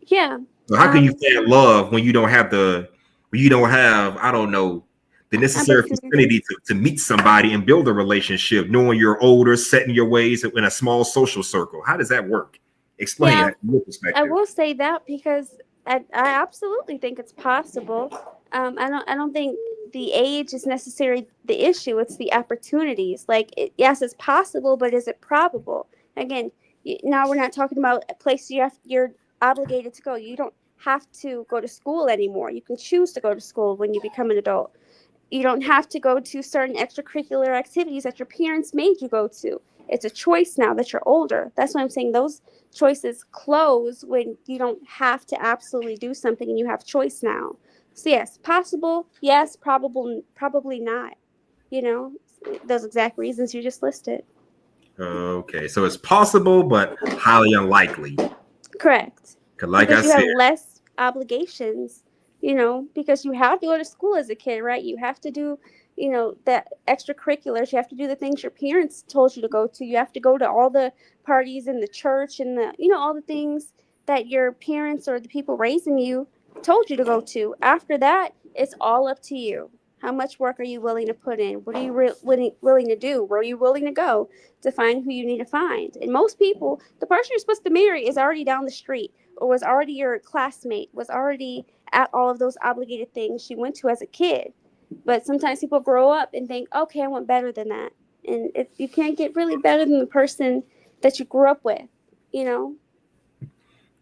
Yeah.
So how can you find love when you don't have I don't know, the necessary vicinity to meet somebody and build a relationship, knowing you're older, setting your ways in a small social circle? How does that work? Explain that from your perspective.
I will say that because I absolutely think it's possible. I don't think the age is necessarily the issue. It's the opportunities. Like, yes, it's possible, but is it probable? Again, now we're not talking about a place you're obligated to go. You don't have to go to school anymore. You can choose to go to school when you become an adult. You don't have to go to certain extracurricular activities that your parents made you go to. It's a choice now that you're older. That's why I'm saying those choices close when you don't have to absolutely do something and you have choice now. So yes, possible. Yes, probably not. You know, those exact reasons you just listed.
Okay, so it's possible, but highly unlikely.
Correct.
Like
because
I
you
said,
have less obligations, you know, because you have to go to school as a kid, right? You have to do, you know, the extracurriculars. You have to do the things your parents told you to go to. You have to go to all the parties in the church and the, you know, all the things that your parents or the people raising you told you to go to. After that, it's all up to you. How much work are you willing to put in? What are you willing to do? Where are you willing to go to find who you need to find? And most people, the person you're supposed to marry is already down the street, or was already your classmate, was already at all of those obligated things you went to as a kid. But sometimes people grow up and think, okay, I want better than that. And if you can't get really better than the person that you grew up with, you know?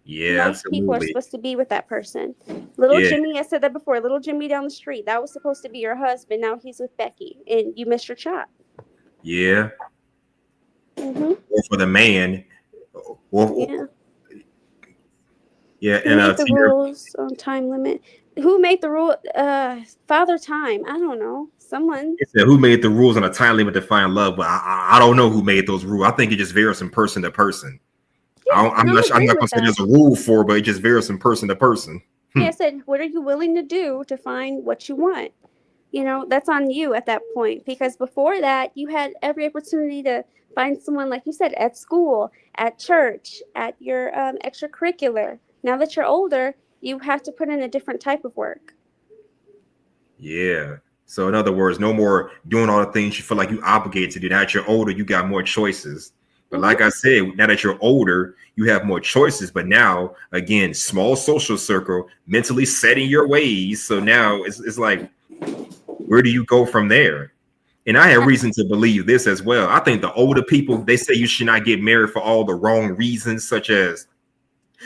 Yeah,
Most
absolutely.
people are supposed to be with that person. Little
Yeah.
Jimmy, I said that before, little Jimmy down the street, that was supposed to be your husband. Now he's with Becky, and you missed your shot.
Yeah.
Mm-hmm.
Or for the man.
Yeah.
Yeah,
Who
and
made the
to your
rules on time limit? Who made the rule? Father Time. I don't know. Someone.
It said, who made the rules on a time limit to find love? But I don't know who made those rules. I think it just varies from person to person. I'm not
agree
going to
with
say
that.
there's a rule for it, but it just varies from person to person.
Yeah, I said, what are you willing to do to find what you want? You know, that's on you at that point. Because before that, you had every opportunity to find someone, like you said, at school, at church, at your extracurricular. Now that you're older, you have to put in a different type of work.
Yeah. So in other words, no more doing all the things you feel like you obligated to do. Now that you're older, you got more choices. But like I said, now that you're older, you have more choices. But now, again, small social circle, mentally setting your ways. So now it's like, where do you go from there? And I have reason to believe this as well. I think the older people, they say you should not get married for all the wrong reasons, such as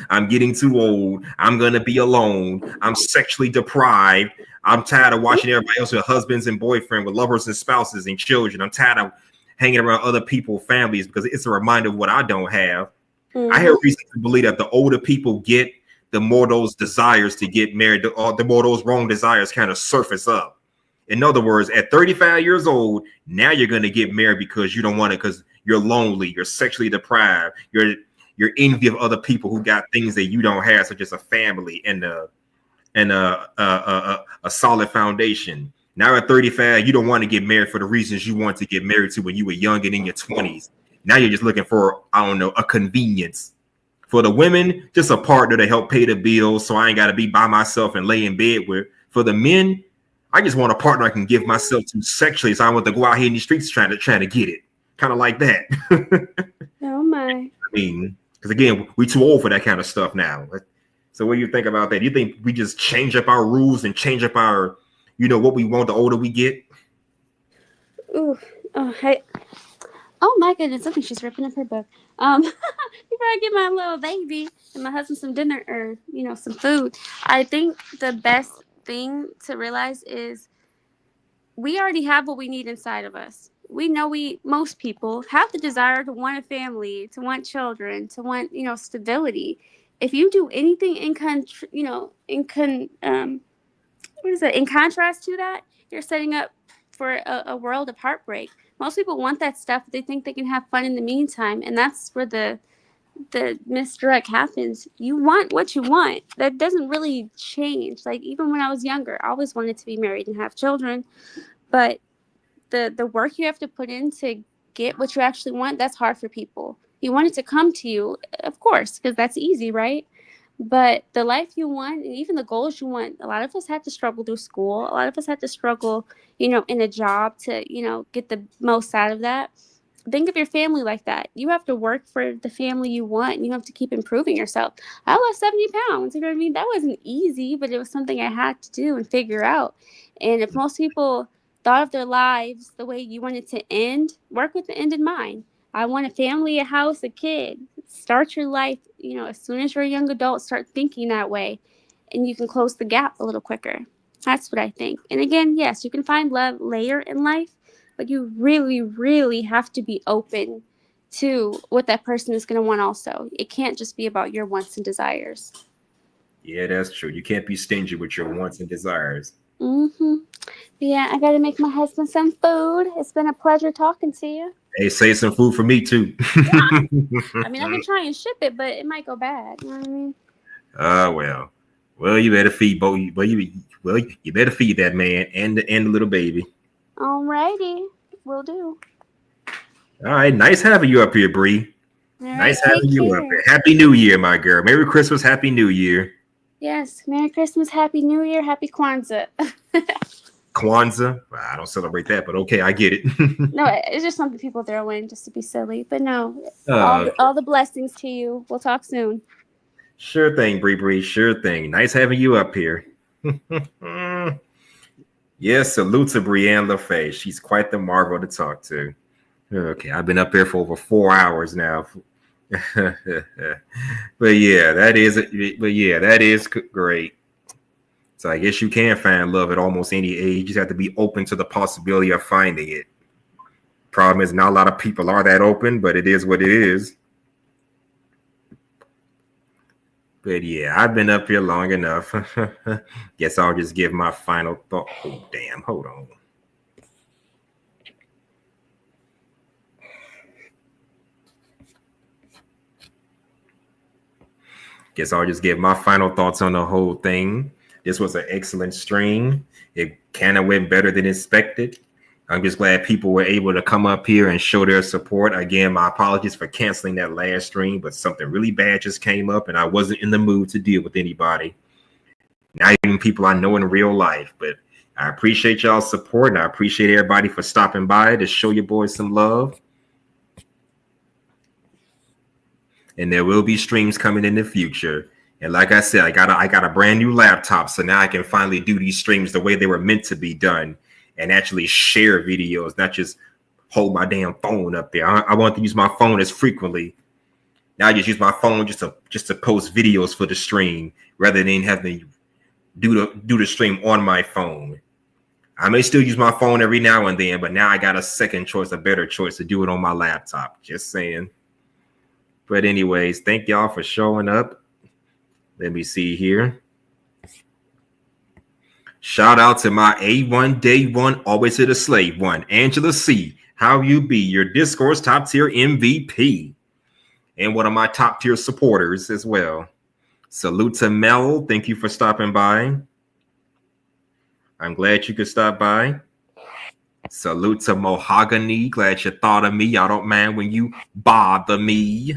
I'm getting too old, I'm going to be alone, I'm sexually deprived, I'm tired of watching everybody else with husbands and boyfriends, with lovers and spouses and children. I'm tired of hanging around other people's families because it's a reminder of what I don't have. I have reason to believe that the older people get, the more those desires to get married, the more those wrong desires kind of surface up. In other words, at 35 years old, now you're going to get married because you don't want it, because you're lonely, you're sexually deprived, you're envy of other people who got things that you don't have, such as a family and a solid foundation. Now at 35, you don't want to get married for the reasons you want to get married to when you were young and in your 20s. Now you're just looking for, I don't know, a convenience. For the women, just a partner to help pay the bills so I ain't got to be by myself and lay in bed with. For the men, I just want a partner I can give myself to sexually, so I want to go out here in the streets trying to get it. Kind of like that.
Oh my.
I mean, because again, we're too old for that kind of stuff now. So what do you think about that? Do you think we just change up our rules and change up our, you know, what we want the older we get?
Ooh. Oh, hey. Oh my goodness. I think she's ripping up her book. Before I give my little baby and my husband some dinner or, you know, some food, I think the best thing to realize is we already have what we need inside of us. We know most people have the desire to want a family, to want children, to want, stability. If you do anything in contrast to that, you're setting up for a world of heartbreak. Most people want that stuff. They think they can have fun in the meantime, and that's where the misdirect happens. You want what you want. That doesn't really change. Like, even when I was younger, I always wanted to be married and have children, but the work you have to put in to get what you actually want, that's hard for people. You want it to come to you, of course, because that's easy, right? But the life you want, and even the goals you want, a lot of us had to struggle through school. A lot of us had to struggle, in a job to, get the most out of that. Think of your family like that. You have to work for the family you want, and you have to keep improving yourself. I lost 70 pounds. You know what I mean? That wasn't easy, but it was something I had to do and figure out. And if most people thought of their lives the way you want it to end, work with the end in mind. I want a family, a house, a kid. Start your life, as soon as you're a young adult, start thinking that way, and you can close the gap a little quicker. That's what I think. And again, yes, you can find love later in life, but you really, really have to be open to what that person is going to want also. It can't just be about your wants and desires.
Yeah, that's true. You can't be stingy with your wants and desires.
Mm-hmm. Yeah, I got to make my husband some food. It's been a pleasure talking to you.
Hey, save some food for me too.
I mean, I can try and ship it, but it might go bad. You know what I mean?
Well, you better feed both. You better feed that man and the little baby.
Alrighty, will do.
All right, nice having you up here, Bree. Nice having you up here. Happy New Year, my girl. Merry Christmas, Happy New Year.
Yes, Merry Christmas, Happy New Year, Happy Kwanzaa.
Kwanzaa? Well, I don't celebrate that, but okay, I get it.
No, it's just something people throw in just to be silly. But no, all the blessings to you. We'll talk soon.
Sure thing, Bree. Sure thing. Nice having you up here. Yes, salute to Brienne LaFay. She's quite the marvel to talk to. Okay, I've been up here for over 4 hours now. But yeah, that is great. So I guess you can find love at almost any age. You just have to be open to the possibility of finding it. Problem is, not a lot of people are that open, but it is what it is. But yeah, I've been up here long enough. Guess I'll just give my final thought. Oh, damn. Hold on. Guess I'll just give my final thoughts on the whole thing. This was an excellent stream. It kind of went better than expected. I'm just glad people were able to come up here and show their support. Again, my apologies for canceling that last stream, but something really bad just came up and I wasn't in the mood to deal with anybody. Not even people I know in real life, but I appreciate y'all's support and I appreciate everybody for stopping by to show your boys some love. And there will be streams coming in the future. And like I said, I got a brand new laptop, so now I can finally do these streams the way they were meant to be done and actually share videos, not just hold my damn phone up there. I want to use my phone as frequently. Now I just use my phone just to post videos for the stream rather than having to do the stream on my phone. I may still use my phone every now and then, but now I got a second choice, a better choice to do it on my laptop. Just saying. But anyways, thank y'all for showing up. Let me see here. Shout out to my A1 Day 1, always to the slave one, Angela C. How you be, your Discourse top tier MVP. And one of my top tier supporters as well. Salute to Mel. Thank you for stopping by. I'm glad you could stop by. Salute to Mahogany. Glad you thought of me. I don't mind when you bother me.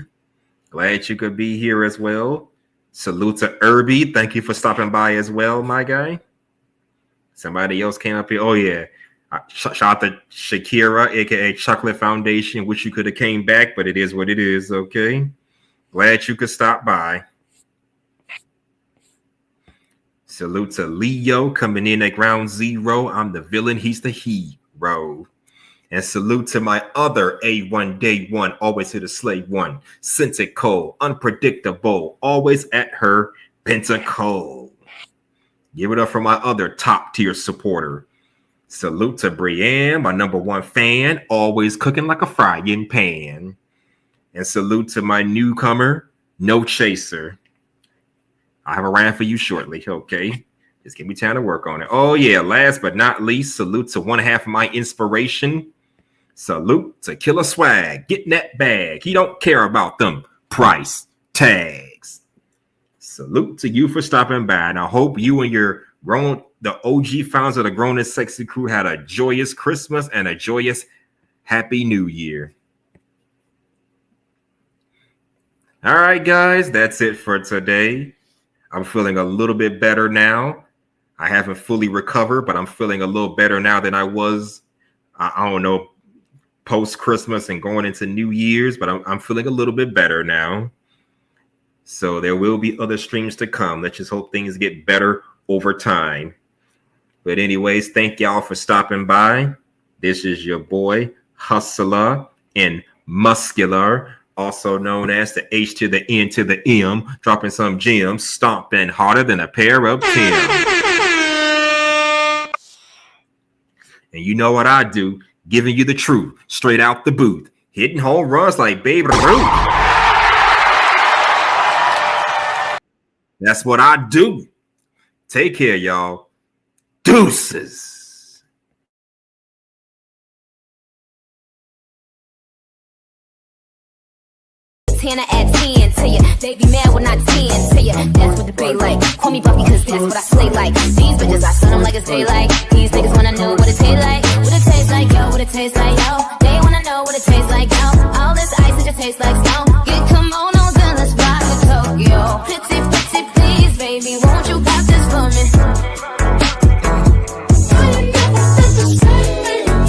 Glad you could be here as well. Salute to Irby. Thank you for stopping by as well, my guy. Somebody else came up here. Oh, yeah. Shout out to Shakira, a.k.a. Chocolate Foundation. Wish you could have came back, but it is what it is, okay? Glad you could stop by. Salute to Leo coming in at ground zero. I'm the villain. He's the hero. And salute to my other A1 Day 1, always to the slave one, Scented Cole, unpredictable, always at her pentacle. Give it up for my other top tier supporter. Salute to Brienne, my number one fan, always cooking like a frying pan. And salute to my newcomer, No Chaser. I have a rhyme for you shortly, okay? Just give me time to work on it. Oh, yeah, last but not least, salute to one half of my inspiration. Salute to Killer Swag, getting that bag. He don't care about them price tags. Salute to you for stopping by, and I hope you and your the OG founders of the Grown and Sexy crew had a joyous Christmas and a joyous Happy New Year. All right, guys, that's it for today. I'm feeling a little bit better now. I haven't fully recovered, but I'm feeling a little better now than I was, I don't know, post-Christmas and going into New Year's, but I'm feeling a little bit better now. So there will be other streams to come. Let's just hope things get better over time. But anyways, thank y'all for stopping by. This is your boy, Hustler and Muscular, also known as the H to the N to the M, dropping some gems, stomping harder than a pair of Timbs. And you know what I do, giving you the truth, straight out the booth, hitting home runs like Babe Ruth. That's what I do. Take care, y'all. Deuces.
Tana add 10 to you. They be mad when I 10 to you. That's what the bay like. Call me Buffy cause that's what I slay like. These bitches, I sun them like it's daylight. These niggas wanna know what it tastes like. What it tastes like, yo. What it tastes like, yo. They wanna know what it tastes like, yo. All this ice, it just tastes like snow. Get kimonos and let's rock to Tokyo. Pretty, pretty, please, baby. Won't you pop this for me?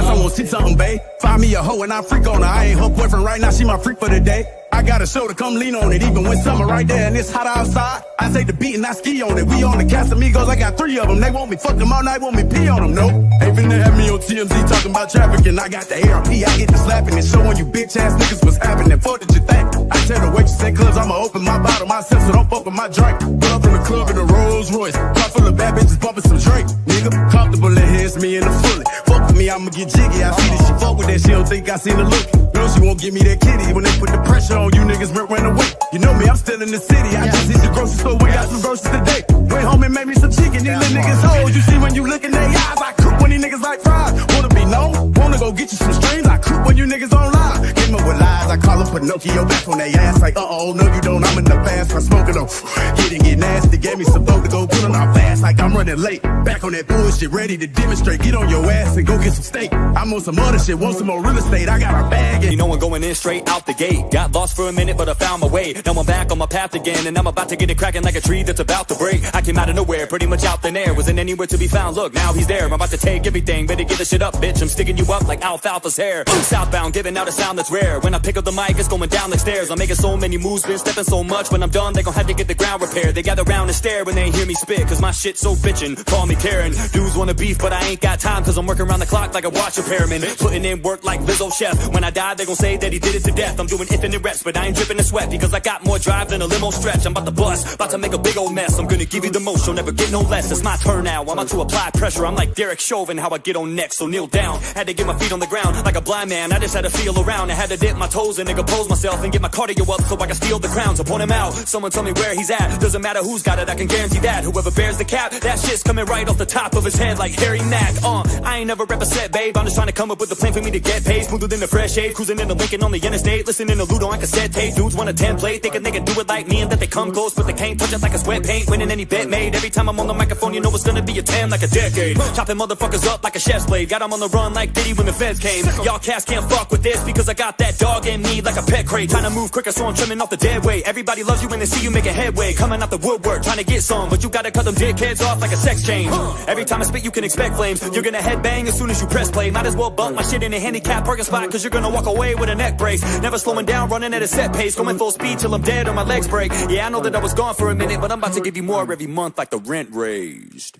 I want to see something, babe. Find me a hoe and I freak on her. I ain't her boyfriend right now, she my freak for the day. I got a show to come lean on it, even when summer right there and it's hot outside. I take the beat and I ski on it. We on the Casamigos, I got 3 of them. They want me fuck them all night, want me pee on them. No, ain't finna have me on TMZ talking about traffic. And I got the ARP, I get the slapping and showing you bitch ass niggas what's happening. Fuck did you think? I tell the waitress at clubs, I'ma open my bottle myself, so don't fuck with my drink. Pull up in the club in a Rolls Royce, car full of bad bitches bumping some Drake. Nigga, comfortable in here, it's me in the fully. Fuck with me, I'ma get jiggy. I see that she fuck with that, she don't think I seen the look. No, she won't give me that kitty. When they put the pressure on you niggas, run away. You know me, I'm still in the city. I just hit the grocery store, we got some groceries today. Went home and made me some chicken. These little niggas hoes. You see when you look in their eyes, I cook when these niggas like fries. Wanna be known? Wanna go get you some strings? I cook when you niggas online. Came up with lies, I call them Pinocchio back on their ass. Like, no you don't, I'm in the fast. I'm smoking on. Hit and get nasty. Gave me some dope to go put on our fast. Like I'm running late. Back on that bullshit, ready to demonstrate. Get on your ass and go get some steak. I'm on some other shit, want some more real estate. I got a bag.
You know I'm going in straight out the gate. Got lost for a minute, but I found my way. Now I'm back on my path again, and I'm about to get it cracking like a tree that's about to break. I came out of nowhere, pretty much out thin air. Wasn't anywhere to be found. Look, now he's there. I'm about to take everything. Better get the shit up, bitch. I'm sticking you up like alfalfa's hair. Southbound, giving out a sound that's rare. When I pick up the mic, it's going down like stairs. I'm making so many moves, been stepping so much. When I'm done, they gon' have to get the ground repaired. They gather round and stare when they hear me spit, cause my shit's so bitchin'. Call me Karen. Dudes wanna beef, but I ain't got time, cause I'm working around the clock like a watch repairman. Putting in work like Lizzo Chef. When I die, they gon' say that he did it to death. I'm doing infinite reps, but I ain't dripping the sweat, because I got more drive than a limo stretch. I'm about to bust, about to make a big old mess. I'm gonna give you the most, you'll never get no less. It's my turn now, I'm about to apply pressure. I'm like Derek Chauvin, how I get on next, so kneel down. Had to get my feet on the ground, like a blind man. I just had to feel around. I had to dip my toes in and compose myself and get my cardio up so I can steal the crown. So point him out, someone tell me where he's at. Doesn't matter who's got it, I can guarantee that. Whoever bears the cap, that shit's coming right off the top of his head like Harry Mack. I ain't never represent, babe. I'm just trying to come up with a plan for me to get paid. Smoother than the fresh shade, cruising in the Lincoln on the interstate. Listening to Ludo on cassette tape. Dudes want a template, thinking they can do it like me and that they come close, but they can't touch it like a sweat paint. Winning any bet made. Every time I'm on the microphone, you know it's gonna be a 10 like a decade. Chopping motherfuckers up like a chef's blade. Got them on the run like Diddy when the feds came. Y'all cats can't fuck with this because I got that dog in me like a pet crate. Trying to move quicker, so I'm trimming off the dead weight. Everybody loves you when they see you making headway. Coming out the woodwork, trying to get some, but you gotta cut them dickheads off like a sex change. Every time I spit, you can expect flames. You're gonna headbang as soon as you press play. Might as well bump my shit in a handicap parking spot, cause you're gonna walk away with a neck brace. Never slowing down, running at a set pace. Going full speed till I'm dead or my legs break. Yeah, I know that I was gone for a minute, but I'm about to give you more every month like the rent raised.